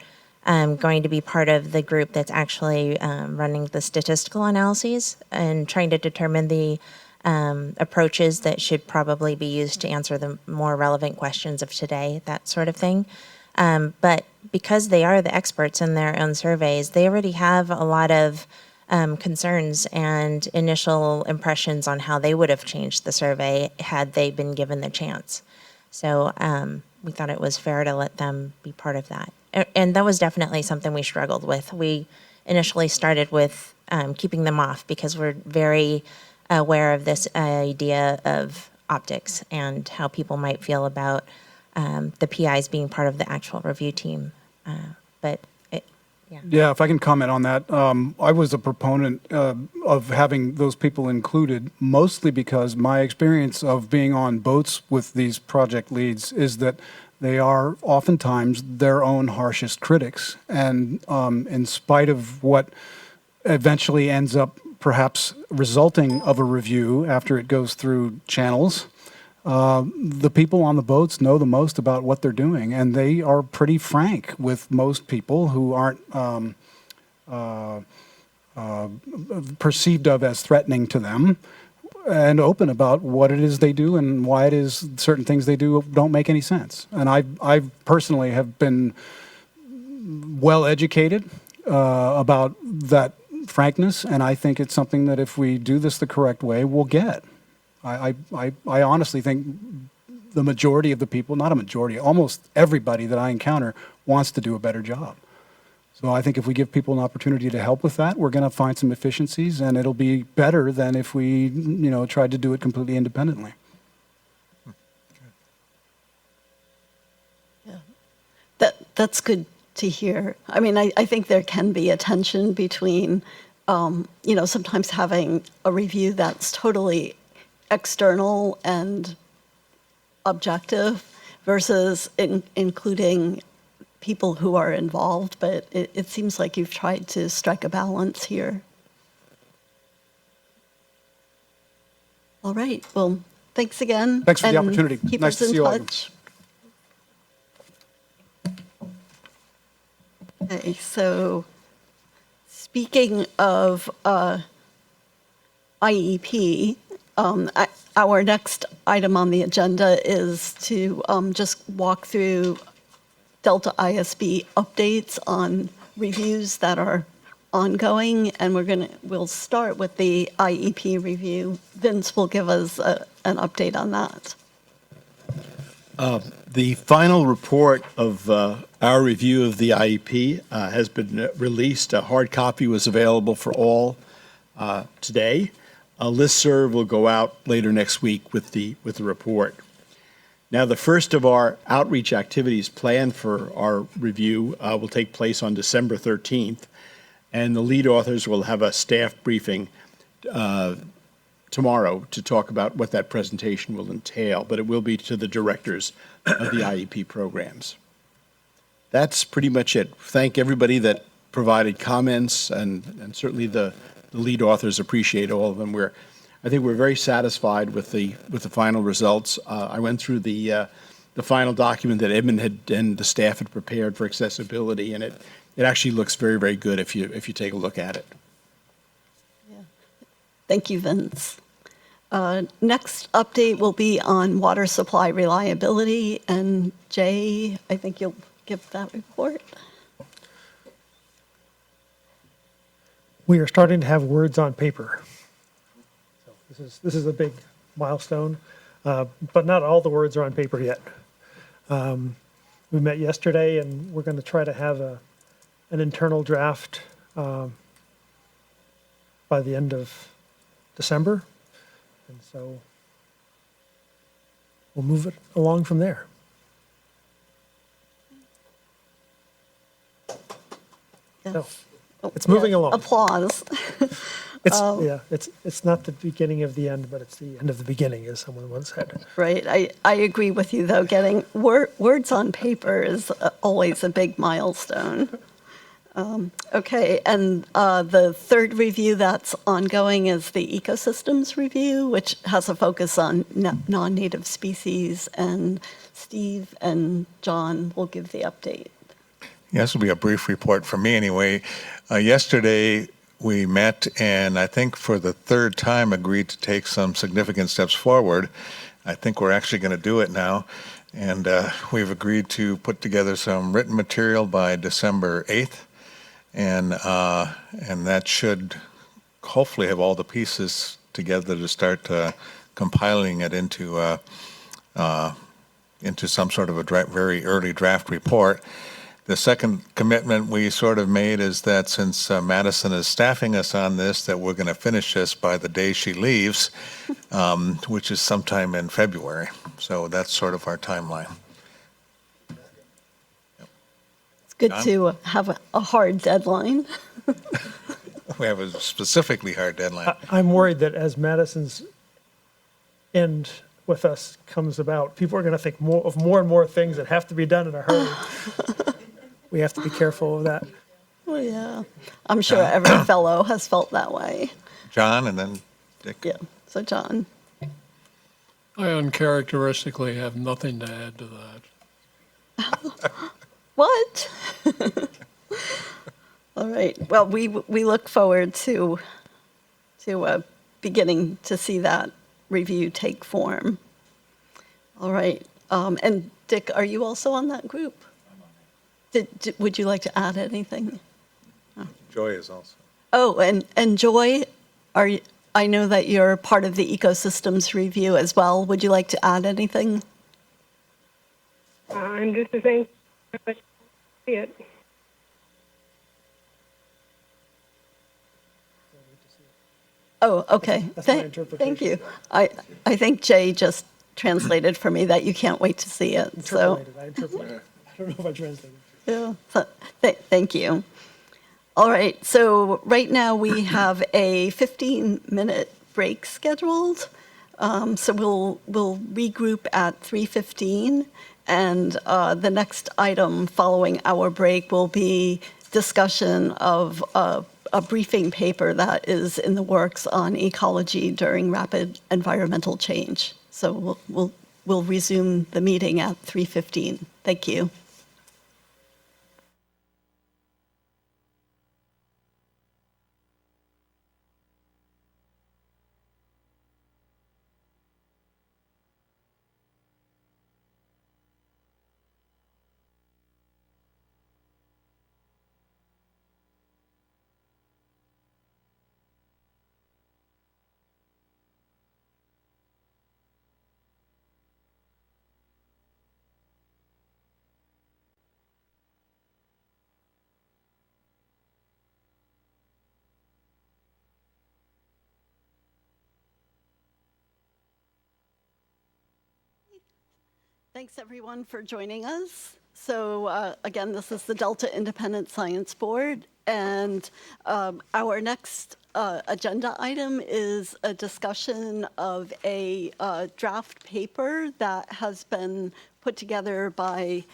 going to be part of the group that's actually running the statistical analyses and trying to determine the approaches that should probably be used to answer the more relevant questions of today, that sort of thing. But because they are the experts in their own surveys, they already have a lot of concerns and initial impressions on how they would have changed the survey had they been given the chance. So we thought it was fair to let them be part of that. And that was definitely something we struggled with. We initially started with keeping them off because we're very aware of this idea of optics and how people might feel about the PIs being part of the actual review team. Yeah, if I can comment on that. I was a proponent of having those people included, mostly because my experience of being on boats with these project leads is that they are oftentimes their own harshest critics. And in spite of what eventually ends up perhaps resulting of a review after it goes through channels, the people on the boats know the most about what they're doing, and they are pretty frank with most people who aren't perceived of as threatening to them, and open about what it is they do and why it is certain things they do don't make any sense. And I personally have been well educated about that frankness, and I think it's something that if we do this the correct way, we'll get. I honestly think the majority of the people, not a majority, almost everybody that I encounter wants to do a better job. So I think if we give people an opportunity to help with that, we're going to find some efficiencies, and it'll be better than if we, tried to do it completely independently. Yeah, that's good to hear. I mean, I think there can be a tension between, sometimes having a review that's totally external and objective versus including people who are involved, but it seems like you've tried to strike a balance here. All right, well, thanks again. Thanks for the and opportunity. Keep Nice us to in see you all. touch. Okay, so speaking of IEP, our next item on the agenda is to just walk through Delta ISB updates on reviews that are ongoing, and we'll start with the IEP review. Vince will give us an update on that. The final report of our review of the IEP has been released. A hard copy was available for all today. A listserv will go out later next week with the report. Now, the first of our outreach activities planned for our review will take place on December 13th, and the lead authors will have a staff briefing tomorrow to talk about what that presentation will entail, but it will be to the directors of the IEP programs. That's pretty much it. Thank everybody that provided comments, and certainly the lead authors appreciate all of them. I think we're very satisfied with the final results. I went through the final document that Edmund and the staff had prepared for accessibility, and it actually looks very, very good if you take a look at it. Thank you, Vince. Next update will be on water supply reliability, and Jay, I think you'll give that report. We are starting to have words on paper. So this is a big milestone, but not all the words are on paper yet. We met yesterday, and we're going to try to have an internal draft by the end of December, and so we'll move it along from there. So, it's moving along. Applause. It's not the beginning of the end, but it's the end of the beginning, as someone once said. Right. I agree with you, though. Getting words on paper is always a big milestone. Okay, and the third review that's ongoing is the ecosystems review, which has a focus on non-native species, and Steve and John will give the update. Yes, will be a brief report from me anyway. Yesterday, we met and I think for the third time agreed to take some significant steps forward. I think we're actually going to do it now. And we've agreed to put together some written material by December 8th. And that should hopefully have all the pieces together to start compiling it into some sort of a very early draft report. The second commitment we sort of made is that since Madison is staffing us on this, that we're going to finish this by the day she leaves, which is sometime in February. So that's sort of our timeline. It's good John? to have a hard deadline. We have a specifically hard deadline. I'm worried that as Madison's end with us comes about, people are going to think more and more things that have to be done in a hurry. We have to be careful of that. Well, yeah. I'm sure every fellow has felt that way. John and then Dick. Yeah. So, John. I uncharacteristically have nothing to add to that. What? All right. Well, we look forward to beginning to see that review take form. All right. And Dick, are you also on that group? Would you like to add anything? Joy is also. Oh, and Joy, I know that you're part of the ecosystems review as well. Would you like to add anything? I'm just saying, see it. Oh, okay. That's my interpretation. Thank you. I think Jay just translated for me that you can't wait to see it. So. I interpolated. I don't know if I translated. Yeah. So, thank you. All right. So right now we have a 15-minute break scheduled. So we'll regroup at 3:15, and the next item following our break will be discussion of a briefing paper that is in the works on ecology during rapid environmental change. So we'll resume the meeting at 3:15. Thank you. Thanks, everyone, for joining us. So again, this is the Delta Independent Science Board, and our next agenda item is a discussion of a draft paper that has been put together by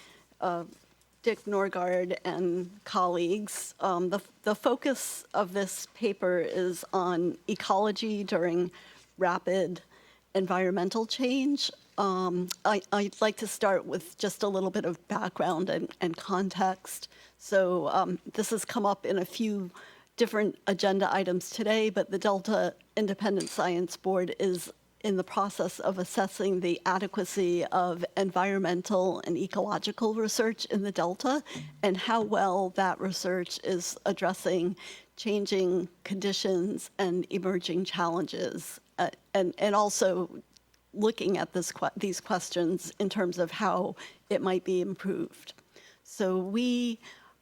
Dick Norgard and colleagues. The focus of this paper is on ecology during rapid environmental change. I'd like to start with just a little bit of background and context. So this has come up in a few different agenda items today, but the Delta Independent Science Board is in the process of assessing the adequacy of environmental and ecological research in the Delta and how well that research is addressing changing conditions and emerging challenges, and also looking at these questions in terms of how it might be improved. So we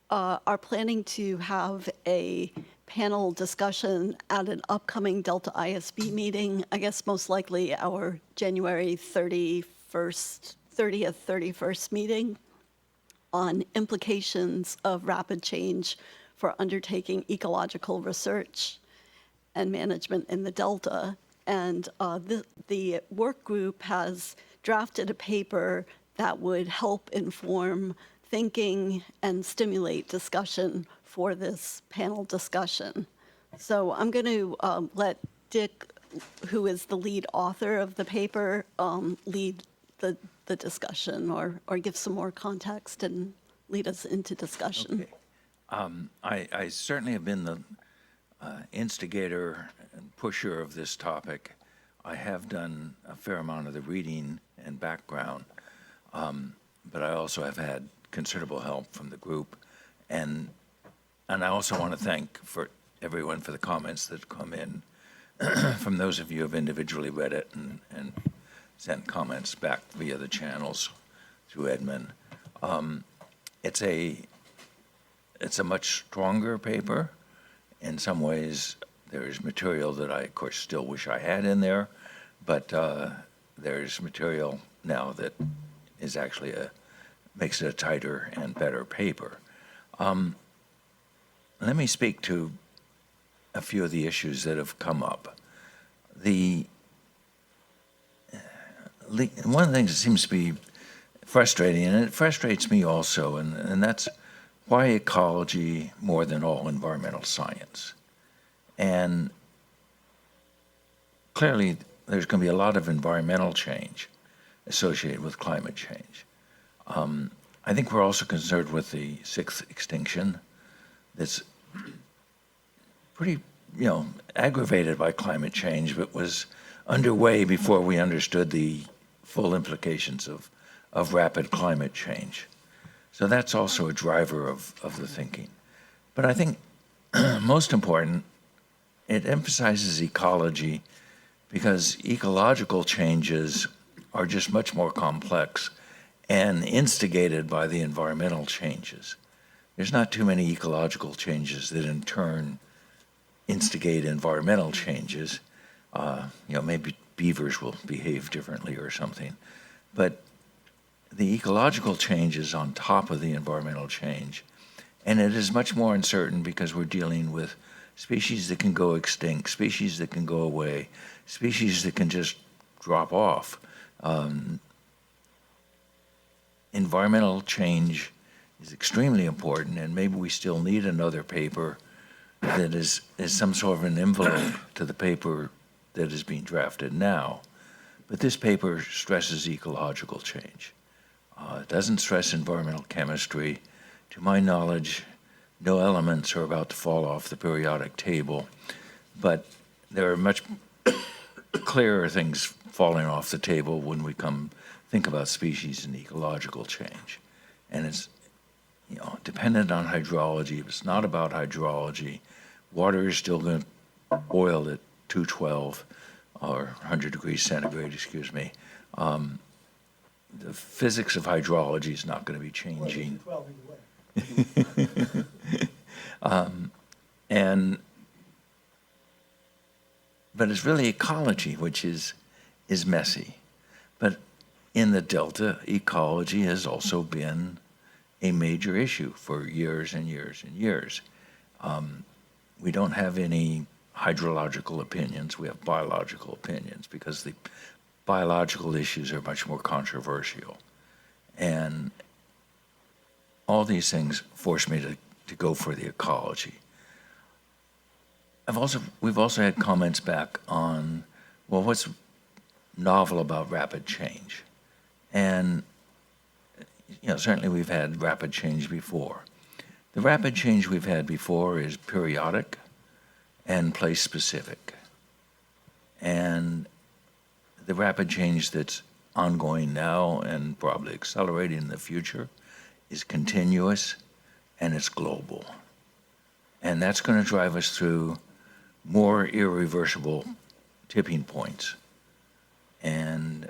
are planning to have a panel discussion at an upcoming Delta ISB meeting, I guess most likely our January 31st meeting, on implications of rapid change for undertaking ecological research and management in the Delta. And the work group has drafted a paper that would help inform thinking and stimulate discussion for this panel discussion. So I'm going to let Dick, who is the lead author of the paper, lead the discussion or give some more context and lead us into discussion. Okay. I certainly have been the instigator and pusher of this topic. I have done a fair amount of the reading and background, but I also have had considerable help from the group. And I also want to thank everyone for the comments that come in from those of you who have individually read it and sent comments back via the channels through Edmund. It's a much stronger paper. In some ways, there's material that I, of course, still wish I had in there, but there's material now that is actually makes it a tighter and better paper. Let me speak to a few of the issues that have come up. One of the things that seems to be frustrating, and it frustrates me also, and that's why ecology more than all environmental science? And clearly, there's going to be a lot of environmental change associated with climate change. I think we're also concerned with the sixth extinction that's pretty, aggravated by climate change, but was underway before we understood the full implications of rapid climate change. So that's also a driver of the thinking. But I think most important, it emphasizes ecology because ecological changes are just much more complex and instigated by the environmental changes. There's not too many ecological changes that in turn instigate environmental changes. Maybe beavers will behave differently or something. But the ecological change is on top of the environmental change. And it is much more uncertain because we're dealing with species that can go extinct, species that can go away, species that can just drop off. Environmental change is extremely important, and maybe we still need another paper that is some sort of an envelope to the paper that is being drafted now. But this paper stresses ecological change. It doesn't stress environmental chemistry. To my knowledge, no elements are about to fall off the periodic table, but there are much clearer things falling off the table when we think about species and ecological change. And it's dependent on hydrology. If it's not about hydrology, water is still going to boil at 212 or 100 degrees centigrade, excuse me. The physics of hydrology is not going to be changing. But it's really ecology, which is messy. But in the Delta, ecology has also been a major issue for years and years and years. We don't have any hydrological opinions, we have biological opinions because the biological issues are much more controversial. And all these things force me to go for the ecology. We've also had comments back on, well, what's novel about rapid change? And certainly we've had rapid change before. The rapid change we've had before is periodic and place specific. And the rapid change that's ongoing now and probably accelerating in the future is continuous and it's global. And that's going to drive us through more irreversible tipping points. And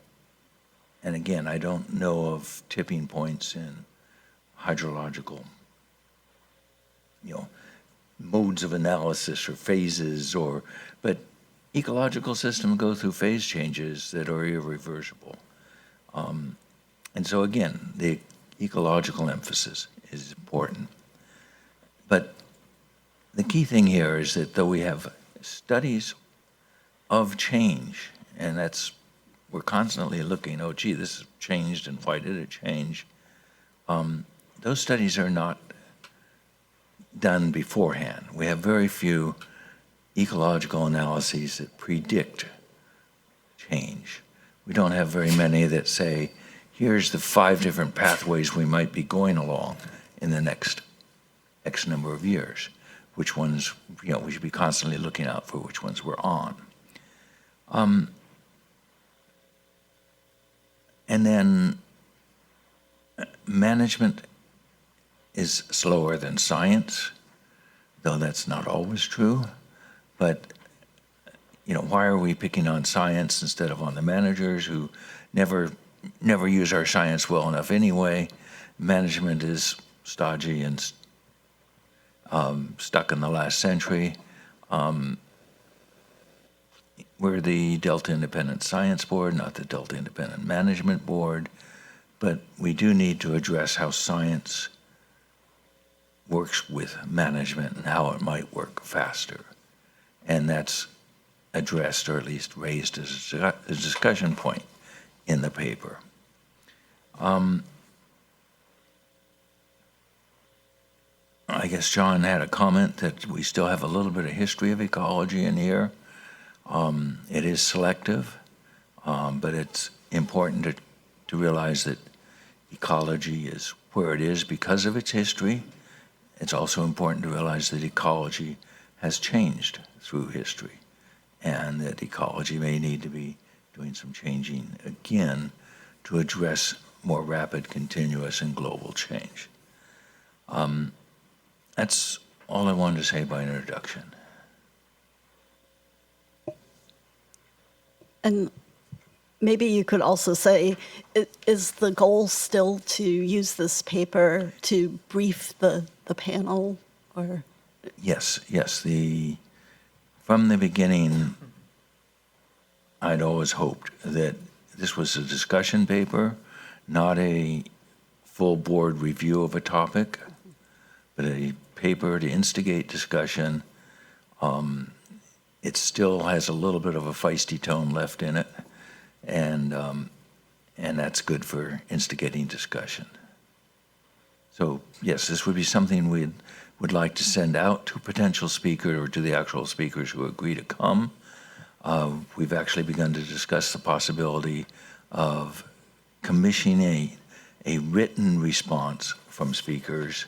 again, I don't know of tipping points in hydrological, modes of analysis or phases, but ecological systems go through phase changes that are irreversible. And so again, the ecological emphasis is important. But the key thing here is that though we have studies of change, and we're constantly looking, oh, gee, this has changed, and why did it change? Those studies are not done beforehand. We have very few ecological analyses that predict change. We don't have very many that say, here's the 5 different pathways we might be going along in the next X number of years. Which ones, we should be constantly looking out for which ones we're on. And then management is slower than science, though that's not always true. But, why are we picking on science instead of on the managers who never use our science well enough anyway? Management is stodgy and stuck in the last century. We're the Delta Independent Science Board, not the Delta Independent Management Board, but we do need to address how science works with management and how it might work faster. And that's addressed, or at least raised as a discussion point in the paper. I guess John had a comment that we still have a little bit of history of ecology in here. It is selective, but it's important to realize that ecology is where it is because of its history. It's also important to realize that ecology has changed through history, and that ecology may need to be doing some changing again to address more rapid, continuous, and global change. That's all I wanted to say by introduction. And maybe you could also say, is the goal still to use this paper to brief the panel, or? Yes. From the beginning, I'd always hoped that this was a discussion paper, not a full board review of a topic, but a paper to instigate discussion. It still has a little bit of a feisty tone left in it, and that's good for instigating discussion. So yes, this would be something we would like to send out to potential speakers or to the actual speakers who agree to come. We've actually begun to discuss the possibility of commissioning a written response from speakers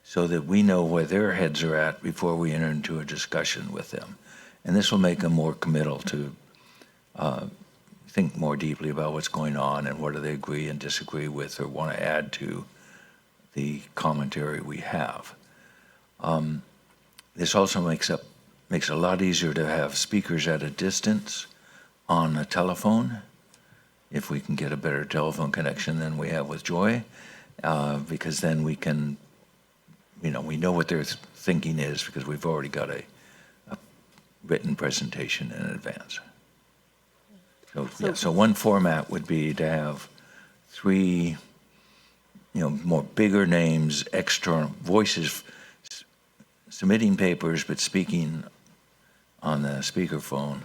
so that we know where their heads are at before we enter into a discussion with them. And this will make them more committal to think more deeply about what's going on and what do they agree and disagree with or want to add to the commentary we have. This also makes it a lot easier to have speakers at a distance on a telephone, if we can get a better telephone connection than we have with Joy, because then we can, we know what their thinking is because we've already got a written presentation in advance. So one format would be to have three, more bigger names, external voices submitting papers but speaking on the speakerphone.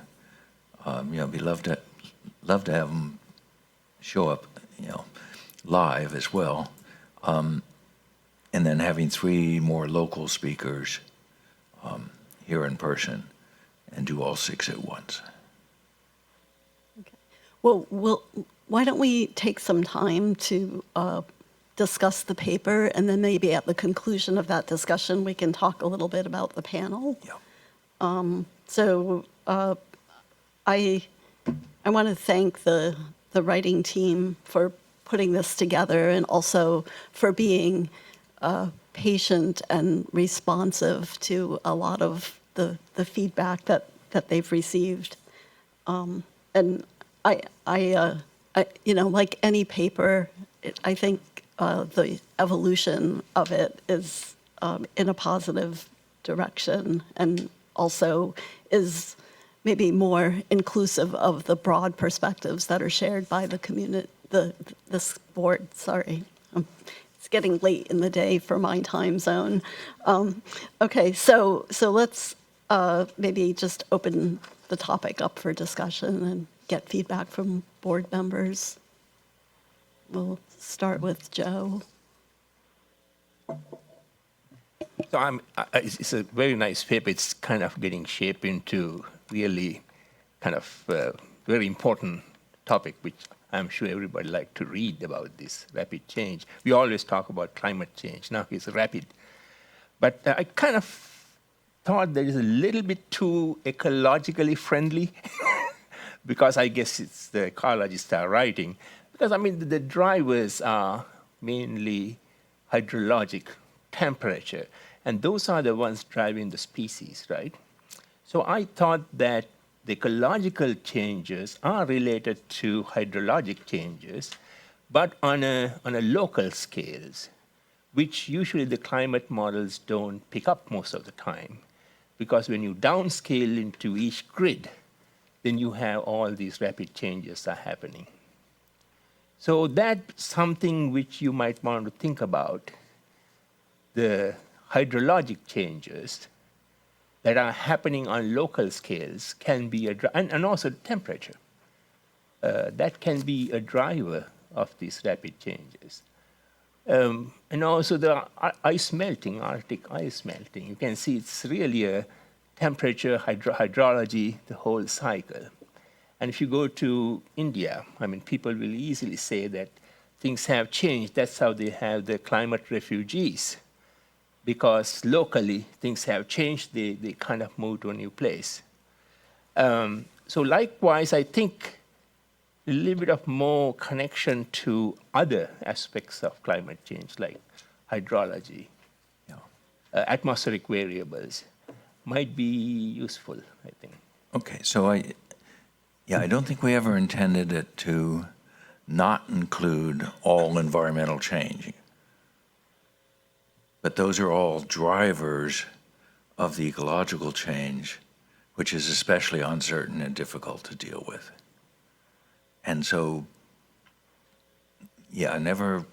Be love to have them show up, live as well. And then having three more local speakers here in person and do all six at once. Well, why don't we take some time to discuss the paper, and then maybe at the conclusion of that discussion, we can talk a little bit about the panel. I want to thank the writing team for putting this together, and also for being patient and responsive to a lot of the feedback that they've received. And like any paper, I think the evolution of it is in a positive direction, and also is maybe more inclusive of the broad perspectives that are shared by the community, this board. Sorry, it's getting late in the day for my time zone. Okay, so let's maybe just open the topic up for discussion and get feedback from board members. We'll start with Joe. So it's a very nice paper. It's kind of getting shaped into really kind of very important topic, which I'm sure everybody like to read about this rapid change. We always talk about climate change. Now it's rapid. But I kind of thought that is a little bit too ecologically friendly because I guess it's the ecologists are writing. Because, the drivers are mainly hydrologic, temperature, and those are the ones driving the species, right? So I thought that the ecological changes are related to hydrologic changes, but on a local scales, which usually the climate models don't pick up most of the time. Because when you downscale into each grid, then you have all these rapid changes are happening. So that's something which you might want to think about. The hydrologic changes that are happening on local scales can be and also temperature. That can be a driver of these rapid changes. And also the ice melting, Arctic ice melting. You can see it's really a temperature, hydrology, the whole cycle. And if you go to India, people will easily say that things have changed. That's how they have the climate refugees. Because locally, things have changed, they kind of move to a new place. So likewise, I think a little bit of more connection to other aspects of climate change, like hydrology, atmospheric variables, might be useful, I think. Okay, so I don't think we ever intended it to not include all environmental change. But those are all drivers of the ecological change, which is especially uncertain and difficult to deal with. And so, I never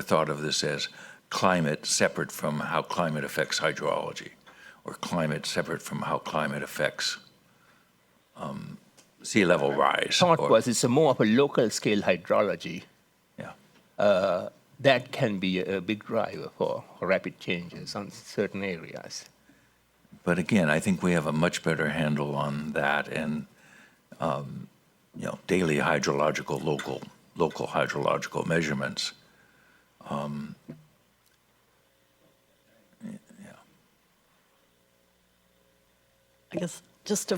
thought of this as climate separate from how climate affects hydrology, or climate separate from how climate affects sea level rise. Thought was it's a more of a local scale hydrology. That can be a big driver for rapid changes on certain areas. But again, I think we have a much better handle on that, and daily hydrological, local hydrological measurements. I guess just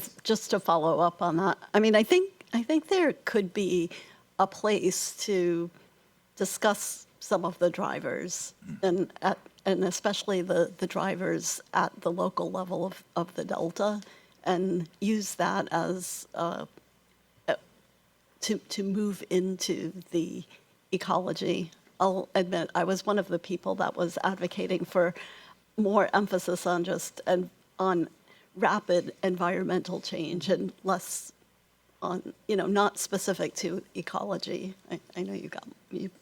to follow up on that, I think there could be a place to discuss some of the drivers, and especially the drivers at the local level of the Delta, and use that as to move into the ecology. I'll admit I was one of the people that was advocating for more emphasis on on rapid environmental change and less on, not specific to ecology. I know you got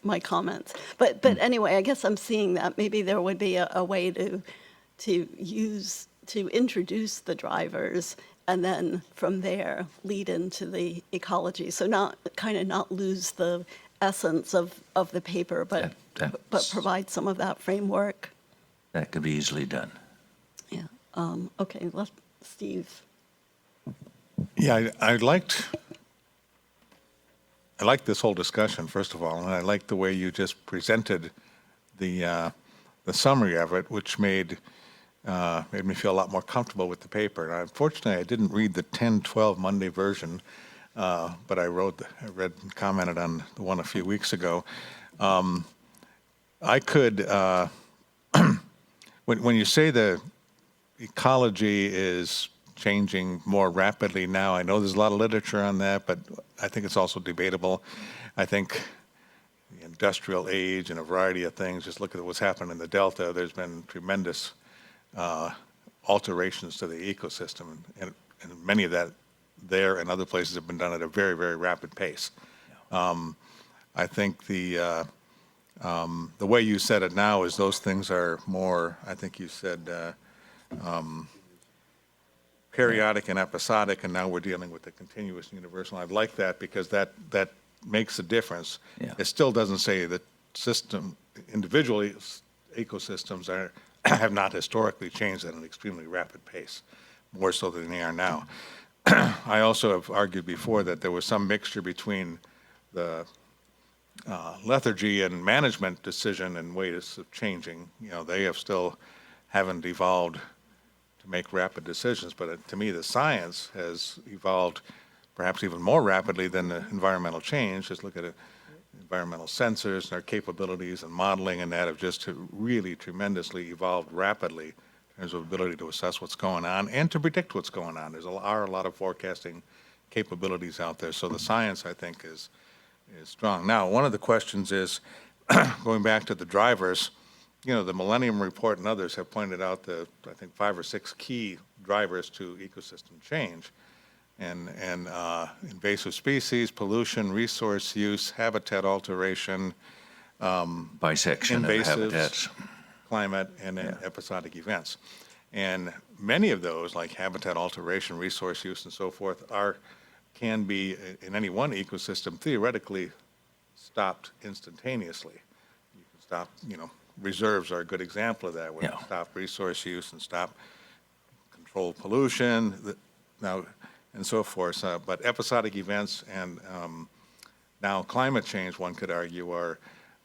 my comments. But anyway, I guess I'm seeing that maybe there would be a way to introduce the drivers and then from there lead into the ecology. So not lose the essence of the paper, but provide some of that framework. That could be easily done. Yeah. Okay, Steve. Yeah, I liked this whole discussion, first of all, and I liked the way you just presented the summary of it, which made me feel a lot more comfortable with the paper. And unfortunately, I didn't read the 10/12 Monday version, but I read and commented on the one a few weeks ago. I could, when you say the ecology is changing more rapidly now, I know there's a lot of literature on that, but I think it's also debatable. I think the industrial age and a variety of things, just look at what's happened in the Delta, there's been tremendous alterations to the ecosystem, and many of that there and other places have been done at a very, very rapid pace. I think the way you said it now is those things are more, I think you said, periodic and episodic, and now we're dealing with the continuous and universal. I like that because that makes a difference. Yeah. It still doesn't say that individually ecosystems have not historically changed at an extremely rapid pace, more so than they are now. I also have argued before that there was some mixture between the lethargy and management decision and ways of changing. They haven't evolved to make rapid decisions, but to me the science has evolved perhaps even more rapidly than the environmental change. Just look at it. Environmental sensors and our capabilities and modeling and that have just really tremendously evolved rapidly in terms of ability to assess what's going on and to predict what's going on. There are a lot of forecasting capabilities out there. So the science, I think, is strong. Now, one of the questions is, going back to the drivers, the Millennium Report and others have pointed out I think 5 or 6 key drivers to ecosystem change. And invasive species, pollution, resource use, habitat alteration, bisection of habitats, climate, and then episodic events. And many of those, like habitat alteration, resource use, and so forth, can be in any one ecosystem theoretically stopped instantaneously. You can stop, reserves are a good example of that, where you stop resource use and stop controlled pollution. And so forth. But episodic events and now climate change, one could argue, are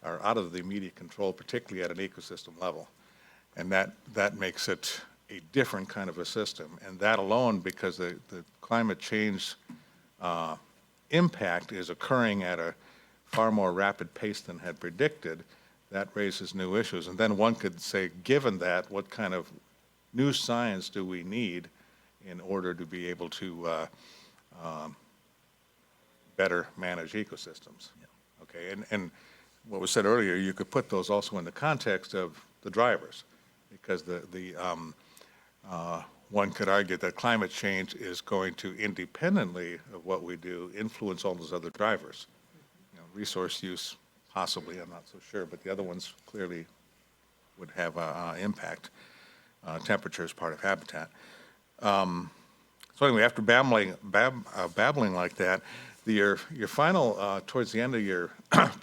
out of the immediate control, particularly at an ecosystem level. And that makes it a different kind of a system. And that alone, because the climate change impact is occurring at a far more rapid pace than had predicted, that raises new issues. And then one could say, given that, what kind of new science do we need in order to be able to better manage ecosystems? Okay, and what was said earlier, you could put those also in the context of the drivers, because one could argue that climate change is going to, independently of what we do, influence all those other drivers. Resource use, possibly, I'm not so sure, but the other ones clearly would have an impact. Temperature is part of habitat. So anyway, after babbling like that, your final, towards the end of your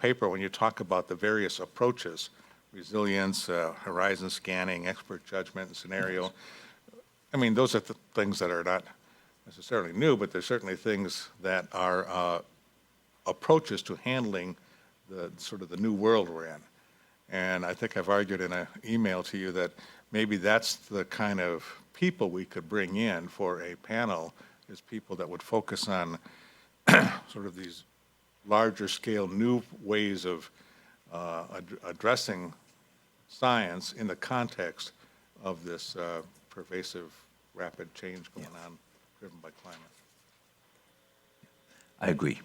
paper, when you talk about the various approaches, resilience, horizon scanning, expert judgment, and scenario, I mean, those are the things that are not necessarily new, but they're certainly things that are approaches to handling the sort of the new world we're in. And I think I've argued in an email to you that maybe that's the kind of people we could bring in for a panel, is people that would focus on sort of these larger scale new ways of addressing science in the context of this pervasive, rapid change going on driven by climate. I agree.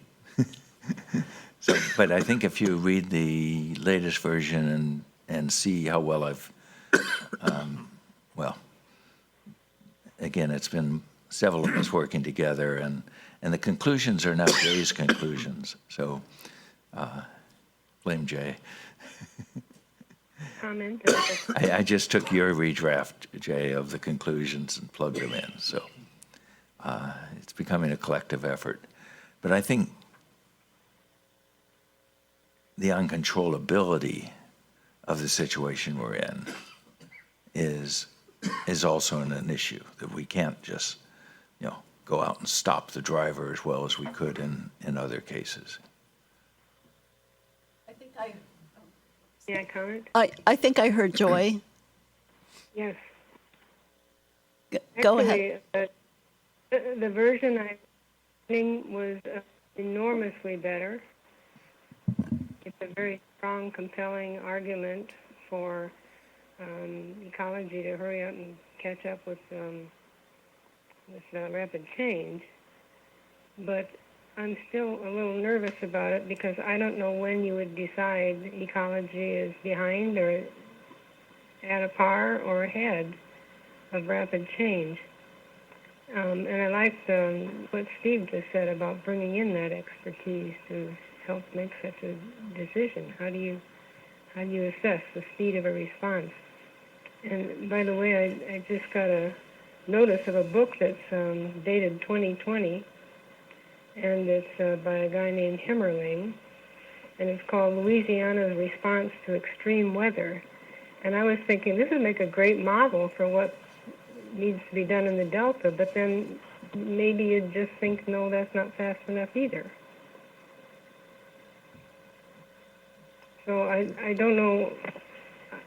But I think if you read the latest version and see how well I've, again, it's been several of us working together, and And the conclusions are now Jay's conclusions, so blame Jay. Comment? I just took your redraft, Jay, of the conclusions and plugged them in, so it's becoming a collective effort. But I think the uncontrollability of the situation we're in is also an issue, that we can't just, go out and stop the driver as well as we could in other cases. May I comment? I think I heard Joy. Yes. Go ahead. The version I think was enormously better. It's a very strong, compelling argument for ecology to hurry up and catch up with rapid change. But I'm still a little nervous about it because I don't know when you would decide ecology is behind or at a par or ahead of rapid change. And I liked what Steve just said about bringing in that expertise to help make such a decision. How do you assess the speed of a response? And by the way, I just got a notice of a book that's dated 2020, and it's by a guy named Hemmerling, and it's called Louisiana's Response to Extreme Weather. And I was thinking this would make a great model for what needs to be done in the Delta, but then maybe you'd just think, no, that's not fast enough either. So I don't know.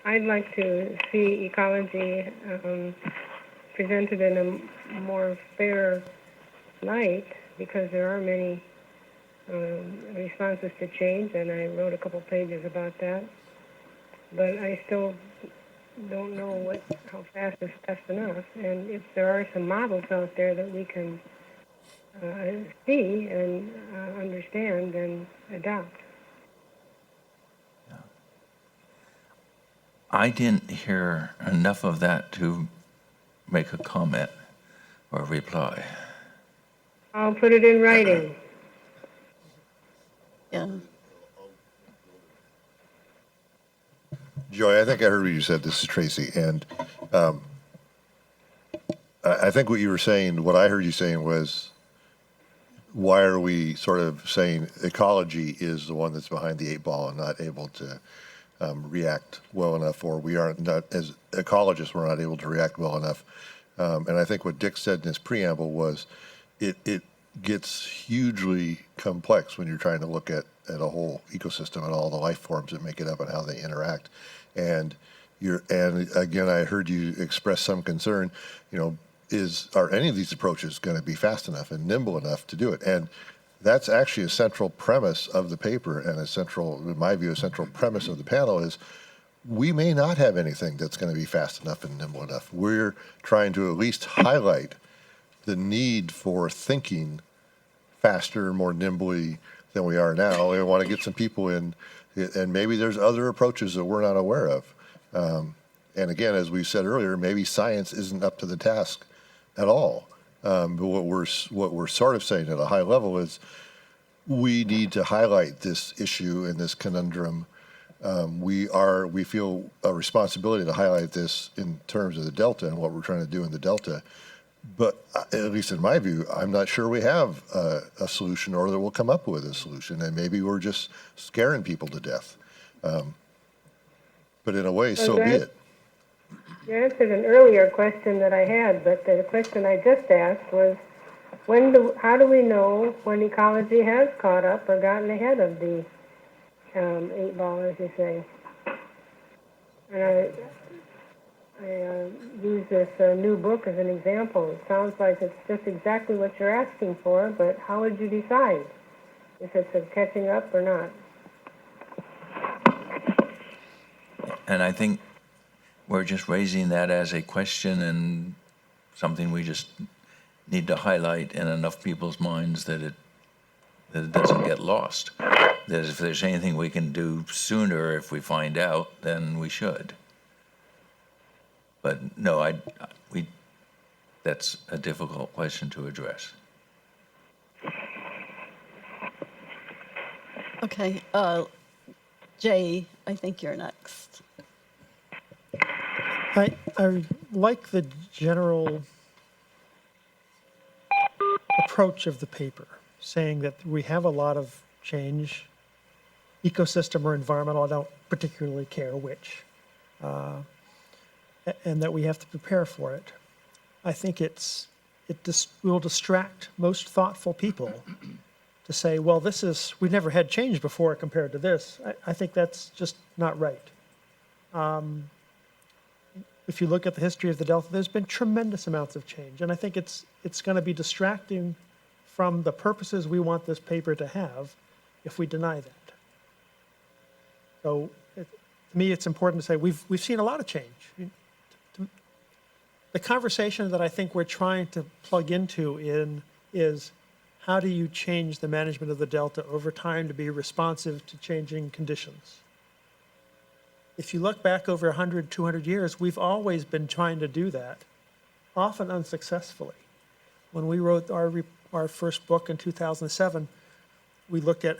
I'd like to see ecology presented in a more fair light, because there are many responses to change, and I wrote a couple pages about that. But I still don't know how fast is fast enough, and if there are some models out there that we can see and understand and adopt. I didn't hear enough of that to make a comment or reply. I'll put it in writing. Yeah. Joy, I think I heard what you said. This is Tracy, and I think what you were saying, what I heard you saying was, why are we sort of saying ecology is the one that's behind the eight ball and not able to react well enough, or we aren't, not as ecologists, we're not able to react well enough. And I think what Dick said in his preamble was, it gets hugely complex when you're trying to look at a whole ecosystem and all the life forms that make it up and how they interact. And again, I heard you express some concern, are any of these approaches going to be fast enough and nimble enough to do it? And that's actually a central premise of the paper, and in my view, a central premise of the panel is, we may not have anything that's going to be fast enough and nimble enough. We're trying to at least highlight the need for thinking faster, more nimbly than we are now. We want to get some people in, and maybe there's other approaches that we're not aware of. And again, as we said earlier, maybe science isn't up to the task at all. But what we're sort of saying at a high level is, we need to highlight this issue and this conundrum. We feel a responsibility to highlight this in terms of the Delta and what we're trying to do in the Delta. But at least in my view, I'm not sure we have a solution, or that we'll come up with a solution, and maybe we're just scaring people to death. But in a way, so be it. You answered an earlier question that I had, but the question I just asked was, how do we know when ecology has caught up or gotten ahead of the eight ball, as you say? And I use this new book as an example. It sounds like it's just exactly what you're asking for, but how would you decide if it's a catching up or not? And I think we're just raising that as a question and something we just need to highlight in enough people's minds that it doesn't get lost. That if there's anything we can do sooner if we find out, then we should. But no, that's a difficult question to address. Okay, Jay, I think you're next. I like the general approach of the paper, saying that we have a lot of change, ecosystem or environmental, I don't particularly care which, and that we have to prepare for it. I think it will distract most thoughtful people to say, well, we've never had change before compared to this. I think that's just not right. If you look at the history of the Delta, there's been tremendous amounts of change. And I think it's going to be distracting from the purposes we want this paper to have if we deny that. So to me, it's important to say we've seen a lot of change. The conversation that I think we're trying to plug into is how do you change the management of the Delta over time to be responsive to changing conditions? If you look back over 100, 200 years, we've always been trying to do that, often unsuccessfully. When we wrote our first book in 2007, we looked at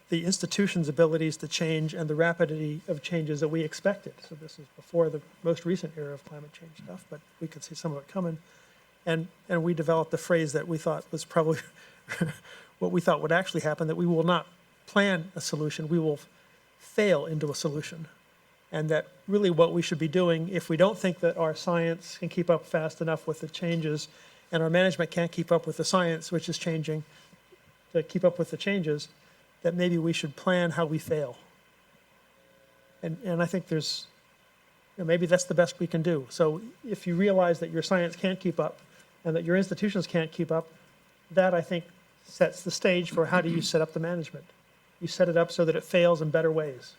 the institution's abilities to change and the rapidity of changes that we expected. So this is before the most recent era of climate change stuff, but we could see some of it coming. And we developed a phrase that we thought was probably what we thought would actually happen, that we will not plan a solution, we will fail into a solution. And that really what we should be doing, if we don't think that our science can keep up fast enough with the changes and our management can't keep up with the science, which is changing, to keep up with the changes, that maybe we should plan how we fail. And I think maybe that's the best we can do. So if you realize that your science can't keep up and that your institutions can't keep up, that I think sets the stage for how do you set up the management. You set it up so that it fails in better ways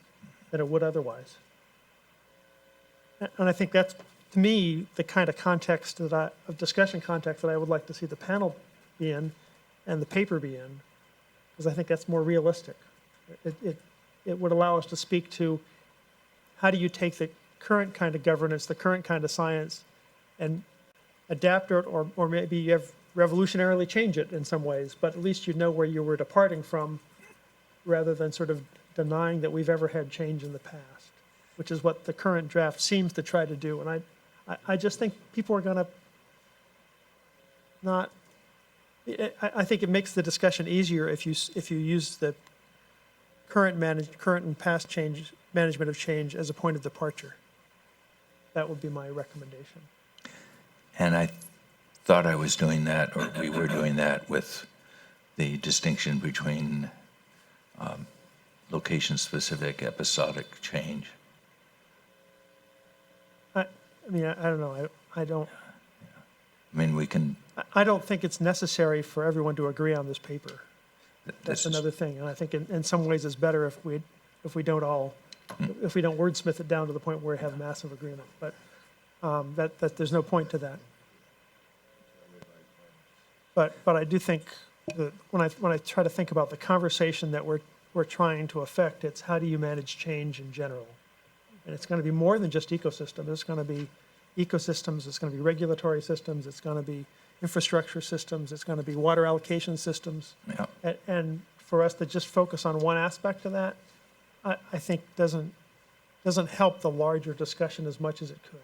than it would otherwise. And I think that's, to me, the kind of context of discussion context that I would like to see the panel be in and the paper be in, because I think that's more realistic. It would allow us to speak to how do you take the current kind of governance, the current kind of science, and adapt it, or maybe you have revolutionarily change it in some ways, but at least you know where you were departing from, rather than sort of denying that we've ever had change in the past, which is what the current draft seems to try to do. And I just think people are going to not. I think it makes the discussion easier if you use the current and past change management of change as a point of departure. That would be my recommendation. And I thought I was doing that, or we were doing that, with the distinction between location-specific episodic change. I mean, I don't know. I don't. I mean, we can. I don't think it's necessary for everyone to agree on this paper. That's another thing, and I think in some ways it's better if we don't wordsmith it down to the point where we have massive agreement. But that there's no point to that. But I do think that when I try to think about the conversation that we're trying to affect, it's how do you manage change in general, and it's going to be more than just ecosystem. It's going to be ecosystems. It's going to be regulatory systems. It's going to be infrastructure systems. It's going to be water allocation systems. Yeah. And for us to just focus on one aspect of that, I think doesn't help the larger discussion as much as it could.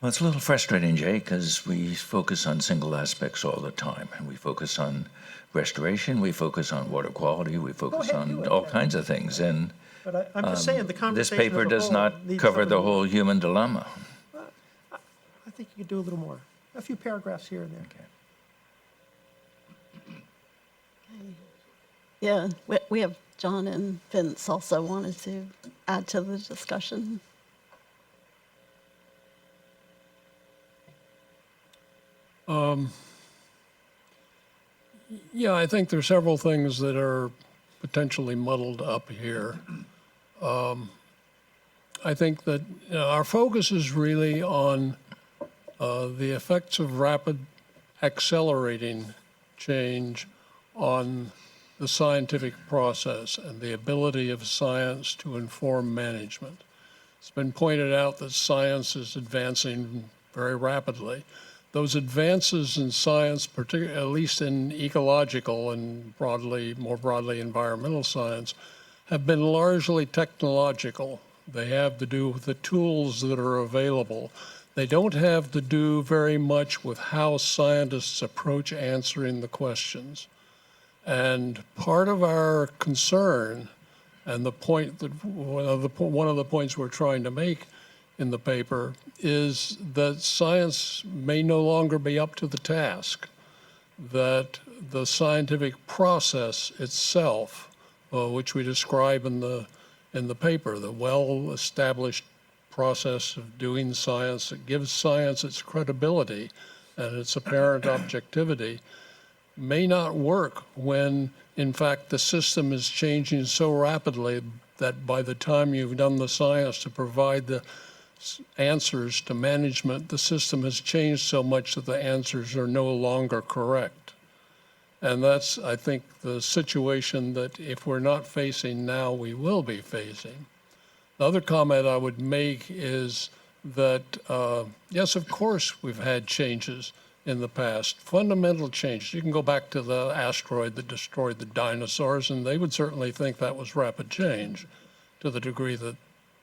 Well, it's a little frustrating, Jay, because we focus on single aspects all the time. And we focus on restoration, we focus on water quality, we focus on all kinds of things. And But I'm just saying the this conversation paper as a does whole not needs cover some the of whole human dilemma. I think you could do a little more. A few paragraphs here and there. Yeah, we have John and Vince also wanted to add to the discussion. Yeah, I think there's several things that are potentially muddled up here. I think that our focus is really on the effects of rapid accelerating change on the scientific process and the ability of science to inform management. It's been pointed out that science is advancing very rapidly. those advances in science, particularly at least in ecological and more broadly environmental science, have been largely technological. They have to do with the tools that are available. They don't have to do very much with how scientists approach answering the questions. And part of our concern, and the point that one of the points we're trying to make in the paper, is that science may no longer be up to the task, that the scientific process itself, which we describe in the paper, the well-established process of doing science that gives science its credibility and its apparent objectivity, may not work when, in fact, the system is changing so rapidly that by the time you've done the science to provide the answers to management, the system has changed so much that the answers are no longer correct. And that's, I think, the situation that if we're not facing now, we will be facing. The other comment I would make is that, yes, of course, we've had changes in the past, fundamental changes. You can go back to the asteroid that destroyed the dinosaurs, and they would certainly think that was rapid change to the degree that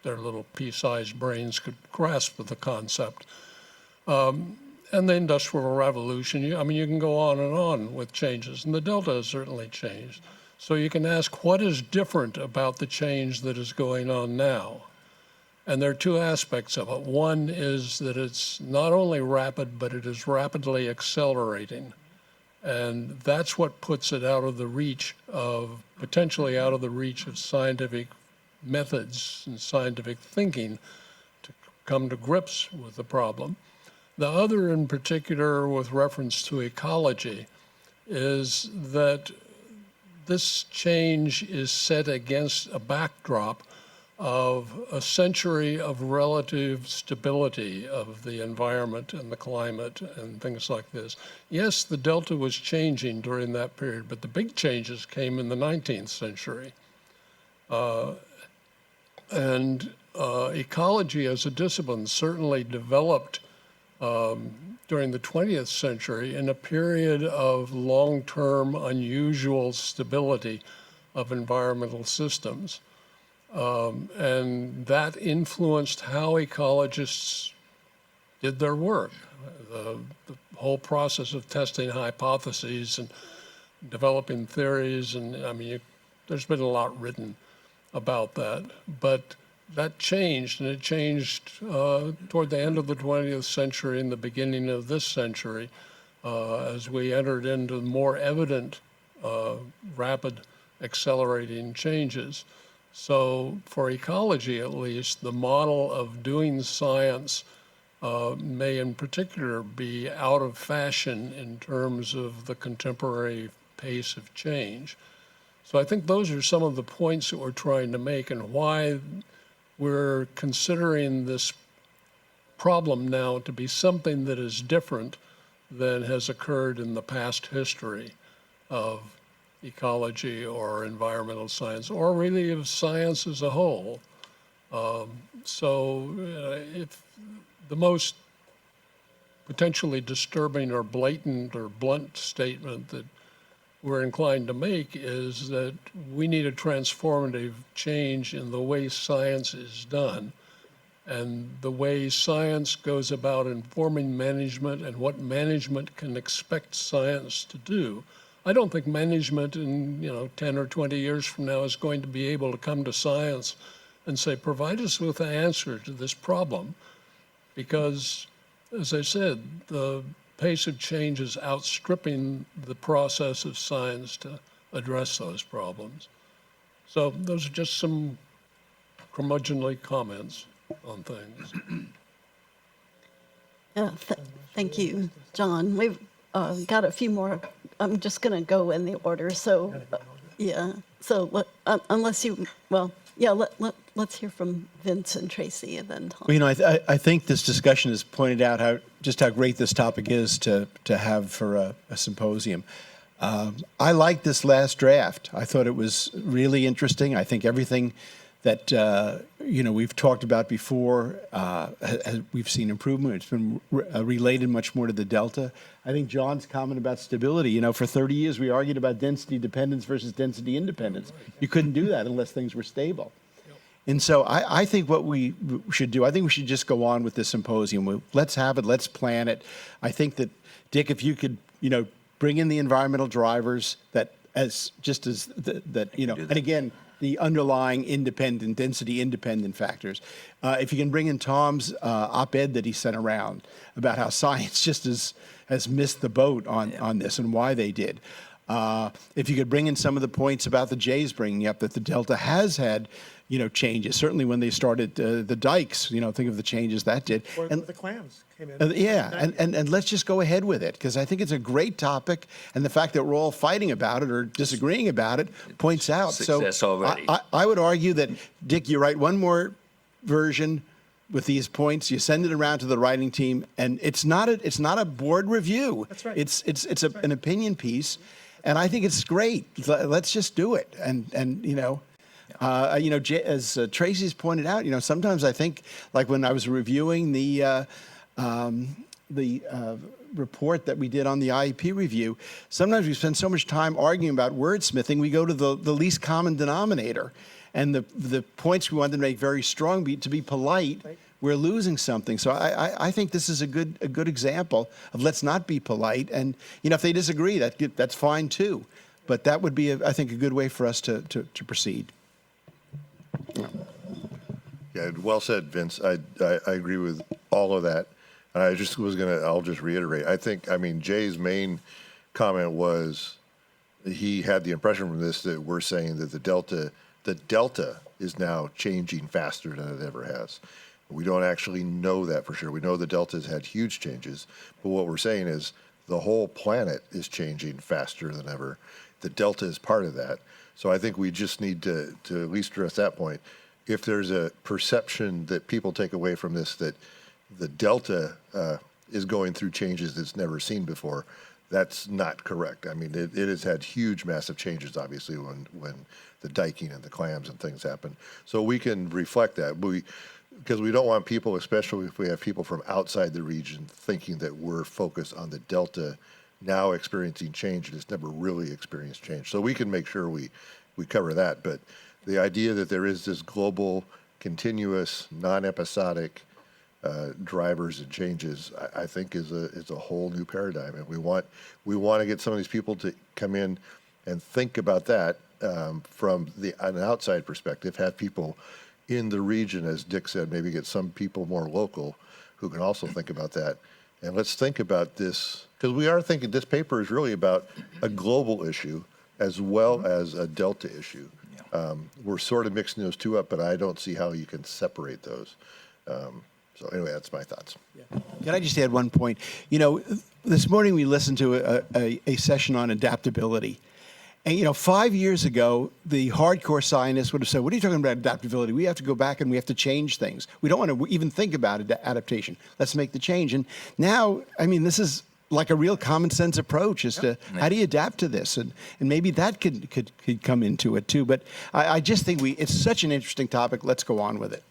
their little pea-sized brains could grasp the concept. And the Industrial Revolution, I mean, you can go on with changes, and the Delta has certainly changed. So you can ask, what is different about the change that is going on now? And there are two aspects of it. One is that it's not only rapid, but it is rapidly accelerating. And that's what puts it potentially out of the reach of scientific methods and scientific thinking to come to grips with the problem. The other, in particular, with reference to ecology, is that this change is set against a backdrop of a century of relative stability of the environment and the climate and things like this. Yes, the Delta was changing during that period, but the big changes came in the 19th century. Ecology as a discipline certainly developed during the 20th century in a period of long-term unusual stability of environmental systems. And that influenced how ecologists did their work. The whole process of testing hypotheses and developing theories, and I mean, there's been a lot written about that. But that changed, and it changed toward the end of the 20th century and the beginning of this century as we entered into more evident, rapid, accelerating changes. So for ecology, at least, the model of doing science may in particular be out of fashion in terms of the contemporary pace of change. So I think those are some of the points that we're trying to make and why we're considering this problem now to be something that is different than has occurred in the past history of ecology or environmental science, or really of science as a whole. If the most potentially disturbing or blatant or blunt statement that we're inclined to make is that we need a transformative change in the way science is done and the way science goes about informing management and what management can expect science to do. I don't think management in 10 or 20 years from now is going to be able to come to science and say, provide us with an answer to this problem. Because, as I said, the pace of change is outstripping the process of science to address those problems. So those are just some curmudgeonly comments on things. Yeah, thank you, John. We've got a few more. I'm just going to go in the order. So, yeah. So unless you, let's hear from Vince and Tracy, and then Tom. Well, I think this discussion has pointed out how great this topic is to have for a symposium. I liked this last draft. I thought it was really interesting. I think everything that we've talked about before. We've seen improvement. It's been related much more to the delta. I think John's comment about stability. For 30 years we argued about density dependence versus density independence. You couldn't do that unless things were stable. And so I think what we should do, I think we should just go on with this symposium. Let's have it. Let's plan it. I think that, Dick, if you could, bring in the environmental drivers and again, the underlying density independent factors. If you can bring in Tom's op-ed that he sent around about how science just has missed the boat on this and why they did. If you could bring in some of the points about the Jays bringing up that the Delta has had, changes. Certainly when they started the dikes, think of the changes that did. Or And the clams came in. and let's just go ahead with it, because I think it's a great topic, and the fact that we're all fighting about it or disagreeing about it points out. Success already. I would argue that, Dick, you write one more version with these points, you send it around to the writing team, and it's not a board review. That's right. It's an opinion piece, and I think it's great. Let's just do it. As Tracy's pointed out, sometimes I think, like when I was reviewing the report that we did on the IEP review, sometimes we spend so much time arguing about wordsmithing, we go to the least common denominator. And the points we wanted to make very strong, to be polite, we're losing something. So I think this is a good example of let's not be polite. And if they disagree, that's fine too. But that would be, I think, a good way for us to proceed. Yeah, well said, Vince. I agree with all of that. And I'll just reiterate. Jay's main comment was he had the impression from this that we're saying that the delta is now changing faster than it ever has. We don't actually know that for sure. We know the delta has had huge changes, but what we're saying is the whole planet is changing faster than ever. The delta is part of that. So I think we just need to at least address that point. If there's a perception that people take away from this that the delta is going through changes it's never seen before, that's not correct. It has had huge, massive changes, obviously, when the diking and the clams and things happen. So we can reflect that. Because we don't want people, especially if we have people from outside the region, thinking that we're focused on the delta now experiencing change and it's never really experienced change. So we can make sure we cover that. But the idea that there is this global, continuous, non-episodic drivers and changes, I think is a whole new paradigm. And we want to get some of these people to come in and think about that from an outside perspective, have people in the region, as Dick said, maybe get some people more local who can also think about that. And let's think about this, because we are thinking this paper is really about a global issue as well as a delta issue. We're sort of mixing those two up, but I don't see how you can separate those. So anyway, that's my thoughts. Can I just add one point? This morning we listened to a session on adaptability. And, 5 years ago, the hardcore scientists would have said, what are you talking about adaptability? We have to go back and we have to change things. We don't want to even think about adaptation. Let's make the change. And now, this is like a real common sense approach as to how do you adapt to this? And maybe that could come into it too. But I just think it's such an interesting topic. Let's go on with it.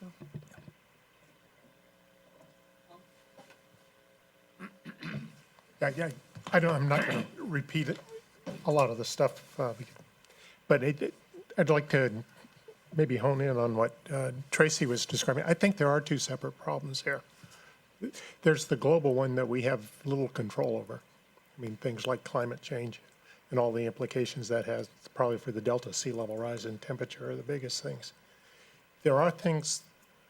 Yeah. I'm not going to repeat it. A lot of the stuff, but I'd like to maybe hone in on what Tracy was describing. I think there are two separate problems here. There's the global one that we have little control over. Things like climate change and all the implications that has, probably for the delta, sea level rise and temperature are the biggest things. There are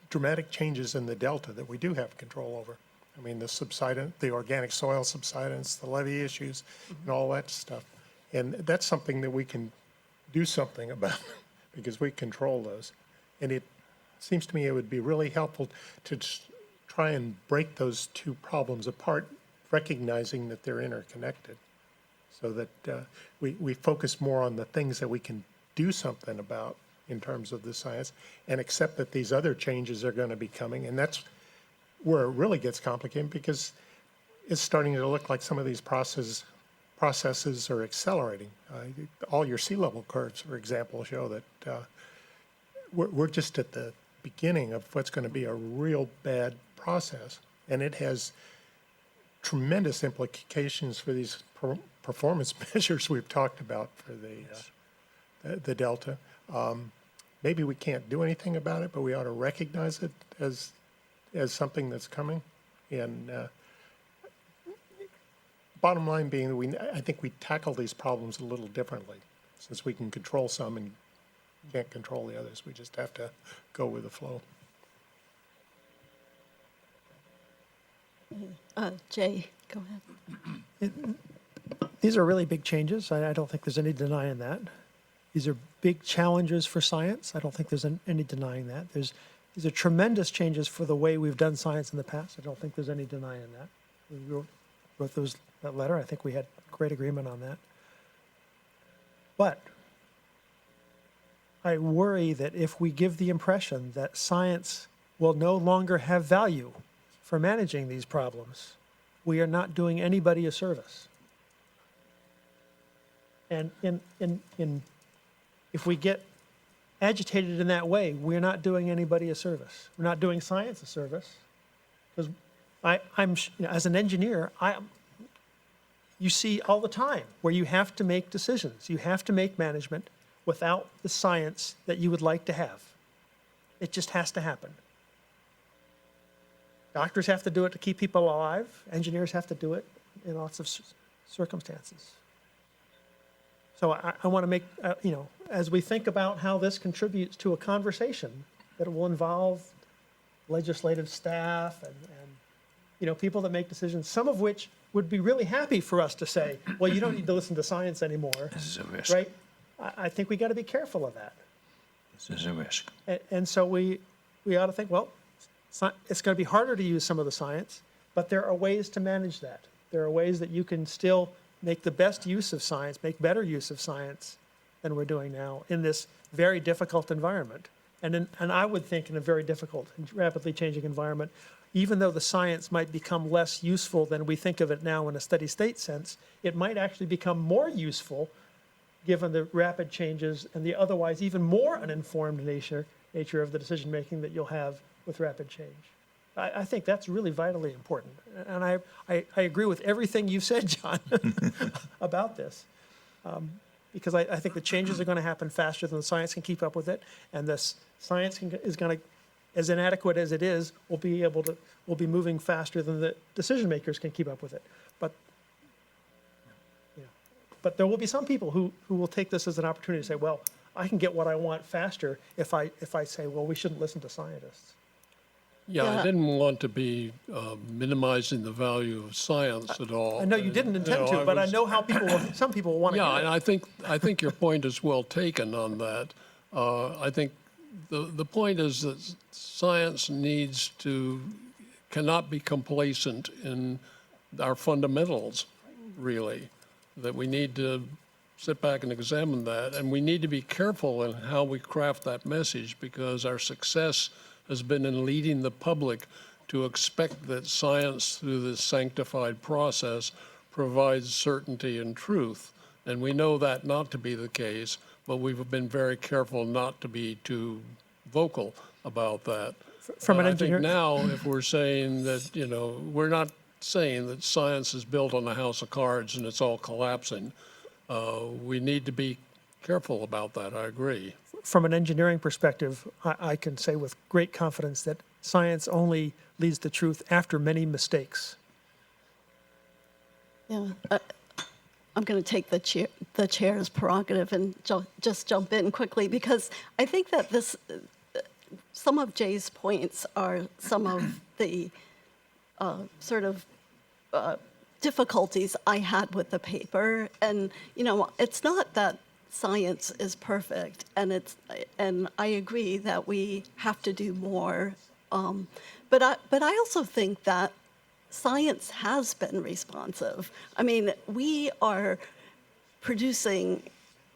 dramatic changes in the delta that we do have control over. The subsidence, the organic soil subsidence, the levee issues, and all that stuff. And that's something that we can do something about because we control those. And it seems to me it would be really helpful to try and break those two problems apart, recognizing that they're interconnected, so that we focus more on the things that we can do something about in terms of the science and accept that these other changes are going to be coming. And that's where it really gets complicated, because it's starting to look like some of these processes are accelerating. All your sea level curves, for example, show that we're just at the beginning of what's going to be a real bad process, and it has tremendous implications for these performance measures we've talked about for the Delta. Maybe we can't do anything about it, but we ought to recognize it as something that's coming. And bottom line being that I think we tackle these problems a little differently, since we can control some and can't control the others. We just have to go with the flow. Jay, go ahead. These are really big changes. I don't think there's any denying that. These are big challenges for science. I don't think there's any denying that. These are tremendous changes for the way we've done science in the past. I don't think there's any denying that. We wrote that letter. I think we had great agreement on that. But I worry that if we give the impression that science will no longer have value for managing these problems, we are not doing anybody a service. And if we get agitated in that way, we're not doing anybody a service. We're not doing science a service. Because as an engineer, you see all the time where you have to make decisions. You have to make management without the science that you would like to have. It just has to happen. Doctors have to do it to keep people alive. Engineers have to do it in lots of circumstances. So I want to make, as we think about how this contributes to a conversation that will involve legislative staff and people that make decisions, some of which would be really happy for us to say, well, you don't need to listen to science anymore. This is a risk. Right? I think we got to be careful of that. This is a risk. And so we ought to think, well, it's going to be harder to use some of the science, but there are ways to manage that. There are ways that you can still make the best use of science, make better use of science than we're doing now in this very difficult environment. And I would think in a very difficult and rapidly changing environment, even though the science might become less useful than we think of it now in a steady state sense, it might actually become more useful given the rapid changes and the otherwise even more uninformed nature of the decision making that you'll have with rapid change. I think that's really vitally important. And I agree with everything you've said, John, about this. Because I think the changes are going to happen faster than the science can keep up with it. And this science is going to, as inadequate as it is, will be moving faster than the decision makers can keep up with it. But there will be some people who will take this as an opportunity to say, well, I can get what I want faster if I say, well, we shouldn't listen to scientists. Yeah, I didn't want to be minimizing the value of science at all. I know you didn't intend to, but I know how some people will want to. Yeah, and I think your point is well taken on that. I think the point is that science cannot be complacent in our fundamentals, really. That we need to sit back and examine that, and we need to be careful in how we craft that message, because our success has been in leading the public to expect that science, through this sanctified process, provides certainty and truth. And we know that not to be the case, but we've been very careful not to be too vocal about that. From an engineer, I think now, if we're saying that, we're not saying that science is built on a house of cards and it's all collapsing. We need to be careful about that. I agree. From an engineering perspective, I can say with great confidence that science only leads to truth after many mistakes. Yeah, I'm going to take the chair's prerogative and just jump in quickly, because I think that some of Jay's points are some of the difficulties I had with the paper. And, it's not that science is perfect, and I agree that we have to do more. But I also think that science has been responsive. I mean, we are producing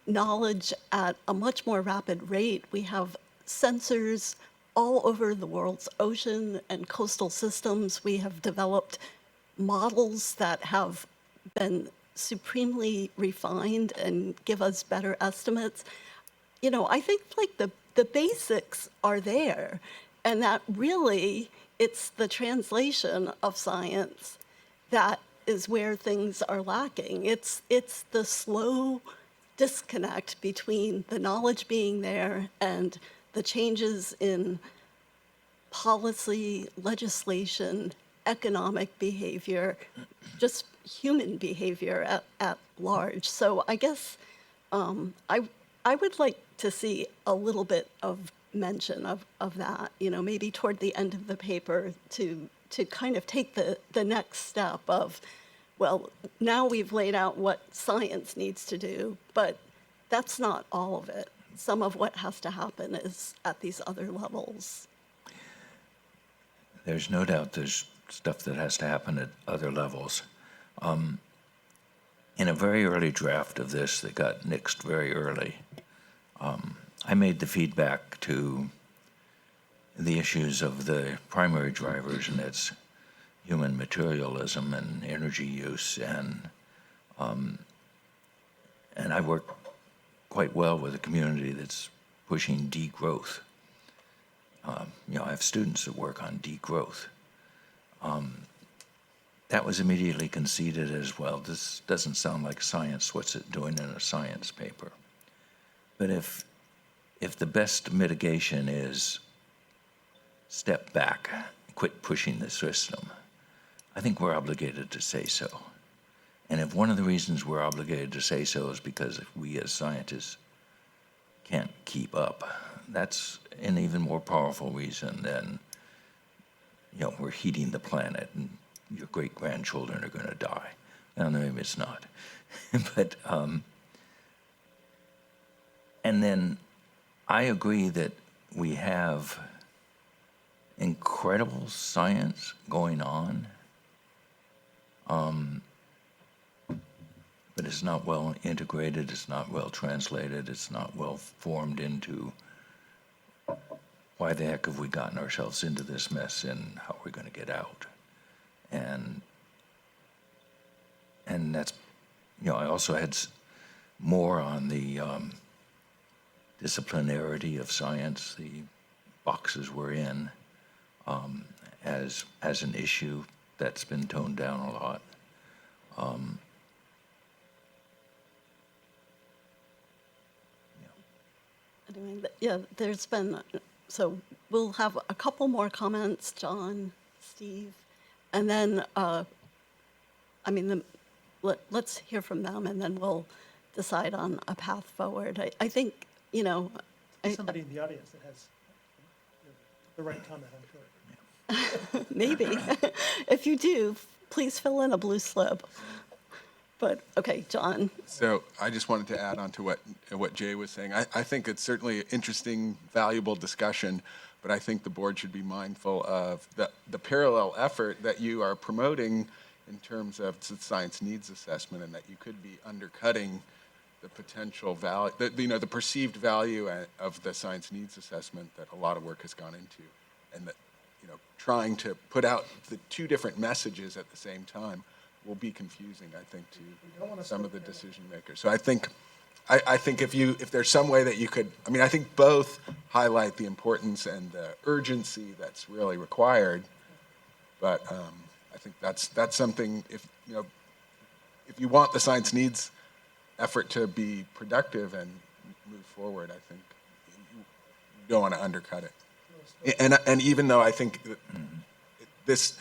knowledge at a much more rapid rate. We have sensors all over the world's ocean and coastal systems. We have developed models that have been supremely refined and give us better estimates. I think like the the basics are there, and that really it's the translation of science that is where things are lacking. It's the slow disconnect between the knowledge being there and the changes in policy, legislation, economic behavior, just human behavior at large. So I guess I would like to see a little bit of mention of that, maybe toward the end of the paper to kind of take the next step of, well, now we've laid out what science needs to do, but that's not all of it. Some of what has to happen is at these other levels. There's no doubt there's stuff that has to happen at other levels. In a very early draft of this that got nixed very early, I made the feedback to the issues of the primary drivers, and it's human materialism and energy use, and I work quite well with a community that's pushing degrowth. I have students that work on degrowth. That was immediately conceded as, well, this doesn't sound like science. What's it doing in a science paper? But if the best mitigation is step back, quit pushing the system, I think we're obligated to say so. And if one of the reasons we're obligated to say so is because if we as scientists can't keep up, that's an even more powerful reason than, we're heating the planet and your great-grandchildren are going to die. Now, maybe it's not. But, and then I agree that we have incredible science going on, but it's not well integrated, it's not well translated, it's not well formed into why the heck have we gotten ourselves into this mess and how are we going to get out. And that's, I also had more on the disciplinarity of science, the boxes we're in, as an issue that's been toned down a lot. Anyway, yeah, there's been, so we'll have a couple more comments, John, Steve, and then, let's hear from them, and then we'll decide on a path forward. I think, Somebody in the audience that has the right comment, I'm sure. Maybe. If you do, please fill in a blue slip. But, okay, John. So I just wanted to add on to what Jay was saying. I think it's certainly an interesting, valuable discussion, but I think the board should be mindful of the parallel effort that you are promoting in terms of the science needs assessment, and that you could be undercutting the potential value, the perceived value of the science needs assessment that a lot of work has gone into, and that, trying to put out the two different messages at the same time will be confusing, I think, to some of the decision makers. So I think if there's some way that you could, I think both highlight the importance and the urgency that's really required, but I think that's something, if you want the science needs effort to be productive and move forward, I think you don't want to undercut it. And even though I think that this,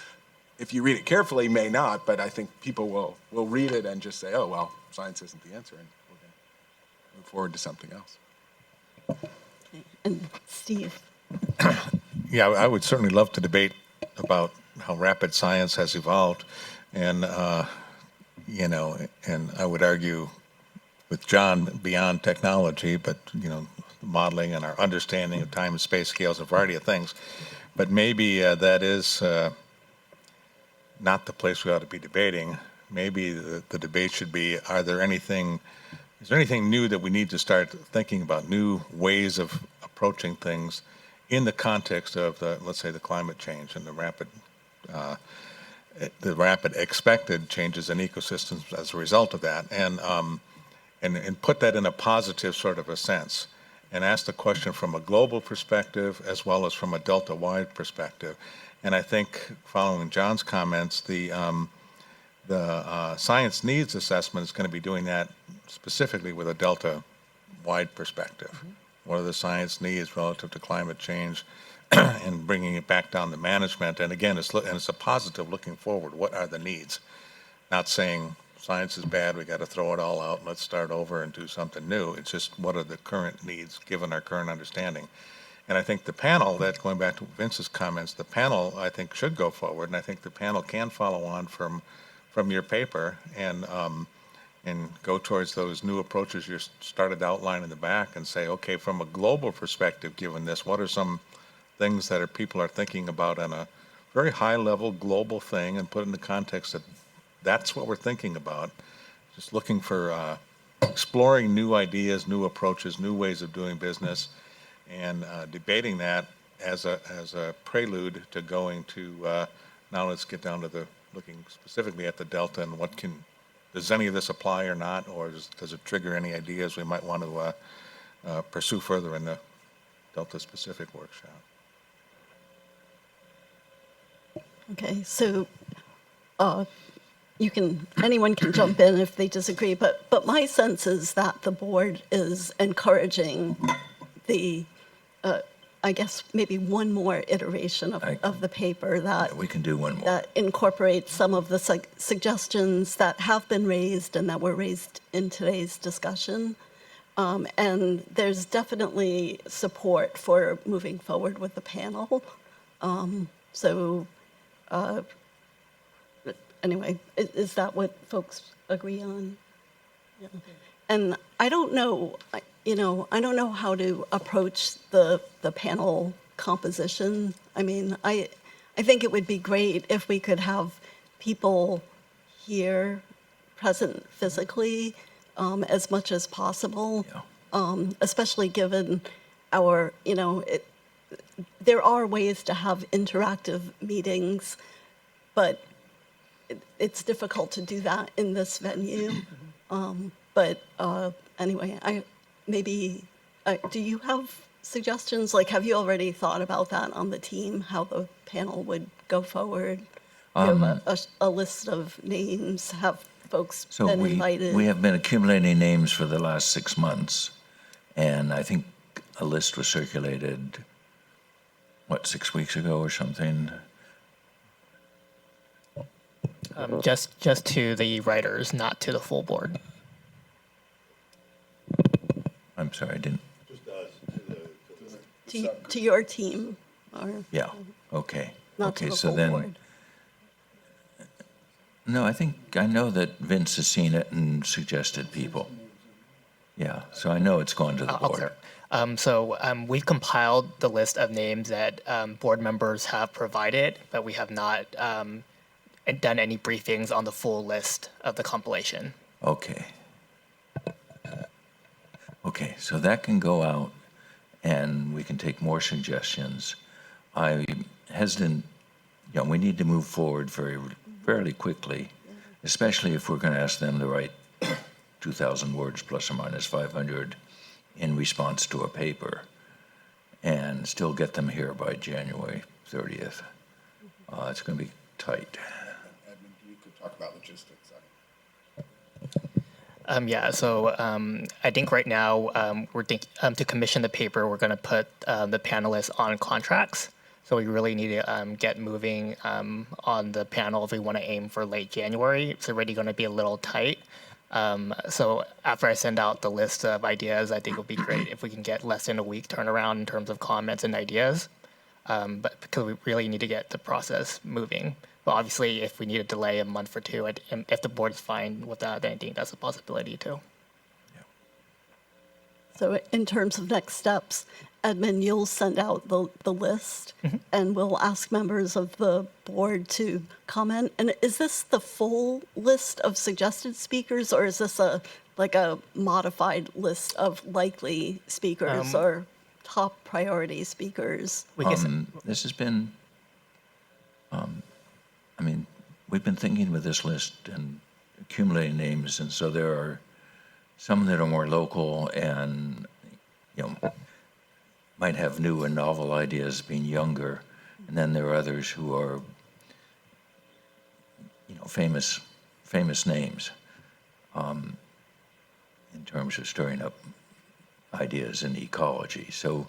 if you read it carefully, may not, but I think people will read it and just say, oh, well, science isn't the answer, and we're going to move forward to something else. Okay. And Steve. Yeah, I would certainly love to debate about how rapid science has evolved, and and I would argue with John beyond technology, but modeling and our understanding of time and space scales, a variety of things. But maybe that is not the place we ought to be debating. Maybe the debate should be: is there anything new that we need to start thinking about? New ways of approaching things in the context of let's say, the climate change and the rapid expected changes in ecosystems as a result of that, and put that in a positive sort of a sense, and ask the question from a global perspective as well as from a Delta-wide perspective. And I think, following John's comments, the science needs assessment is going to be doing that specifically with a Delta-wide perspective. What are the science needs relative to climate change and bringing it back down to management? And again, it's a positive looking forward. What are the needs? Not saying science is bad, we got to throw it all out, let's start over and do something new. It's just what are the current needs given our current understanding. And I think the panel, that going back to Vince's comments, the panel I think should go forward, and I think the panel can follow on from your paper and go towards those new approaches you started to outline in the back and say, okay, from a global perspective, given this, what are some things that people are thinking about on a very high level global thing, and put in the context that that's what we're thinking about. Just looking for exploring new ideas, new approaches, new ways of doing business, and debating that as a prelude to going to now let's get down to looking specifically at the Delta and does any of this apply or not, or does it trigger any ideas we might want to pursue further in the Delta specific workshop? Okay, so anyone can jump in if they disagree, but my sense is that the board is encouraging I guess maybe one more iteration of the paper that we can do one more. That incorporates some of the suggestions that have been raised and that were raised in today's discussion. And there's definitely support for moving forward with the panel. Anyway, is that what folks agree on? Yeah. And I don't know how to approach the panel composition. I mean, I think it would be great if we could have people here present physically as much as possible, especially given there are ways to have interactive meetings, but it's difficult to do that in this venue. Anyway, do you have suggestions? Like, have you already thought about that on the team, how the panel would go forward? You have a list of names, have folks been invited? We have been accumulating names for the last 6 months, and I think a list was circulated, 6 weeks ago or something? Just to the writers, not to the full board. I'm sorry, I didn't. Just us, to your team, or yeah, okay. not to Okay, the so full then, board. no, I know that Vince has seen it and suggested people. Yeah, so I know it's going to the board. We've compiled the list of names that board members have provided, but we have not done any briefings on the full list of the compilation. Okay. Okay, so that can go out, and we can take more suggestions. I'm hesitant, we need to move forward fairly quickly, especially if we're going to ask them to write 2,000 words plus or minus 500 in response to a paper, and still get them here by January 30th. It's going to be tight. Edmund, you could talk about logistics. I think right now we're thinking to commission the paper, we're going to put the panelists on contracts. So we really need to get moving on the panel if we want to aim for late January. It's already going to be a little tight. So after I send out the list of ideas, I think it would be great if we can get less than a week turnaround in terms of comments and ideas. But because we really need to get the process moving. But obviously, if we need a delay a month or two, if the board's fine with that, then I think that's a possibility too. So in terms of next steps, Edmund, you'll send out the list, and we'll ask members of the board to comment. And is this the full list of suggested speakers, or is this a modified list of likely speakers or top priority speakers? This has been, we've been thinking with this list and accumulating names, and so there are some that are more local and, might have new and novel ideas being younger, and then there are others who are, famous names in terms of stirring up ideas in ecology. So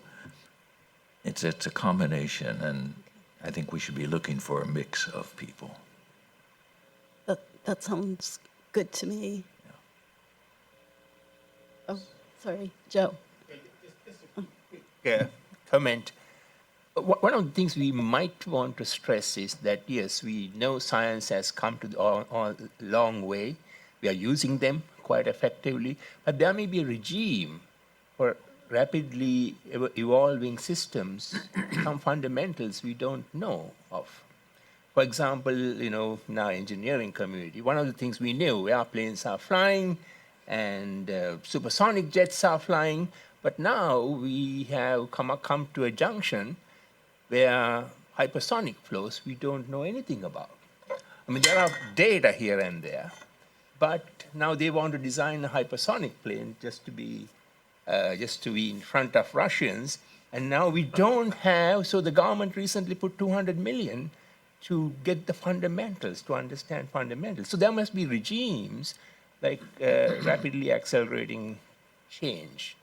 it's a combination, and I think we should be looking for a mix of people. That sounds good to me. Oh, sorry, Joe. Comment. One of the things we might want to stress is that, yes, we know science has come to a long way. We are using them quite effectively, but there may be a regime for rapidly evolving systems, some fundamentals we don't know of. For example, in our engineering community, one of the things we knew, airplanes are flying and supersonic jets are flying, but now we have come to a junction where hypersonic flows we don't know anything about. I mean, there are data here and there, but now they want to design a hypersonic plane just to be in front of Russians, and now we don't have. So the government recently put 200 million to get the fundamentals, to understand fundamentals. So there must be regimes like rapidly accelerating change.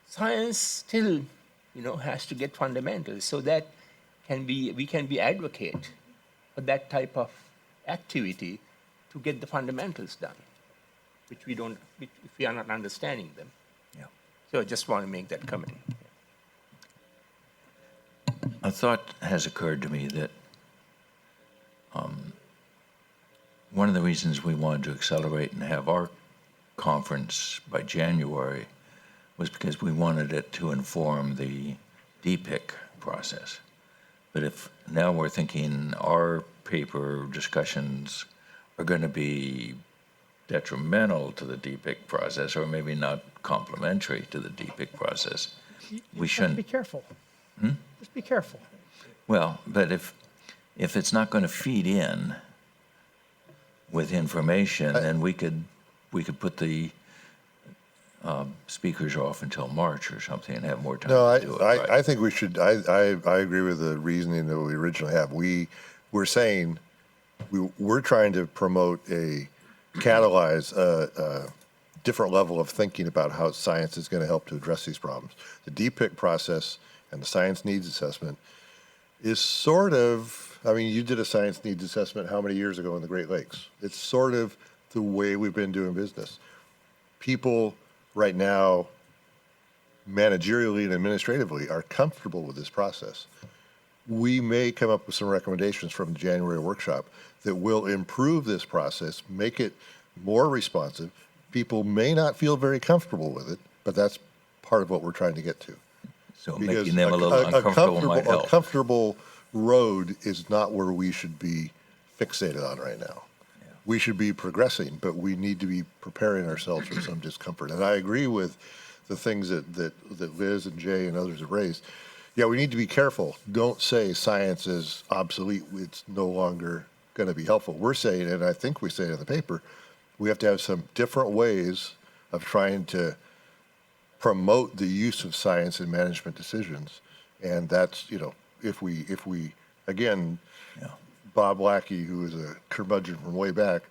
Science still, has to get fundamentals, so that we can be advocate for that type of activity to get the fundamentals done, which if we are not understanding them. Yeah. So I just want to make that comment. A thought has occurred to me that one of the reasons we wanted to accelerate and have our conference by January was because we wanted it to inform the DPIC process. But if now we're thinking our paper discussions are going to be detrimental to the DPIC process, or maybe not complementary to the DPIC process, we shouldn't. Be careful. Just be careful. Well, but if it's not going to feed in with information, then we could put the speakers off until March or something and have more time to do it. Right? I think we should. I agree with the reasoning that we originally have. We're saying we're trying to catalyze a different level of thinking about how science is going to help to address these problems. The DPIC process and the science needs assessment is sort of. I mean, you did a science needs assessment how many years ago in the Great Lakes? It's sort of the way we've been doing business. People right now, managerially and administratively, are comfortable with this process. We may come up with some recommendations from the January workshop that will improve this process, make it more responsive. People may not feel very comfortable with it, but that's part of what we're trying to get to. So making them a little uncomfortable might help. A comfortable road is not where we should be fixated on right now. Yeah. We should be progressing, but we need to be preparing ourselves for some discomfort. And I agree with the things that Liz and Jay and others have raised. Yeah, we need to be careful. Don't say science is obsolete. It's no longer going to be helpful. We're saying, and I think we say it in the paper, we have to have some different ways of trying to promote the use of science in management decisions. And that's, if we again, Bob Lackey, who is a curmudgeon from way back,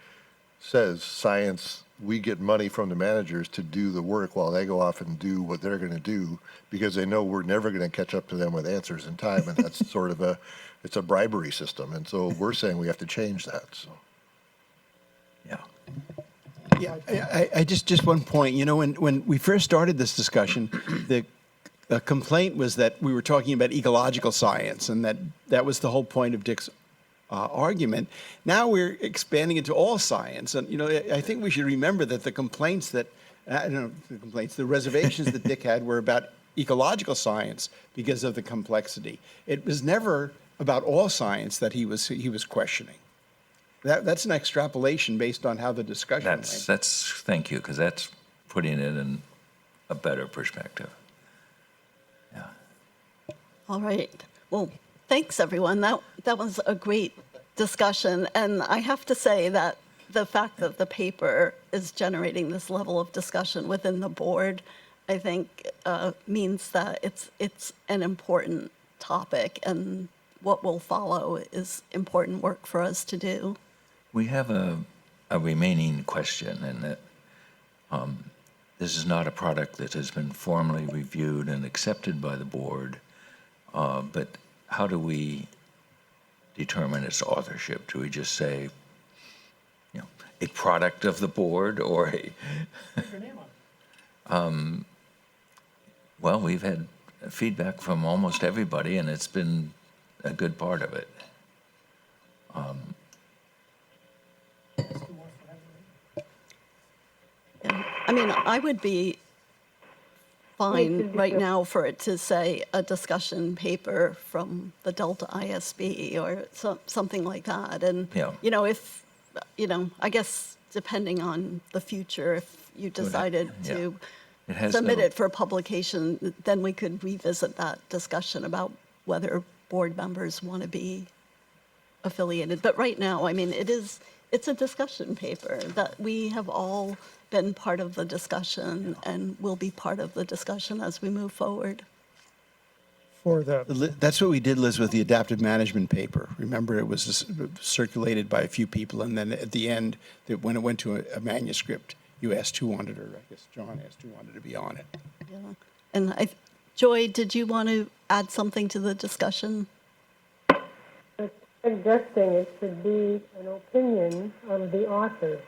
says science, we get money from the managers to do the work while they go off and do what they're going to do because they know we're never going to catch up to them with answers in time. And that's sort of it's a bribery system. And so we're saying we have to change that. So. Yeah, I just one point. When we first started this discussion, the complaint was that we were talking about ecological science, and that was the whole point of Dick's argument. Now we're expanding into all science, and I think we should remember that the reservations that Dick had were about ecological science because of the complexity. It was never about all science that he was questioning. That's an extrapolation based on how the discussion went. Thank you, because that's putting it in a better perspective. Yeah. All right. Well, thanks, everyone. That was a great discussion. And I have to say that the fact that the paper is generating this level of discussion within the board I think, means that it's an important topic, and what will follow is important work for us to do. We have a remaining question, and that this is not a product that has been formally reviewed and accepted by the board, but how do we determine its authorship? Do we just say, you know, a product of the board, or a... Well, we've had feedback from almost everybody, and it's been a good part of it. I mean, I would be fine right now for it to say a discussion paper from the Delta ISB or something like that. And, Yeah. you know, if, you know, I guess depending on the future, if you decided to It has submit no- it for publication, then we could revisit that discussion about whether board members want to be affiliated. But right now, I mean, it's a discussion paper that we have all been part of the discussion and will be part of the discussion as we move forward. For the, That's what we did, Liz, with the adaptive management paper. Remember, it was circulated by a few people, and then at the end, when it went to a manuscript, you asked who wanted, or I guess John asked who wanted to be on it. Yeah. And Joy, did you want to add something to the discussion? Suggesting it should be an opinion of the author.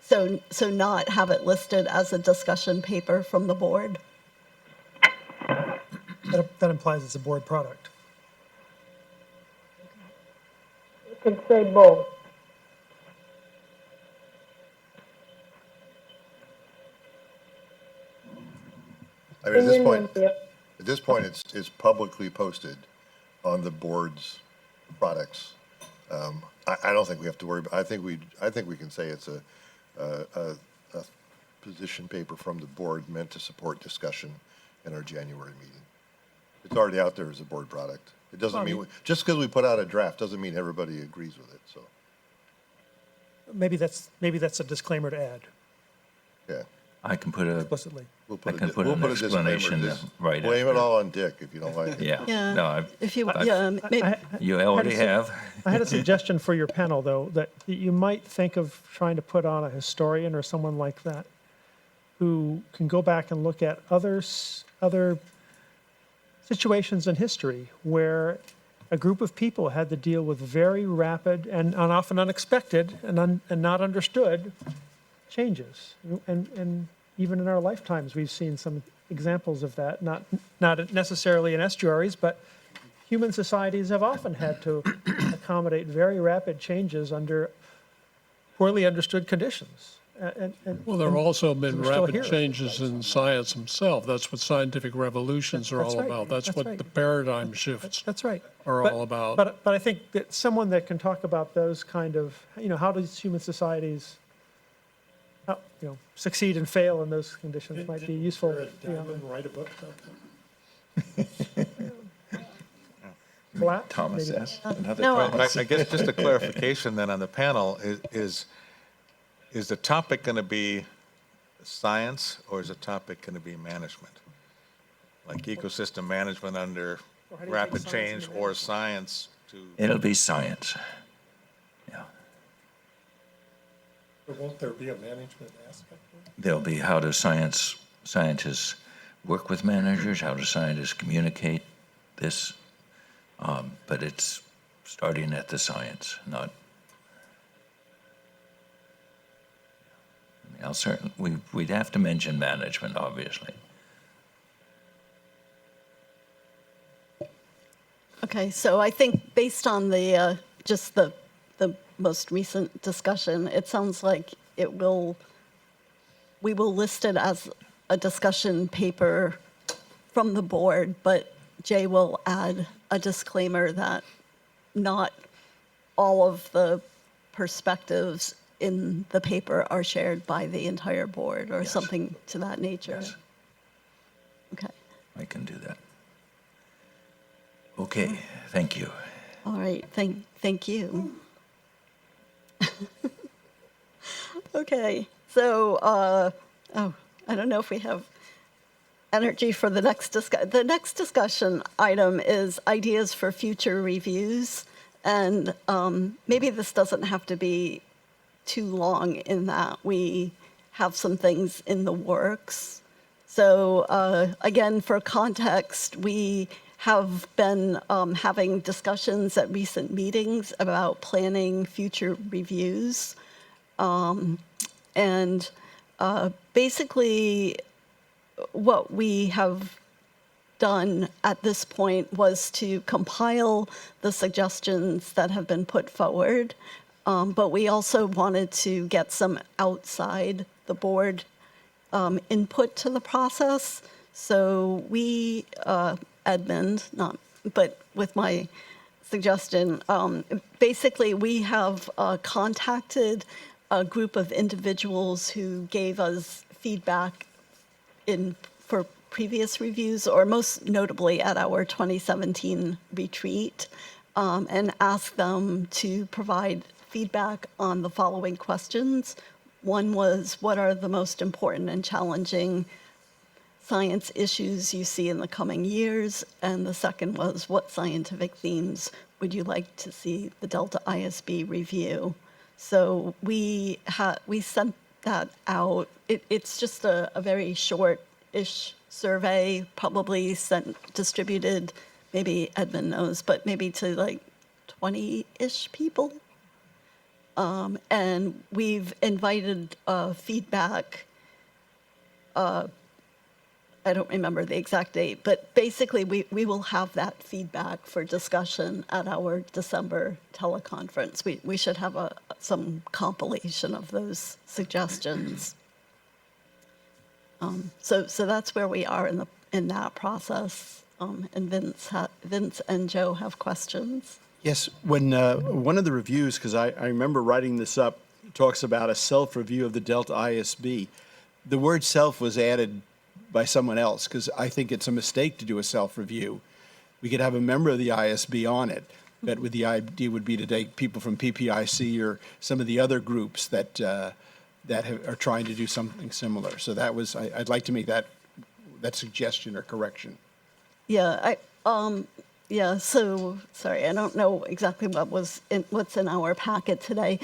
So not have it listed as a discussion paper from the board? that implies it's a board product. It could say both. I mean, at this point, it's publicly posted on the board's products. I don't think we have to worry about, I think we can say it's a position paper from the board meant to support discussion in our January meeting. It's already out there as a board product. It doesn't mean, just because we put out a draft doesn't mean everybody agrees with it, so, Maybe that's a disclaimer to add yeah. I can put a, explicitly. We'll I put can put an explanation right Blame after. it all on Dick if you don't like it. Yeah. Yeah. No, If you, I- yeah, maybe, you already have. I had a suggestion for your panel, though, that you might think of trying to put on a historian or someone like that who can go back and look at other situations in history where a group of people had to deal with very rapid and often unexpected and not understood changes. And even in our lifetimes, we've seen some examples of that, not necessarily in estuaries, but human societies have often had to accommodate very rapid changes under poorly understood conditions. Well, there have also been we're still rapid here. changes in science themselves. That's what scientific revolutions are That's all right. about. That's That's what right. the paradigm shifts That's right. are But- all about. But I think that someone that can talk about those kind of, how does human societies, succeed and fail in those conditions might be useful. Write a book about Blatt, Thomas maybe. S. Another No, Thomas. I guess just a clarification then on the panel, is the topic going to be science, or is the topic going to be management? Like ecosystem management under Or how do you take rapid science change, into or science to? It'll be science. But won't there be a management aspect? There'll be how do scientists work with managers, how do scientists communicate this, but it's starting at the science, not. I mean, we'd have to mention management, obviously. okay, so I think based on the, just the most recent discussion, it sounds like we will list it as a discussion paper from the board, but Jay will add a disclaimer that not all of the perspectives in the paper are shared by the entire board, or something to that nature. Yes. Okay. I can do that. Okay, thank you. All right, thank you. Okay, so, oh, I don't know if we have energy for the next the next discussion item is ideas for future reviews. And maybe this doesn't have to be too long in that we have some things in the works. So again, for context, we have been having discussions at recent meetings about planning future reviews. And basically, what we have done at this point was to compile the suggestions that have been put forward, but we also wanted to get some outside the board input to the process. So we, Edmund, not, but with my suggestion, basically we have contacted a group of individuals who gave us feedback for previous reviews, or most notably at our 2017 retreat, and asked them to provide feedback on the following questions. One was, what are the most important and challenging science issues you see in the coming years? And the second was, what scientific themes would you like to see the Delta ISB review? So we sent that out. It's just a very short-ish survey, probably distributed, maybe Edmund knows, but maybe to like 20-ish people. And we've invited feedback. I don't remember the exact date, but basically we will have that feedback for discussion at our December teleconference. We should have some compilation of those suggestions. So that's where we are in that process. And Vince and Joe have questions. Yes, when one of the reviews, because I remember writing this up, talks about a self-review of the Delta ISB. The word self was added by someone else, because I think it's a mistake to do a self-review. We could have a member of the ISB on it, but with the idea would be to take people from PPIC or some of the other groups that are trying to do something similar. So that was, I'd like to make that suggestion or correction. Yeah, yeah, so, sorry, I don't know exactly what's in our packet today.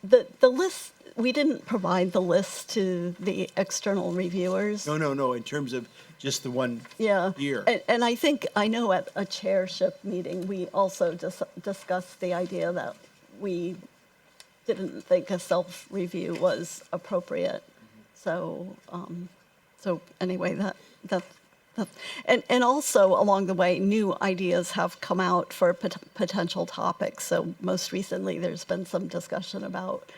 The list, we didn't provide the list to the external reviewers. No, in terms of just the one Yeah. year. And I know at a chairship meeting, we also discussed the idea that we didn't think a self-review was appropriate. So, so anyway, and also along the way, new ideas have come out for potential topics. So most recently, there's been some discussion about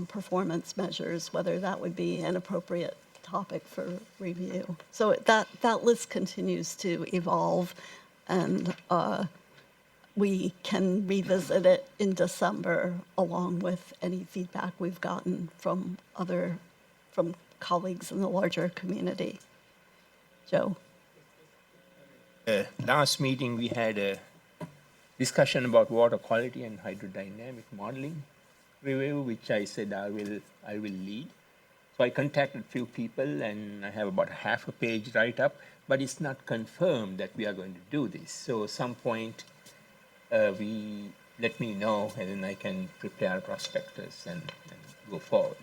performance measures, whether that would be an appropriate topic for review. So that list continues to evolve, and we can revisit it in December along with any feedback we've gotten from colleagues in the larger community. Joe? Last meeting, we had a discussion about water quality and hydrodynamic modeling review, which I said I will lead. So I contacted a few people, and I have about half a page write-up, but it's not confirmed that we are going to do this. So at some point, let me know, and then I can prepare a prospectus and go forward.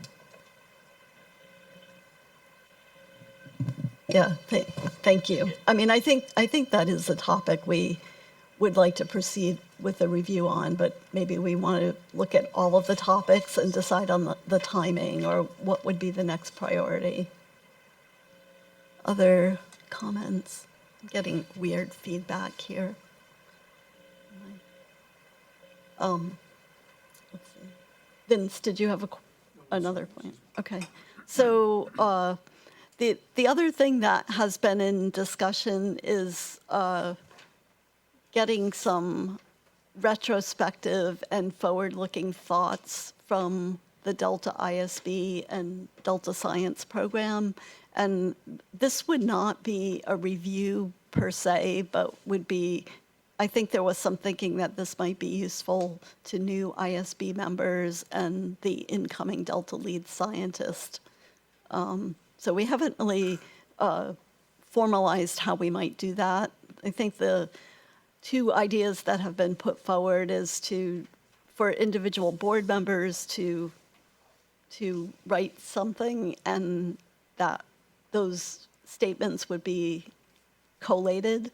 Yeah, thank you. I mean, I think that is a topic we would like to proceed with a review on, but maybe we want to look at all of the topics and decide on the timing or what would be the next priority. Other comments? I'm getting weird feedback here. Let's see. Vince, did you have another point? Okay. So the other thing that has been in discussion is getting some retrospective and forward-looking thoughts from the Delta ISB and Delta Science program. And this would not be a review per se, but would be, I think there was some thinking that this might be useful to new ISB members and the incoming Delta lead scientist. So we haven't really formalized how we might do that. I think the two ideas that have been put forward is for individual board members to write something, and that those statements would be collated.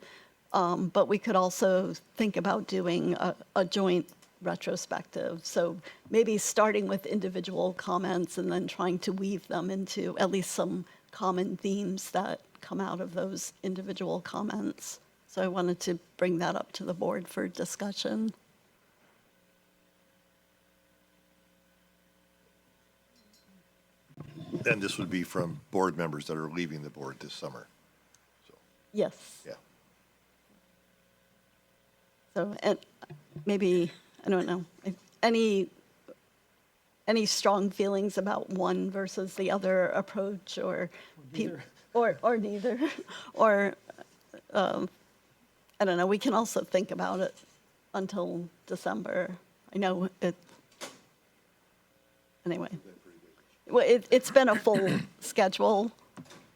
But we could also think about doing a joint retrospective. So maybe starting with individual comments and then trying to weave them into at least some common themes that come out of those individual comments. So I wanted to bring that up to the board for discussion. And this would be from board members that are leaving the board this summer. Yes. Yeah. So, and maybe, I don't know, any strong feelings about one versus the other approach, or neither, or neither, or I don't know. We can also think about it until December. I know it. Anyway, well, it's been a full schedule,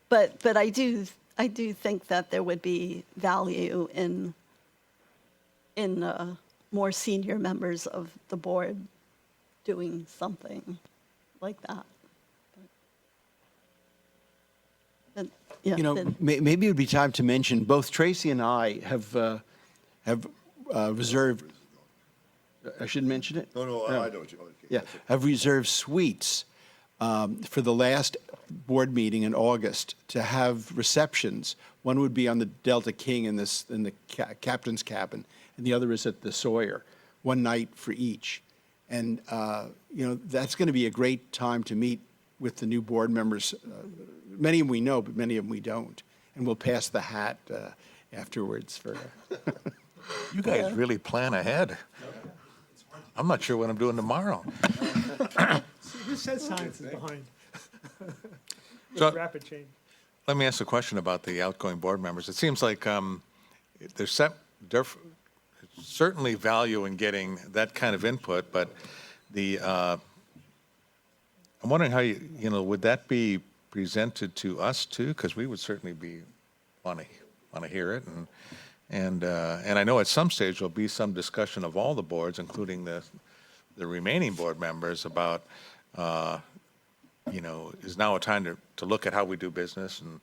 but I do think that there would be value in more senior members of the board doing something like that. But, yeah, You know, maybe it would be time to mention, both Tracy and I have reserved, I should mention it? No, I know what you, okay. Yeah, have reserved suites for the last board meeting in August to have receptions. One would be on the Delta King in the captain's cabin, and the other is at the Sawyer, one night for each. And, you know, that's going to be a great time to meet with the new board members. Many of them we know, but many of them we don't. And we'll pass the hat afterwards for. You guys really plan ahead. I'm not sure what I'm doing tomorrow. Who said science is behind? So- Rapid change. Let me ask a question about the outgoing board members. It seems like there's certainly value in getting that kind of input, but I'm wondering how you know, would that be presented to us too? Because we would certainly want to hear it, and I know at some stage there'll be some discussion of all the boards, including the remaining board members, about you know, is now a time to look at how we do business, and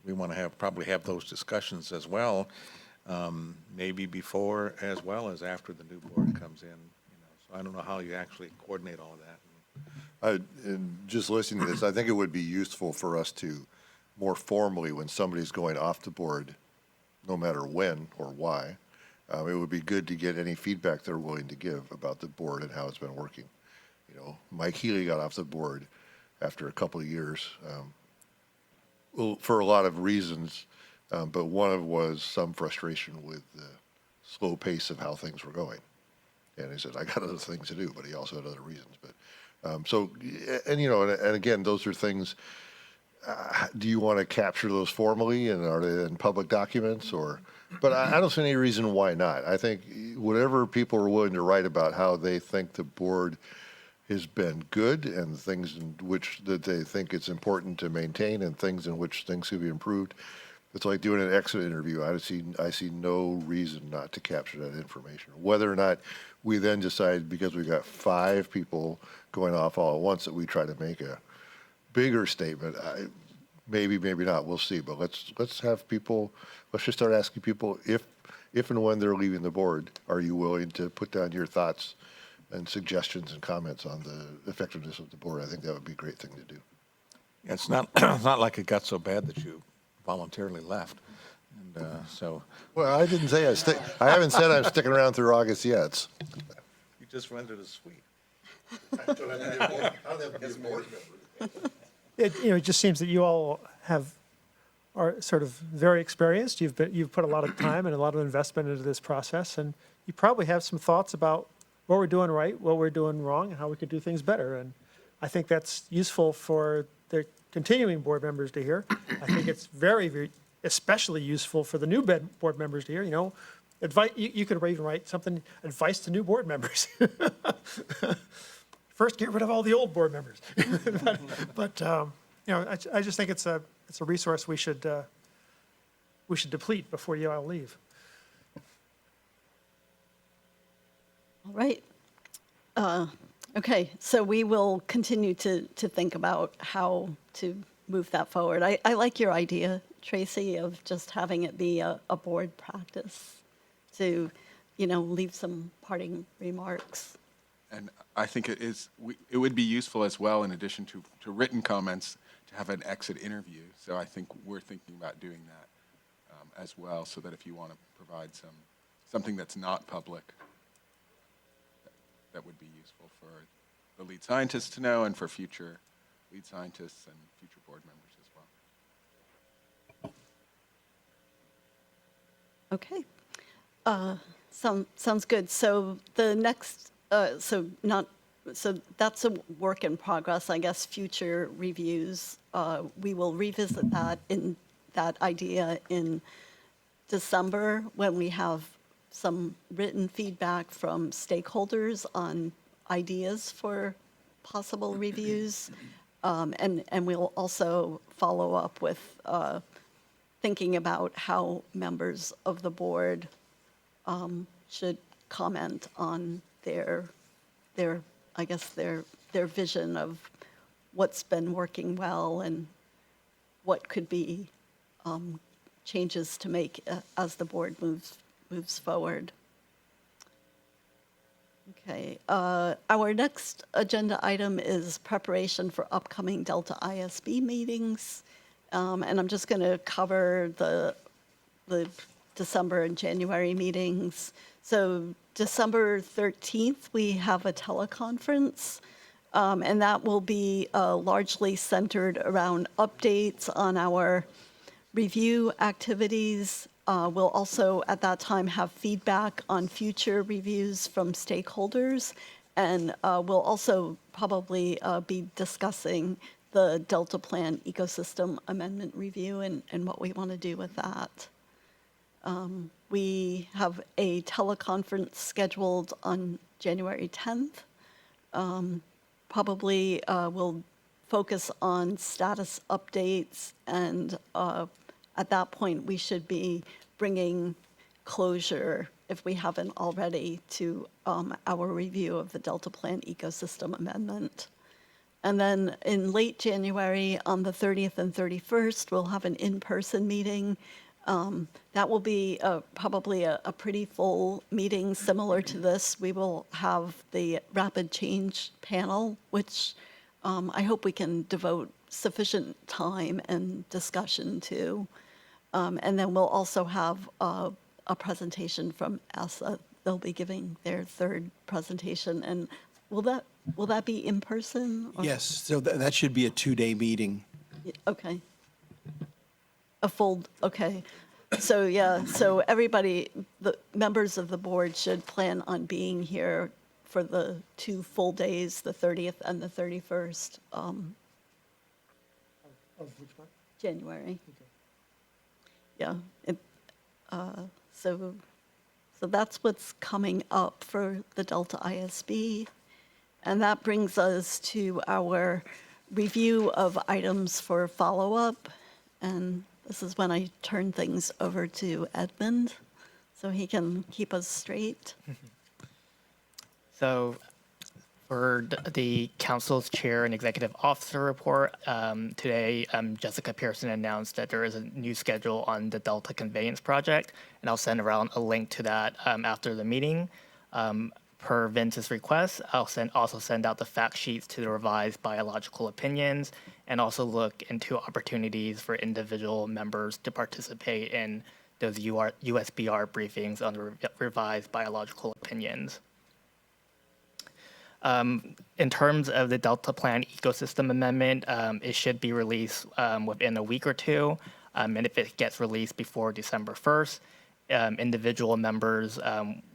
we want to probably have those discussions as well, maybe before as well as after the new board comes in. You know, so I don't know how you actually coordinate all of that. And just listening to this, I think it would be useful for us to more formally, when somebody's going off the board, no matter when or why, it would be good to get any feedback they're willing to give about the board and how it's been working. You know, Mike Healy got off the board after a couple of years, well, for a lot of reasons, but one of was some frustration with the slow pace of how things were going. And he said, I got other things to do, but he also had other reasons. But so, and you know, and again, those are things. Do you want to capture those formally, and are they in public documents, or? But I don't see any reason why not. I think whatever people are willing to write about how they think the board has been good, and things in which that they think it's important to maintain, and things in which things could be improved. It's like doing an exit interview. I see no reason not to capture that information. Whether or not we then decide, because we've got 5 people going off all at once, that we try to make a bigger statement, maybe not. We'll see. But let's have people. Let's just start asking people if and when they're leaving the board, are you willing to put down your thoughts and suggestions and comments on the effectiveness of the board? I think that would be a great thing to do. Yeah, it's not it's not like it got so bad that you voluntarily left, and so. Well, I didn't say I haven't said I'm sticking around through August yet. You just rendered a suite. I don't have to be a board member. It just seems that you all are sort of very experienced. You've put a lot of time and a lot of investment into this process, and you probably have some thoughts about what we're doing right, what we're doing wrong, and how we could do things better. And I think that's useful for the continuing board members to hear. I think it's very, very especially useful for the new board members to hear. You know, advice, you could even write something, advice to new board members. First, get rid of all the old board members. But I just think it's a resource we should deplete before you all leave. All right. Okay, so we will continue to think about how to move that forward. I like your idea, Tracy, of just having it be a board practice to, leave some parting remarks. And I think it would be useful as well, in addition to written comments, to have an exit interview. So I think we're thinking about doing that as well, so that if you want to provide something that's not public, that would be useful for the lead scientists to know, and for future lead scientists and future board members as well. Okay. Sounds good. So the next, so that's a work in progress, I guess. Future reviews, we will revisit that idea in December, when we have some written feedback from stakeholders on ideas for possible reviews. And we'll also follow up with thinking about how members of the board should comment on their vision of what's been working well and what could be changes to make as the board moves forward. Okay, our next agenda item is preparation for upcoming Delta ISB meetings. And I'm just going to cover the December and January meetings. So December 13th, we have a teleconference, and that will be largely centered around updates on our review activities. We'll also, at that time, have feedback on future reviews from stakeholders, and we'll also probably be discussing the Delta Plan Ecosystem Amendment Review and what we want to do with that. We have a teleconference scheduled on January 10th. Probably we'll focus on status updates, and at that point, we should be bringing closure, if we haven't already, to our review of the Delta Plan Ecosystem Amendment. And then in late January, on the 30th and 31st, we'll have an in-person meeting. That will be probably a pretty full meeting similar to this. We will have the rapid change panel, which I hope we can devote sufficient time and discussion to. And then we'll also have a presentation from ESSA. They'll be giving their third presentation. And will that be in person? Or? Yes, so that should be a 2-day meeting. Okay. Okay. So, yeah, so everybody, the members of the board should plan on being here for the 2 full days, the 30th and the 31st. Of which month? January. Okay. Yeah. So that's what's coming up for the Delta ISB. And that brings us to our review of items for follow-up. And this is when I turn things over to Edmund, so he can keep us straight. So for the council's chair and executive officer report, today Jessica Pearson announced that there is a new schedule on the Delta Conveyance Project, and I'll send around a link to that after the meeting. Per Vince's request, I'll also send out the fact sheets to the revised biological opinions, and also look into opportunities for individual members to participate in those USBR briefings on the revised biological opinions. In terms of the Delta Plan Ecosystem Amendment, it should be released within a week or two, and if it gets released before December 1st, individual members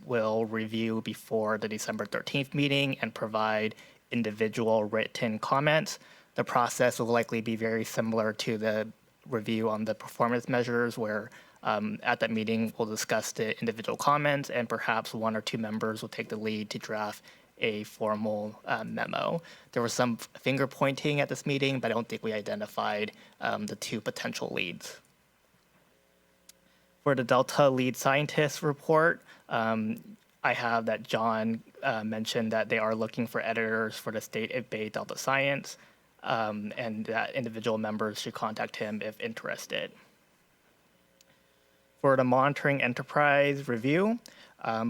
will review before the December 13th meeting and provide individual written comments. The process will likely be very similar to the review on the performance measures, where At that meeting, we'll discuss the individual comments, and perhaps one or two members will take the lead to draft a formal memo. There was some finger pointing at this meeting, but I don't think we identified the two potential leads. For the Delta lead scientist report, I have that John mentioned that they are looking for editors for the State of Bay Delta Science, and that individual members should contact him if interested. For the monitoring enterprise review,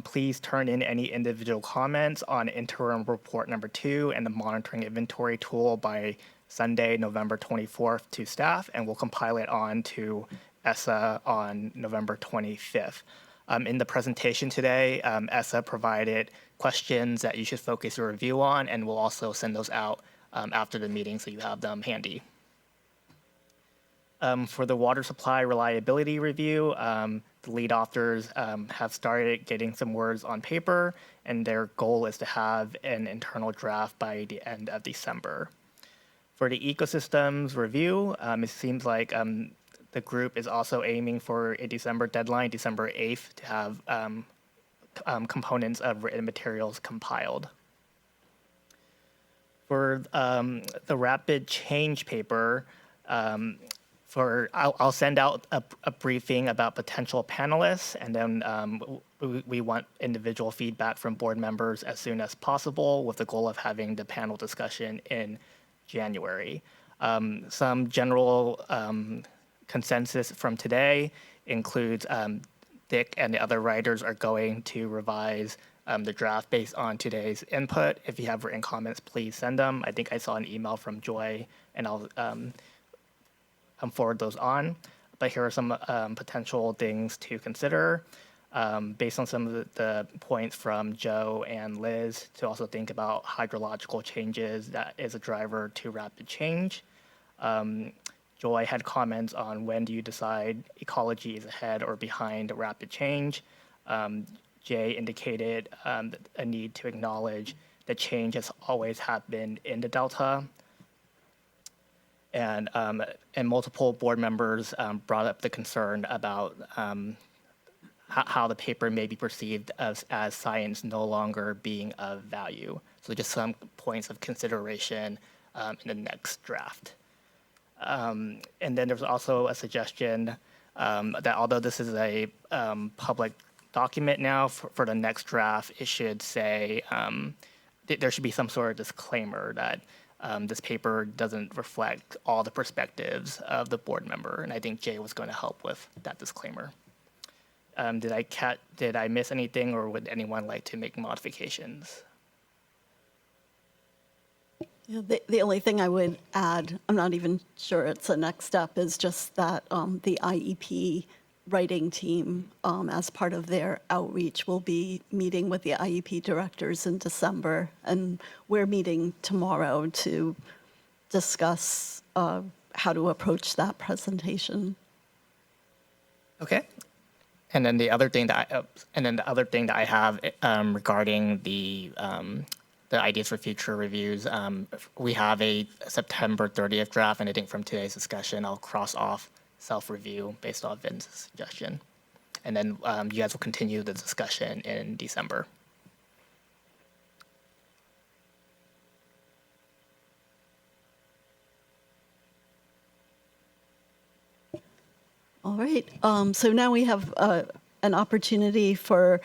please turn in any individual comments on interim report number 2 and the monitoring inventory tool by Sunday, November 24th to staff, and we'll compile it on to ESSA on November 25th. In the presentation today, ESSA provided questions that you should focus your review on, and we'll also send those out after the meeting so you have them handy. For the water supply reliability review, the lead authors have started getting some words on paper, and their goal is to have an internal draft by the end of December. For the ecosystems review, it seems like the group is also aiming for a December deadline, December 8th, to have components of written materials compiled. For the rapid change paper, I'll send out a briefing about potential panelists, and then we want individual feedback from board members as soon as possible with the goal of having the panel discussion in January. Some general consensus from today includes Dick and the other writers are going to revise the draft based on today's input. If you have written comments, please send them. I think I saw an email from Joy, and I'll forward those on. But here are some potential things to consider based on some of the points from Joe and Liz, to also think about hydrological changes that is a driver to rapid change. Joy had comments on when do you decide ecology is ahead or behind rapid change. Jay indicated a need to acknowledge that change has always happened in the Delta. And multiple board members brought up the concern about how the paper may be perceived as science no longer being of value. So just some points of consideration in the next draft. And then there's also a suggestion that although this is a public document now, for the next draft, it should say there should be some sort of disclaimer that this paper doesn't reflect all the perspectives of the board member. And I think Jay was going to help with that disclaimer. Did I miss anything, or would anyone like to make modifications? Yeah, the only thing I would add, I'm not even sure it's a next step, is just that the IEP writing team, as part of their outreach, will be meeting with the IEP directors in December, and we're meeting tomorrow to discuss how to approach that presentation. Okay. And then the other thing that I have regarding the ideas for future reviews, we have a September 30th draft, and I think from today's discussion, I'll cross off self-review based off Vince's suggestion. And then you guys will continue the discussion in December. All right, so now we have an opportunity for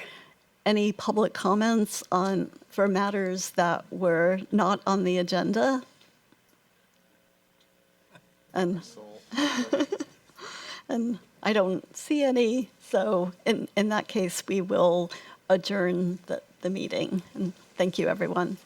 any public comments for matters that were not on the agenda. And and I don't see any, so in that case, we will adjourn the meeting. And thank you, everyone.